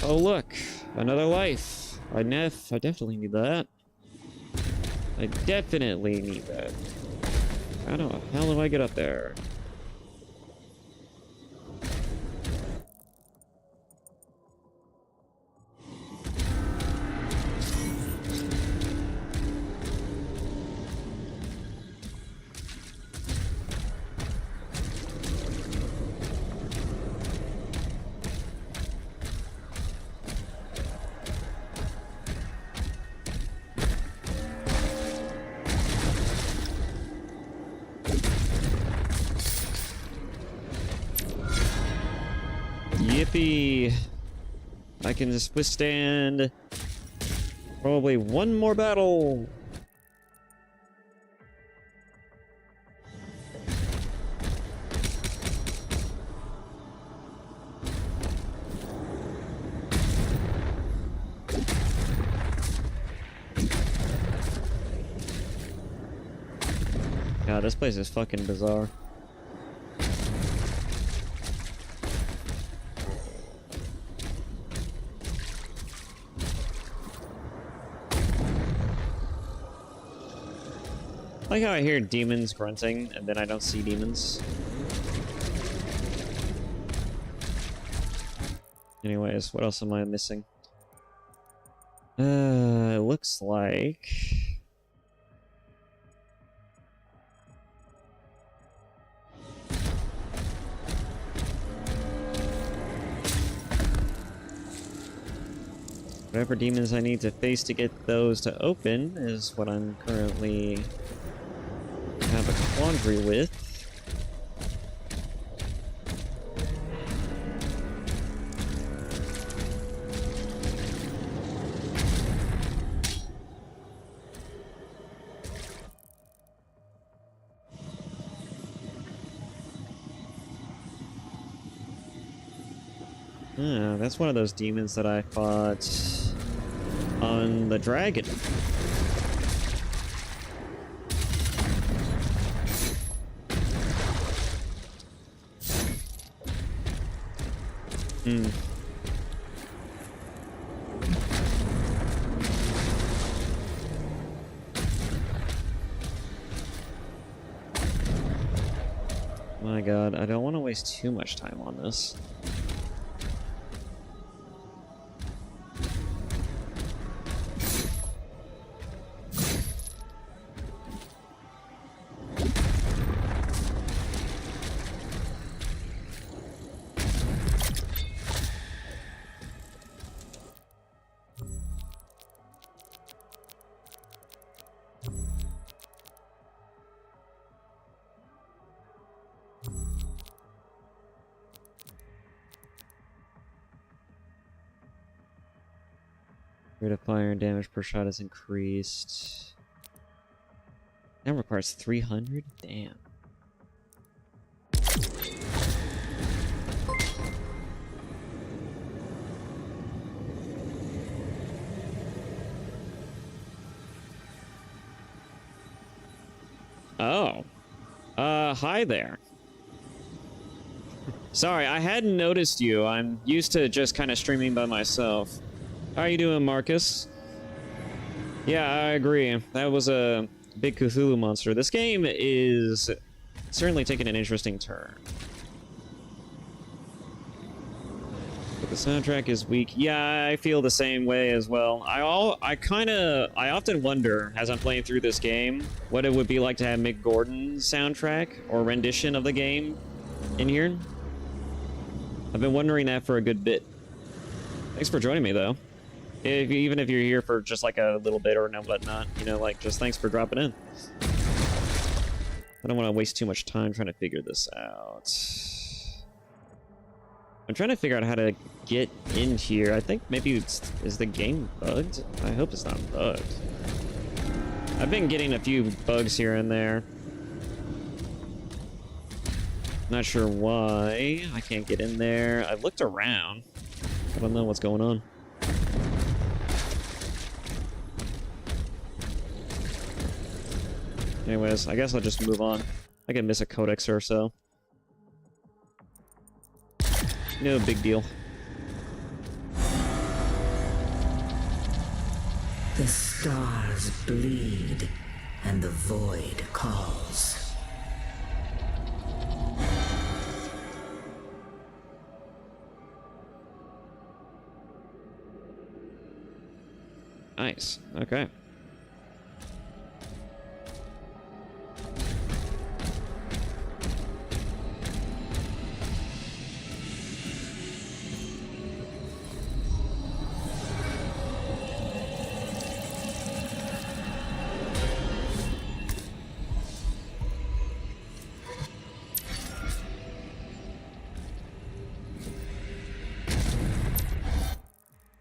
Oh look, another life. I definitely need that. I definitely need that. How the hell do I get up there? Yippee! I can just withstand probably one more battle. God, this place is fucking bizarre. Like how I hear demons grunting, and then I don't see demons. Anyways, what else am I missing? It looks like... whatever demons I need to face to get those to open is what I'm currently have a quandary with. Yeah, that's one of those demons that I fought on the dragon. My god, I don't want to waste too much time on this. Rate of fire and damage per shot is increased. That requires 300? Damn. Oh. Hi there. Sorry, I hadn't noticed you. I'm used to just kind of streaming by myself. How are you doing, Marcus? Yeah, I agree. That was a big Cthulhu monster. This game is certainly taking an interesting turn. But the soundtrack is weak. Yeah, I feel the same way as well. I often wonder, as I'm playing through this game, what it would be like to have Mick Gordon's soundtrack or rendition of the game in here. I've been wondering that for a good bit. Thanks for joining me, though. Even if you're here for just like a little bit or no whatnot, you know, like just thanks for dropping in. I don't want to waste too much time trying to figure this out. I'm trying to figure out how to get in here. I think maybe is the game bugged? I hope it's not bugged. I've been getting a few bugs here and there. Not sure why I can't get in there. I've looked around. I don't know what's going on. Anyways, I guess I'll just move on. I can miss a codex or so. No big deal.
The stars bleed, and the void calls.
Nice. Okay.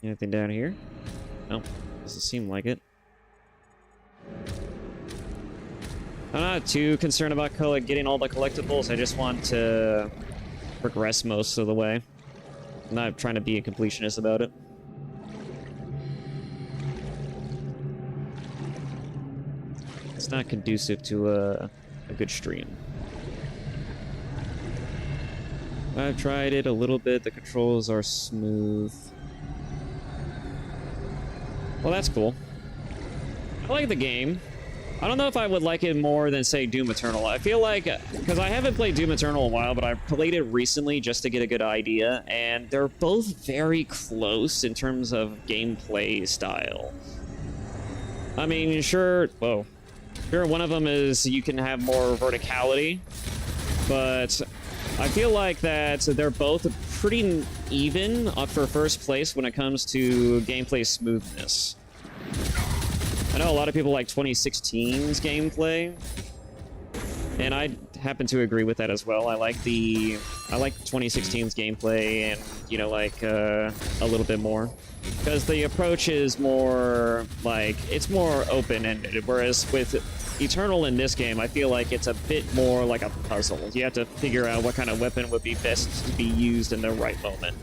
Anything down here? Nope. Doesn't seem like it. I'm not too concerned about getting all the collectibles. I just want to progress most of the way. I'm not trying to be a completionist about it. It's not conducive to a good stream. I've tried it a little bit. The controls are smooth. Well, that's cool. I like the game. I don't know if I would like it more than, say, Doom Eternal. I feel like, because I haven't played Doom Eternal in a while, but I played it recently just to get a good idea, and they're both very close in terms of gameplay style. I mean, sure, whoa. Sure, one of them is you can have more verticality, but I feel like that they're both pretty even for first place when it comes to gameplay smoothness. I know a lot of people like 2016's gameplay, and I happen to agree with that as well. I like 2016's gameplay, and you know, like a little bit more, because the approach is more like it's more open-ended. Whereas with Eternal in this game, I feel like it's a bit more like a puzzle. You have to figure out what kind of weapon would be best to be used in the right moment.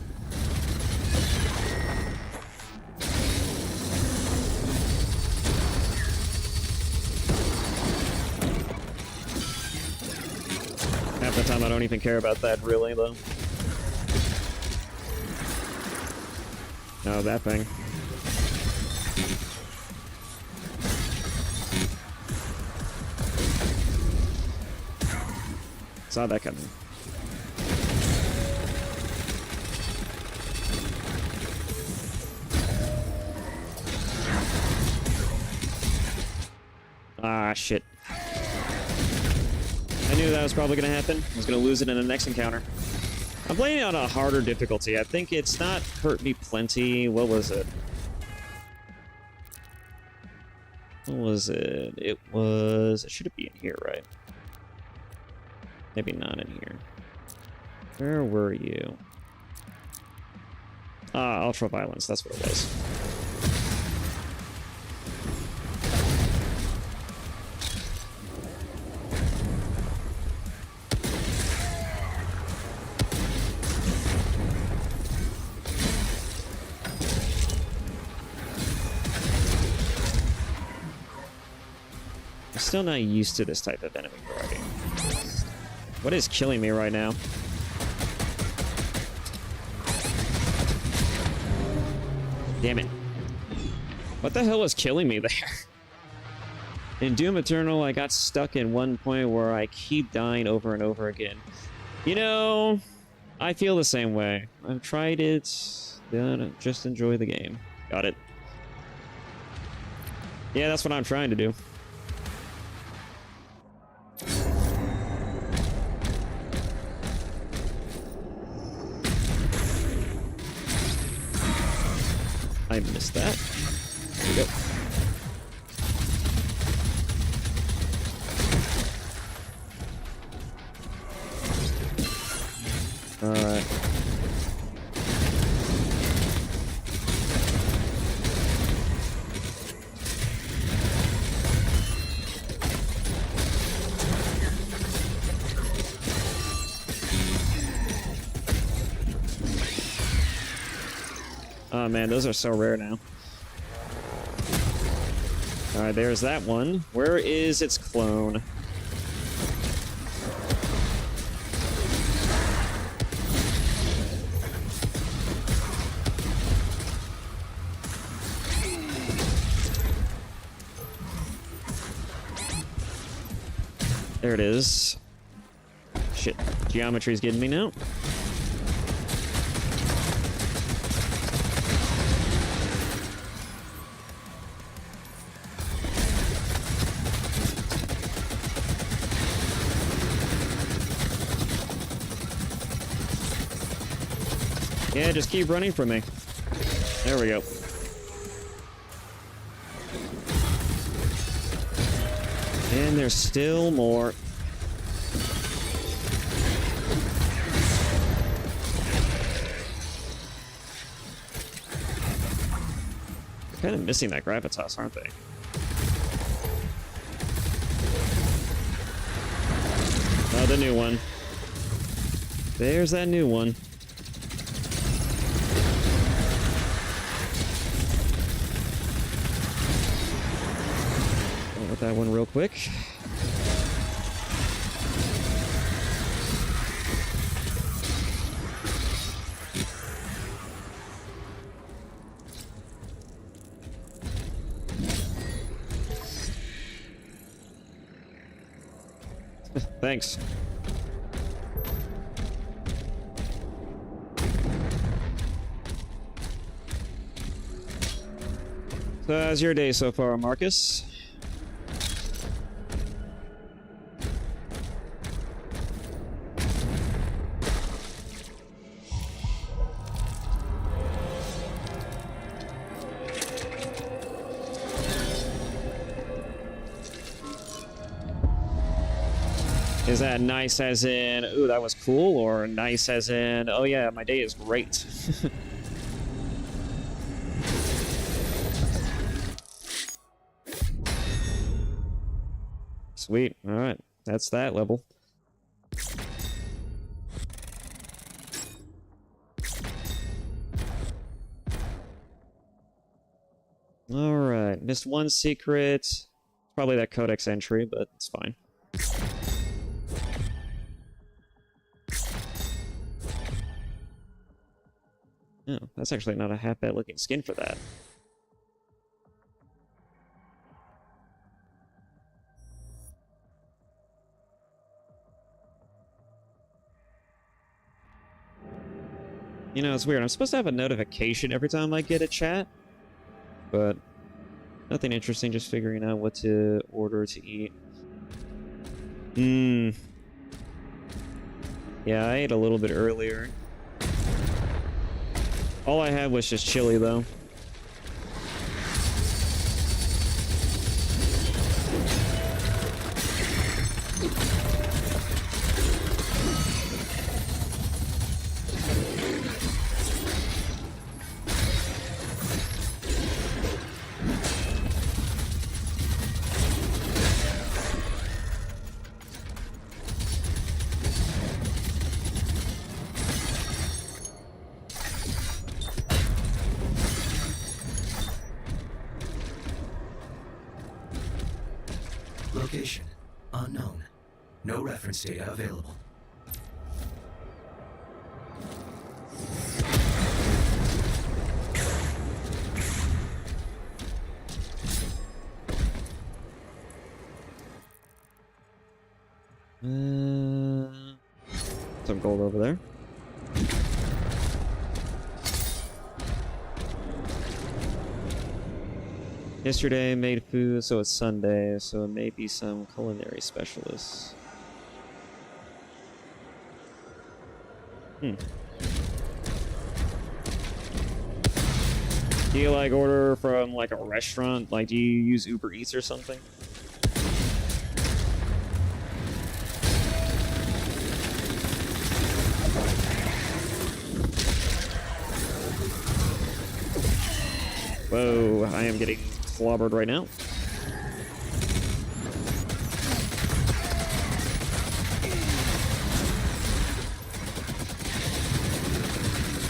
Half the time I don't even care about that, really, though. No, that thing. Saw that coming. Ah, shit. I knew that was probably going to happen. I was going to lose it in the next encounter. I'm playing on a harder difficulty. I think it's not hurt me plenty. What was it? What was it? It should be in here, right? Maybe not in here. Where were you? Ah, Ultra Violence. That's what it was. I'm still not used to this type of enemy variety. What is killing me right now? Damn it. What the hell was killing me there? In Doom Eternal, I got stuck in one point where I keep dying over and over again. You know, I feel the same way. I've tried it, just enjoy the game. Got it. Yeah, that's what I'm trying to do. I missed that. There we go. Alright. Oh man, those are so rare now. Alright, there's that one. Where is its clone? There it is. Shit, geometry's getting me now. Yeah, just keep running from me. There we go. And there's still more. They're kind of missing that gravitas, aren't they? Oh, the new one. There's that new one. With that one real quick. Thanks. So how's your day so far, Marcus? Is that nice as in, ooh, that was cool, or nice as in, oh yeah, my day is great? Sweet. All right. That's that level. All right. Missed one secret. Probably that codex entry, but it's fine. Oh, that's actually not a half bad looking skin for that. You know, it's weird. I'm supposed to have a notification every time I get a chat, but nothing interesting, just figuring out what to order to eat. Yeah, I ate a little bit earlier. All I had was just chili, though.
Location unknown. No reference data available.
Some gold over there. Yesterday made food, so it's Sunday, so it may be some culinary specialists. Do you like order from like a restaurant? Like, do you use Uber Eats or something? Whoa, I am getting clobbered right now.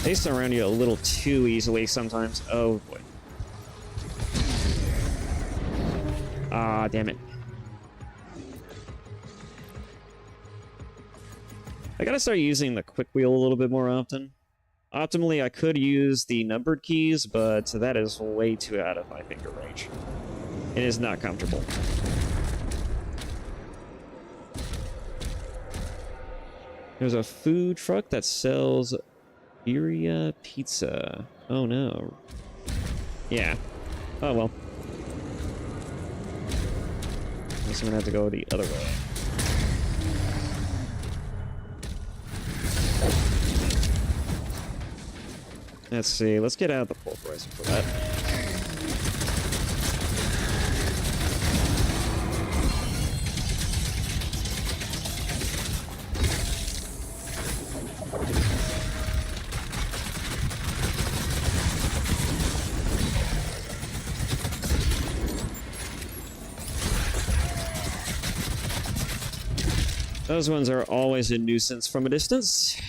They surround you a little too easily sometimes. Oh boy. Ah, damn it. I gotta start using the quick wheel a little bit more often. Optimally, I could use the numbered keys, but that is way too out of my finger range. It is not comfortable. There's a food truck that sells birria pizza. Oh no. Yeah. Oh well. I guess I'm gonna have to go the other way. Let's see, let's get out the pulverizer for that. Those ones are always a nuisance from a distance.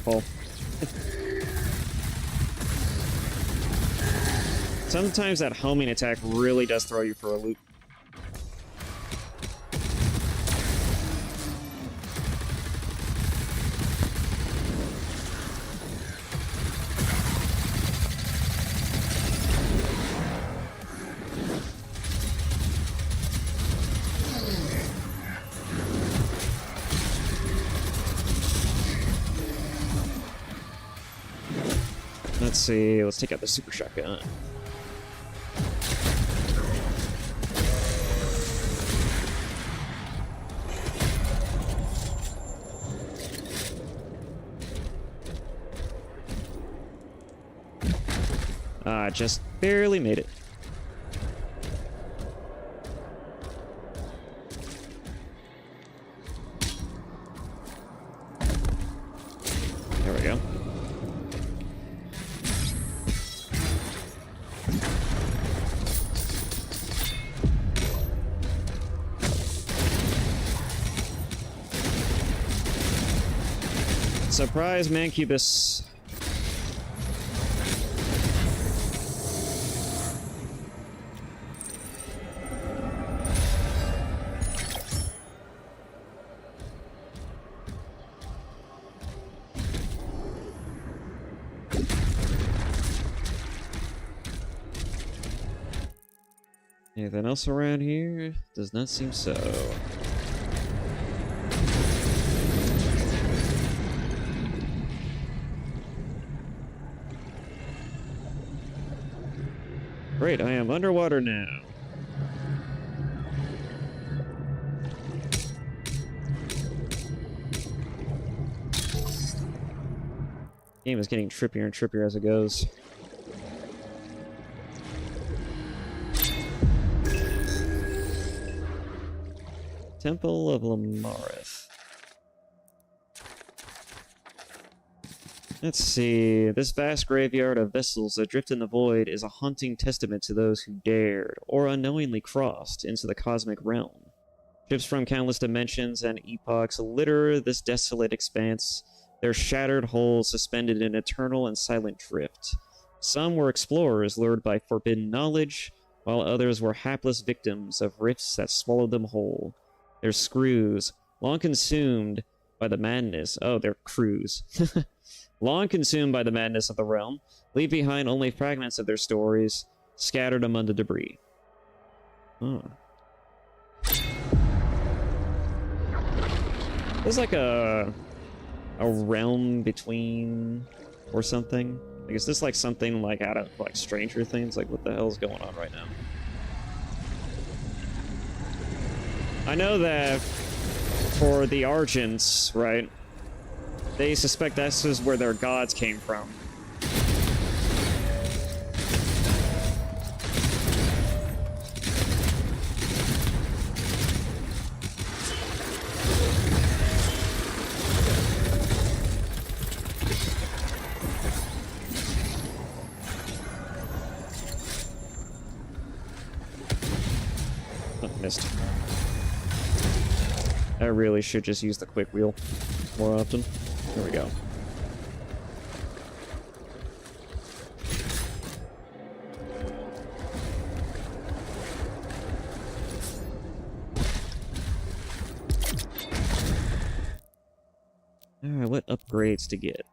Blackfall. Sometimes that homing attack really does throw you for a loop. Let's see, let's take out the super shotgun. Just barely made it. There we go. Surprise, Mancubus. Anything else around here? Does not seem so. Great, I am underwater now. Game is getting trippier and trippier as it goes. Temple of Lamarith. Let's see. This vast graveyard of vessels adrift in the void is a haunting testament to those who dared, or unknowingly crossed, into the cosmic realm. Ships from countless dimensions and epochs litter this desolate expanse, their shattered hulls suspended in eternal and silent drift. Some were explorers lured by forbidden knowledge, while others were hapless victims of rifts that swallowed them whole. Their screws, long consumed by the madness... Oh, their crews. Long consumed by the madness of the realm, leave behind only fragments of their stories, scattered among the debris. Oh. There's like a realm between or something. Like, is this like something like out of like Stranger Things? Like, what the hell's going on right now? I know that for the Argents, right, they suspect this is where their gods came from. Oh, missed. I really should just use the quick wheel more often. There we go. Alright, what upgrades to get?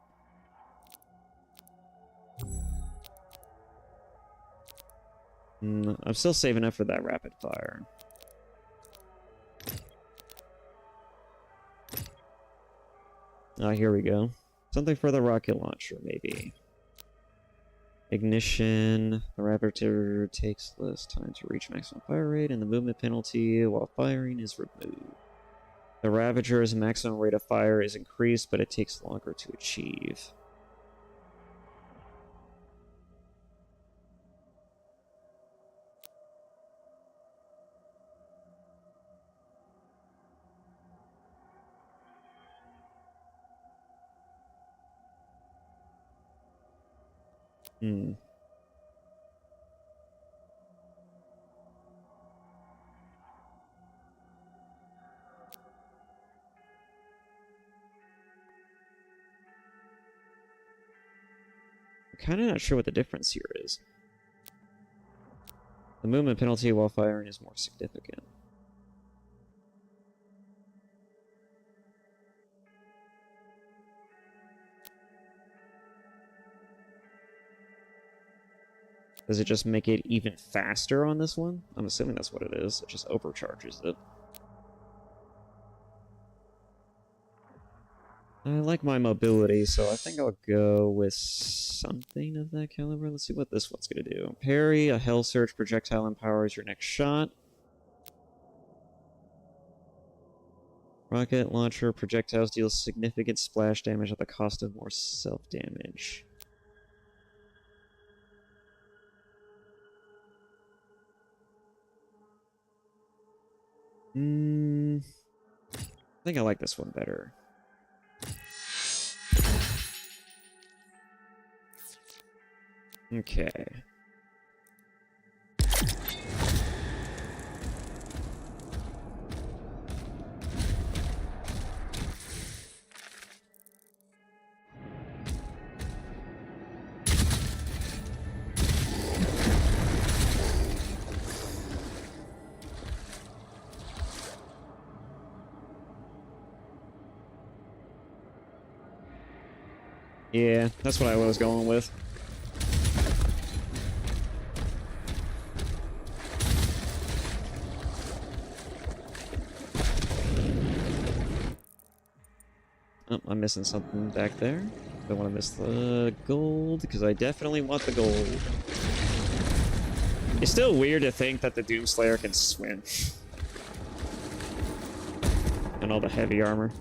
I'm still saving up for that rapid fire. Ah, here we go. Something for the rocket launcher, maybe. Ignition. The Ravager takes less time to reach maximum fire rate, and the movement penalty while firing is removed. The Ravager's maximum rate of fire is increased, but it takes longer to achieve. I'm kind of not sure what the difference here is. The movement penalty while firing is more significant. Does it just make it even faster on this one? I'm assuming that's what it is. It just overcharges it. I like my mobility, so I think I'll go with something of that caliber. Let's see what this one's going to do. Parry, a Hell Surge projectile empowers your next shot. Rocket launcher projectiles deal significant splash damage at the cost of more self-damage. I think I like this one better. Okay. Yeah, that's what I was going with. Oh, I'm missing something back there. Don't want to miss the gold, because I definitely want the gold. It's still weird to think that the Doomslayer can swim. And all the heavy armor.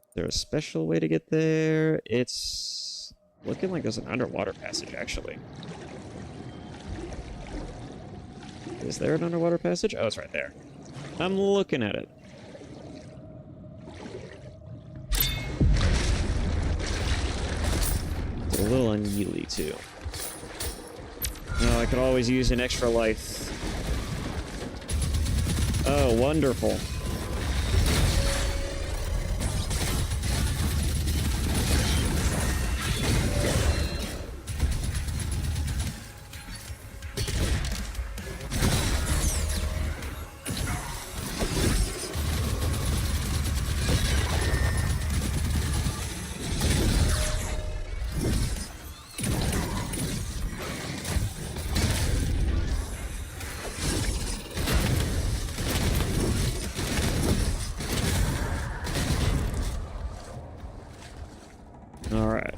Is there a special way to get there? It's looking like there's an underwater passage, actually. Is there an underwater passage? Oh, it's right there. I'm looking at it. It's a little unyieldy, too. Oh, I could always use an extra life. Oh, wonderful. Alright.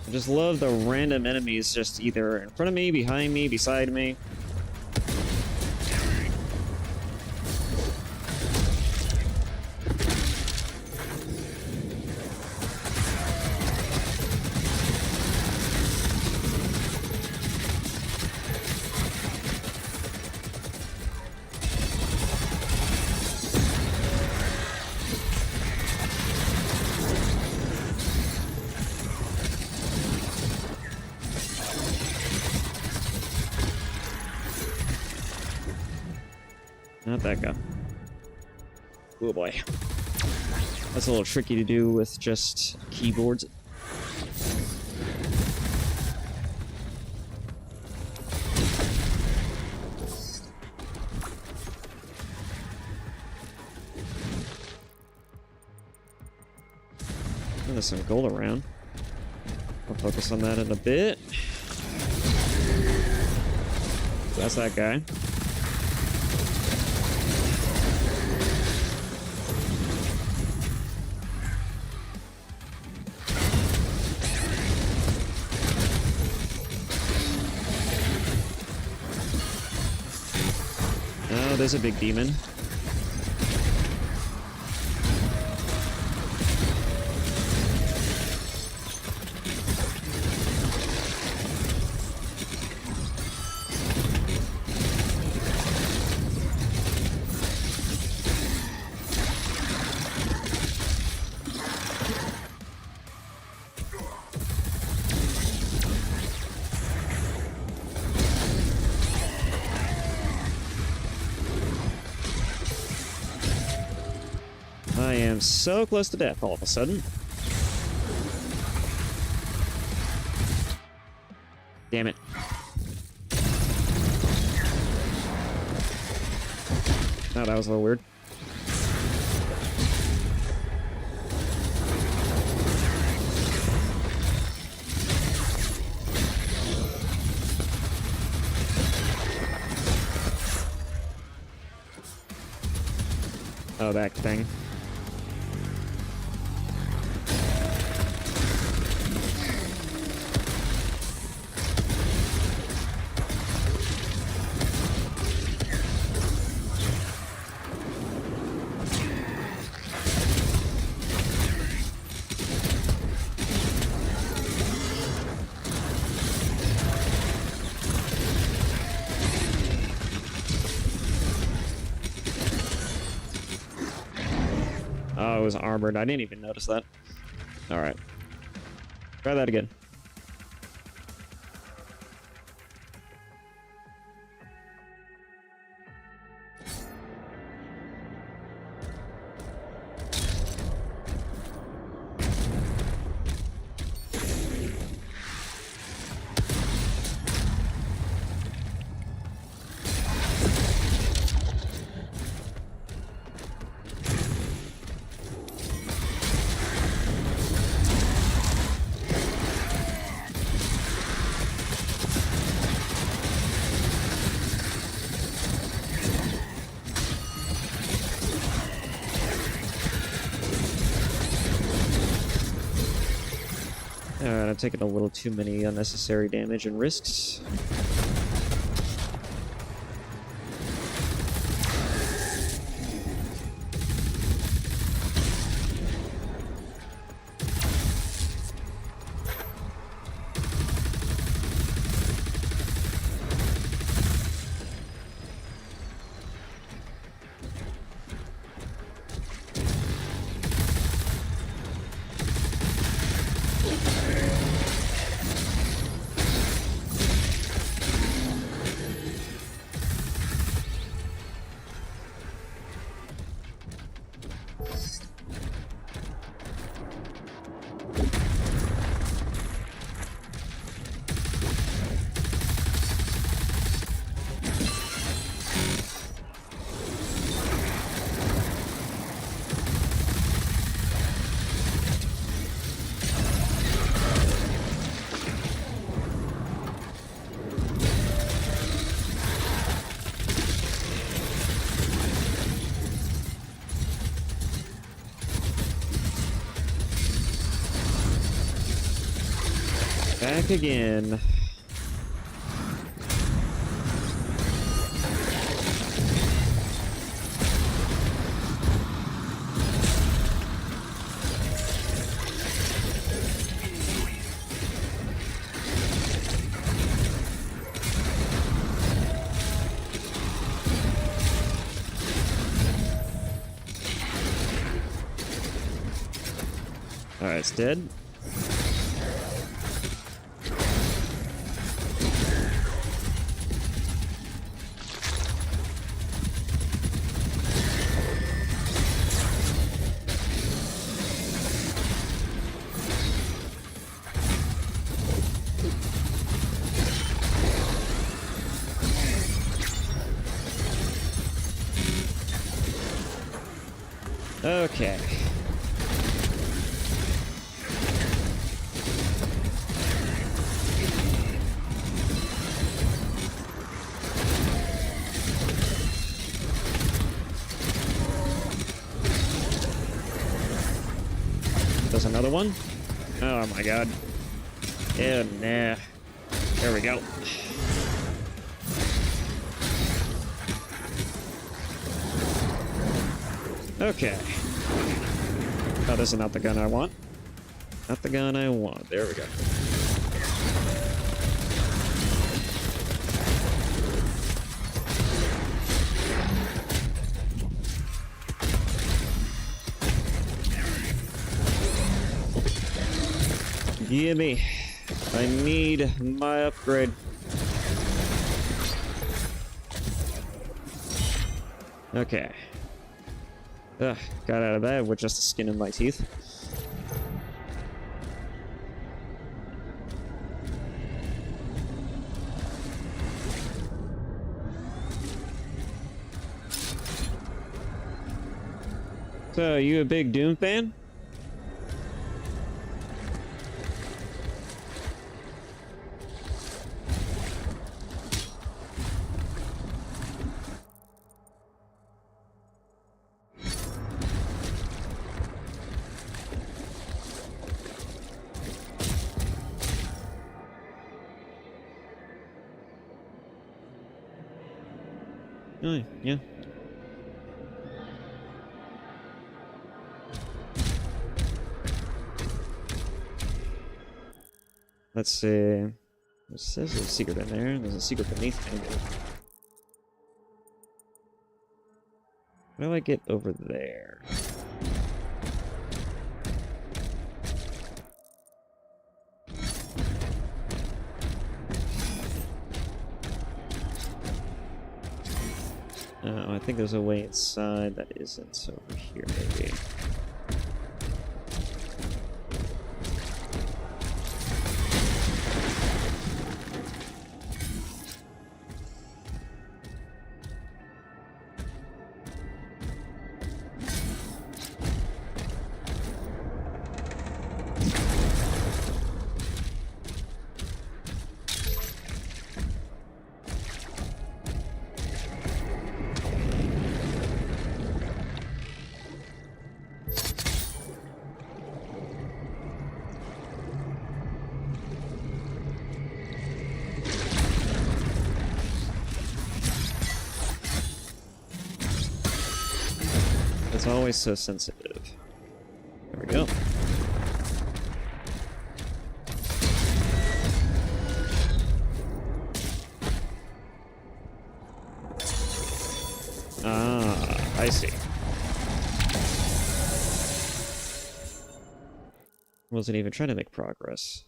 I just love the random enemies just either in front of me, behind me, beside me. Not that guy. Oh boy. That's a little tricky to do with just keyboards. Oh, there's some gold around. I'll focus on that in a bit. That's that guy. there's a big demon. I am so close to death all of a sudden. Damn it. Oh, that was a little weird. Oh, that thing. Oh, it was armored. I didn't even notice that. Alright. Try that again. Alright, I'm taking a little too many unnecessary damage and risks. Back again. Alright, it's dead. Okay. There's another one. Oh my god. Yeah, nah. There we go. Okay. Oh, this is not the gun I want. Not the gun I want. There we go. Gimme. I need my upgrade. Okay. Ugh, got out of that with just the skin in my teeth. So, you a big Doom fan? Oh, yeah. Let's see. It says there's a secret in there. There's a secret beneath me. How do I get over there? I think there's a way inside that isn't over here, maybe. It's always so sensitive. There we go. Ah, I see. Wasn't even trying to make progress.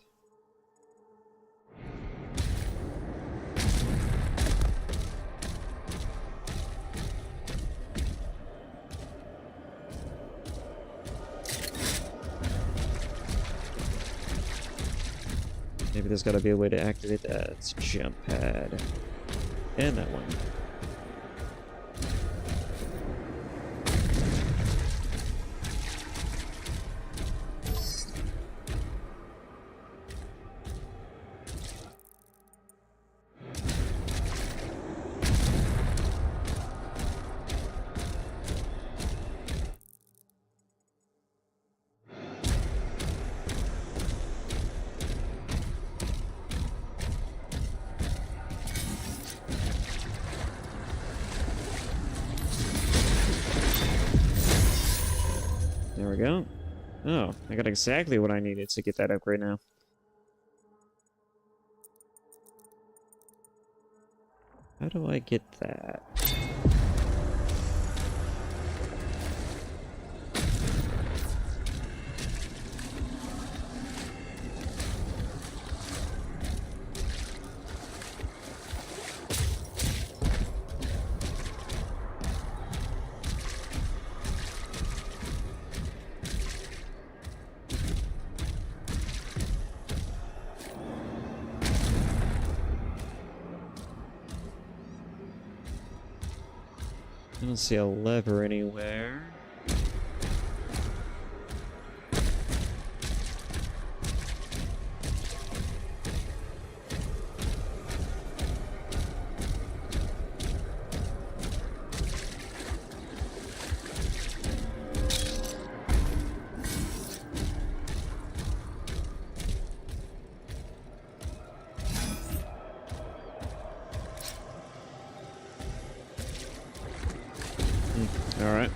Maybe there's got to be a way to activate that jump pad. And that one. There we go. Oh, I got exactly what I needed to get that upgrade now. How do I get that? I don't see a lever anywhere. All right.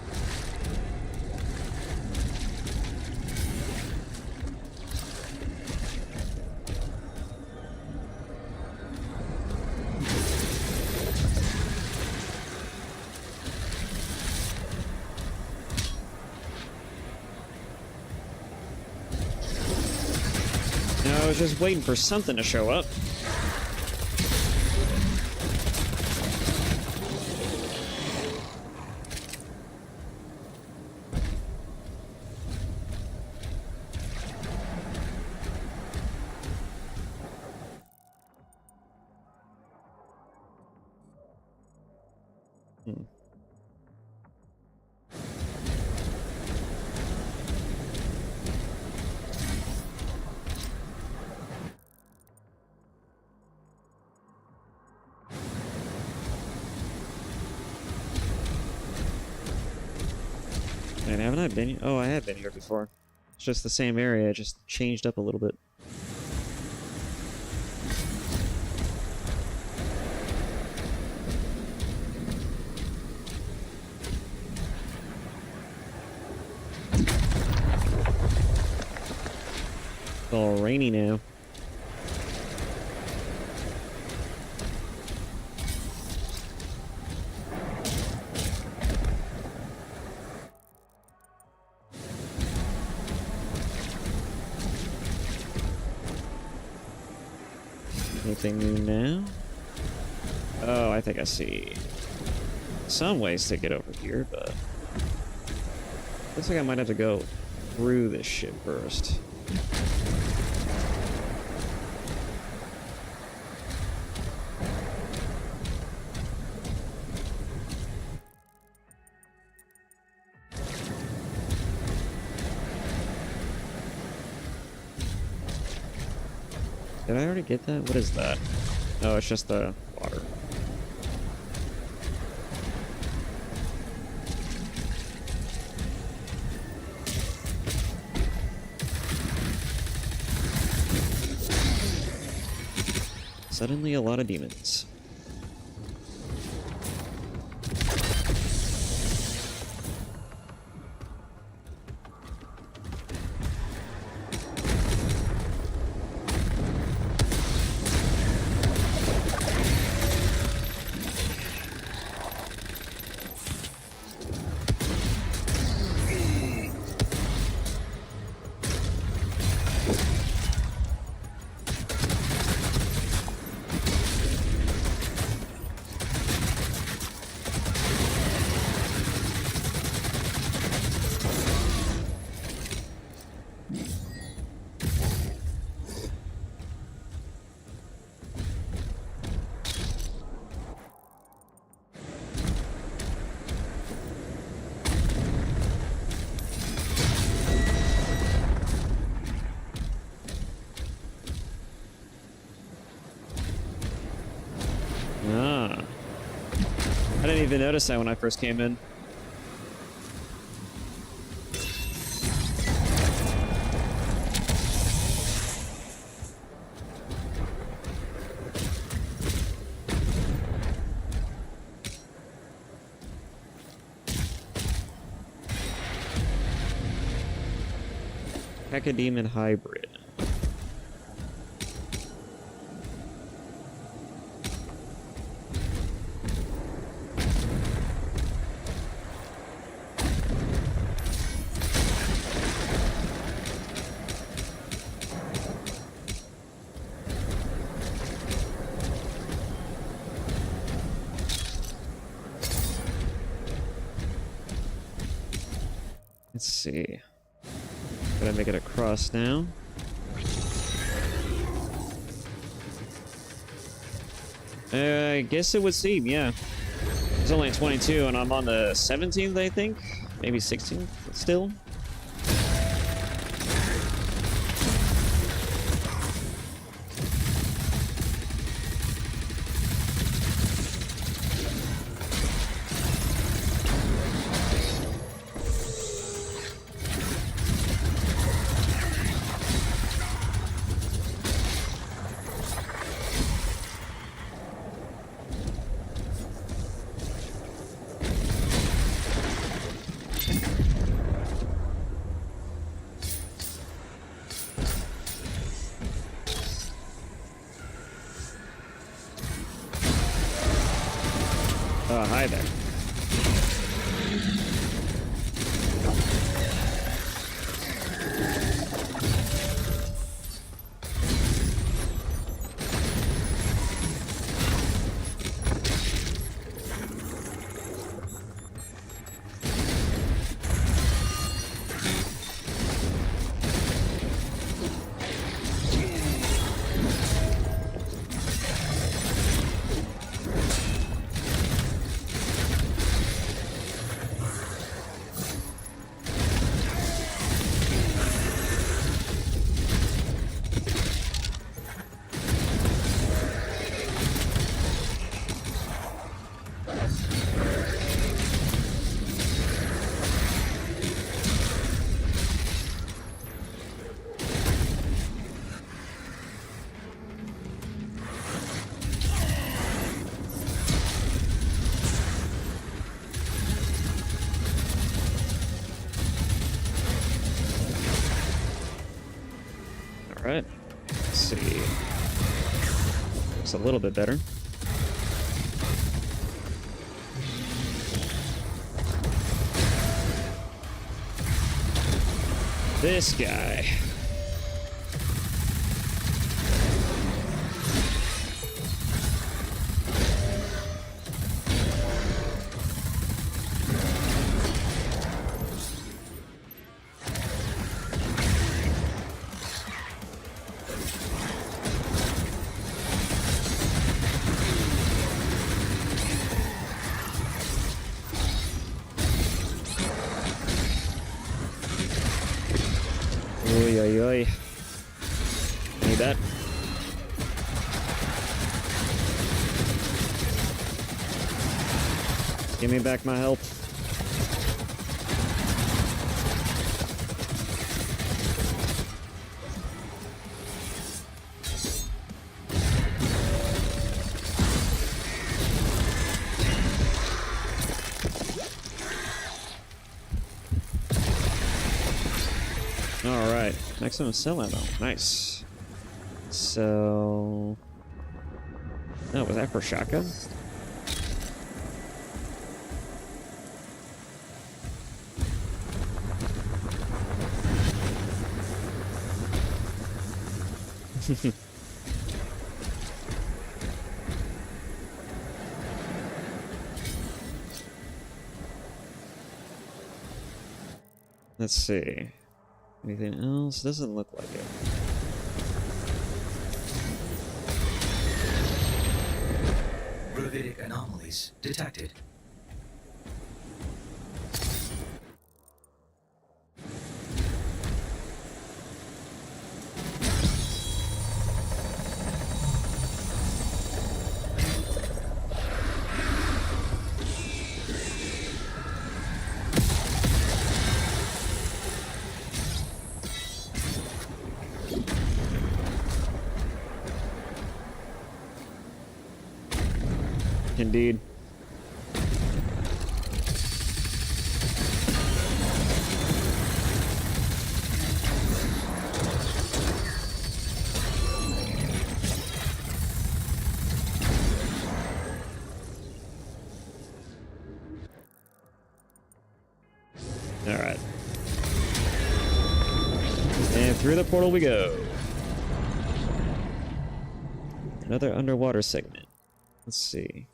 was just waiting for something to show up. Man, haven't I been? Oh, I have been here before. It's just the same area, just changed up a little bit. It's all rainy now. Anything new now? Oh, I think I see some ways to get over here, but looks like I might have to go through this shit first. Did I already get that? What is that? Oh, it's just the water. Suddenly a lot of demons. Ah. I didn't even notice that when I first came in. Pachydaemon hybrid. Let's see. Gotta make it across now. I guess it would seem, yeah. It's only 22 and I'm on the 17th, I think? Maybe 16th still? Oh, hi there. Looks a little bit better. This guy. Oy, oy, oy. Need that. Give me back my health. Alright, maximum cell ammo. Nice. So... Oh, was that for shotgun? Let's see. Anything else? Doesn't look like it.
Gravitic anomalies detected.
Indeed. All right. And through the portal we go. Another underwater segment. Let's see.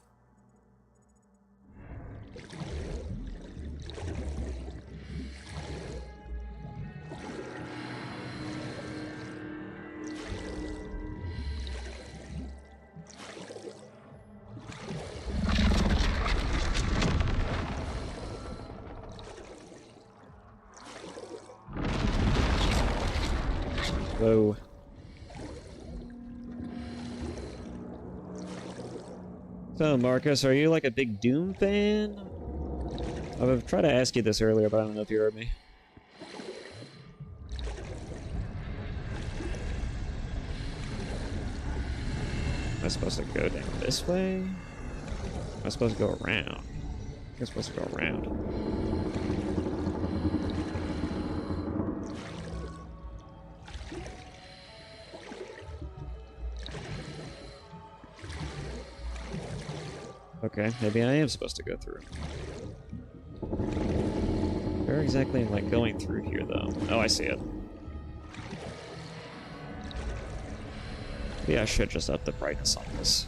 Whoa. So, Marcus, are you like a big Doom fan? I've tried to ask you this earlier, but I don't know if you heard me. Am I supposed to go down this way? Am I supposed to go around? I think I'm supposed to go around. Okay, maybe I am supposed to go through. Where exactly am I going through here, though? Oh, I see it. Maybe I should just up the brightness on this.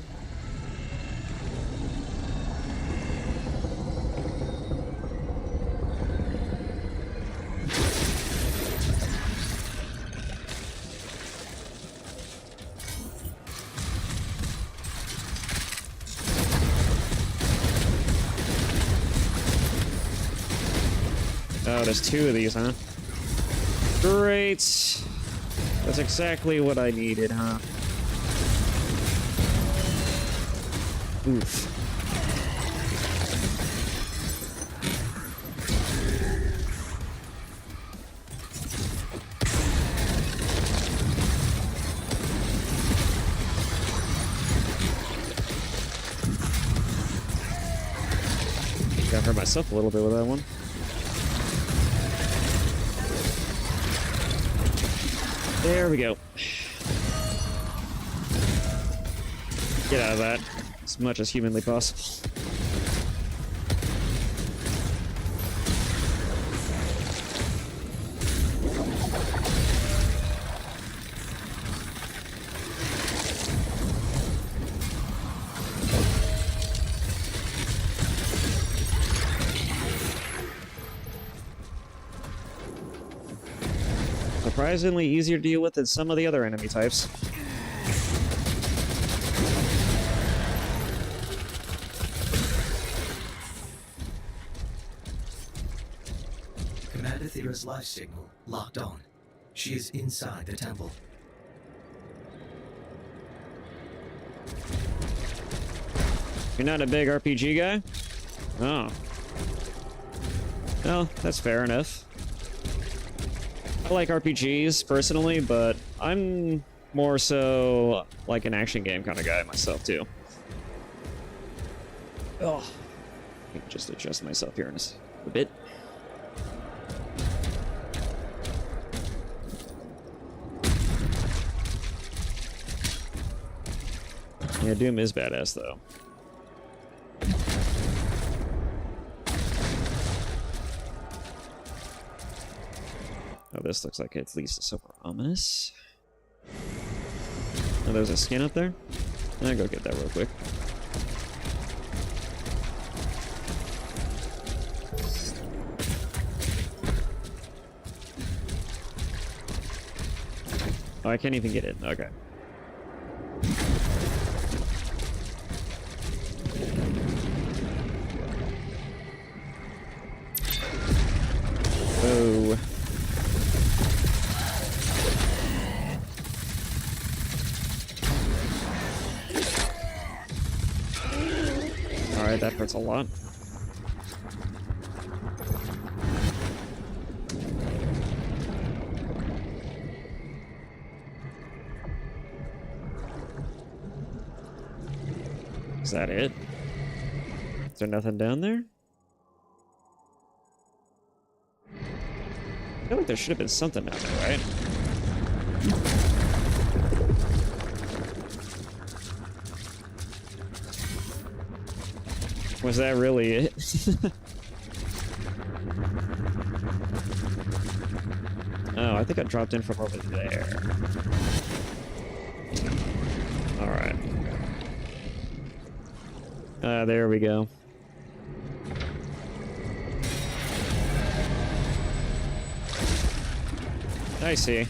Oh, there's two of these, huh? Great! That's exactly what I needed, huh? Oof. Got hurt myself a little bit with that one. There we go. get out of that as much as humanly possible. Surprisingly easier to deal with than some of the other enemy types.
Commander Thera's life signal locked on. She is inside the temple.
You're not a big RPG guy? Oh. Well, that's fair enough. I like RPGs personally, but I'm more so like an action game kind of guy myself too. Oh, I can just adjust myself here in a bit. Yeah, Doom is badass though. Oh, this looks like at least super ominous. Oh, there's a skin up there? I'll go get that real quick. Oh, I can't even get it. Okay. Oh. Alright, that hurts a lot. Is that it? Is there nothing down there? I feel like there should have been something down there, right? Was that really it? Oh, I think I dropped in from over there. Alright. There we go. I see.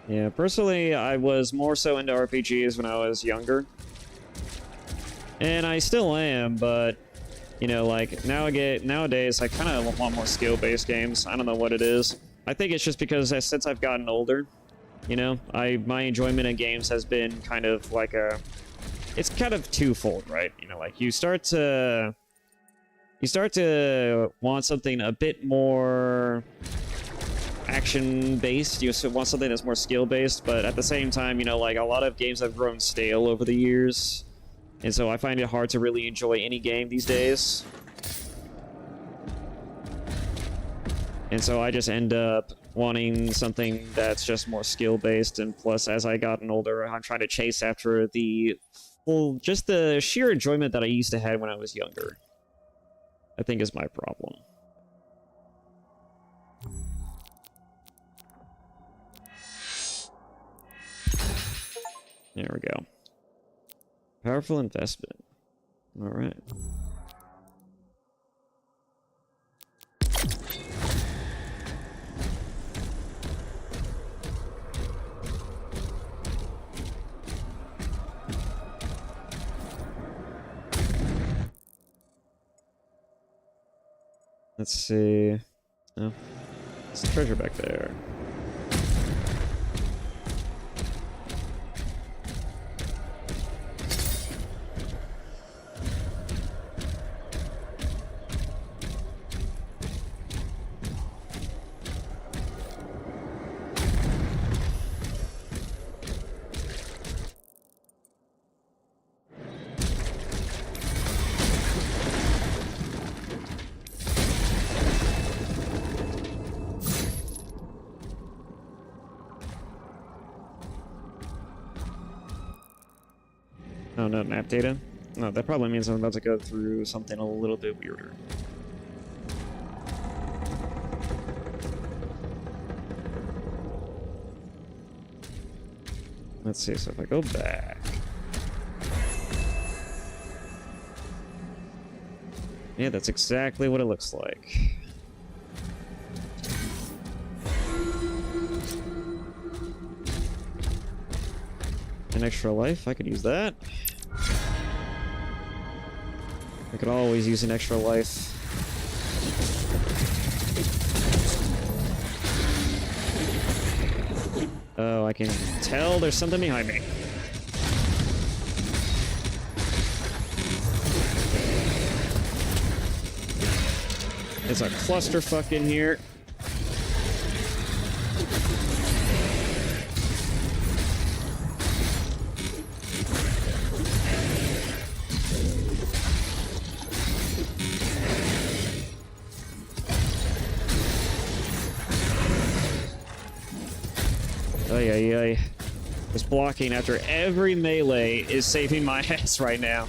Yeah, personally, I was more so into RPGs when I was younger. And I still am, but, you know, like, nowadays, I kind of want more skill-based games. I don't know what it is. I think it's just because since I've gotten older, you know, my enjoyment in games has been kind of like it's kind of twofold, right? You know, like, you start to want something a bit more action-based. You want something that's more skill-based, but at the same time, you know, like, a lot of games have grown stale over the years, and so I find it hard to really enjoy any game these days. And so I just end up wanting something that's just more skill-based, and plus, as I gotten older, I'm trying to chase after just the sheer enjoyment that I used to have when I was younger. I think is my problem. There we go. Powerful investment. All right. Let's see. Oh, there's a treasure back there. Oh no, map data? No, that probably means I'm about to go through something a little bit weirder. Let's see, so if I go back... Yeah, that's exactly what it looks like. An extra life, I could use that. I could always use an extra life. Oh, I can tell there's something behind me. It's a clusterfuck in here. Ay, ay, ay. This blocking after every melee is saving my ass right now.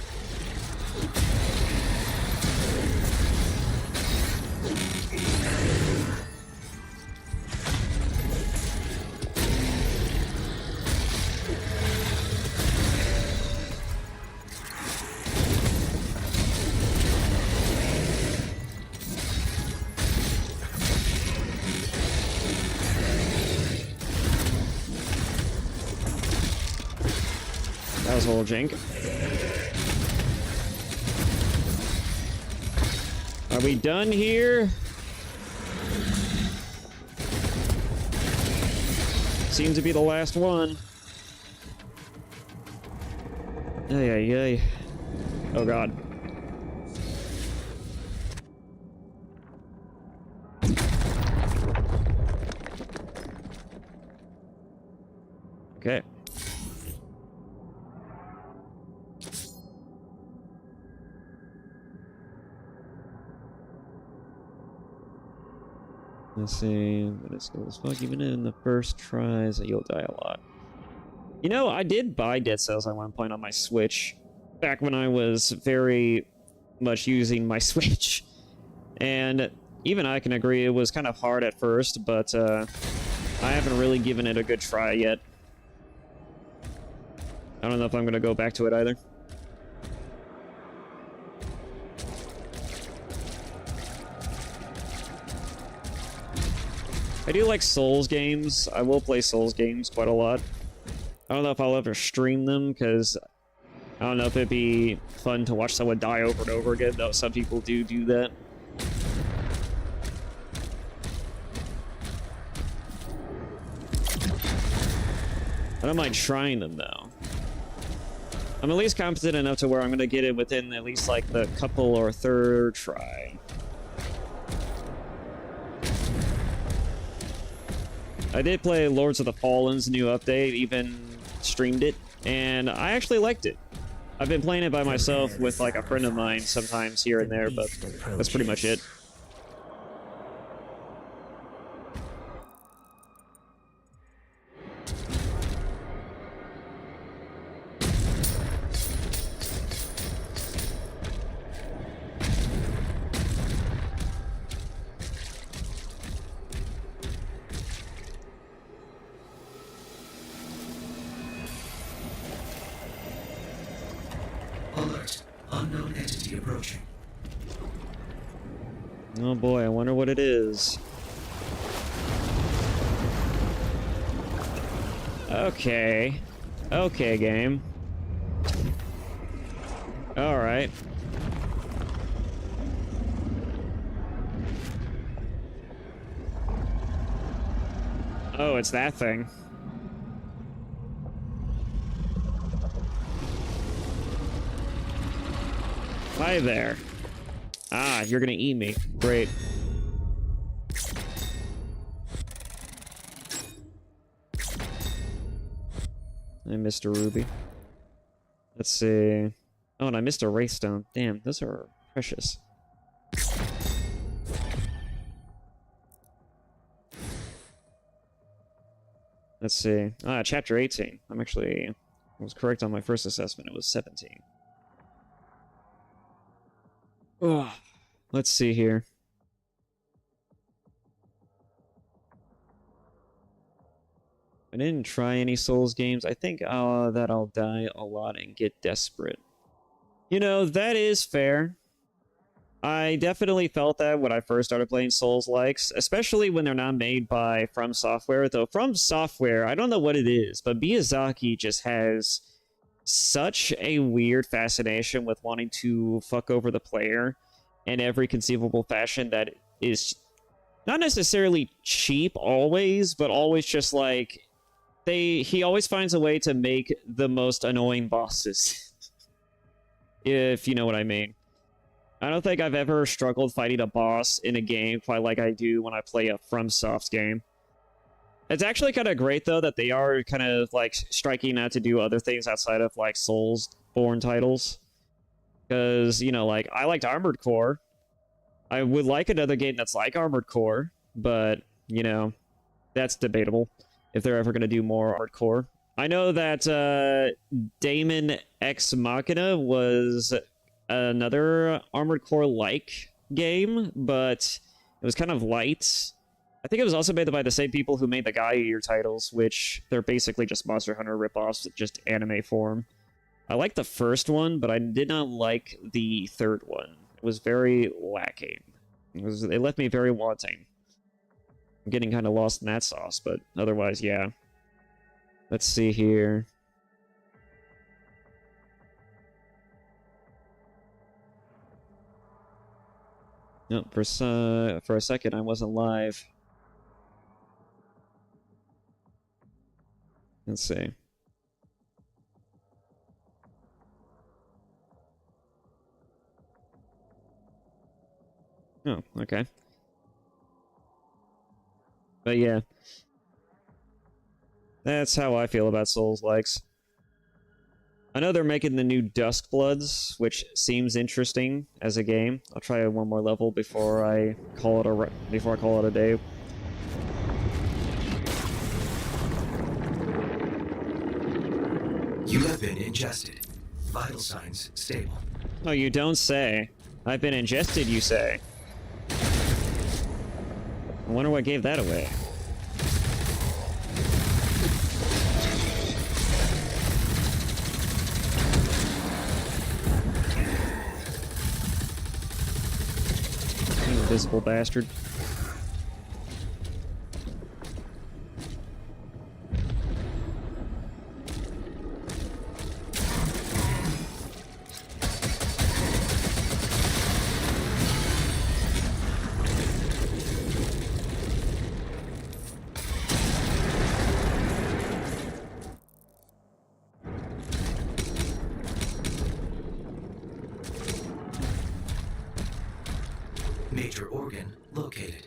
That was a little jank. Are we done here? Seems to be the last one. Ay, ay, ay. Oh god. Okay. Let's see, but it's cool as fuck. Even in the first tries, you'll die a lot. You know, I did buy Dead Cells at one point on my Switch, back when I was very much using my Switch. And even I can agree it was kind of hard at first, but I haven't really given it a good try yet. I don't know if I'm going to go back to it either. I do like Souls games. I will play Souls games quite a lot. I don't know if I'll ever stream them, because I don't know if it'd be fun to watch someone die over and over again, though some people do that. I don't mind trying them, though. I'm at least competent enough to where I'm going to get it within at least, like, the couple or third try. I did play Lords of the Fallen's new update, even streamed it, and I actually liked it. I've been playing it by myself with like a friend of mine sometimes here and there, but that's pretty much it.
Alert. Unknown entity approaching.
Oh boy, I wonder what it is. Okay. Okay, game. Alright. Oh, it's that thing. Hi there. Ah, you're gonna eat me. Great. I missed a ruby. Let's see. Oh, and I missed a wraithstone. Damn, those are precious. Let's see. Ah, chapter 18. I'm actually I was correct on my first assessment. It was 17. Ugh. Let's see here. I didn't try any Souls games. I think that I'll die a lot and get desperate. You know, that is fair. I definitely felt that when I first started playing Souls-likes, especially when they're not made by From Software. Though From Software, I don't know what it is, but Miyazaki just has such a weird fascination with wanting to fuck over the player in every conceivable fashion that is not necessarily cheap always, but always just like he always finds a way to make the most annoying bosses. If you know what I mean. I don't think I've ever struggled fighting a boss in a game quite like I do when I play a FromSoft game. It's actually kind of great, though, that they are kind of, like, striking out to do other things outside of, like, Soulsborne titles. Because, you know, like, I liked Armored Core. I would like another game that's like Armored Core, but, you know, that's debatable if they're ever going to do more Armored Core. I know that Daemon X Machina was another Armored Core-like game, but it was kind of light. I think it was also made by the same people who made the Gaia Year titles, which they're basically just Monster Hunter ripoffs, just anime form. I liked the first one, but I did not like the third one. It was very lacking. It left me very wanting. I'm getting kind of lost in that sauce, but otherwise, yeah. Let's see here. No, for a second I wasn't live. Let's see. Oh, okay. But yeah. That's how I feel about Souls-likes. I know they're making the new Duskbloods, which seems interesting as a game. I'll try one more level before I call it a day.
You have been ingested. Vital signs stable.
Oh, you don't say. I've been ingested, you say. I wonder what gave that away. You invisible bastard.
Major organ located.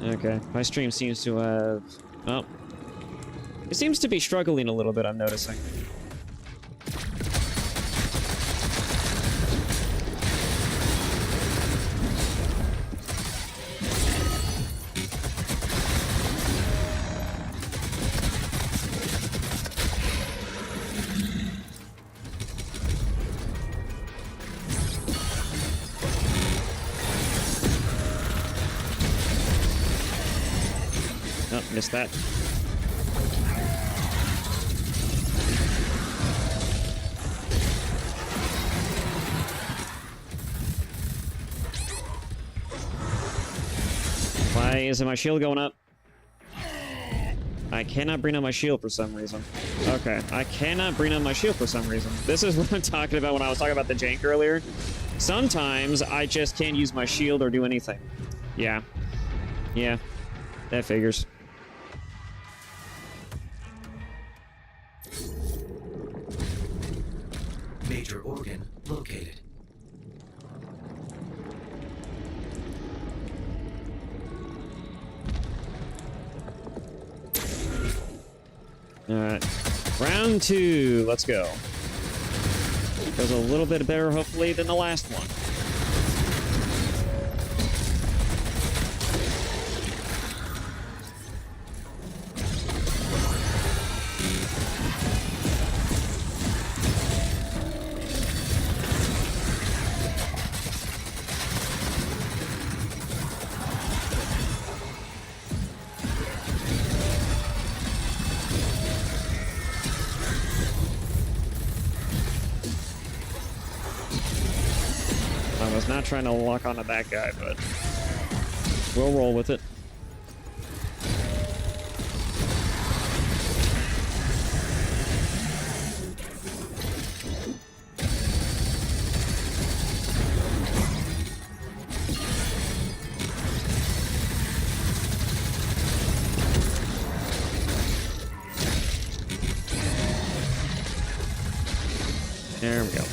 Okay, my stream seems to have... Oh. It seems to be struggling a little bit, I'm noticing. Oh, missed that. Why isn't my shield going up? I cannot bring up my shield for some reason. Okay, I cannot bring up my shield for some reason. This is what I'm talking about when I was talking about the jank earlier. Sometimes I just can't use my shield or do anything. Yeah. Yeah. That figures.
Major organ located.
Alright. Round 2. Let's go. Goes a little bit better, hopefully, than the last one. not trying to lock onto that guy, but we'll roll with it. There we go.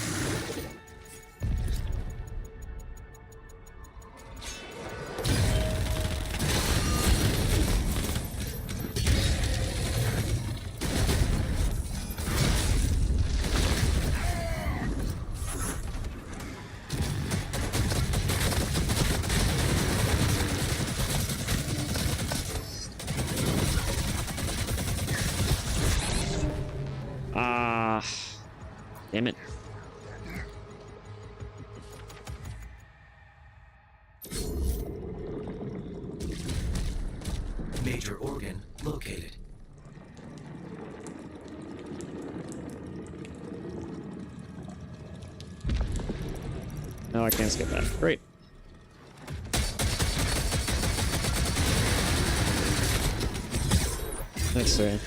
Damn it.
Major organ located.
No, I can't skip that. Great. Let's see.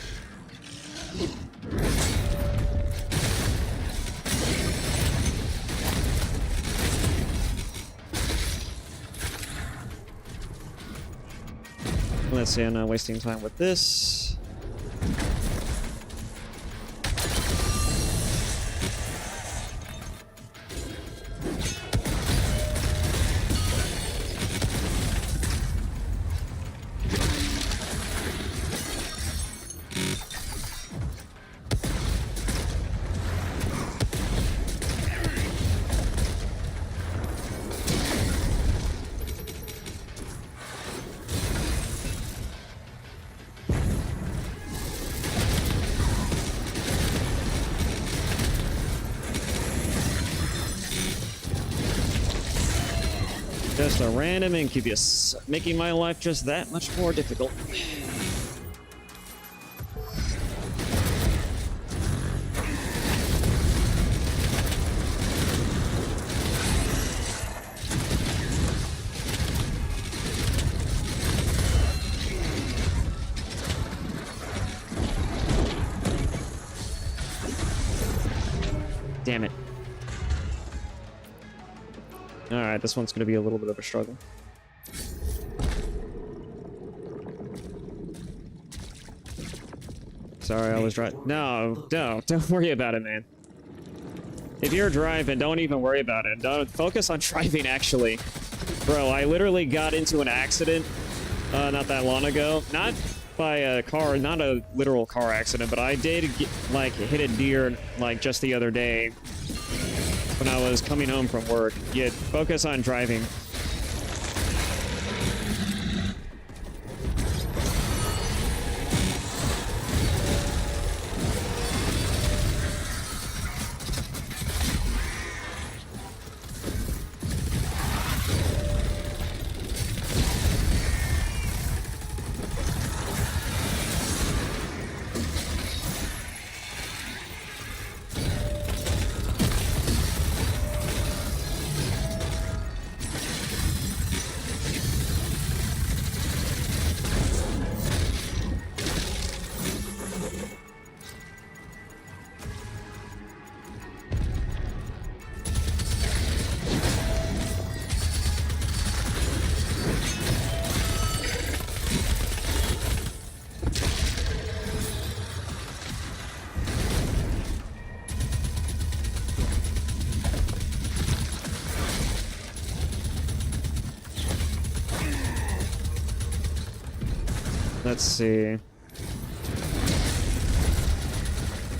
Let's see, I'm not wasting time with this. Just a random incubus, making my life just that much more difficult. Damn it. Alright, this one's gonna be a little bit of a struggle. Sorry, I was driving. No, don't worry about it, man. If you're driving, don't even worry about it. Don't focus on driving, actually. Bro, I literally got into an accident not that long ago. Not by a car, not a literal car accident, but I did, like, hit a deer, like, just the other day. When I was coming home from work. Yeah, focus on driving. Let's see.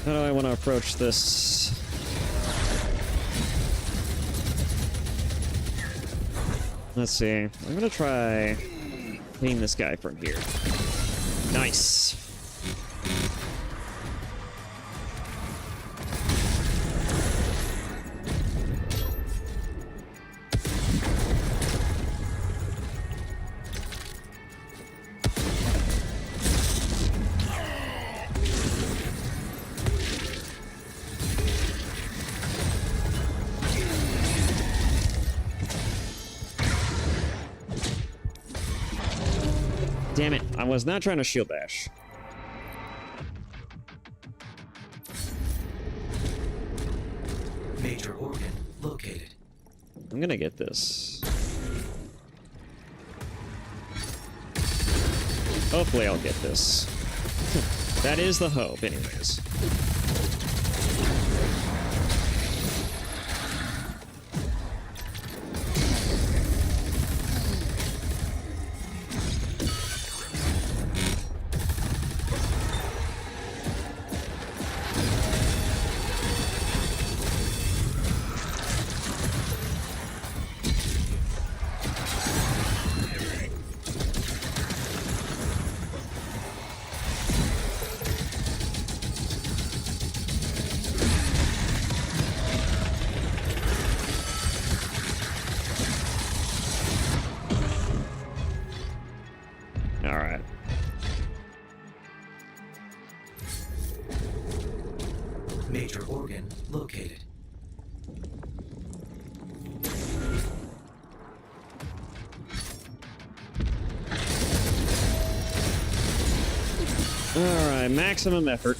How do I want to approach this? Let's see. I'm gonna try hitting this guy from here. Nice. Damn it, I was not trying to shield dash.
Major organ located.
I'm gonna get this. Hopefully I'll get this. That is the hope, anyways. Alright.
Major organ located.
Alright, maximum effort.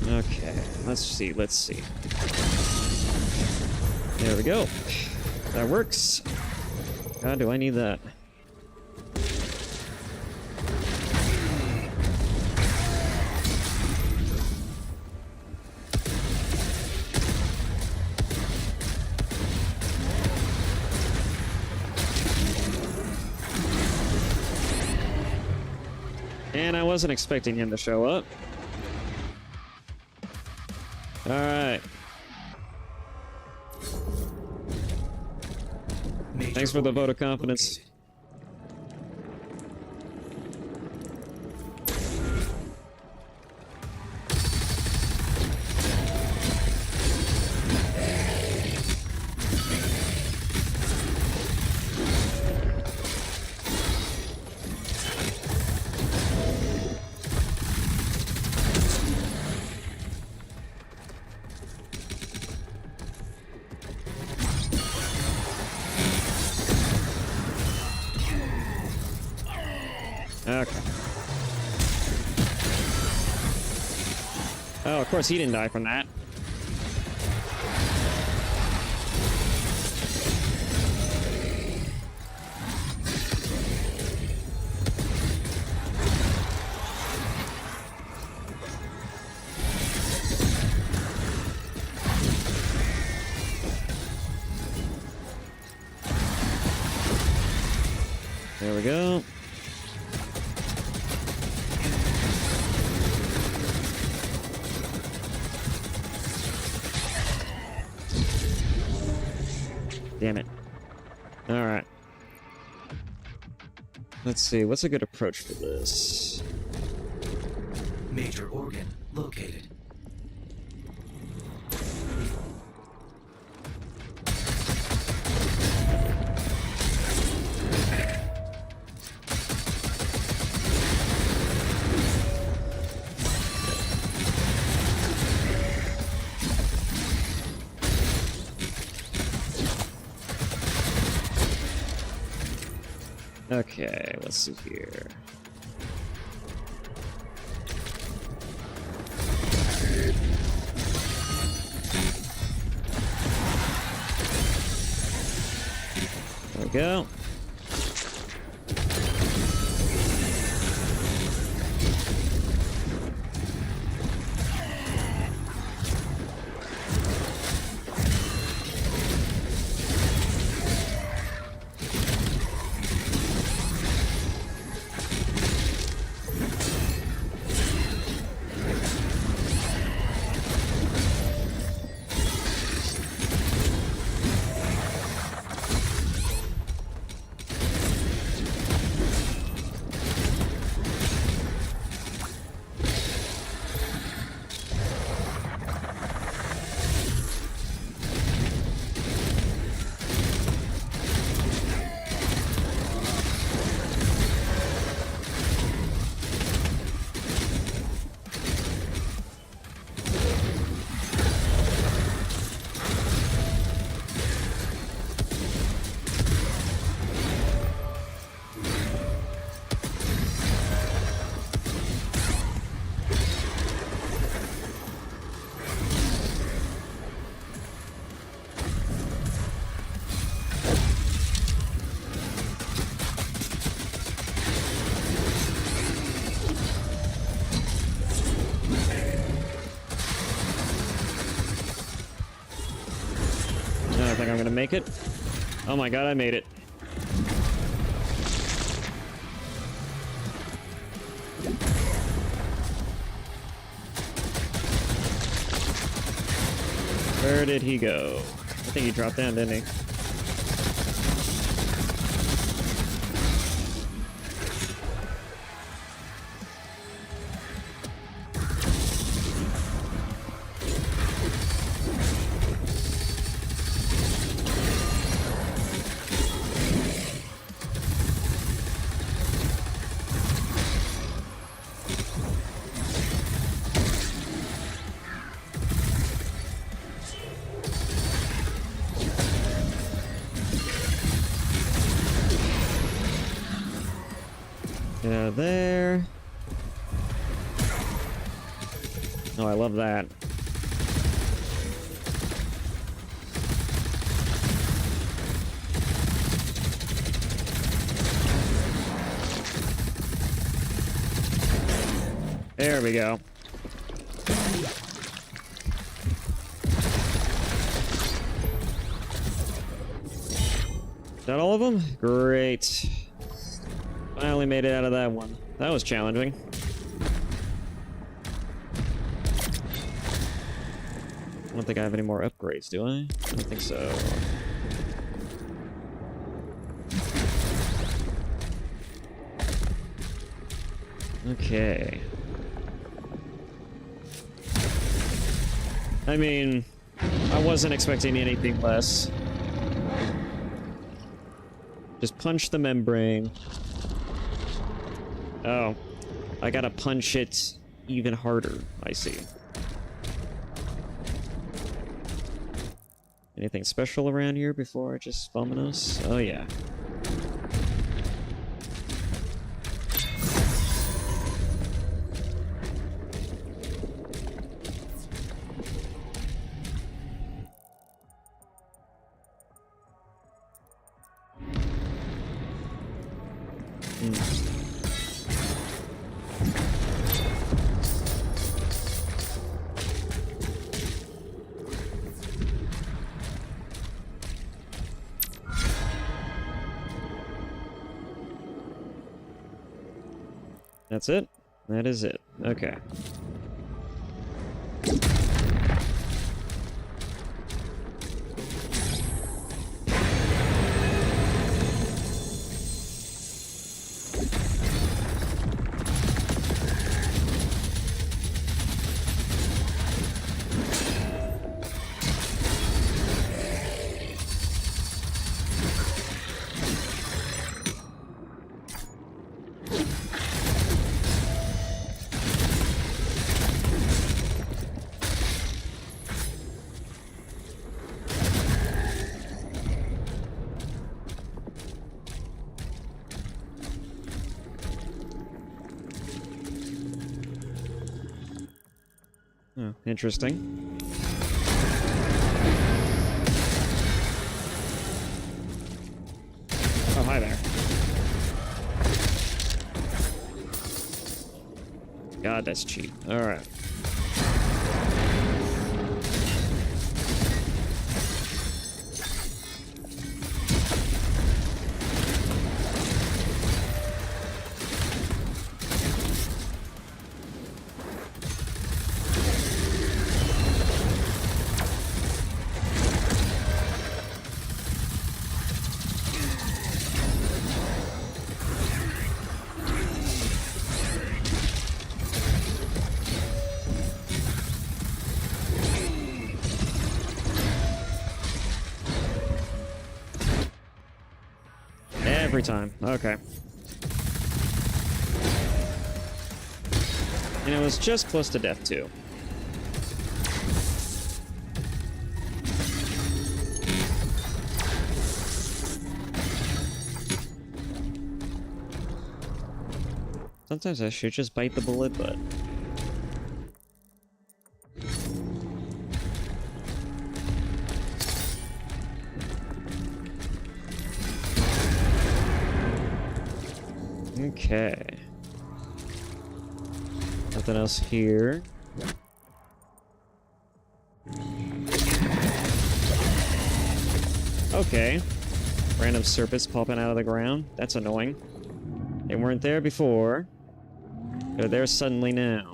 Okay, let's see, let's see. There we go. That works. God, do I need that? And I wasn't expecting him to show up. Alright. Thanks for the vote of confidence. Okay. Oh, of course he didn't die from that. There we go. Damn it. Alright. Let's see, what's a good approach for this?
Major organ located.
Okay, let's see here. go. I don't think I'm gonna make it. Oh my god, I made it. Where did he go? I think he dropped down, didn't he? Yeah, there. Oh, I love that. There we go. Is that all of them? Great. Finally made it out of that one. That was challenging. I don't think I have any more upgrades, do I? I don't think so. Okay. I mean, I wasn't expecting anything less. Just punch the membrane. Oh, I gotta punch it even harder, I see. Anything special around here before I just vamonos? Oh yeah. That's it? That is it. Okay. Oh, interesting. God, that's cheap. Alright. Every time. Okay. And it was just close to death, too. Sometimes I should just bite the bullet, but... Okay. Nothing else here. Okay. Random serpents popping out of the ground. That's annoying. They weren't there before. They're there suddenly now.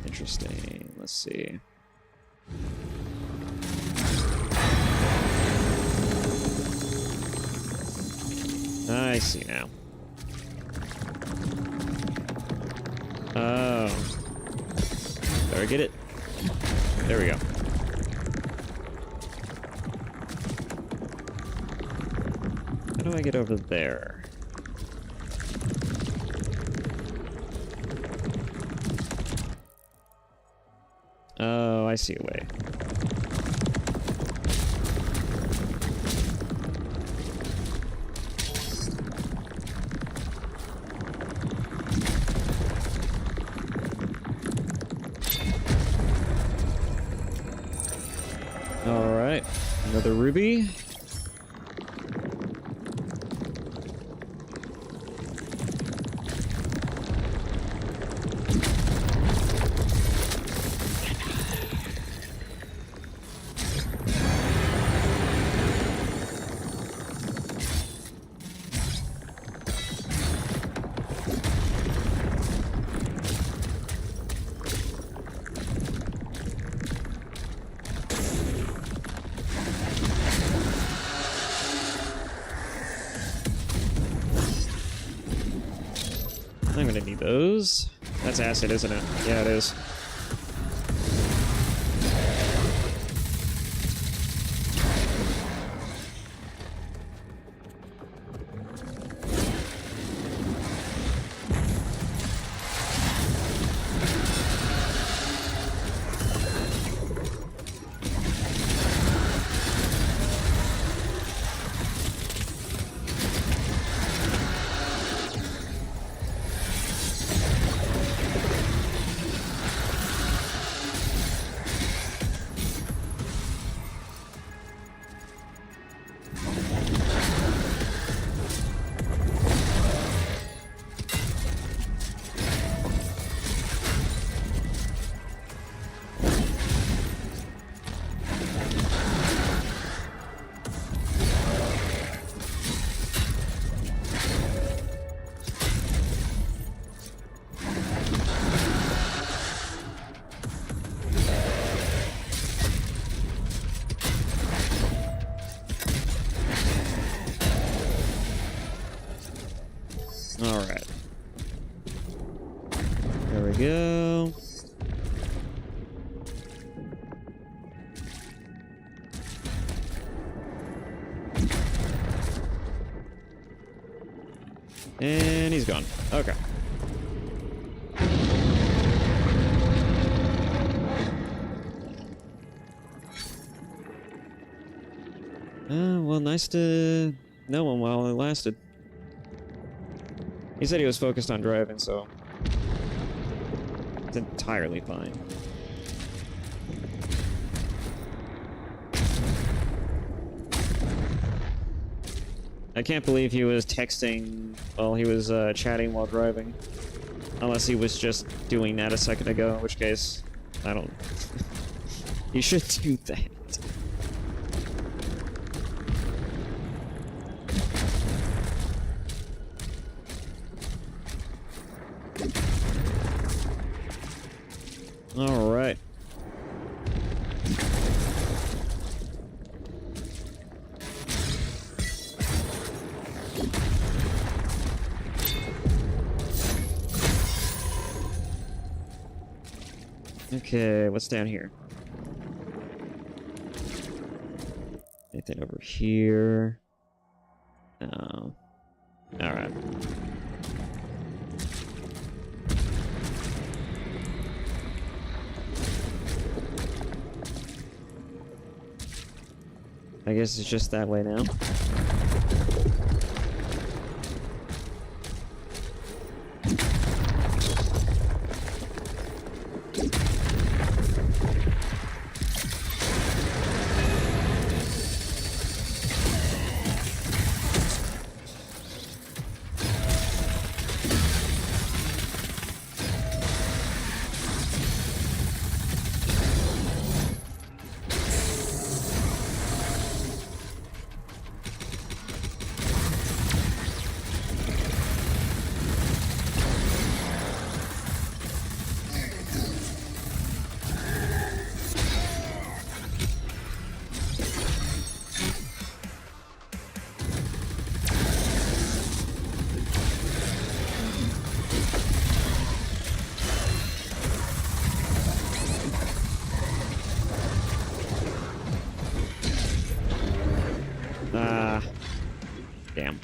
Interesting. Let's see. I see now. Oh. Better get it. There we go. How do I get over there? Oh, I see a way. All right, another ruby. I'm gonna need those. That's acid, isn't it? Yeah, it is. All right. There we go. And he's gone. Okay. well, nice to know him while it lasted. He said he was focused on driving, so it's entirely fine. I can't believe he was texting while he was chatting while driving. Unless he was just doing that a second ago, in which case, I don't... You should do that. All right. Okay, what's down here? Anything over here? No. Alright. I guess it's just that way now. Damn.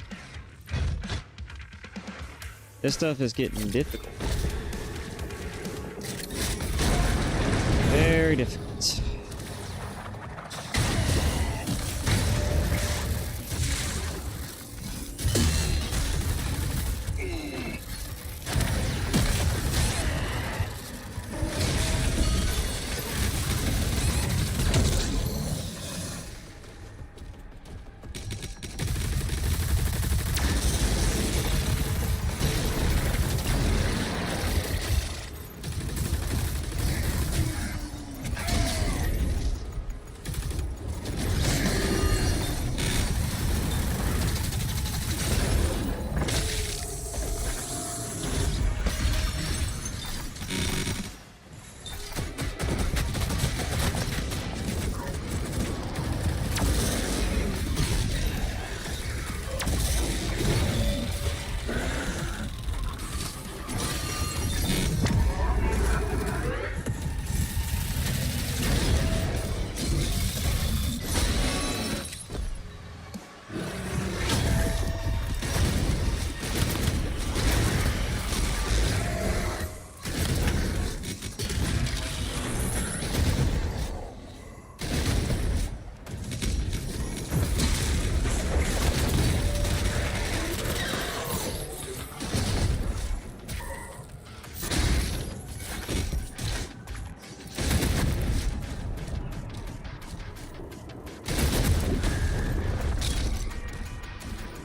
This stuff is getting difficult. Very difficult.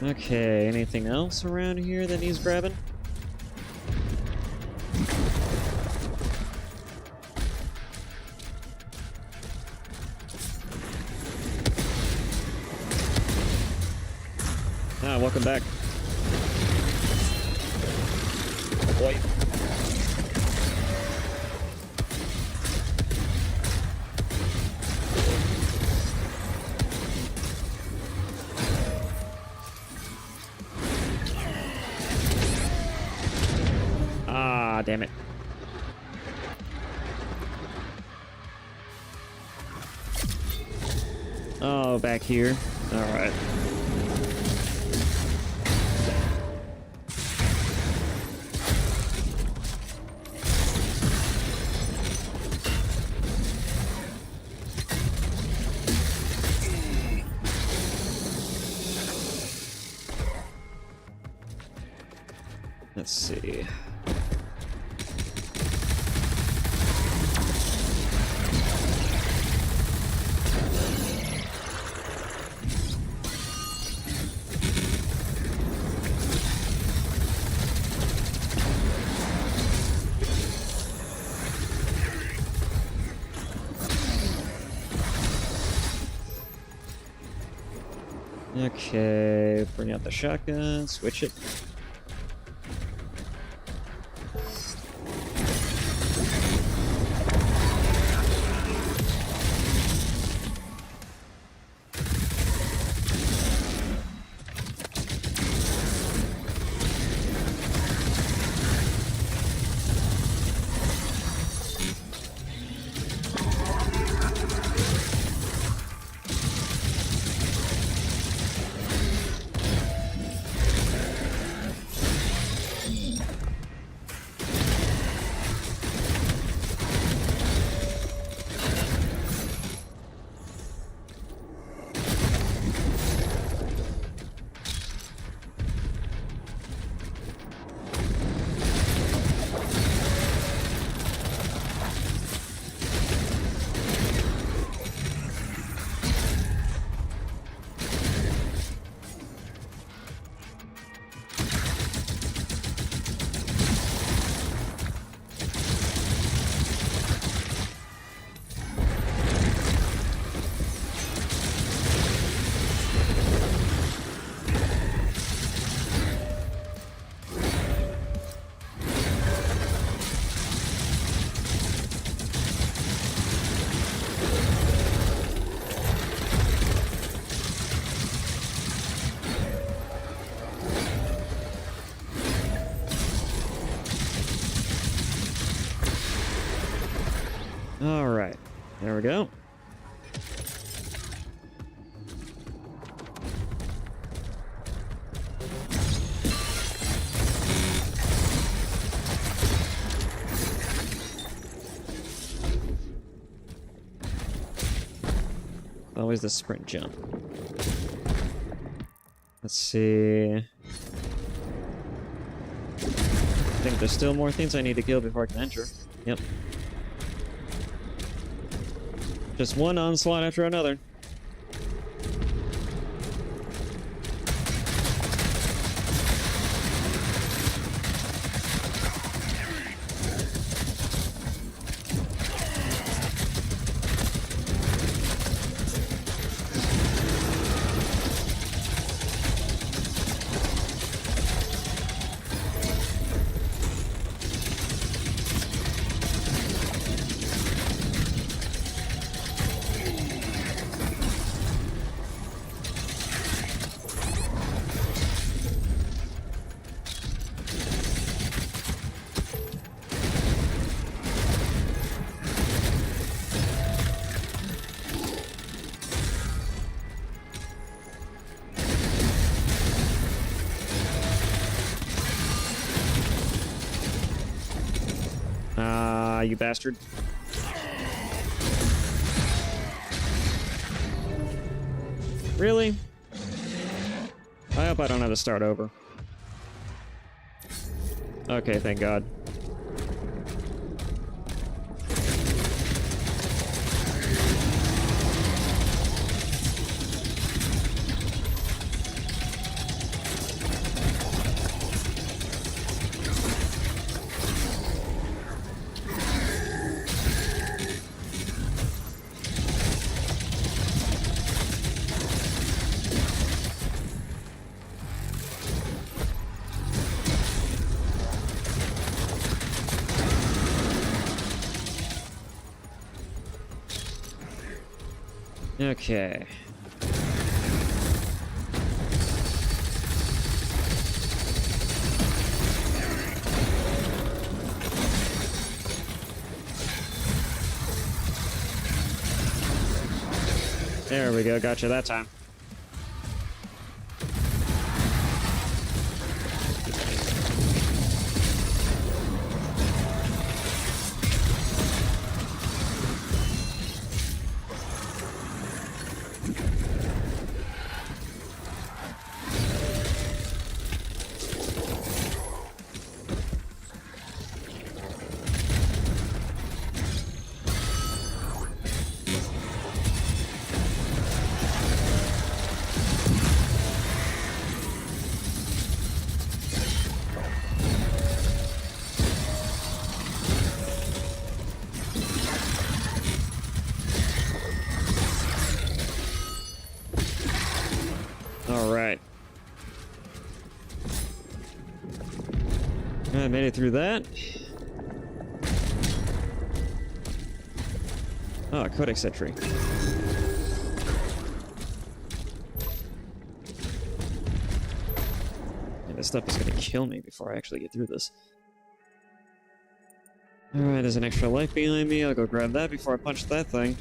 Okay, anything else around here that needs grabbing? Ah, welcome back. Boy. Ah, damn it. Oh, back here. All right. Let's see. Okay, bring out the shotgun, switch it. Alright, there we go. Always the sprint jump. Let's see. I think there's still more things I need to kill before I can enter. Yep. Just one onslaught after another. You bastard. Really? I hope I don't have to start over. Okay, thank God. Okay. There we go, gotcha that time. I made it through that. Oh, Codex entry. Yeah, this stuff is gonna kill me before I actually get through this. Alright, there's an extra life behind me. I'll go grab that before I punch that thing.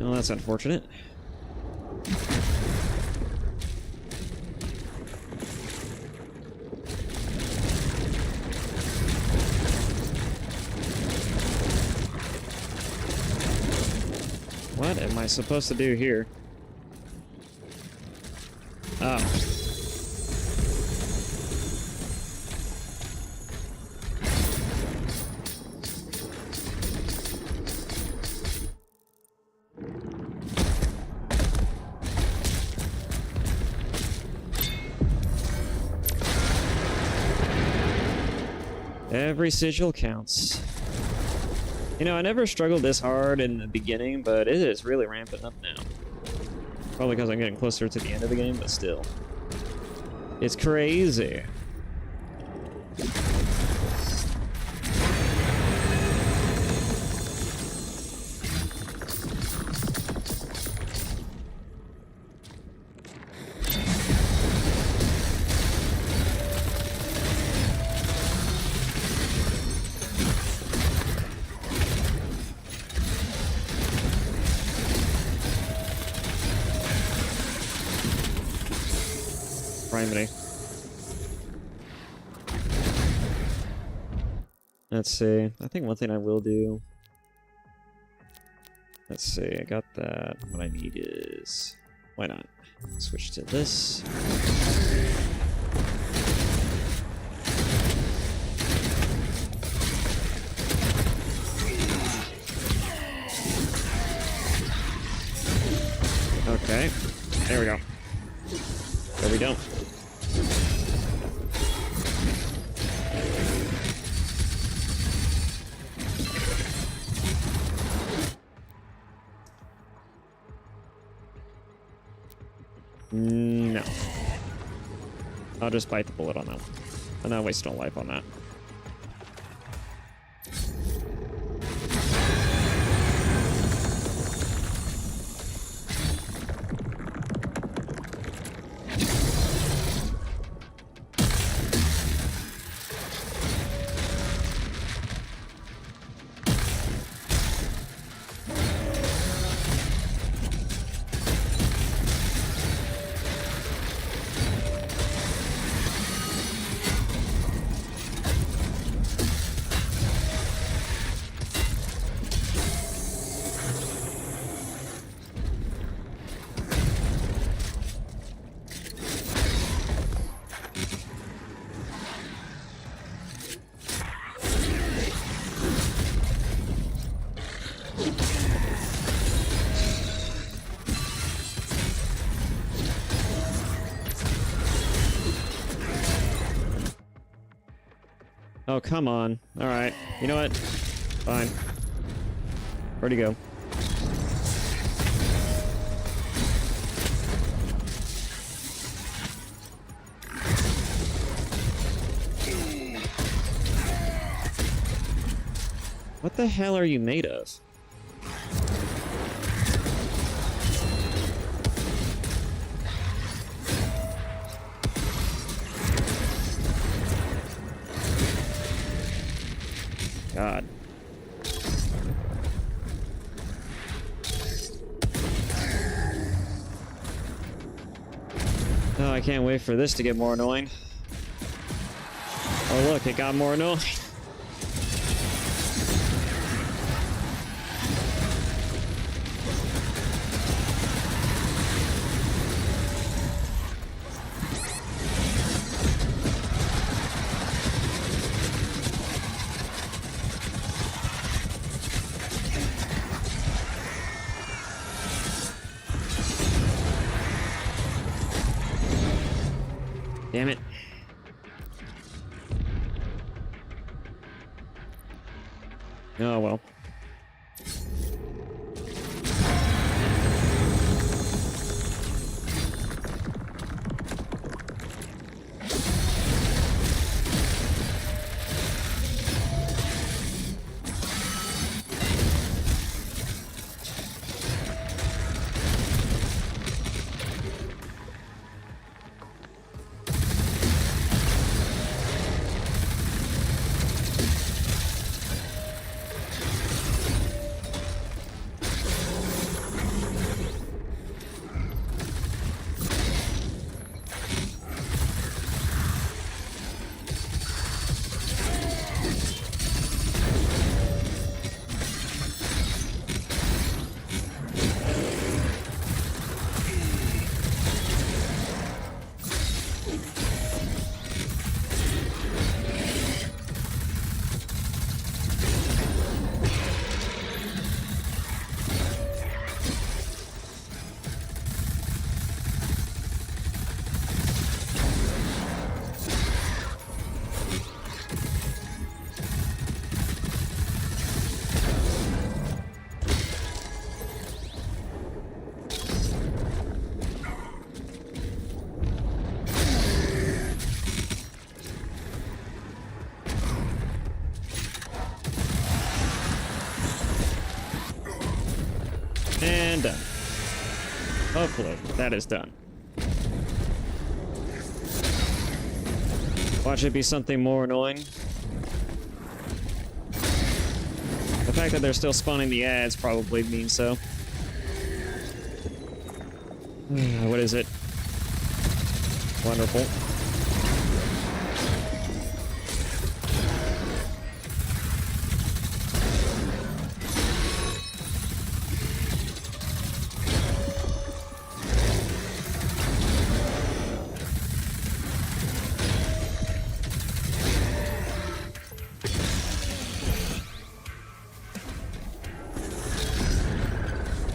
Oh, that's unfortunate. What am I supposed to do here? Oh. Every sigil counts. You know, I never struggled this hard in the beginning, but it is really ramping up now. Probably because I'm getting closer to the end of the game, but still. It's crazy. Primary. Let's see. I think one thing I will do. Let's see. I got that. What I need is. Why not? Switch to this. Okay. There we go. There we don't. No. I'll just bite the bullet on that one. I'm not wasting a life on that. Oh, come on. Alright. You know what? Fine. Where'd he go? What the hell are you made of? God. Oh, I can't wait for this to get more annoying. Oh, look, it got more annoying. Damn it. Oh, well. And done. Hopefully, that is done. Watch it be something more annoying. The fact that they're still spawning the ads probably means so. What is it? Wonderful.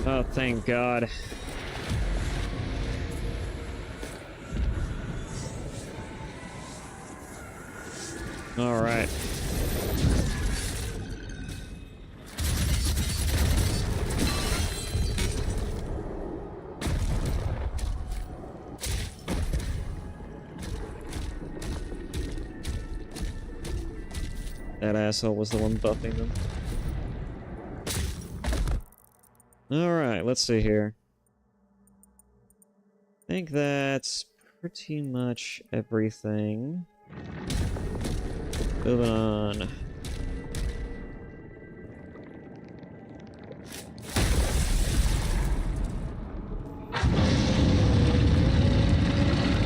Oh, thank God. All right. That asshole was the one buffing them. Alright, let's see here. I think that's pretty much everything. Moving on.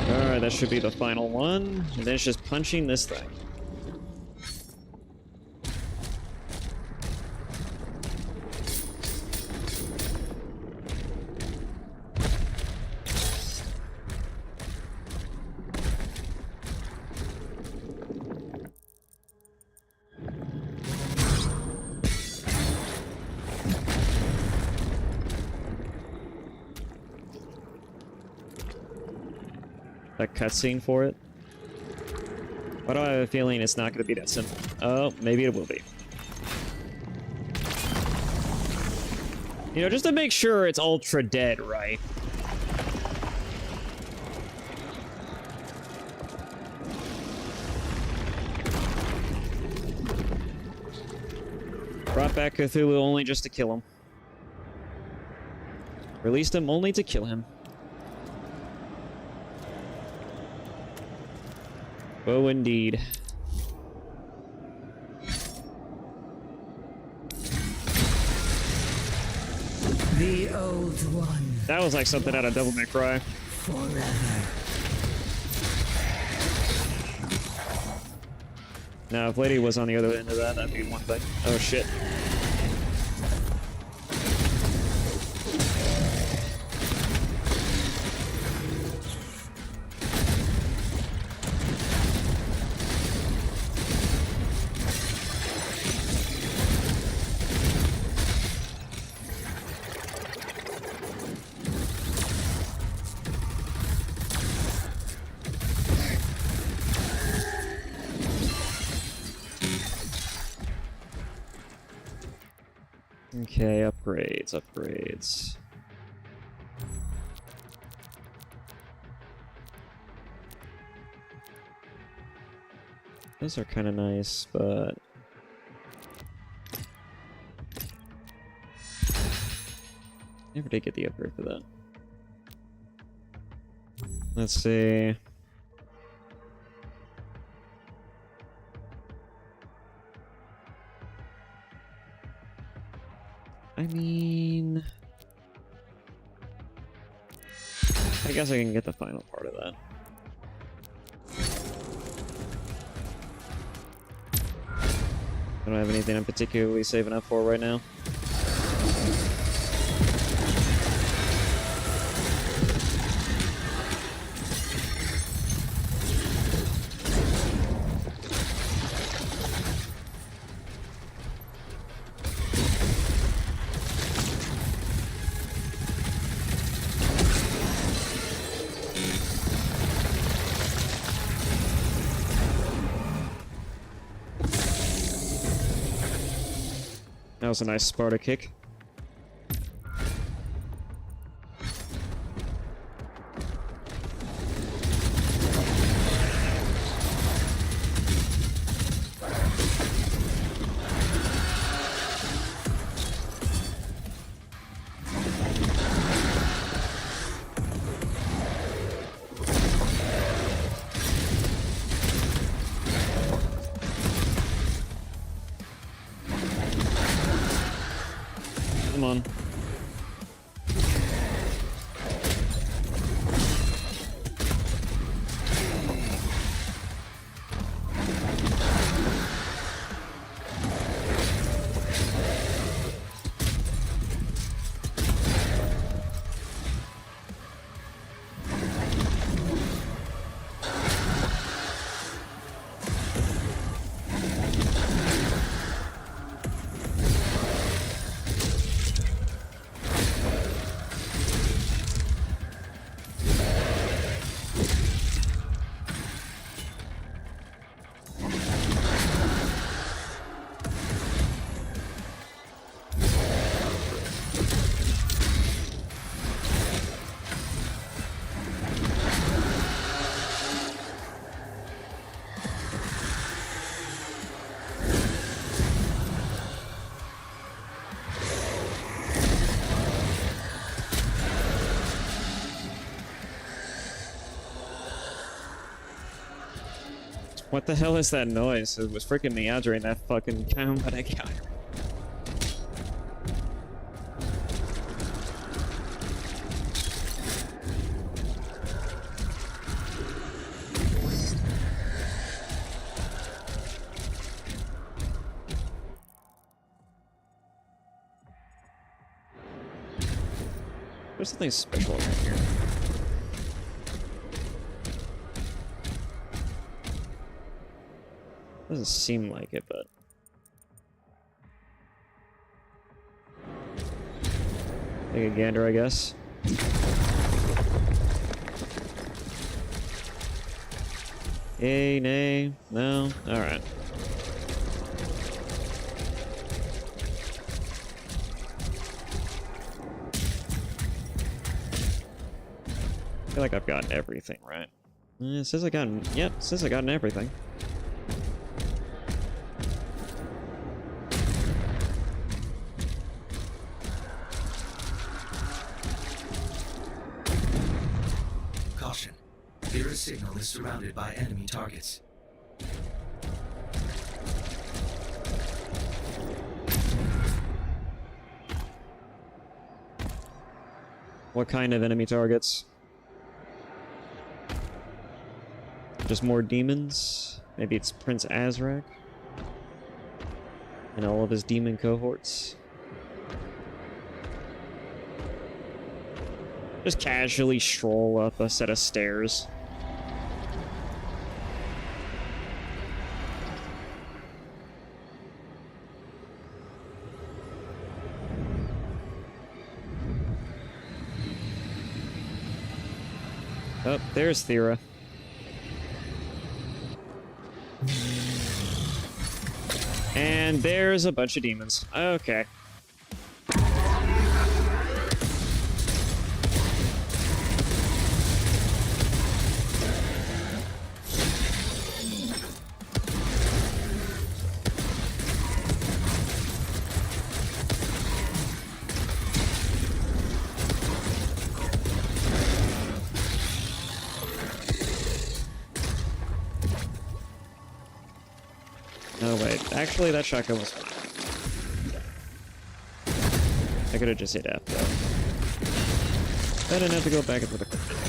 Alright, that should be the final one. And then it's just punching this thing. A cutscene for it. Why do I have a feeling it's not going to be that simple? Oh, maybe it will be. You know, just to make sure it's ultra dead, right? Brought back Cthulhu only just to kill him. Released him only to kill him. Oh, indeed.
The old one.
That was like something out of Devil May Cry.
Forever.
Now, if Lady was on the other end of that, that'd be one thing. Oh, shit. Okay, upgrades, upgrades. Those are kind of nice, but... Never did get the upgrade for that. Let's see... I mean... I guess I can get the final part of that. I don't have anything I'm particularly saving up for right now. That was a nice Sparta kick. Come on. What the hell is that noise? It was freaking me out during that fucking combat I got. There's something special around here. Doesn't seem like it, but... Take a gander, I guess. Yay, nay, no? Alright. I feel like I've gotten everything, right? It says I gotten... Yep, it says I gotten everything.
Caution. Vera's signal is surrounded by enemy targets.
What kind of enemy targets? Just more demons? Maybe it's Prince Azrak? And all of his demon cohorts? Just casually stroll up a set of stairs. Oh, there's Thera. And there's a bunch of demons. Okay. No, wait. Actually, that shotgun was fine. I could have just hit F, though. I didn't have to go back and forth.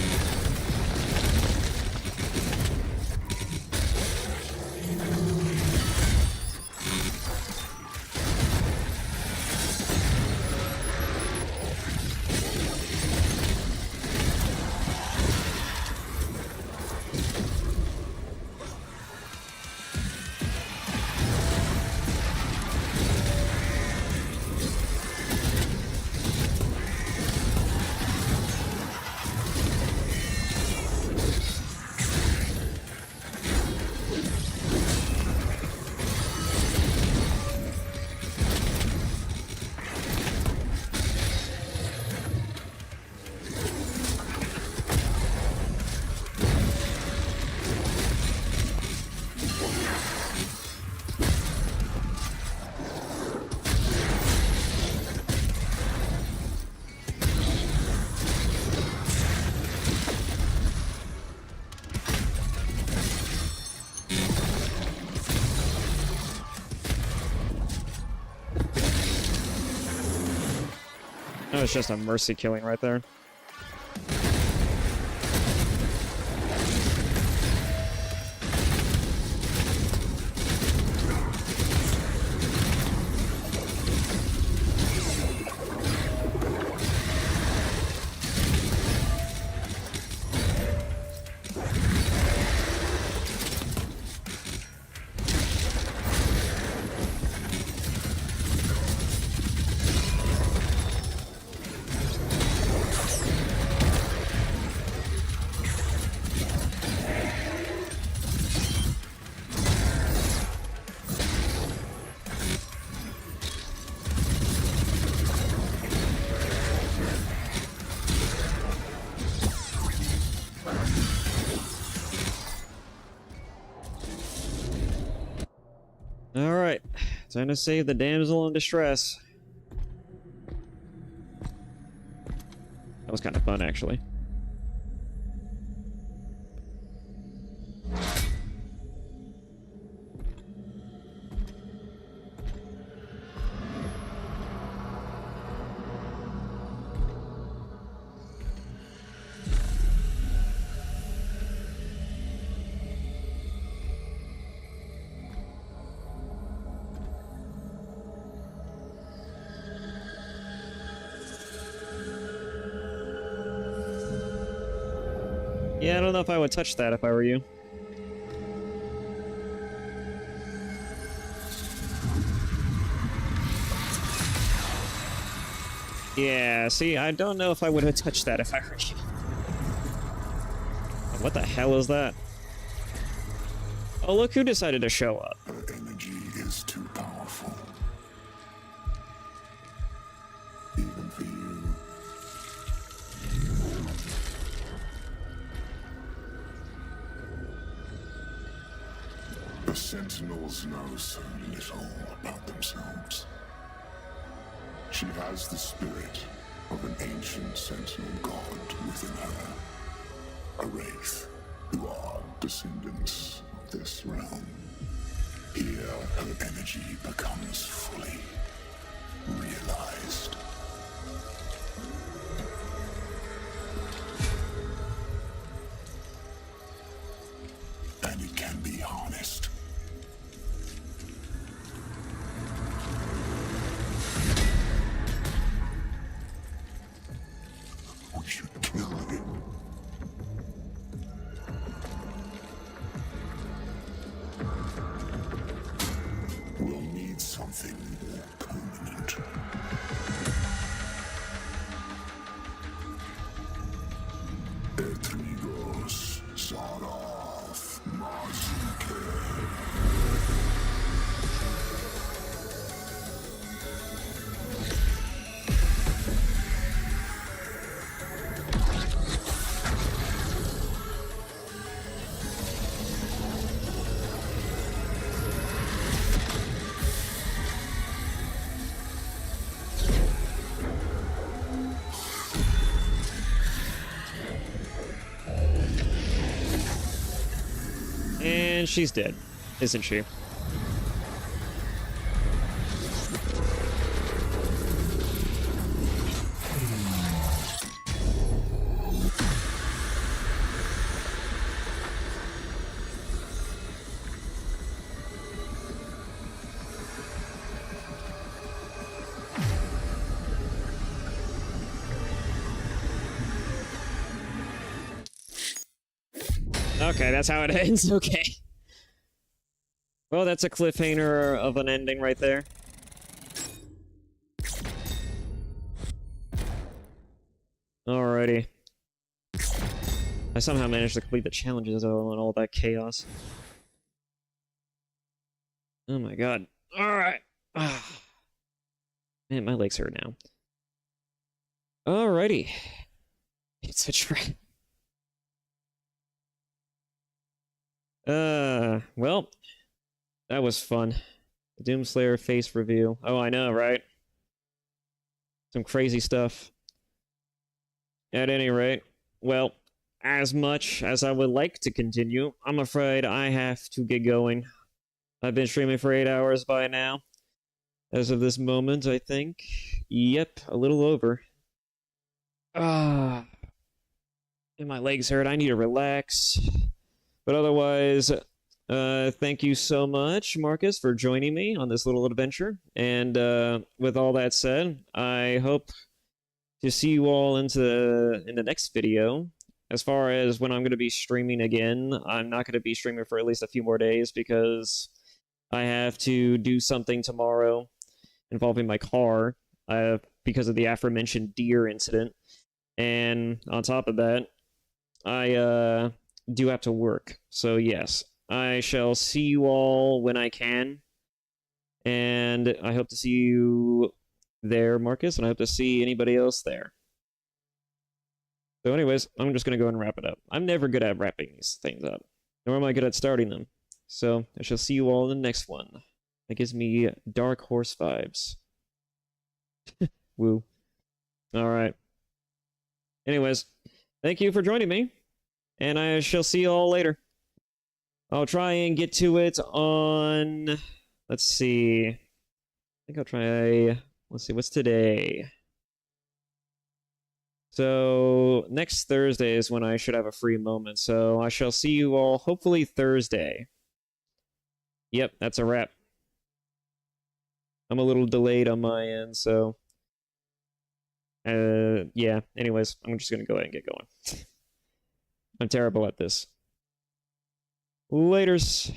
was just a mercy killing right there. Alright, time to save the damsel in distress. That was kind of fun, actually. Yeah, I don't know if I would touch that if I were you. Yeah, see, I don't know if I would have touched that if I were you. What the hell is that? Oh, look who decided to show up.
Her energy is too powerful. Even for you. The Sentinels know so little about themselves. She has the spirit of an ancient Sentinel god within her. A wraith who are descendants of this realm. Here, her energy becomes fully realized. And it can be harnessed. We should kill him. We'll need something more permanent. Etrigos, Zarath, Mazuke.
And she's dead, isn't she? Okay, that's how it ends. Okay. Well, that's a cliffhanger of an ending right there. Alrighty. I somehow managed to complete the challenges though and all that chaos. Oh my god. Alright. Man, my legs hurt now. Alrighty. It's a trap. Well, that was fun. The Doomslayer face review. Oh, I know, right? Some crazy stuff. At any rate, well, as much as I would like to continue, I'm afraid I have to get going. I've been streaming for 8 hours by now. As of this moment, I think. Yep, a little over. And my legs hurt. I need to relax. But otherwise, thank you so much, Marcus, for joining me on this little adventure. And with all that said, I hope to see you all in the next video. As far as when I'm going to be streaming again, I'm not going to be streaming for at least a few more days because I have to do something tomorrow involving my car because of the aforementioned deer incident. And on top of that, I do have to work. So yes, I shall see you all when I can. And I hope to see you there, Marcus, and I hope to see anybody else there. So anyways, I'm just going to go and wrap it up. I'm never good at wrapping these things up, nor am I good at starting them. So I shall see you all in the next one. That gives me Dark Horse vibes. Woo. Alright. Anyways, thank you for joining me, and I shall see you all later. I'll try and get to it on... Let's see. I think I'll try... Let's see, what's today? So, next Thursday is when I should have a free moment, so I shall see you all hopefully Thursday. Yep, that's a wrap. I'm a little delayed on my end, so... yeah, anyways, I'm just gonna go ahead and get going. I'm terrible at this. Laters.